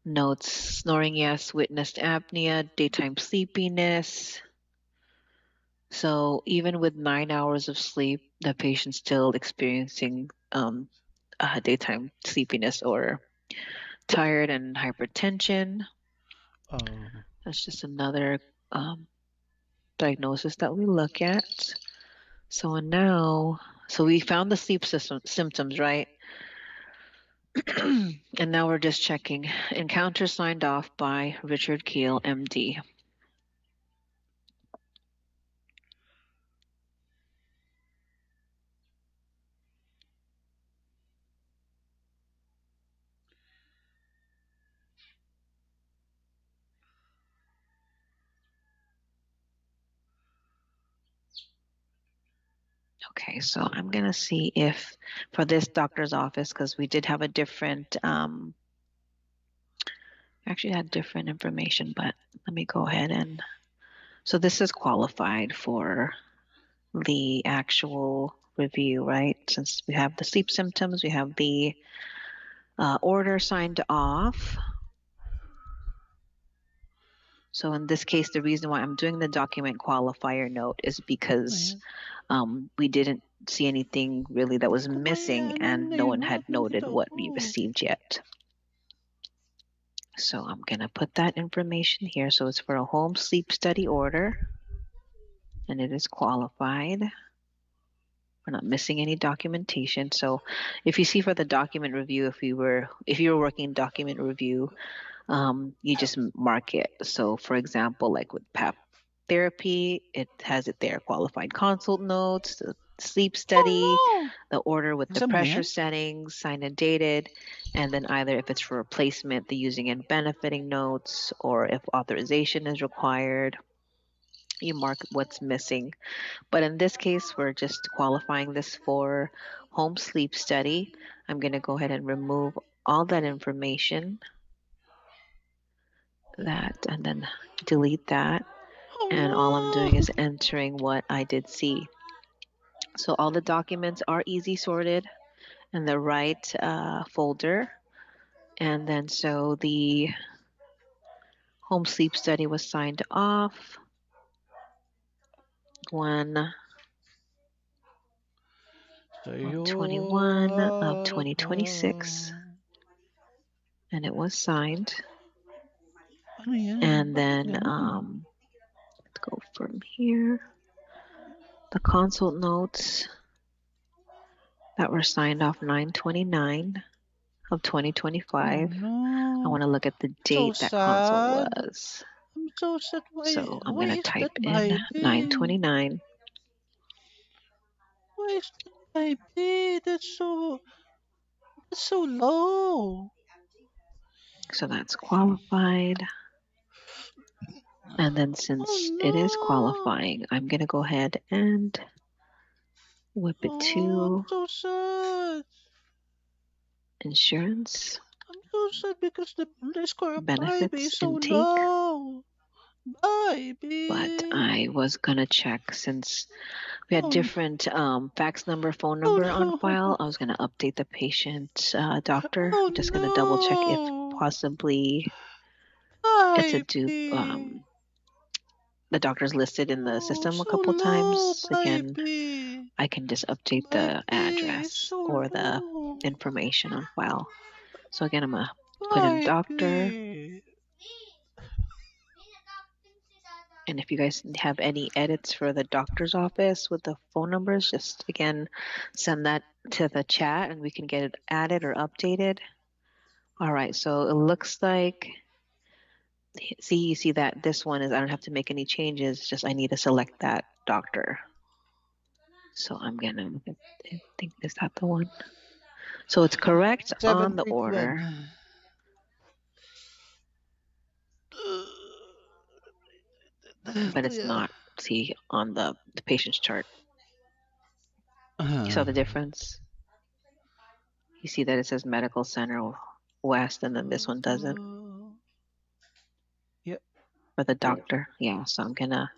notes, snoring, yes, witnessed apnea, daytime sleepiness. So even with 9 hours of sleep, the patient's still experiencing daytime sleepiness or tired and hypertension. Oh. That's just another diagnosis that we look at. So now, so we found the sleep symptoms, right? And now we're just checking. Encounter signed off by Richard Keel, MD. Okay, so I'm going to see if for this doctor's office, because we did have a different, actually had different information, but let me go ahead and, so this is qualified for the actual review, right? Since we have the sleep symptoms, we have the order signed off. So in this case, the reason why I'm doing the document qualifier note is because we didn't see anything really that was missing and no one had noted what we received yet. So I'm going to put that information here. So it's for a home sleep study order and it is qualified. We're not missing any documentation. So if you see for the document review, if you were working document review, you just mark it. So for example, like with PAP therapy, it has it there, qualified consult notes, the sleep study, the order with the pressure settings, signed and dated, and then either if it's for replacement, the using and benefiting notes, or if authorization is required, you mark what's missing. But in this case, we're just qualifying this for home sleep study. I'm going to go ahead and remove all that information, and then delete that. And all I'm doing is entering what I did see. So all the documents are easy sorted in the right folder. And then so the home sleep study was signed off 1/21 of 2026. And it was signed. And then let's go from here. The consult notes that were signed off 9/29 of 2025. I want to look at the date that consult was. I'm so sad. So I'm going to type in 9/29. Why is that baby? That's so low. So that's qualified. And then since it is qualifying, I'm going to go ahead and whip it to I'm so sad. insurance. I'm so sad because the score of Benefits baby is so intake. low. Baby. But I was going to check since we had different fax number, phone number on file. I was going to update the patient doctor. I'm just going to double check if possibly it's a dupe. The doctor's listed in the system a couple times. Again, I can just update the address or the information on file. So again, I'm going to put in doctor. And if you guys have any edits for the doctor's office with the phone numbers, just again send that to the chat and we can get it added or updated. All right, so it looks like, you see that this one is, I don't have to make any changes, just I need to select that doctor. So I'm gonna, I think, is that the one? So it's correct on the order, 781. but it's not, see, on the patient's chart. You saw the difference? You see that it says Medical Center West and then this one doesn't Yep. for the doctor. Yeah, so I'm gonna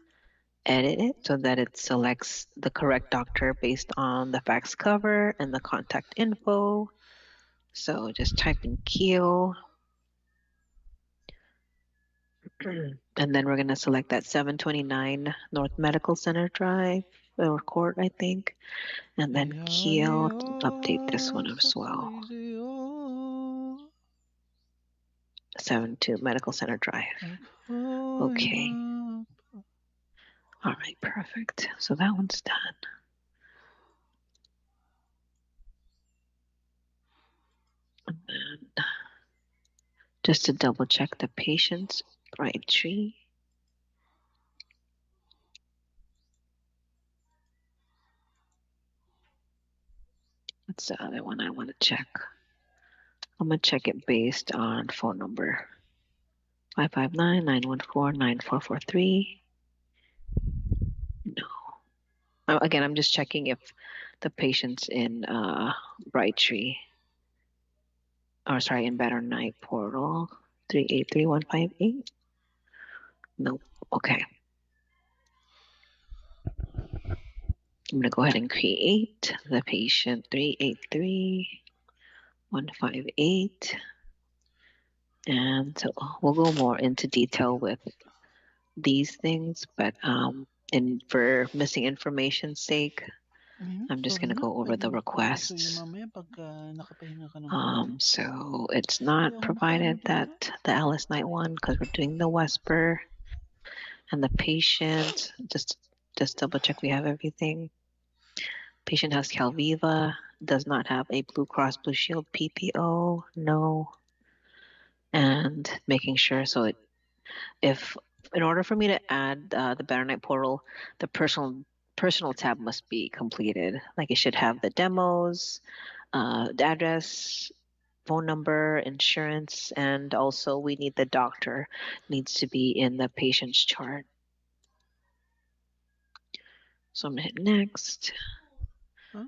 edit it so that it selects the correct doctor based on the fax cover and the contact info. So just type in Keel. And then we're going to select that 729 North Medical Center Drive or Court, I think. And then Keel, update this one as well. 72 Medical Center Drive. Okay. All right, perfect. So that one's done. And then just to double check the patient's Brightree. That's the other one I want to check. I'm going to check it based on phone number. 559-914-9443. No. Again, I'm just checking if the patient's in Brightree. Or sorry, in Better Night Portal. 383158. Nope. Okay. I'm going to go ahead and create the patient 383158. And so we'll go more into detail with these things, but for missing information's sake, I'm just going to go over the requests. So it's not provided that the Alice Night one because we're doing the Wesper and the patient. Just double check we have everything. Patient has Calviva, does not have a Blue Cross Blue Shield PPO, no. And making sure, so in order for me to add the Better Night Portal, the personal tab must be completed. Like it should have the demos, the address, phone number, insurance, and also we need the doctor needs to be in the patient's chart. So I'm gonna hit next.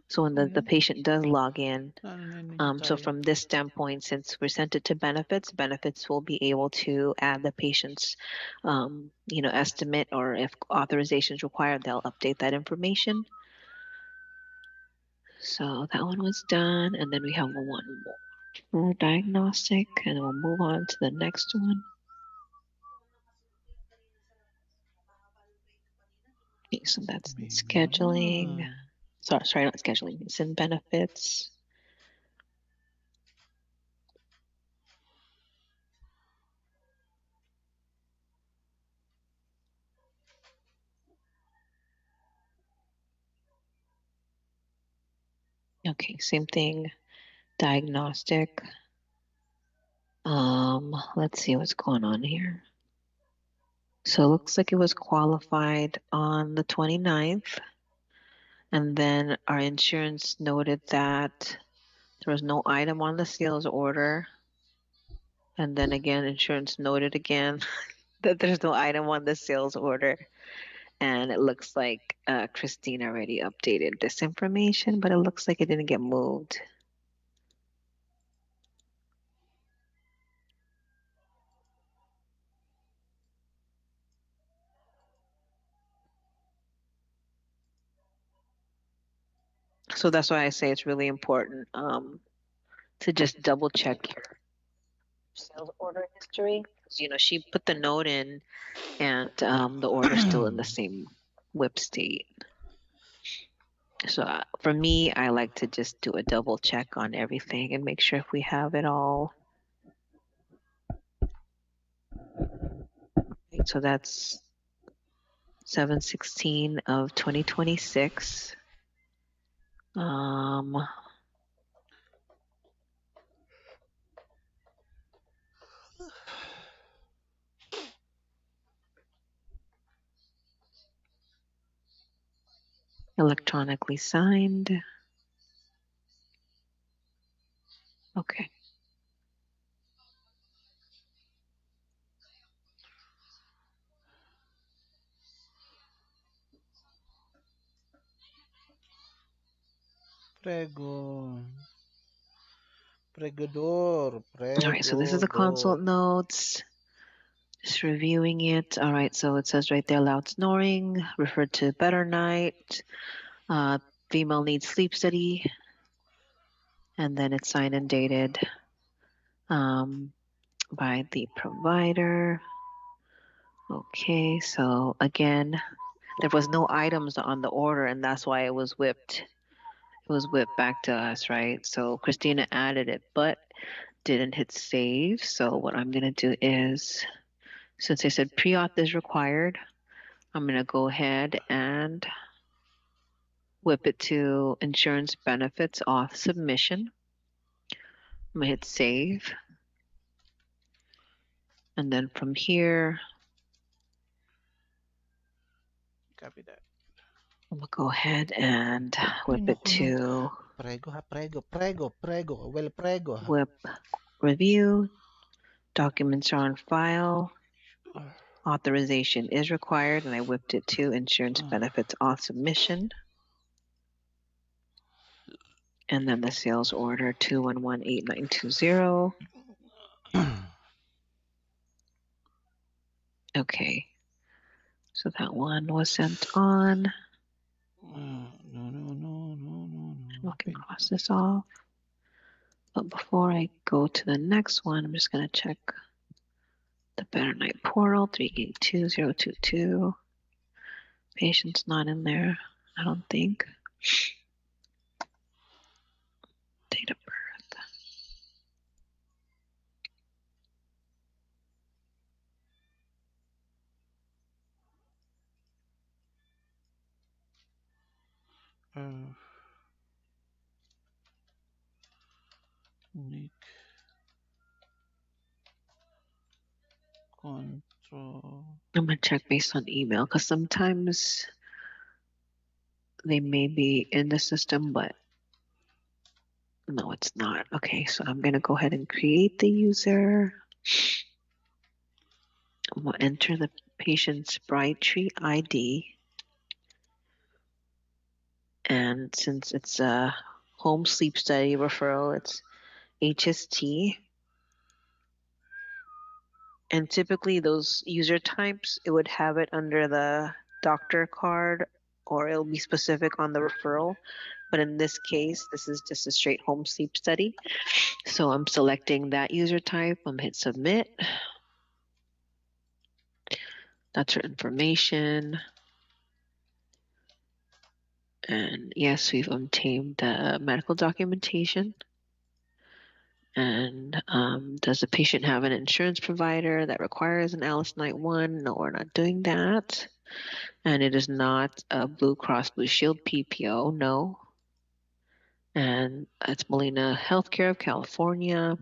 So when the patient does log in, so from this standpoint, since we sent it to benefits will be able to add the patient's, estimate, or if authorization is required, they'll update that information. So that one was done, and then we have one more for diagnostic, and we'll move on to the next one. Okay, so that's in scheduling. Sorry, not scheduling. It's in benefits. Okay, same thing. Diagnostic. Let's see what's going on here. So it looks like it was qualified on the 29th. And then our insurance noted that there was no item on the sales order. And then again, insurance noted again that there's no item on the sales order. And it looks like Christine already updated this information, but it looks like it didn't get moved. So that's why I say it's really important to just double check your sales order history. She put the note in and the order's still in the same WIP state. So for me, I like to just do a double check on everything and make sure if we have it all. Okay, so that's 7/16 of 2026. Electronically signed. Okay. Prego. Pregodor. All right, so this is the consult notes. Just reviewing it. All right, so it says right there, loud snoring, referred to better night, female needs sleep study, and then it's signed and dated by the provider. Okay, so again, there was no items on the order, and that's why it was whipped. It was whipped back to us, right? So Christina added it, but didn't hit save. So what I'm gonna do is, since I said pre-auth is required, I'm gonna go ahead and whip it to insurance benefits auth submission. I'm gonna hit save. And then from here, Copy that. I'm gonna go ahead and whip it to Prego. Well, prego. whip review. Documents are on file. Authorization is required, and I whipped it to insurance benefits auth submission. And then the sales order 2118920. Okay. So that one was sent on. I can cross this off. But before I go to the next one, I'm just going to check the Better Night portal 382022. Patient's not in there, I don't think. Date of birth. Nick. Control. I'm going to check based on email because sometimes they may be in the system, but no, it's not. Okay, so I'm going to go ahead and create the user. I'm going to enter the patient's Brightree ID. And since it's a home sleep study referral, it's HST. And typically those user types, it would have it under the doctor card or it'll be specific on the referral. But in this case, this is just a straight home sleep study. So I'm selecting that user type. I'm hit submit. That's her information. And yes, we've obtained the medical documentation. And does the patient have an insurance provider that requires an Alice Night 1? No, we're not doing that. And it is not a Blue Cross Blue Shield PPO, no. And it's Molina Healthcare of California.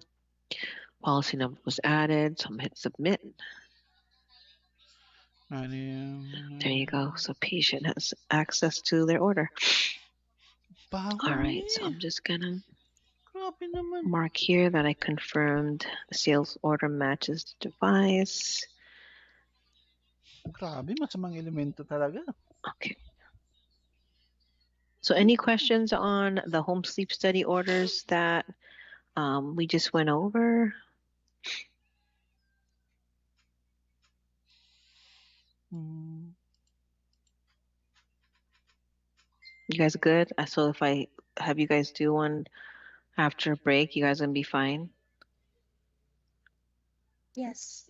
Policy number was added, so I'm going to hit submit. There you go. So patient has access to their order. All right, so I'm just going to mark here that I confirmed the sales order matches the device. Grabe, masamang elemento talaga. Okay. So any questions on the home sleep study orders that we just went over? You guys good? So if I have you guys do one after a break, you guys gonna be fine? Yes.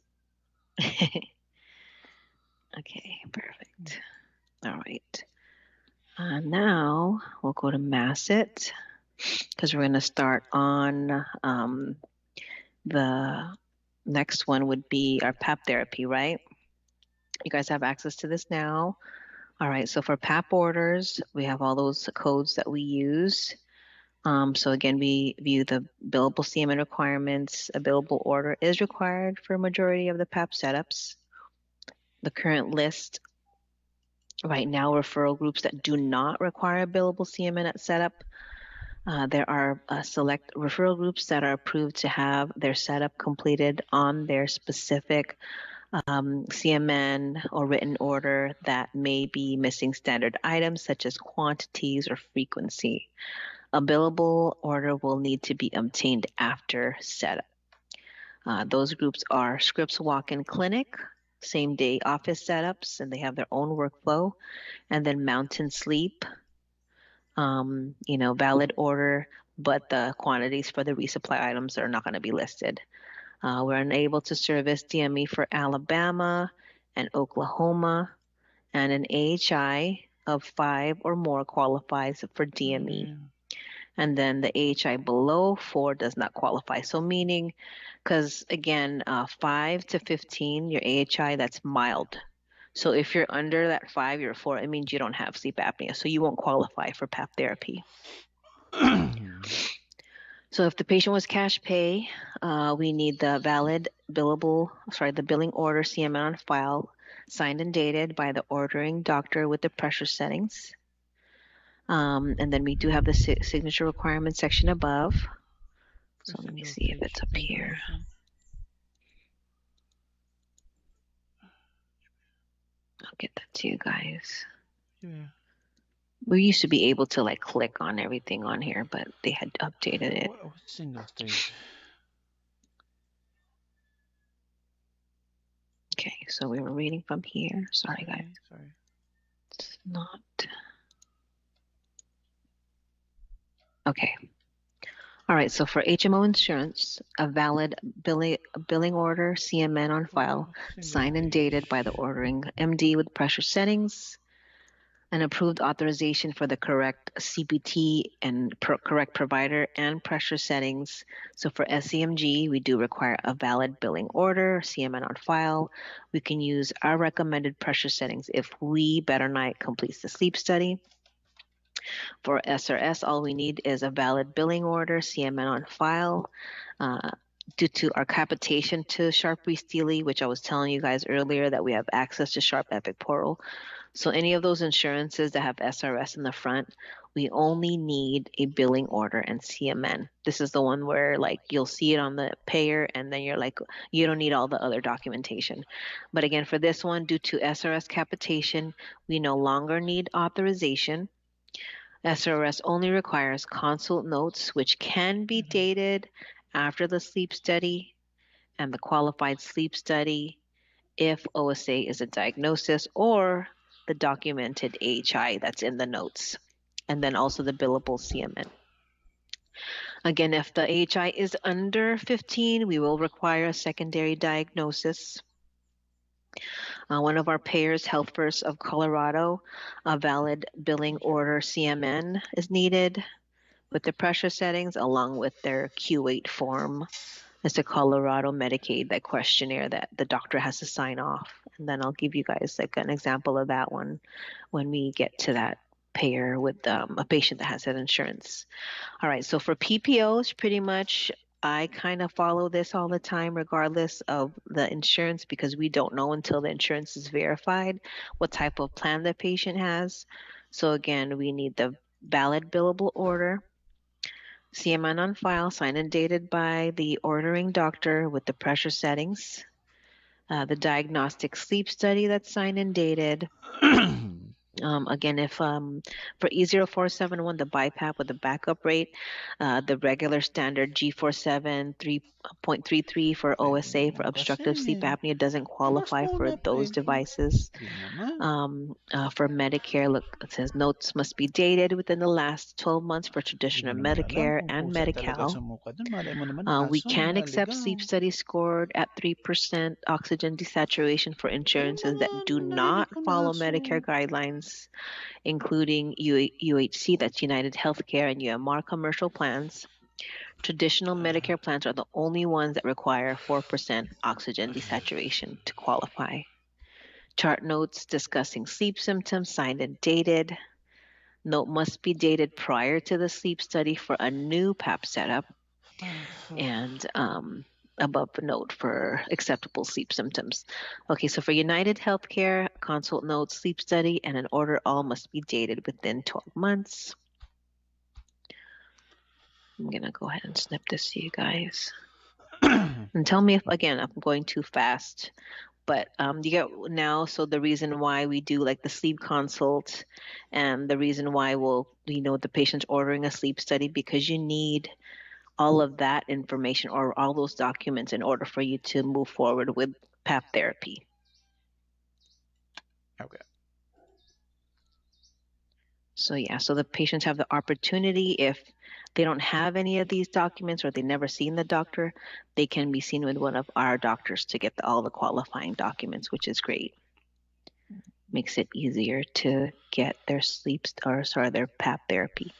Okay, perfect. All right. Now we'll go to Masset because we're going to start on the next one would be our PAP therapy, right? You guys have access to this now. All right, so for PAP orders, we have all those codes that we use. So again, we view the billable CMN requirements. A billable order is required for a majority of the PAP setups. The current list right now, referral groups that do not require a billable CMN at setup. There are select referral groups that are approved to have their setup completed on their specific CMN or written order that may be missing standard items such as quantities or frequency. A billable order will need to be obtained after setup. Those groups are Scripps Walk-in Clinic, same-day office setups, and they have their own workflow, and then Mountain Sleep, valid order, but the quantities for the resupply items are not going to be listed. We're unable to service DME for Alabama and Oklahoma, and an AHI of 5 or more qualifies for DME. And then the AHI below 4 does not qualify. So meaning, because again, 5 to 15, your AHI, that's mild. So if you're under that 5, you're 4, it means you don't have sleep apnea. So you won't qualify for PAP therapy. So if the patient was cash pay, we need the valid the billing order CMN on file, signed and dated by the ordering doctor with the pressure settings. And then we do have the signature requirements section above. So let me see if it's up here. I'll get that to you guys. Yeah. We used to be able to like click on everything on here, but they had updated it. What's single stage? Okay, so we were reading from here. Sorry, guys. Sorry. It's not. Okay. All right, so for HMO insurance, a valid billing order, CMN on file, signed and dated by the ordering MD with pressure settings, an approved authorization for the correct CPT and correct provider and pressure settings. So for SCMG, we do require a valid billing order, CMN on file. We can use our recommended pressure settings if we, Better Night, completes the sleep study. For SRS, all we need is a valid billing order, CMN on file. Due to our capitation to Sharp Steely, which I was telling you guys earlier that we have access to Sharp Epic Portal. So any of those insurances that have SRS in the front, we only need a billing order and CMN. This is the one where like you'll see it on the payer and then you're like, you don't need all the other documentation. But again, for this one, due to SRS capitation, we no longer need authorization. SRS only requires consult notes, which can be dated after the sleep study and the qualified sleep study if OSA is a diagnosis or the documented AHI that's in the notes, and then also the billable CMN. Again, if the AHI is under 15, we will require a secondary diagnosis. One of our payers, Health First of Colorado, a valid billing order CMN is needed with the pressure settings along with their Q8 form. It's the Colorado Medicaid, that questionnaire that the doctor has to sign off. And then I'll give you guys like an example of that one when we get to that payer with a patient that has that insurance. All right, so for PPOs, pretty much I kind of follow this all the time regardless of the insurance because we don't know until the insurance is verified what type of plan the patient has. So again, we need the valid billable order, CMN on file, signed and dated by the ordering doctor with the pressure settings, the diagnostic sleep study that's signed and dated. Again, if for E0471, the BiPAP with the backup rate, the regular standard G47 3.33 for OSA for obstructive sleep apnea doesn't qualify for those devices. For Medicare, look, it says notes must be dated within the last 12 months for traditional Medicare and Medi-Cal. We can accept sleep studies scored at 3% oxygen desaturation for insurances that do not follow Medicare guidelines, including UHC, that's United Healthcare, and UMR commercial plans. Traditional Medicare plans are the only ones that require 4% oxygen desaturation to qualify. Chart notes discussing sleep symptoms signed and dated. Note must be dated prior to the sleep study for a new PAP setup. And above the note for acceptable sleep symptoms. Okay, so for United Healthcare, consult note, sleep study, and an order all must be dated within 12 months. I'm going to go ahead and snip this to you guys. And tell me if, again, I'm going too fast. But you get now, so the reason why we do like the sleep consult and the reason why the patient's ordering a sleep study, because you need all of that information or all those documents in order for you to move forward with PAP therapy. Okay. So yeah, so the patients have the opportunity, if they don't have any of these documents or they've never seen the doctor, they can be seen with one of our doctors to get all the qualifying documents, which is great. Makes it easier to get their their PAP therapy.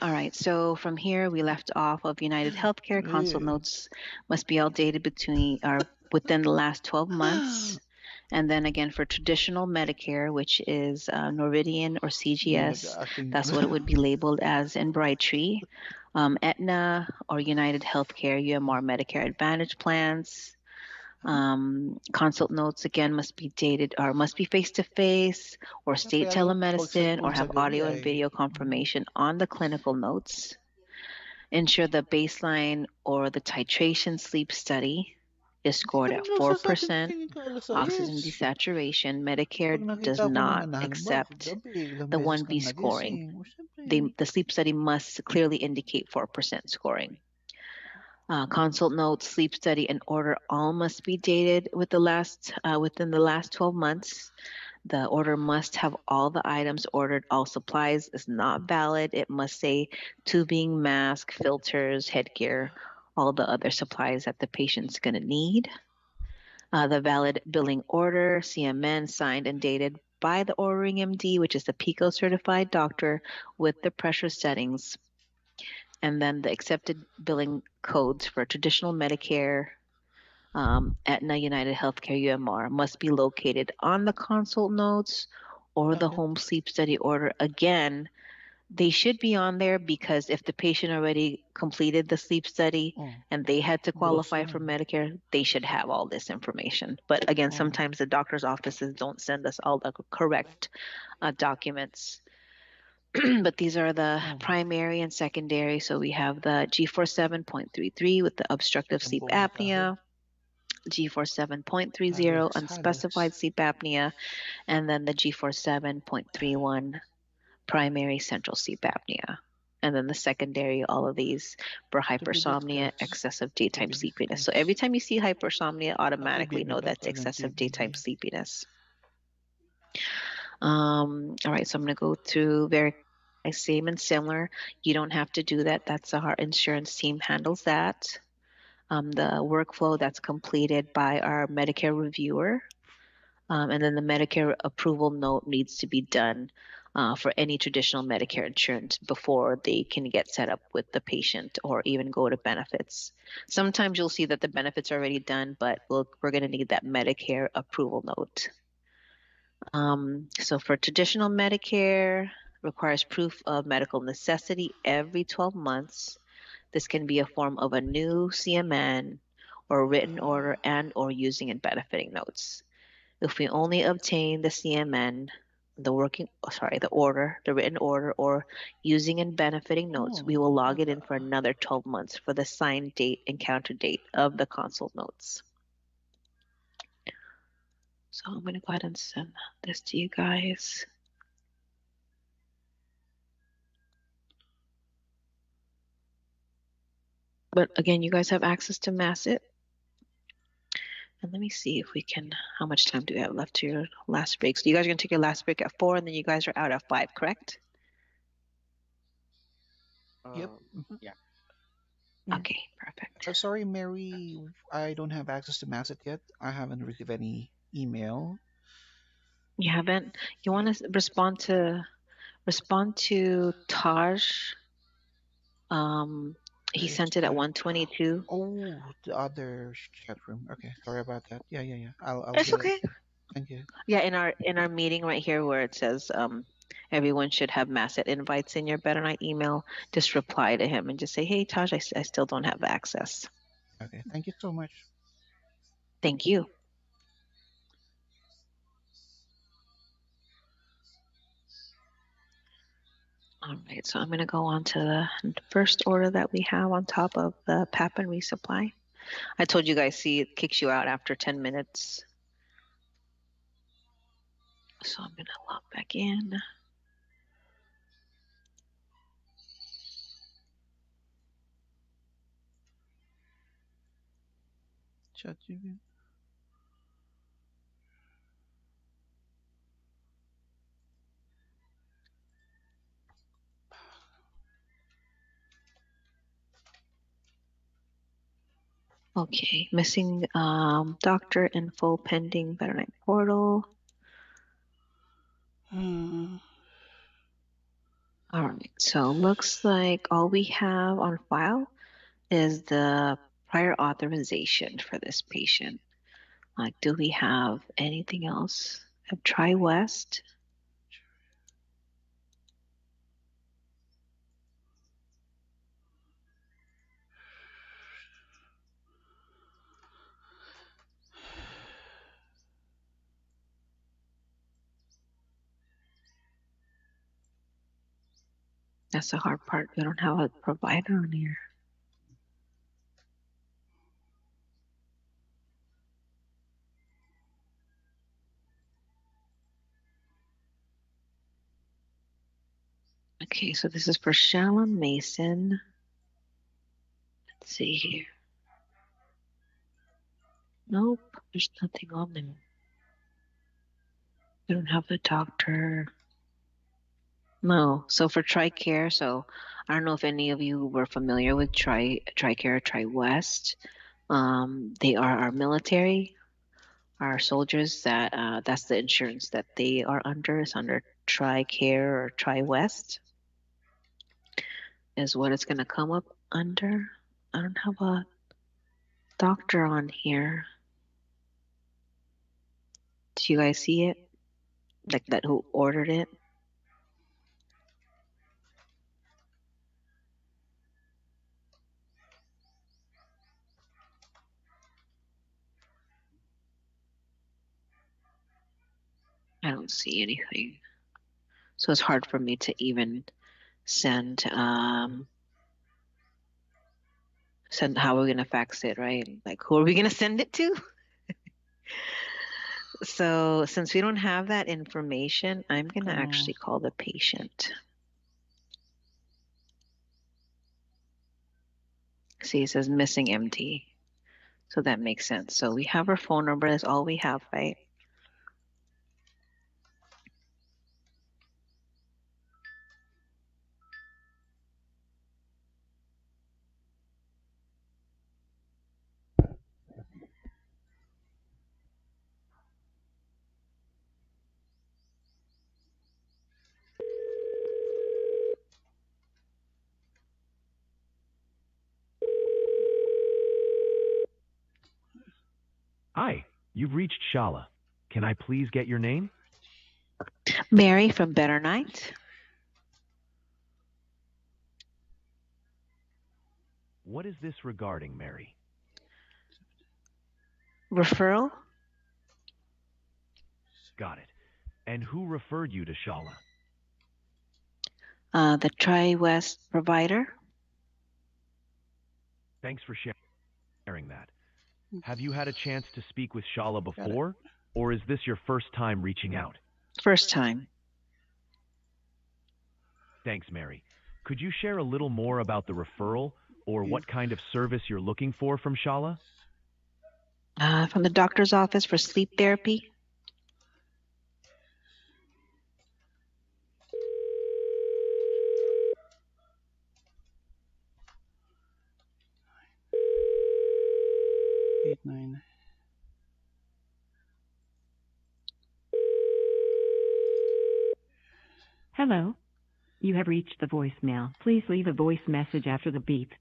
All right, so from here we left off of United Healthcare. Consult notes must be all dated within the last 12 months. And then again for traditional Medicare, which is Noridian or CGS, that's what it would be labeled as in Brightree. Aetna or United Healthcare, UMR Medicare Advantage plans. Consult notes again must be dated or must be face-to-face or state telemedicine or have audio and video confirmation on the clinical notes. Ensure the baseline or the titration sleep study is scored at 4% oxygen desaturation. Medicare does not accept the 1B scoring. The sleep study must clearly indicate 4% scoring. Consult notes, sleep study, and order all must be dated within the last 12 months. The order must have all the items ordered. All supplies is not valid. It must say tubing, mask, filters, headgear, all the other supplies that the patient's going to need. The valid billing order, CMN, signed and dated by the ordering MD, which is the PICO certified doctor with the pressure settings. And then the accepted billing codes for traditional Medicare, Aetna, United Healthcare, UMR must be located on the consult notes or the home sleep study order. Again, they should be on there because if the patient already completed the sleep study and they had to qualify for Medicare, they should have all this information. But again, sometimes the doctor's offices don't send us all the correct documents. But these are the primary and secondary. So we have the G47.33 with the obstructive sleep apnea, G47.30 unspecified sleep apnea, and then the G47.31 primary central sleep apnea. And then the secondary, all of these for hypersomnia, excessive daytime sleepiness. So every time you see hypersomnia, automatically know that's excessive daytime sleepiness. All right, so I'm going to go through very same and similar. You don't have to do that. That's our insurance team handles that. The workflow that's completed by our Medicare reviewer. And then the Medicare approval note needs to be done for any traditional Medicare insurance before they can get set up with the patient or even go to benefits. Sometimes you'll see that the benefits are already done, but we're going to need that Medicare approval note. So for traditional Medicare, requires proof of medical necessity every 12 months. This can be a form of a new CMN or written order and or using and benefiting notes. If we only obtain the CMN, the written order or using and benefiting notes, we will log it in for another 12 months for the signed date and counter date of the consult notes. So I'm going to go ahead and send this to you guys. But again, you guys have access to Massit. And let me see if we can, how much time do we have left to your last break? So you guys are going to take your last break at 4 and then you guys are out at 5, correct? Yep. Yeah. Okay, perfect. Sorry, Mary, I don't have access to Massit yet. I haven't received any email. You haven't? You want to respond to Taj He It's sent it at the 1:22. the other chat room. Okay, sorry about that. Yeah. I'll It's get it. okay. Thank you. Yeah, in our meeting right here where it says everyone should have Masset invites in your Better Night email, just reply to him and just say, "Hey Taj, I still don't have access." Okay, thank you so much. Thank you. All right, so I'm going to go on to the first order that we have on top of the PAP and resupply. I told you guys, see, it kicks you out after 10 minutes. So I'm going to log back in. Chat you. Okay, missing doctor info pending Better Night portal. All right, so looks like all we have on file is the prior authorization for this patient. Like, do we have anything else? Have TriWest. That's the hard part. We don't have a provider on here. Okay, so this is for Shalom Mason. Let's see here. Nope, there's nothing on there. We don't have the doctor. No, so for TRICARE, so I don't know if any of you were familiar with TRICARE, TriWest. They are our military, our soldiers that's the insurance that they are under. It's under TRICARE or TriWest is what it's going to come up under. I don't have a doctor on here. Do you guys see it? Like that who ordered it? I don't see anything. So it's hard for me to even send how we're gonna fax it, right? Like who are we gonna send it to? So since we don't have that information, I'm gonna actually call the patient. See, it says missing MT. So that makes sense. So we have her phone number, that's all we have, right? Hi, you've reached Shala. Can I please get your name? Mary from Better Night. What is this regarding, Mary? Referral? Got it. And who referred you to Shala? The TriWest provider. Thanks for sharing that. Have you had a chance to speak with Shala before, or is this your first time reaching out? First time. Thanks, Mary. Could you share a little more about the referral or what kind of service you're looking for from Shala? From the doctor's office for sleep therapy. Eight, 9. Hello. You have reached the voicemail. Please leave a voice message after the beep.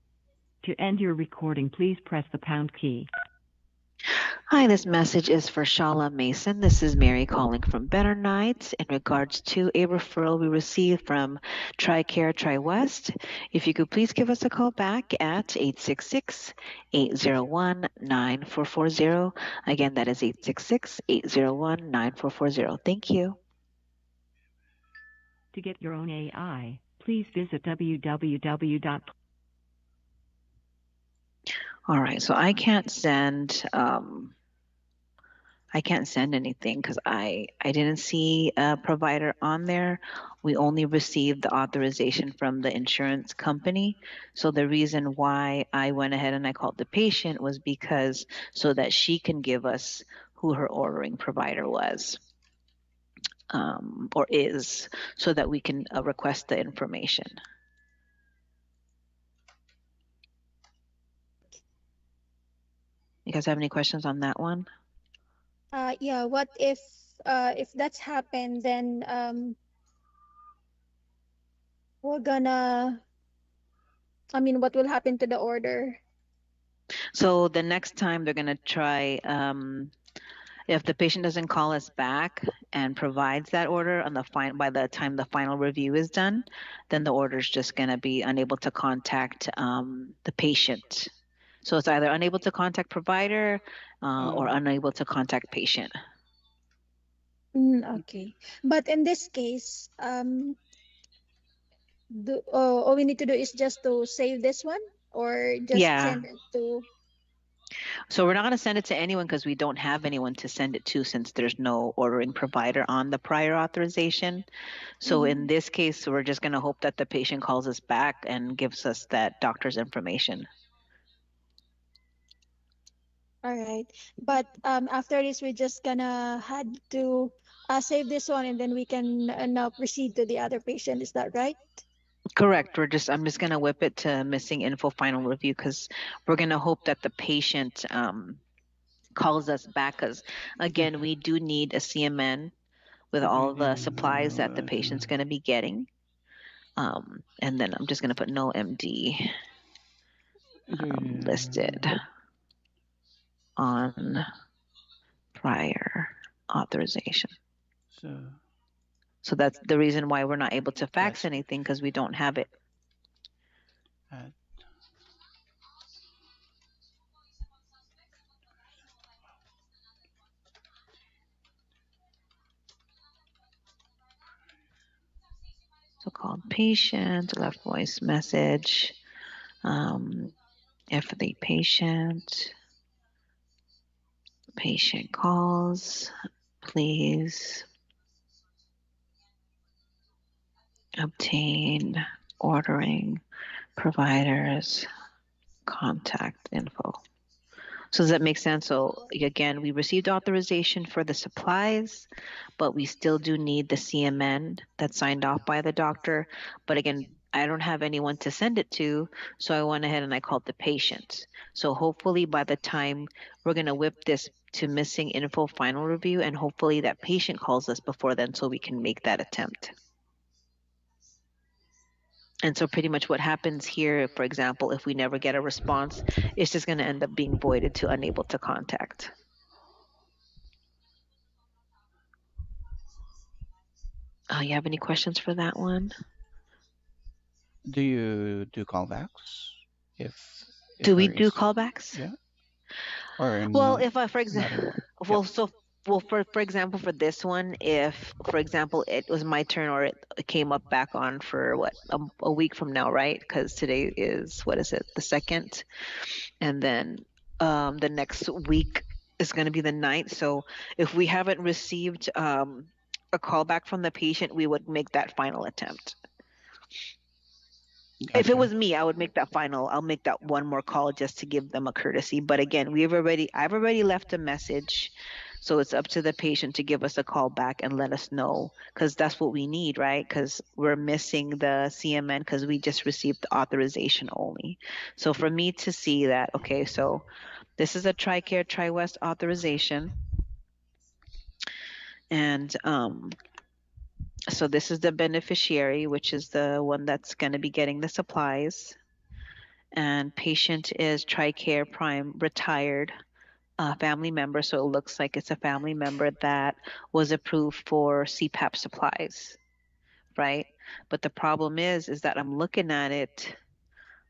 To end your recording, please press the pound key. Hi, this message is for Shala Mason. This is Mary calling from Better Nights in regards to a referral we received from TRICARE TriWest. If you could please give us a call back at 866-801-9440. Again, that is 866-801-9440. Thank you. To get your own AI, please visit www. All right, so I can't send anything because I didn't see a provider on there. We only received the authorization from the insurance company. So the reason why I went ahead and I called the patient was because so that she can give us who her ordering provider was or is, so that we can request the information. You guys have any questions on that one? Yeah, what if that's happened, then we're gonna, I mean, what will happen to the order? So the next time they're going to try, if the patient doesn't call us back and provides that order on the by the time the final review is done, then the order is just going to be unable to contact the patient. So it's either unable to contact provider or unable to contact patient. Okay, but in this case, all we need to do is just to save this one, or just send it to. So we're not going to send it to anyone because we don't have anyone to send it to since there's no ordering provider on the prior authorization. So in this case, we're just going to hope that the patient calls us back and gives us that doctor's information. All right, but after this, we're just gonna had to save this one, and then we can now proceed to the other patient. Is that right? Correct. I'm just going to whip it to missing info final review because we're going to hope that the patient calls us back because, again, we do need a CMN with all the supplies that the patient's going to be getting. And then I'm just going to put no MD listed on prior authorization. So that's the reason why we're not able to fax anything because we don't have it. So called patient, left voice message. If the patient calls, please obtain ordering providers contact info. So does that make sense? So again, we received authorization for the supplies, but we still do need the CMN that's signed off by the doctor. But again, I don't have anyone to send it to, so I went ahead and I called the patient. So hopefully by the time we're going to whip this to missing info final review, and hopefully that patient calls us before then so we can make that attempt. And so pretty much what happens here, for example, if we never get a response, it's just going to end up being voided to unable to contact. You have any questions for that one? Do you do callbacks? Do we do callbacks? Yeah. Or well, no, if I, for example, well, so well, for example, for this one, if, for example, it was my turn or it came up back on for what, a week from now, right? Because today is, what is it, the 2nd? And then the next week is going to be the 9th. So if we haven't received a call back from the patient, we would make that final attempt. Gotcha. If it was me, I would make that final. I'll make that one more call just to give them a courtesy. But again, I've already left a message. So it's up to the patient to give us a call back and let us know, because that's what we need, right? Because we're missing the CMN because we just received the authorization only. So for me to see that, okay, so this is a TRICARE TriWest authorization. And so this is the beneficiary, which is the one that's going to be getting the supplies. and patient is TRICARE Prime retired family member. So it looks like it's a family member that was approved for CPAP supplies, right? But the problem is that I'm looking at it.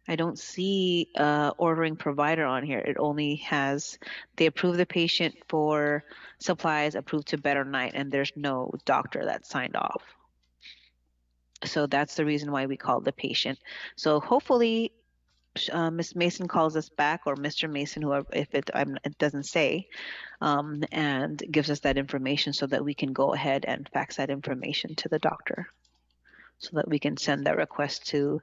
I don't see ordering provider on here. It only has they approve the patient for supplies approved to Better Night, and there's no doctor that signed off. So that's the reason why we called the patient. So hopefully Miss Mason calls us back, or Mr. Mason, whoever, if it doesn't say, and gives us that information so that we can go ahead and fax that information to the doctor so that we can send that request to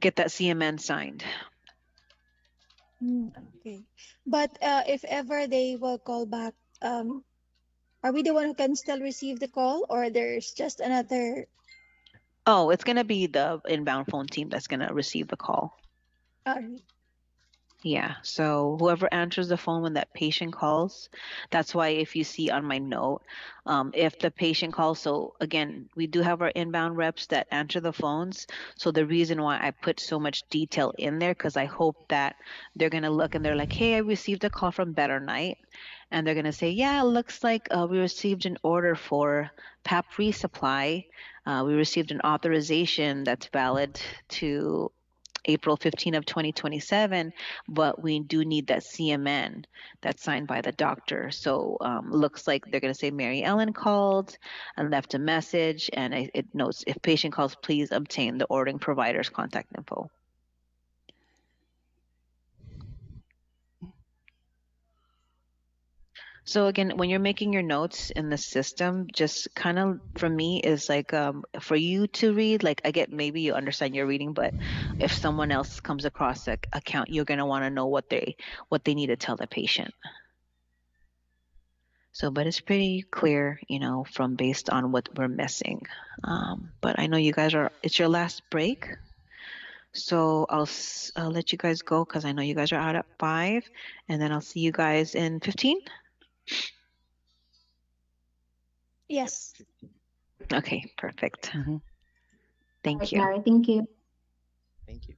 get that CMN signed. Okay. But if ever they will call back, are we the one who can still receive the call, or there's just another? Oh, it's going to be the inbound phone team that's going to receive the call. Yeah, so whoever answers the phone when that patient calls, that's why if you see on my note, if the patient calls, so again, we do have our inbound reps that answer the phones. So the reason why I put so much detail in there, because I hope that they're going to look and they're like, hey, I received a call from Better Night. And they're going to say, yeah, it looks like we received an order for PAP resupply. We received an authorization that's valid to April 15 of 2027, but we do need that CMN that's signed by the doctor. So looks like they're going to say Mary Ellen called and left a message, and it notes if patient calls, please obtain the ordering provider's contact info. So again, when you're making your notes in the system, just kind of for me is like for you to read, like I get maybe you understand your reading, but if someone else comes across the account, you're gonna want to know what they need to tell the patient. So, but it's pretty clear, you know, from based on what we're missing. But I know you guys it's your last break. So I'll let you guys go because I know you guys are out at 5, and then I'll see you guys in 15. Yes. Okay, perfect. Thank you. Mary, thank you. Thank you.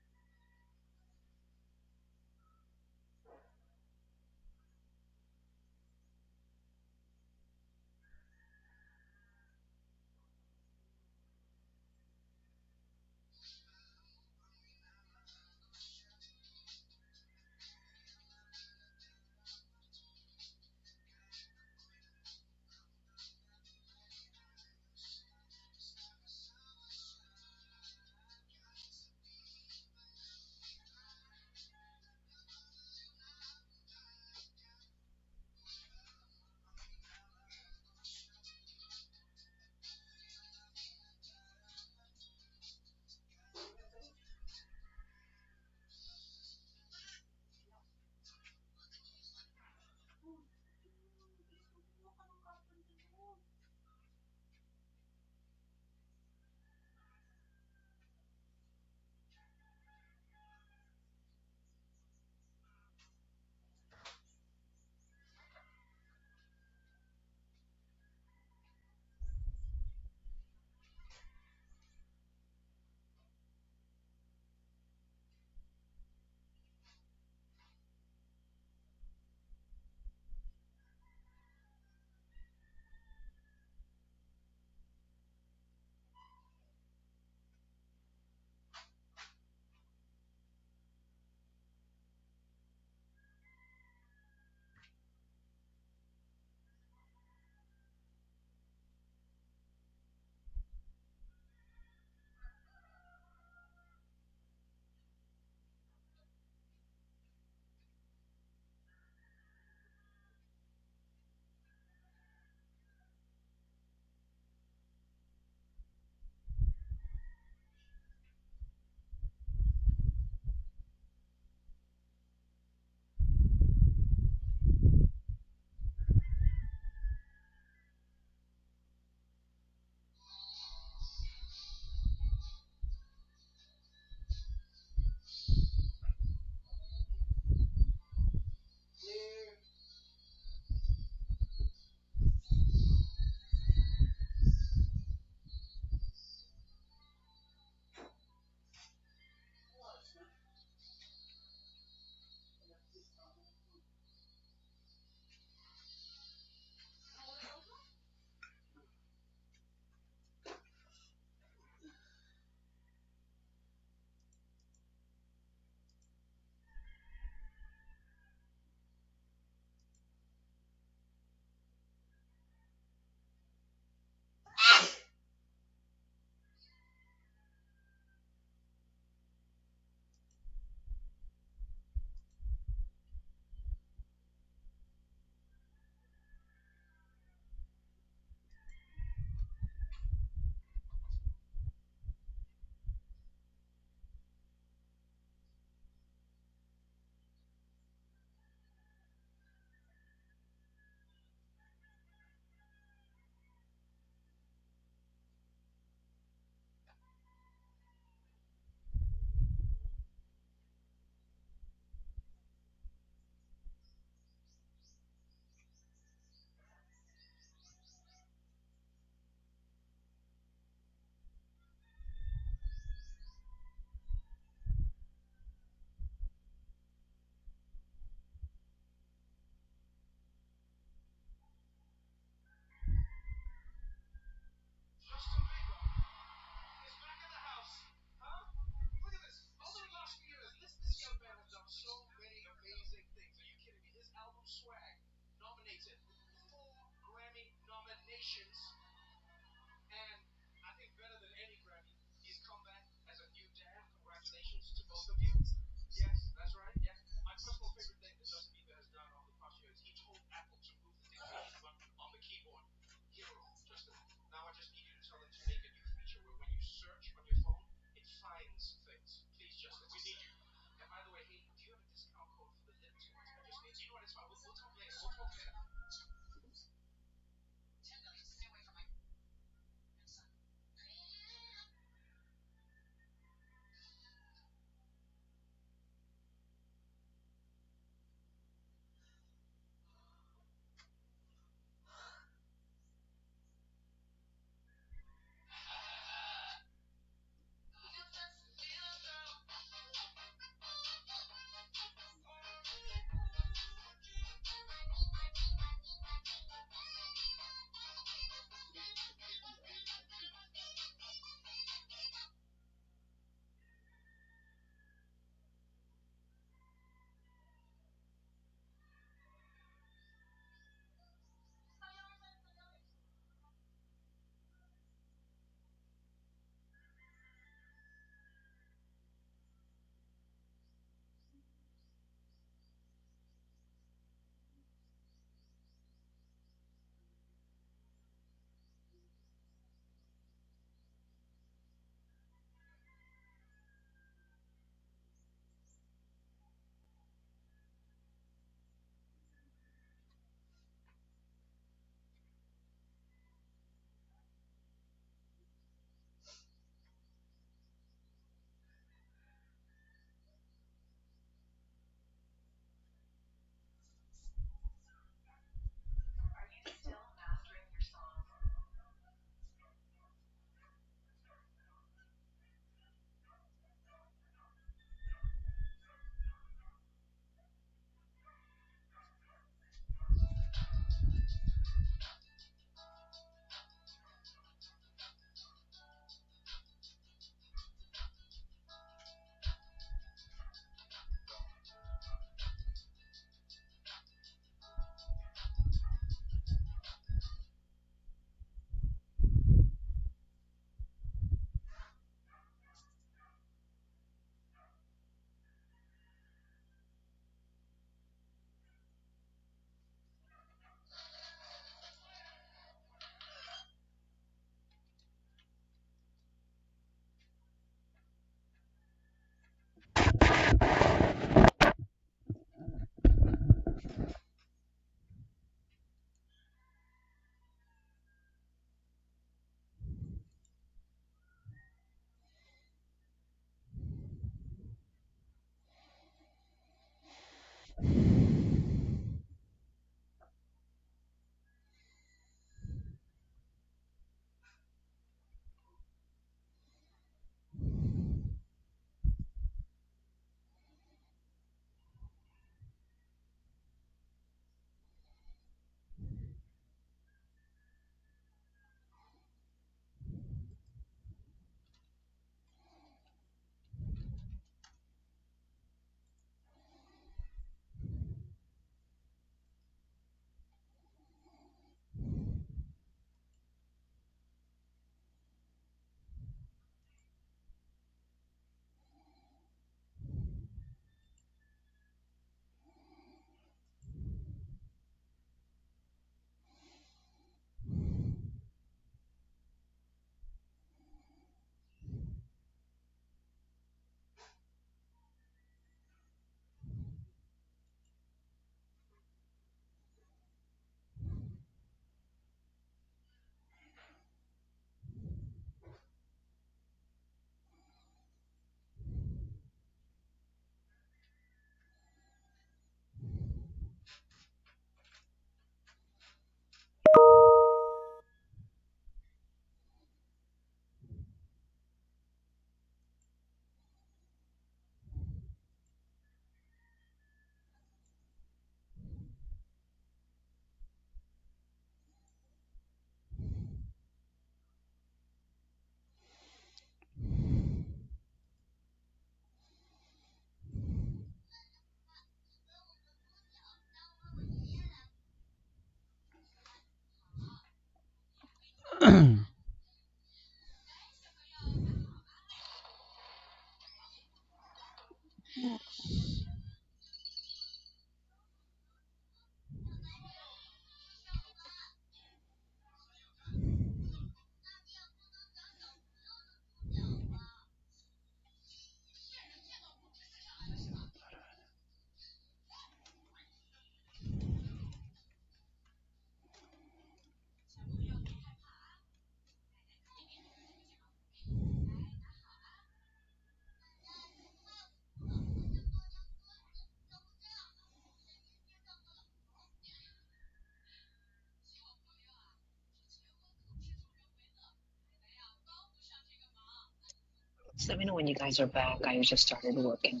Just let me know when you guys are back. I just started working.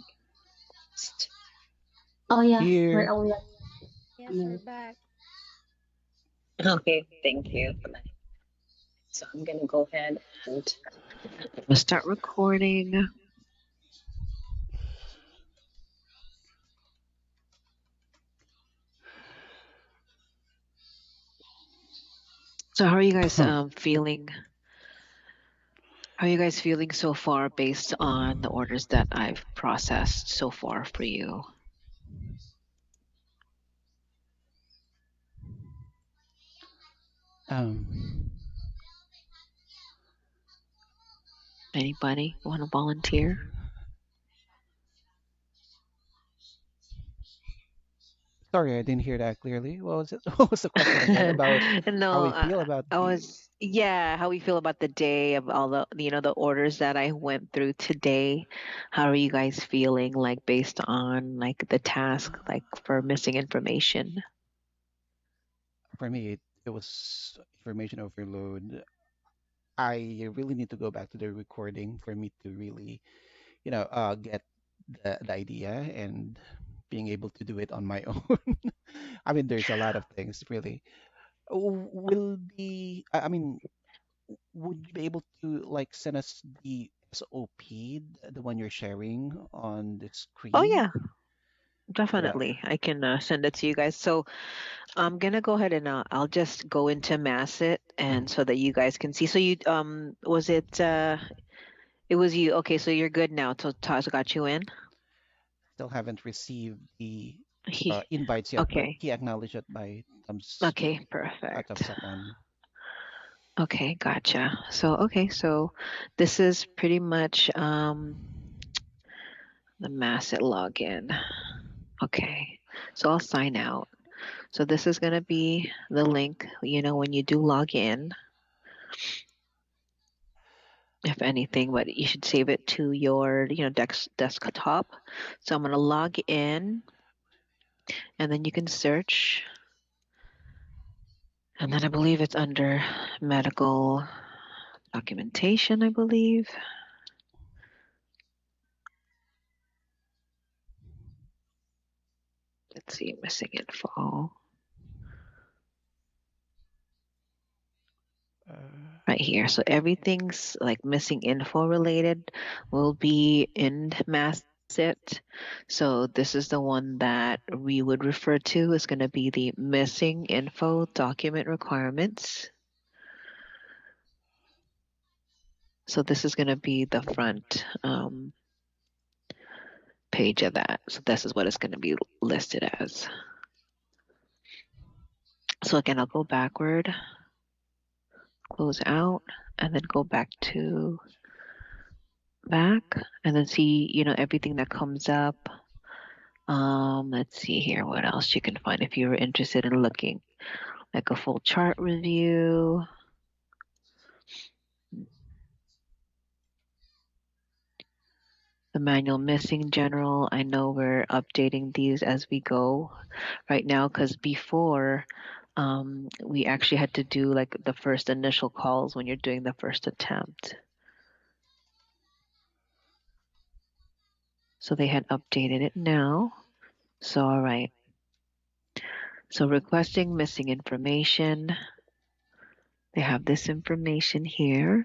Oh yeah, we're Here. all Yes, we're back. Okay, thank you for that. So I'm gonna go ahead and Let's start recording. So how are you guys feeling? How are you guys feeling so far based on the orders that I've processed so far for you? Anybody want to volunteer? Sorry, I didn't hear that clearly. What was it? What was the question again about how No, we feel about I the? was, yeah, how we feel about the day of all the, the orders that I went through today. How are you guys feeling like based on like the task, like for missing information? For me, it was information overload. I really need to go back to the recording for me to really, get the idea and being able to do it on my own. I mean, there's a lot of things really. Will the, I mean, would you be able to like send us the SOP, the one you're sharing on the Oh screen? yeah, So that, definitely. I can send it to you guys. So I'm gonna go ahead and I'll just go into Masset and so that you guys can see. So you was it it was you. Okay, so you're good now. So Taj got you in. still haven't received the He invites yet, but okay. he acknowledged it by Okay, thumbs perfect. up on. Okay, gotcha. So okay, so this is pretty much the Masset login. Okay, so I'll sign out. So this is gonna be the link, when you do log in, if anything, but you should save it to your, desktop. So I'm gonna log in and then you can search. And then I believe it's under medical documentation, I believe. Let's see, missing info. Right here. So everything's like missing info related will be in Masset. So this is the one that we would refer to is going to be the missing info document requirements. So this is going to be the front page of that. So this is what it's going to be listed as. So again, I'll go backward, close out, and then go back to back, and then see, everything that comes up. Let's see here what else you can find if you were interested in looking, like a full chart review. The manual missing general. I know we're updating these as we go right now because before we actually had to do like the first initial calls when you're doing the first attempt. So they had updated it now. So, all right. So requesting missing information. They have this information here.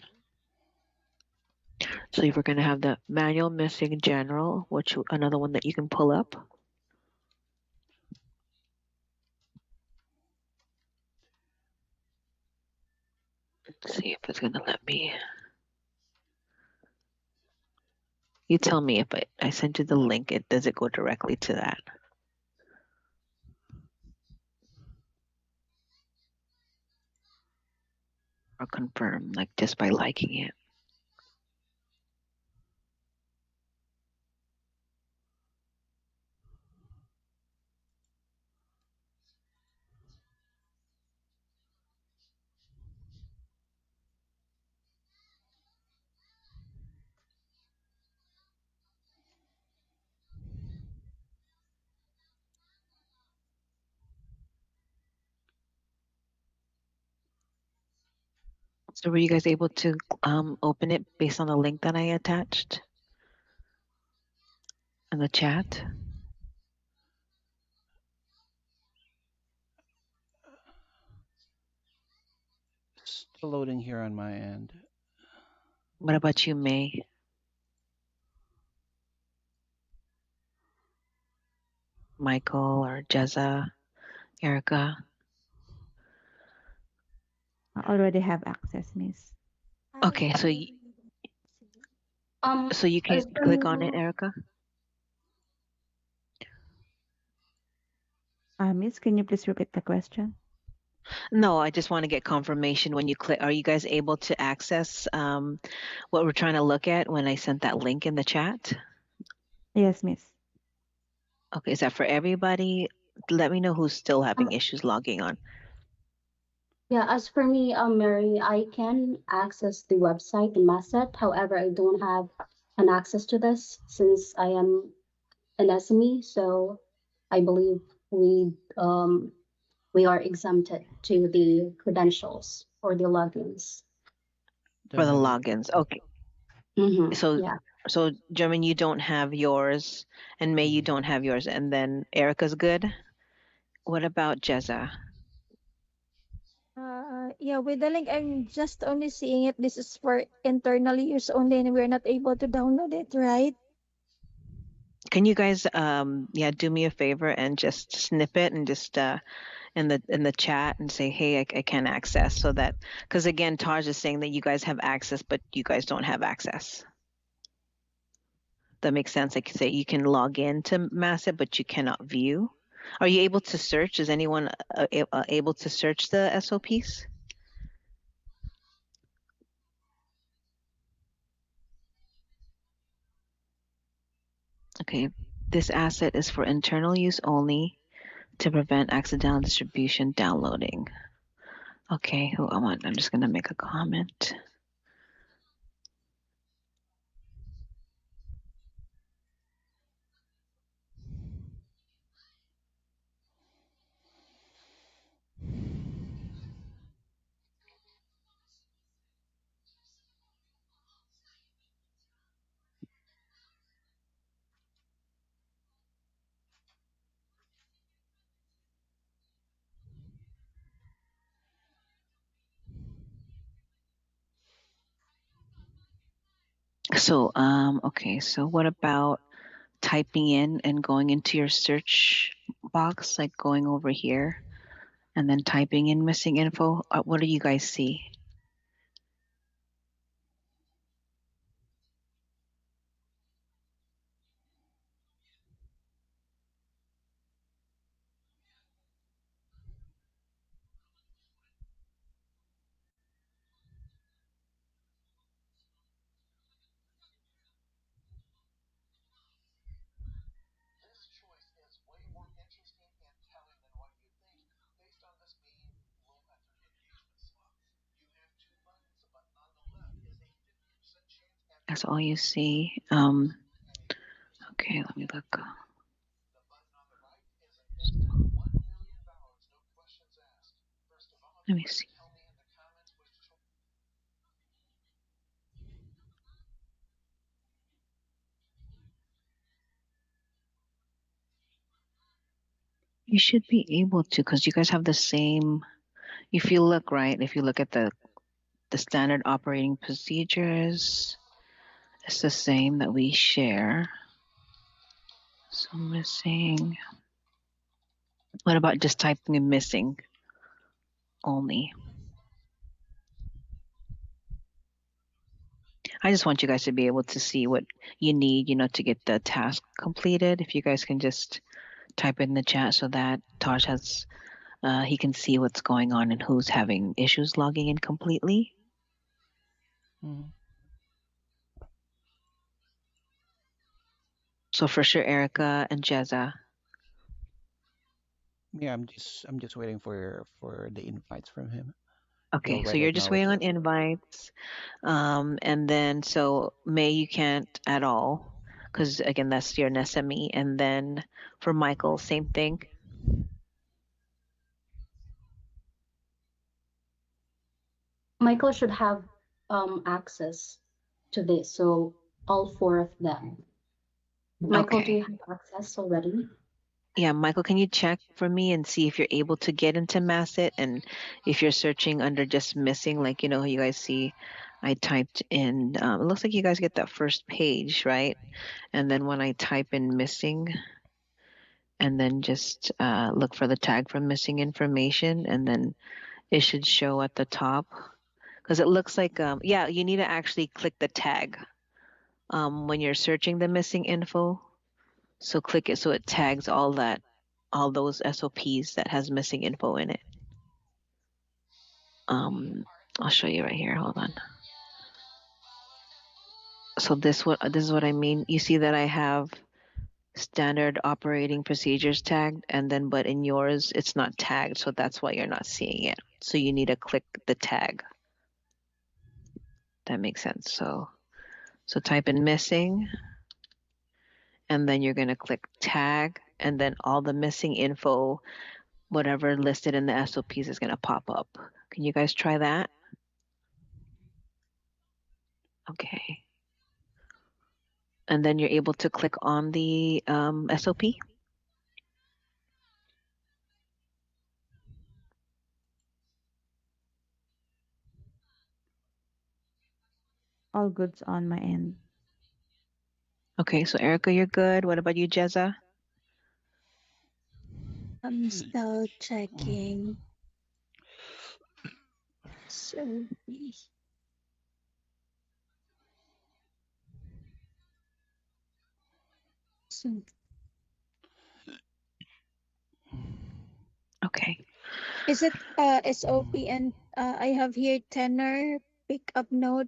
So we're going to have the manual missing general, which another one that you can pull up. Let's see if it's going to let me. You tell me if I sent you the link, does it go directly to that? Or confirm, like just by liking it. So were you guys able to open it based on the link that I attached in the chat? Still loading here on my end. What about you, May? Michael or Jezza, Erica? I already have access, Miss. Okay, so so you can As for click on it, me, Erica? Miss, can you please repeat the question? No, I just want to get confirmation when you click. Are you guys able to access what we're trying to look at when I sent that link in the chat? Yes, Miss. Okay, is that for everybody? Let me know who's still having um, issues logging on. yeah, as for me, Mary, I can access the website in Masset. However, I don't have an access to this since I am an SME. So I believe we are exempted to the credentials or the logins. For the Don't have it. logins. Okay. So Yeah. so German, you don't have yours, and May, you don't have yours, and then Erica's good. What about Jezza? Yeah, with the link, I'm just only seeing it. This is for internal use only, and we're not able to download it, right? Can you guys yeah, do me a favor and just snip it and just in the chat and say, hey, I can't access, so that, because again, Taj is saying that you guys have access, but you guys don't have access. That makes sense. Like, say you can log in to Masset, but you cannot view. Are you able to search? Is anyone able to search the SOPs? Okay, this asset is for internal use only to prevent accidental distribution downloading. Okay, I'm just gonna make a comment. So, okay, so what about typing in and going into your search box, like going over here and then typing in missing info? What do you guys see? This choice is way more interesting and telling than what you think based on this being low effort engagement slot. You have two buttons. The button on the left is a 50% chance at That's all you see. Okay, let me look. the button on the right is an instant $1 million, no questions asked. First of all, Let me see. tell me in the comments which choice. You should be able to, because you guys have the same. If you look right, if you look at the standard operating procedures, it's the same that we share. So missing. What about just typing in missing only? I just want you guys to be able to see what you need, to get the task completed. If you guys can just type in the chat so that Taj has, he can see what's going on and who's having issues logging in completely. So for sure, Erica and Jezza. Yeah, I'm just waiting for the invites from him. He Okay, so already you're just waiting acknowledged on it. invites. And then, so May, you can't at all, because again, that's your SME. And then for Michael, same thing. Michael should have access to this. So all four of them. Michael, do Okay. you have access already? Yeah, Michael, can you check for me and see if you're able to get into Masset, and if you're searching under just missing, like, you guys see, I typed in, it looks like you guys get that first page, right? And then when I type in missing, and then just look for the tag for missing information, and then it should show at the top. Because it looks like, yeah, you need to actually click the tag when you're searching the missing info. So click it so it tags all those SOPs that has missing info in it. I'll show you right here. Hold on. So this is what I mean. You see that I have standard operating procedures tagged, and then but in yours it's not tagged, so that's why you're not seeing it. So you need to click the tag. That makes sense. So type in missing, and then you're going to click tag, and then all the missing info, whatever listed in the SOPs, is going to pop up. Can you guys try that? Okay. And then you're able to click on the SOP. All goods on my end. Okay, so Erica, you're good. What about you, Jezza? I'm still checking. So, so Okay. is it SOP and I have here tenor pickup note.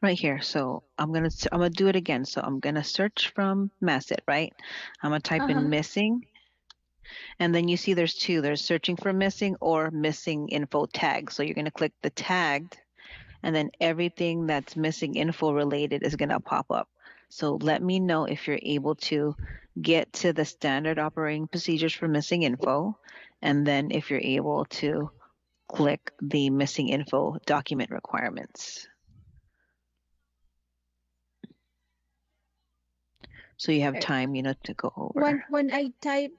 Right here. So I'm gonna do it again. So I'm gonna search from Masset, right? I'm gonna type in missing, and then you see there's two. There's searching for missing or missing info tag. So you're gonna click the tagged, and then everything that's missing info related is gonna pop up. So let me know if you're able to get to the standard operating procedures for missing info, and then if you're able to click the missing info document requirements. So you have time, to go over. When I type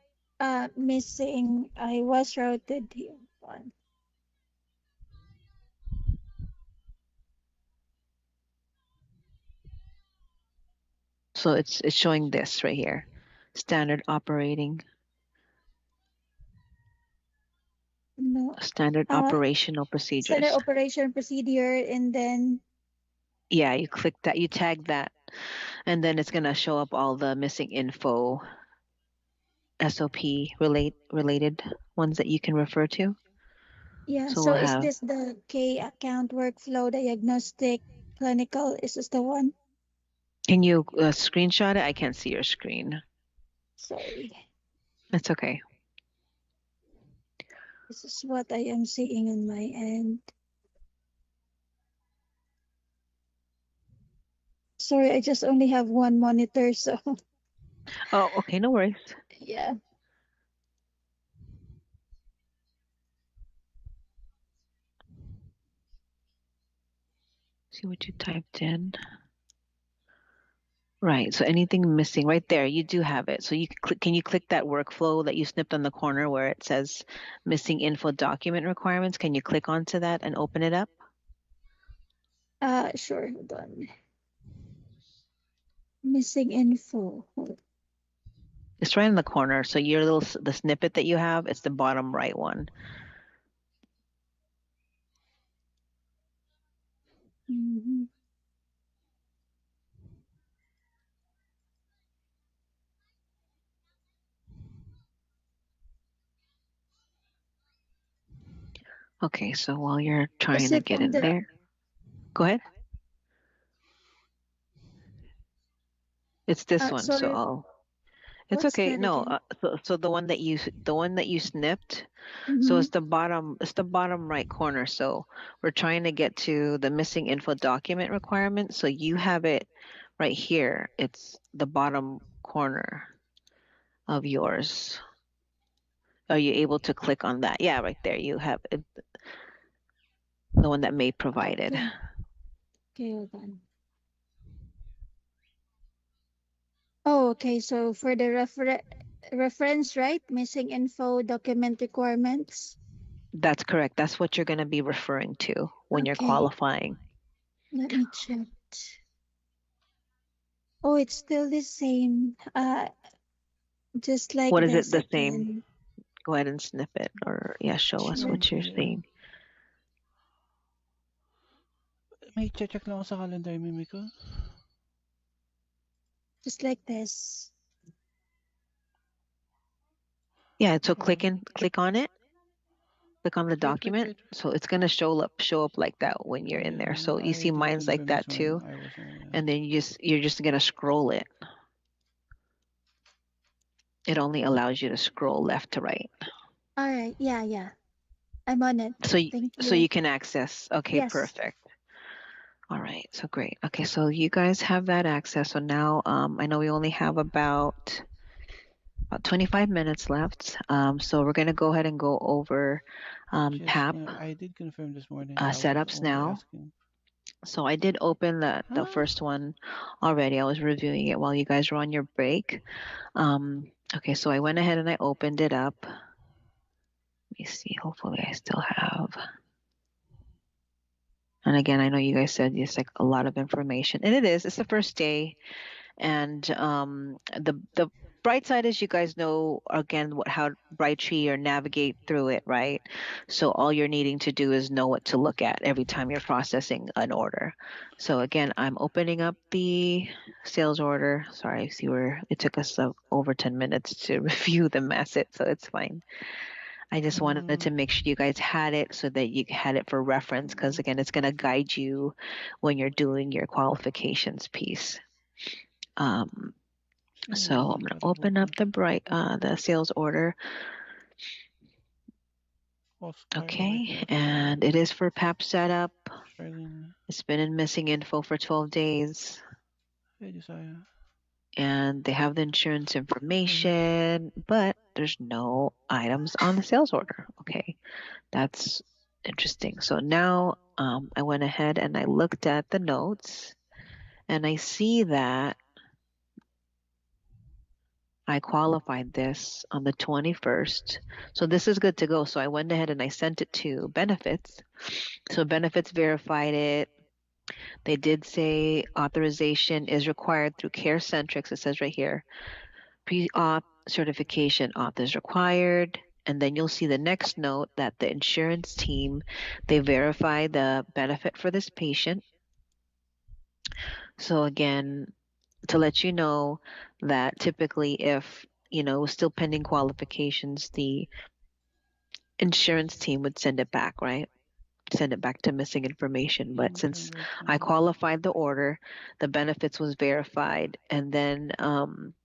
missing, I was routed here. One. So it's showing this right here, standard operating. No. Standard operational procedures. Standard operation procedure, and then. Yeah, you click that, you tag that, and then it's gonna show up all the missing info, SOP related ones that you can refer to. Yeah. So So we'll is have, this the K account workflow diagnostic clinical? Is this the one? can you screenshot it? I can't see your screen. Sorry. It's okay. This is what I am seeing on my end. Sorry, I just only have one monitor, so. Oh, okay, no worries. Yeah. See what you typed in. Right. So anything missing right there, you do have it. So you can you click that workflow that you snipped on the corner where it says missing info document requirements? Can you click onto that and open it up? Sure. Hold on. Missing info. It's right in the corner. So your the snippet that you have, it's the bottom right one. Mm-hmm. Okay, so while you're trying to get in there, go ahead. It's this one. Sorry. So it's What's okay. that No, again? so the one that you snipped. Mm-hmm. So it's the bottom right corner. So we're trying to get to the missing info document requirement. So you have it right here. It's the bottom corner of yours. Are you able to click on that? Yeah, right there. You have it. the one that May provided. Okay. Okay, hold on. Oh, okay. So for the reference, right? Missing info, document requirements. That's correct. That's what you're going to be referring to when you're Okay. qualifying. Let me check. Oh, it's still the same. Just like What is this it the same? again. Go ahead and snip it, or yeah, show us Sure. what you're seeing. May check lang ako sa calendar, Mimiko. Just like this. Yeah, so click on it. Click on the Wait, wait, document. wait. So it's gonna show up like that when you're in there. So you I see did mine's like confirm that this too. one. I was And then you're just gonna scroll it. It only allows you to scroll left to right. All right. Yeah, yeah. I'm on it. So Thank so you. you can access. Okay, Yes. perfect. All right, so great. Okay, so you guys have that access. So now I know we only have about 25 minutes left. So we're gonna go ahead and go over just, PAP I did confirm this morning. I was setups only now. asking. So I did open the Huh? first one already. I was reviewing it while you guys were on your break. Okay, so I went ahead and I opened it up. Let me see. Hopefully I still have. And again, I know you guys said it's like a lot of information, and it is. It's the first day, and the bright side is you guys know again how Brighttree or navigate through it, right? So all you're needing to do is know what to look at every time you're processing an order. So again, I'm opening up the sales order. Sorry, see where it took us over 10 minutes to review the message, so it's fine. I just wanted to make sure you guys had it so that you had it for reference, because again, it's going to guide you when you're doing your qualifications piece. So I'm going to open up the sales order. Okay, and it is for PAP setup. It's been in missing info for 12 days. Hey, Josiah. And they have the insurance information, but there's no items on the sales order. Okay, that's interesting. So now I went ahead and I looked at the notes, and I see that I qualified this on the 21st. So this is good to go. So I went ahead and I sent it to benefits. So benefits verified it. They did say authorization is required through CareCentrix. It says right here, pre-auth certification auth is required. And then you'll see the next note that the insurance team, they verify the benefit for this patient. So again, to let you know that typically if, still pending qualifications, the insurance team would send it back, right? Send it back to missing information. But since I qualified the order, the benefits was verified, and then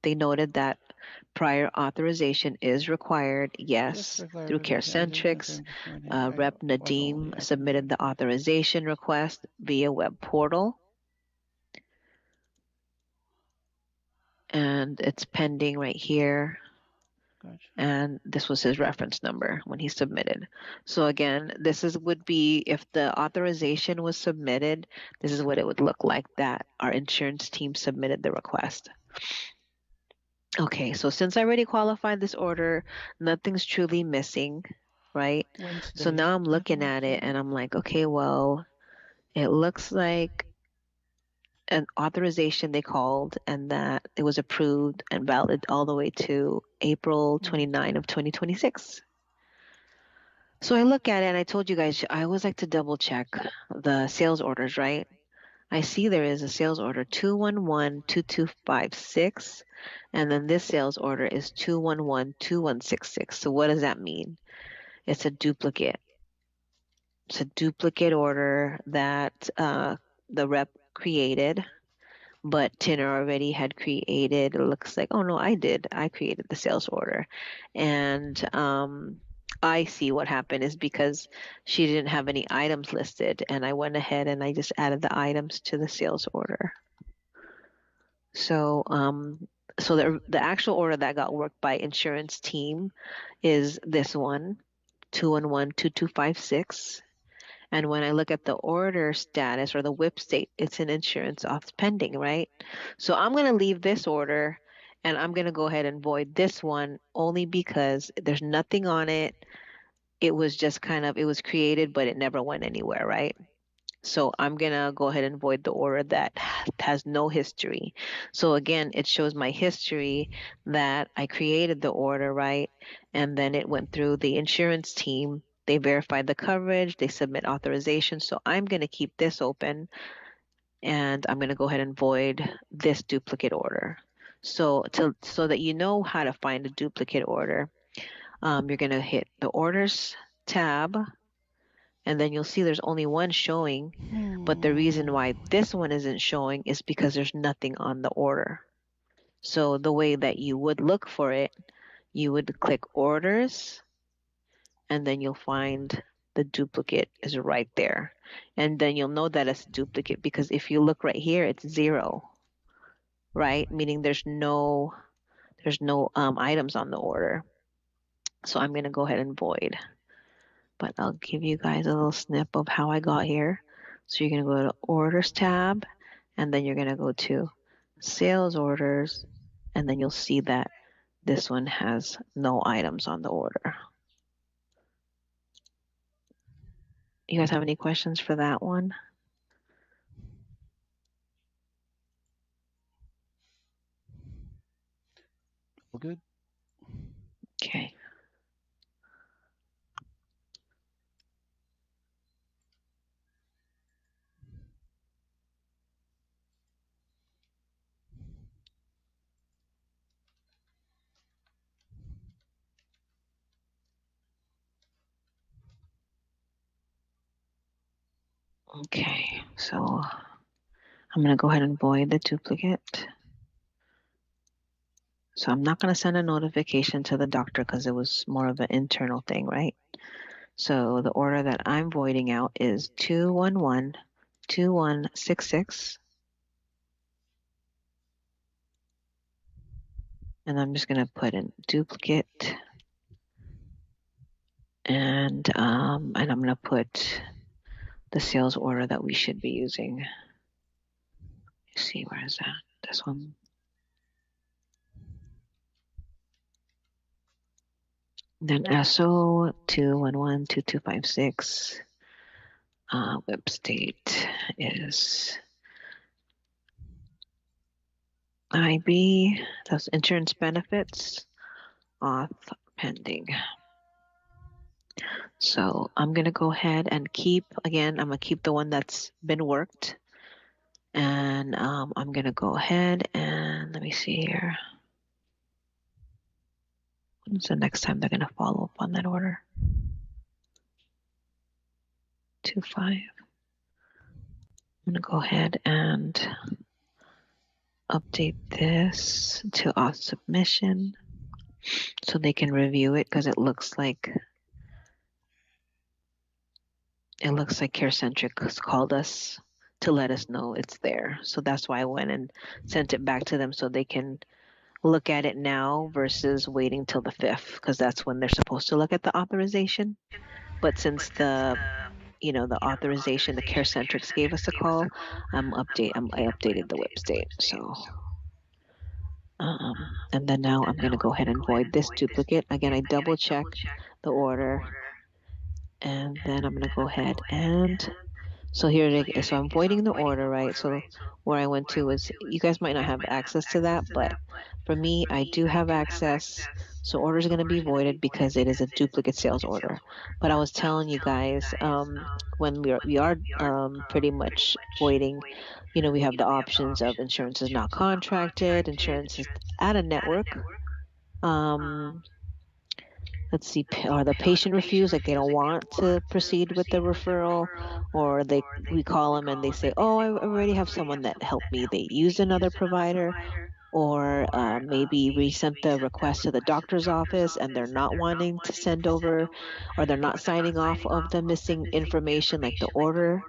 they noted that prior authorization is required. Yes, through CareCentrix. Rep Nadeem submitted the authorization request via web portal. And it's pending right here. Gotcha. And this was his reference number when he submitted. So again, would be if the authorization was submitted, this is what it would look like that our insurance team submitted the request. Okay, so since I already qualified this order, nothing's truly missing, right? Wednesday. So now I'm looking at it and I'm like, okay, well, it looks like an authorization they called, and that it was approved and valid all the way to April 29 of 2026. So I look at it and I told you guys, I always like to double check the sales orders, right? I see there is a sales order 211-2256, and then this sales order is 211-2166. So what does that mean? It's a duplicate. It's a duplicate order that the rep created, but Tinner already had created, it looks like, oh no, I created the sales order. And I see what happened is because she didn't have any items listed, and I went ahead and I just added the items to the sales order. So the actual order that got worked by insurance team is this one, 211-2256. And when I look at the order status or the WIP state, it's an insurance auth pending, right? So I'm going to leave this order and I'm going to go ahead and void this one only because there's nothing on it. It was just it was created, but it never went anywhere, right? So I'm going to go ahead and void the order that has no history. So again, it shows my history that I created the order, right? And then it went through the insurance team. They verified the coverage, they submit authorization. So I'm going to keep this open and I'm going to go ahead and void this duplicate order. So that you know how to find a duplicate order, you're going to hit the orders tab, and then you'll see there's only one showing, but the reason why this one isn't showing is because there's nothing on the order. So the way that you would look for it, you would click orders, and then you'll find the duplicate is right there. And then you'll know that it's a duplicate because if you look right here, it's 0, right? Meaning there's no items on the order. So I'm going to go ahead and void. But I'll give you guys a little snip of how I got here. So you're going to go to orders tab, and then you're going to go to sales orders, and then you'll see that this one has no items on the order. You guys have any questions for that one? All good. Okay. Okay, so I'm going to go ahead and void the duplicate. So I'm not going to send a notification to the doctor because it was more of an internal thing, right? So the order that I'm voiding out is 211-2166. And I'm just going to put in duplicate. And I'm going to put the sales order that we should be using. Let's see, where is that? This one. Then SO 211-2256. WIP state is IB, that's insurance benefits, auth pending. So I'm going to go ahead and I'm going to keep the one that's been worked. And I'm going to go ahead and let me see here. When's the next time they're going to follow up on that order? 2-5. I'm going to go ahead and update this to auth submission so they can review it because it looks like CareCentric has called us to let us know it's there. So that's why I went and sent it back to them so they can look at it now versus waiting till the 5th because that's when they're supposed to look at the authorization. But since the authorization, the CareCentrics gave us a call, I updated the WIP state. So, and then now I'm going to go ahead and void this duplicate. Again, I double check the order, and then I'm going to go ahead and so so I'm voiding the order, right? So where I went to is, you guys might not have access to that, but for me, I do have access. So orders are going to be voided because it is a duplicate sales order. But I was telling you guys, when we are pretty much voiding, we have the options of insurance is not contracted, insurance is out of network. Let's see, or the patient refused, like they don't want to proceed with the referral, or we call them and they say, oh, I already have someone that helped me. They used another provider, or maybe we sent the request to the doctor's office and they're not wanting to send over, or they're not signing off of the missing information like the order.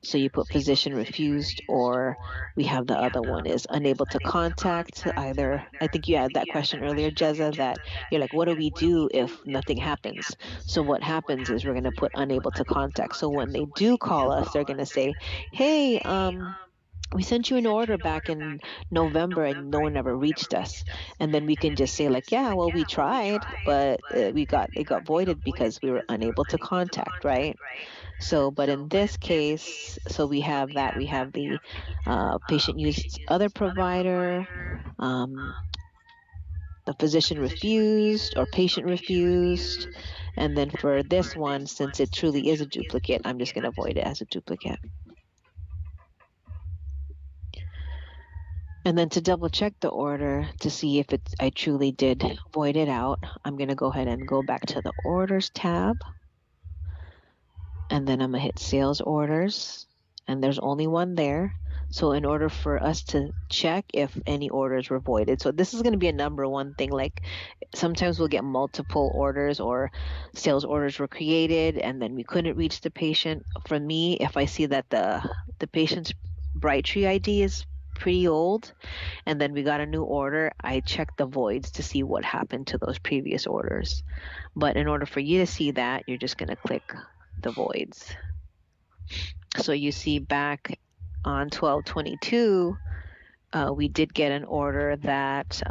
So you put physician refused, or we have the other one is unable to contact either. I think you had that question earlier, Jezza, that you're like, what do we do if nothing happens? So what happens is we're going to put unable to contact. So when they do call us, they're going to say, hey, we sent you an order back in November and no one ever reached us. And then we can just say like, yeah, well, we tried, but it got voided because we were unable to contact, right? So, but in this case, so we have that, we have the patient used other provider, the physician refused or patient refused. And then for this one, since it truly is a duplicate, I'm just going to void it as a duplicate. And then to double check the order to see if I truly did void it out, I'm going to go ahead and go back to the orders tab. And then I'm going to hit sales orders, and there's only one there. So in order for us to check if any orders were voided, so this is going to be a number one thing, like sometimes we'll get multiple orders or sales orders were created and then we couldn't reach the patient. For me, if I see that the patient's Brightree ID is pretty old and then we got a new order, I check the voids to see what happened to those previous orders. But in order for you to see that, you're just going to click the voids. So you see back on 12/22, we did get an order that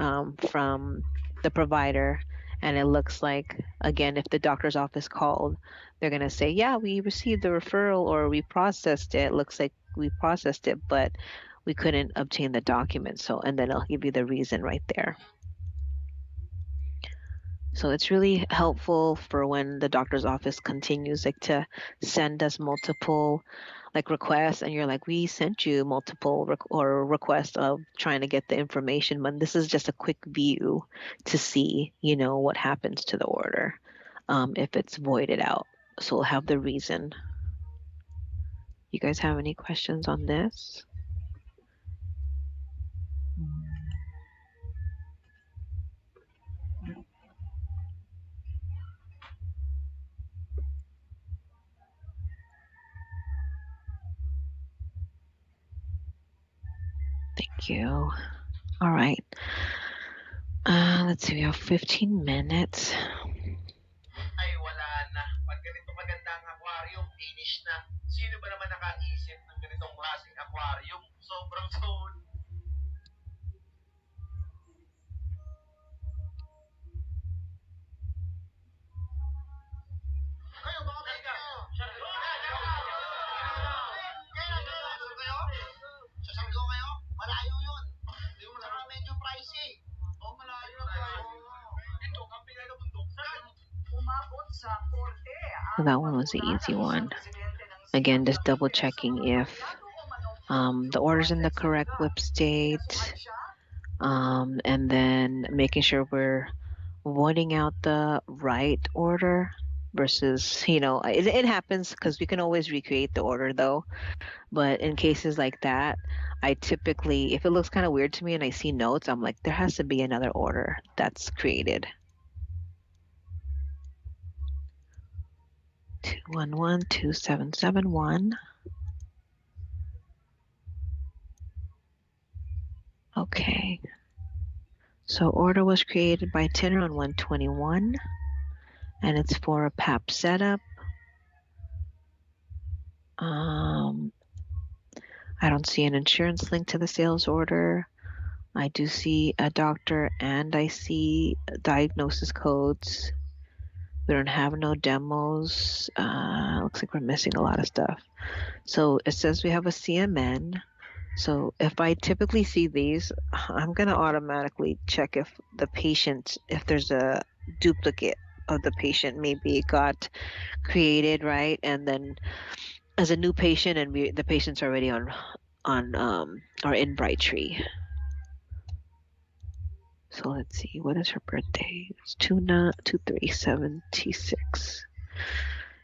from the provider, and it looks like, again, if the doctor's office called, they're going to say, yeah, we received the referral or we processed it. It looks like we processed it, but we couldn't obtain the document. So, and then I'll give you the reason right there. So it's really helpful for when the doctor's office continues like to send us multiple like requests, and you're like, we sent you multiple requests of trying to get the information, but this is just a quick view to see, you know, what happens to the order if it's voided out. So we'll have the reason. You guys have any questions on this? Thank you. All right. Let's see, we have 15 minutes. Ay, wala na. Pag ganito magandang aquarium, finish na. Sino ba naman nakaisip ng ganitong klaseng aquarium? Sobrang soul. Kayo, baka may kayo. Sasabi ko kayo, malayo yun. Saka medyo pricey. Oo, malayo na tayo. Ito, camping na bundok. Umabot sa korte. So that one was the easy one. Again, just double checking if the order's in the correct whip state, and then making sure we're voiding out the right order versus, you know, it happens because we can always recreate the order though. But in cases like that, I typically, if it looks kind of weird to me and I see notes, I'm like, there has to be another order that's created. 2112771. Okay. So order was created by Tinner on 121, and it's for a PAP setup. I don't see an insurance link to the sales order. I do see a doctor and I see diagnosis codes. We don't have no demos. Looks like we're missing a lot of stuff. So it says we have a CMN. So if I typically see these, I'm going to automatically check if the patient, if there's a duplicate of the patient, maybe it got created, right? And then as a new patient, and the patient's already on or in Brightree. So let's see, what is her birthday? It's 2376.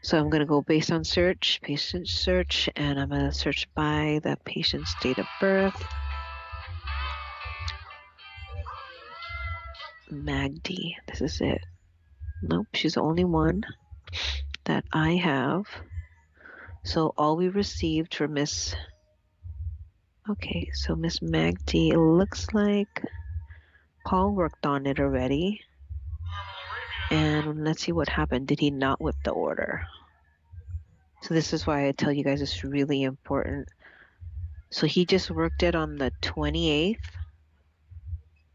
So I'm going to go based on search, patient search, and I'm going to search by the patient's date of birth. Magdi. This is it. Nope, she's the only one that I have. So all we received for Miss. Okay, so Miss Magdi, it looks like Paul worked on it already. And let's see what happened. Did he not whip the order? So this is why I tell you guys it's really important. So he just worked it on the 28th,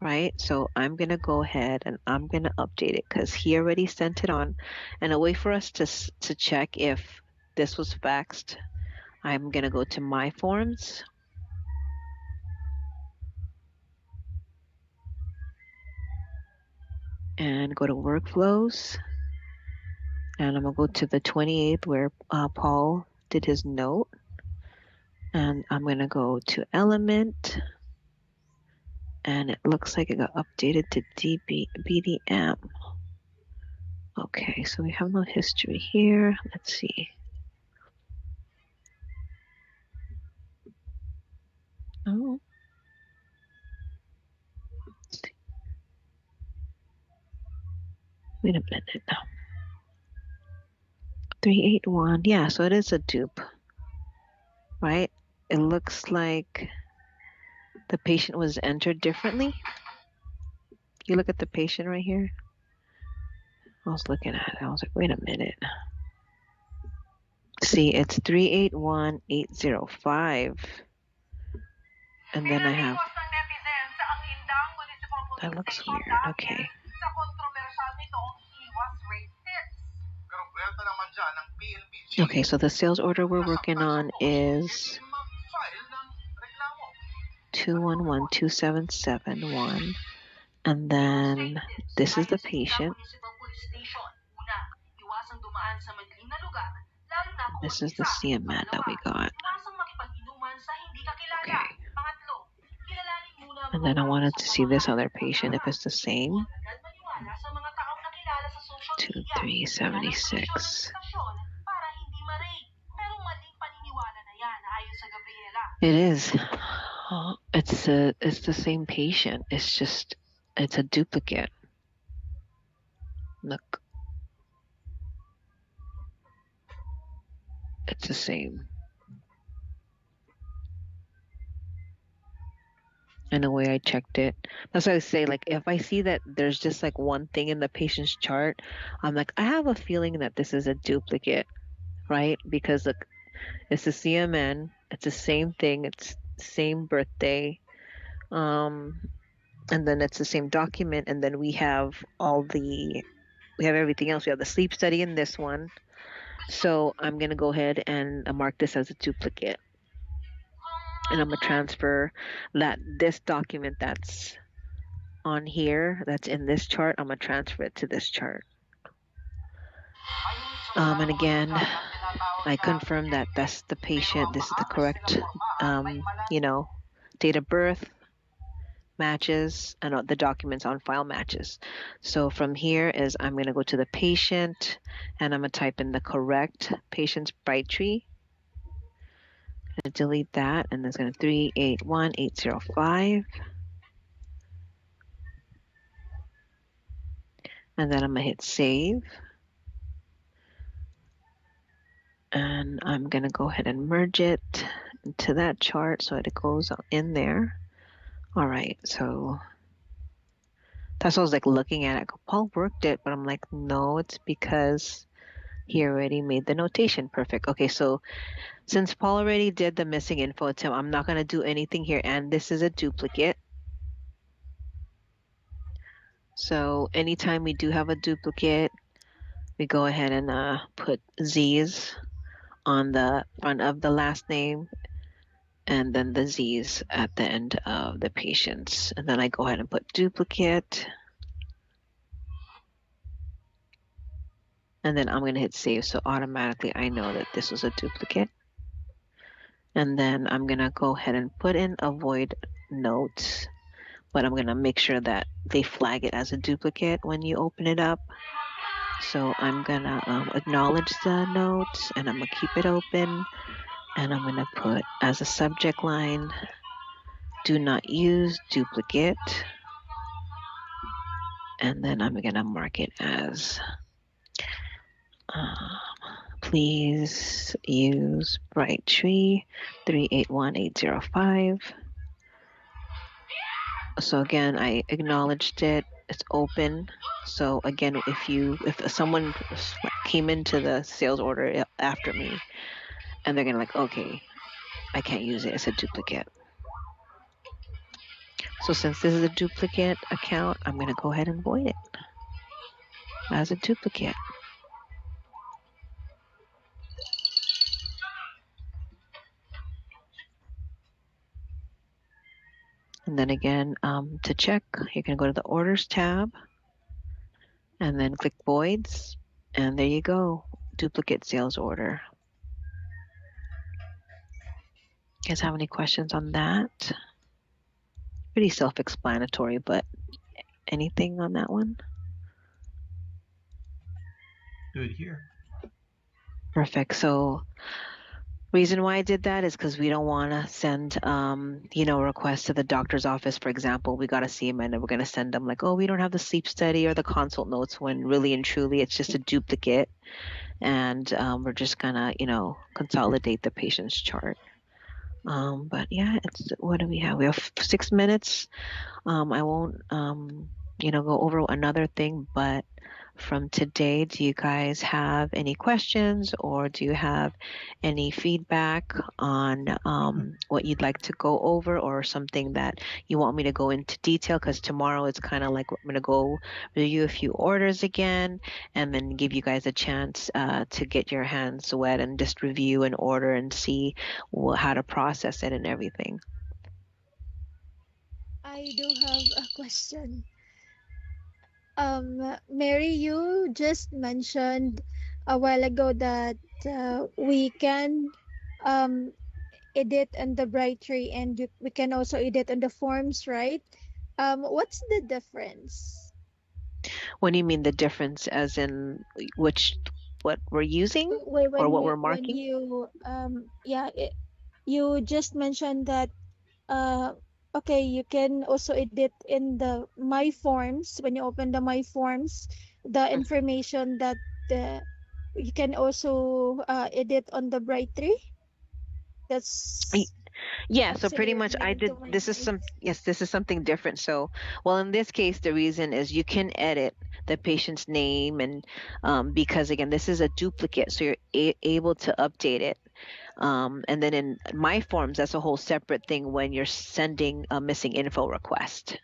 right? So I'm going to go ahead and I'm going to update it because he already sent it on. And a way for us to check if this was faxed, I'm going to go to my forms. And go to workflows. And I'm going to go to the 28th where Paul did his note. And I'm going to go to element. And it looks like it got updated to BDM. Okay, so we have no history here. Let's see. Oh. Let's see. Wait a minute. 381. Yeah, so it is a dupe, right? It looks like the patient was entered differently. You look at the patient right here. I was looking at it. I was like, wait a minute. See, it's 381805. And then I have. That looks weird. Okay. Okay, so the sales order we're working on is 2112771. And then this is the patient. This is the CMN that we got. Okay. And then I wanted to see this other patient if it's the same. 2376. It is. It's the same patient. It's just it's a duplicate. Look. It's the same. And the way I checked it. That's why I say, like, if I see that there's just like one thing in the patient's chart, I'm like, I have a feeling that this is a duplicate, right? Because look, it's the CMN, it's the same thing, it's the same birthday, and then it's the same document, and then we have everything else. We have the sleep study in this one. So I'm gonna go ahead and mark this as a duplicate. And I'm going to transfer this document that's on here, that's in this chart, I'm going to transfer it to this chart. And again, I confirm that that's the patient. This is the correct, date of birth matches, and the documents on file matches. So from here is I'm going to go to the patient, and I'm going to type in the correct patient's Brightree. Going to delete that, and it's going to 381805. And then I'm going to hit save. And I'm going to go ahead and merge it into that chart so it goes in there. All right, so that's what I was like looking at it. Paul worked it, but I'm like, no, it's because he already made the notation. Perfect. Okay, so since Paul already did the missing info attempt, I'm not going to do anything here, and this is a duplicate. So anytime we do have a duplicate, we go ahead and put Z's on the front of the last name, and then the Z's at the end of the patients. And then I go ahead and put duplicate. And then I'm going to hit save, so automatically I know that this was a duplicate. And then I'm going to go ahead and put in avoid notes, but I'm going to make sure that they flag it as a duplicate when you open it up. So I'm going to acknowledge the notes, and I'm going to keep it open. And I'm going to put as a subject line, do not use duplicate. And then I'm gonna mark it as please use Brightree 381805. So again, I acknowledged it. It's open. So again, if someone came into the sales order after me, and they're gonna like, okay, I can't use it. It's a duplicate. So since this is a duplicate account, I'm gonna go ahead and void it as a duplicate. And then again, to check, you're gonna go to the orders tab and then click voids. And there you go, duplicate sales order. You guys have any questions on that? Pretty self-explanatory, but anything on that one? Good here. Perfect. So reason why I did that is because we don't want to send, requests to the doctor's office. For example, we got to see him and we're going to send them like, oh, we don't have the sleep study or the consult notes, when really and truly it's just a duplicate. And we're just going to, consolidate the patient's chart. But yeah, what do we have? We have 6 minutes. I won't, go over another thing, but from today, do you guys have any questions, or do you have any feedback on what you'd like to go over, or something that you want me to go into detail? Because tomorrow it's kind of like we're going to go review a few orders again, and then give you guys a chance to get your hands wet and just review an order and see how to process it and everything. I do have a question. Mary, you just mentioned a while ago that we can edit on the Brightree, and we can also edit on the forms, right? What's the difference? What do you mean the difference, as in what we're using or what we're marking? You just mentioned that okay, you can also edit in the My Forms. When you open the My Forms, the information that you can also edit on the Brightree. That's yeah. So pretty much I did. This is something different. So, well, in this case, the reason is you can edit the patient's name, and because again, this is a duplicate, so you're able to update it. And then in My Forms, that's a whole separate thing when you're sending a missing info request.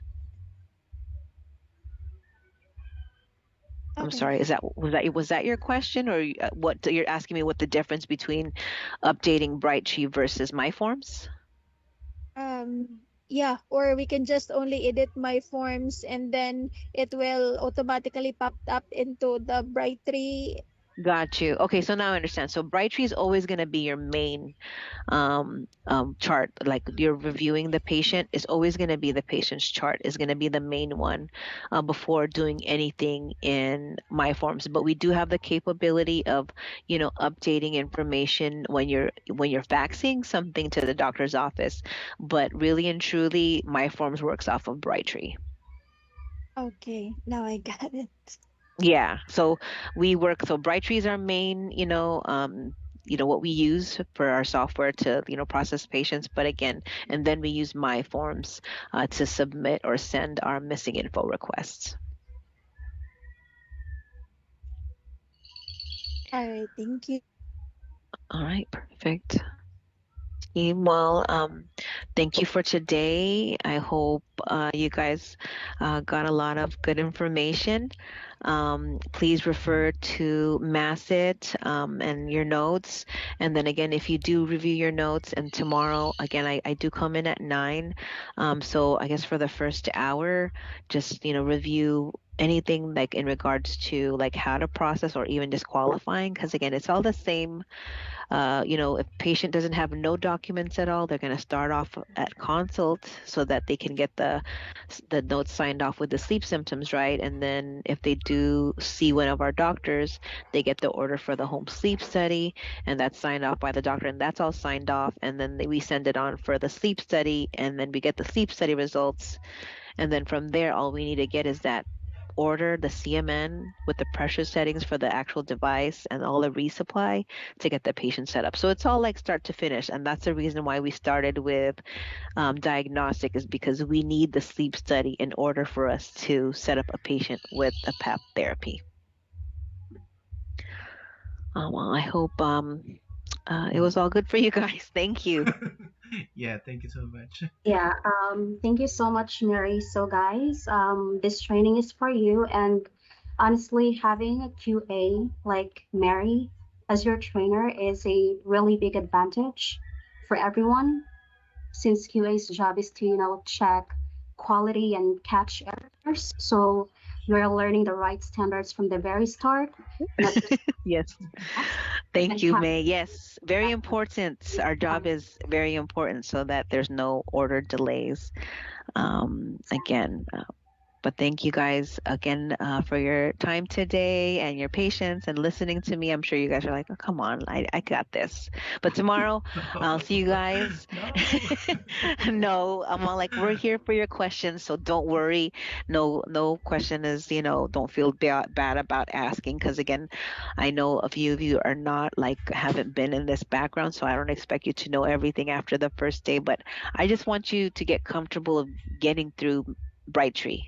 I'm sorry. Was that your question, or what you're asking me? What the difference between updating Brightree versus My Forms? Yeah, or we can just only edit My Forms, and then it will automatically pop up into the Brightree. Got you. Okay, so now I understand. So Brightree is always going to be your main chart. Like you're reviewing the patient, is always going to be the patient's chart, is going to be the main one before doing anything in My Forms. But we do have the capability of, updating information when you're faxing something to the doctor's office. But really and truly, My Forms works off of Brightree. Okay, now I got it. Yeah, so Brightree is our main, what we use for our software to, process patients. But again, and then we use My Forms to submit or send our missing info requests. All right, thank you. All right, perfect. Well, thank you for today. I hope you guys got a lot of good information. Please refer to Masset and your notes. And then again, if you do review your notes, and tomorrow, again, I do come in at 9. So I guess for the first hour, just, review anything like in regards to like how to process or even disqualifying, because again, it's all the same. If patient doesn't have no documents at all, they're going to start off at consult so that they can get the notes signed off with the sleep symptoms, right? And then if they do see one of our doctors, they get the order for the home sleep study, and that's signed off by the doctor, and that's all signed off. And then we send it on for the sleep study, and then we get the sleep study results. And then from there, all we need to get is that order the CMN with the pressure settings for the actual device and all the resupply to get the patient set up. So it's all like start to finish, and that's the reason why we started with diagnostic, is because we need the sleep study in order for us to set up a patient with a PAP therapy. Well, I hope it was all good for you guys. Thank you. Yeah, thank you so much. Yeah, thank you so much, Mary. So, guys, this training is for you. And honestly, having a QA like Mary as your trainer is a really big advantage for everyone, since QA's job is to, check quality and catch errors. So, you're learning the right standards from the very start. Not just Yes. Thank you, May. Yes, very important. Our job is very important so that there's no order delays. Again, but thank you guys again for your time today and your patience and listening to me. I'm sure you guys are like, oh, come on, I got this. But tomorrow, I'll see you guys. No, I'm all like, we're here for your questions, so don't worry. No question is, don't feel bad about asking, because again, I know a few of you are not like, haven't been in this background, so I don't expect you to know everything after the first day, but I just want you to get comfortable of getting through Brightree.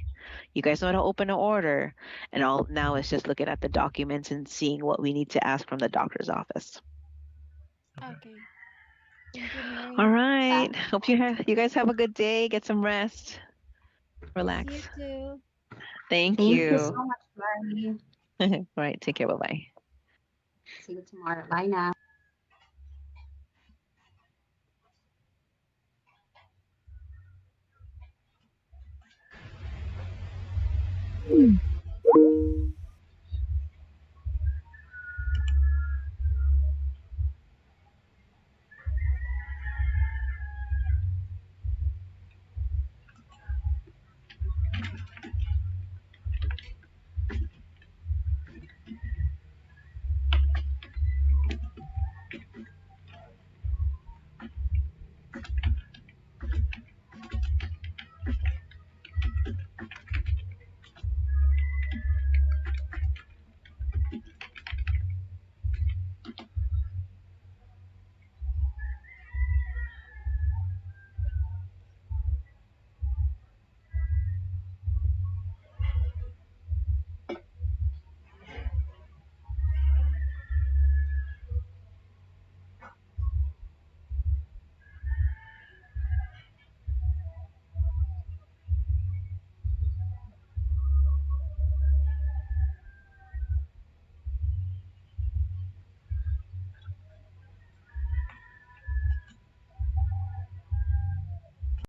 You guys know how to open an order, and all now it's just looking at the documents and seeing what we need to ask from the doctor's office. Okay. Thank you, Mary. All right. Hope you guys have a good day. Get some rest. Relax. You too. Thank Thank you you. so much, Mary. All right. Take care. Bye-bye. See you tomorrow. Bye now. Mm.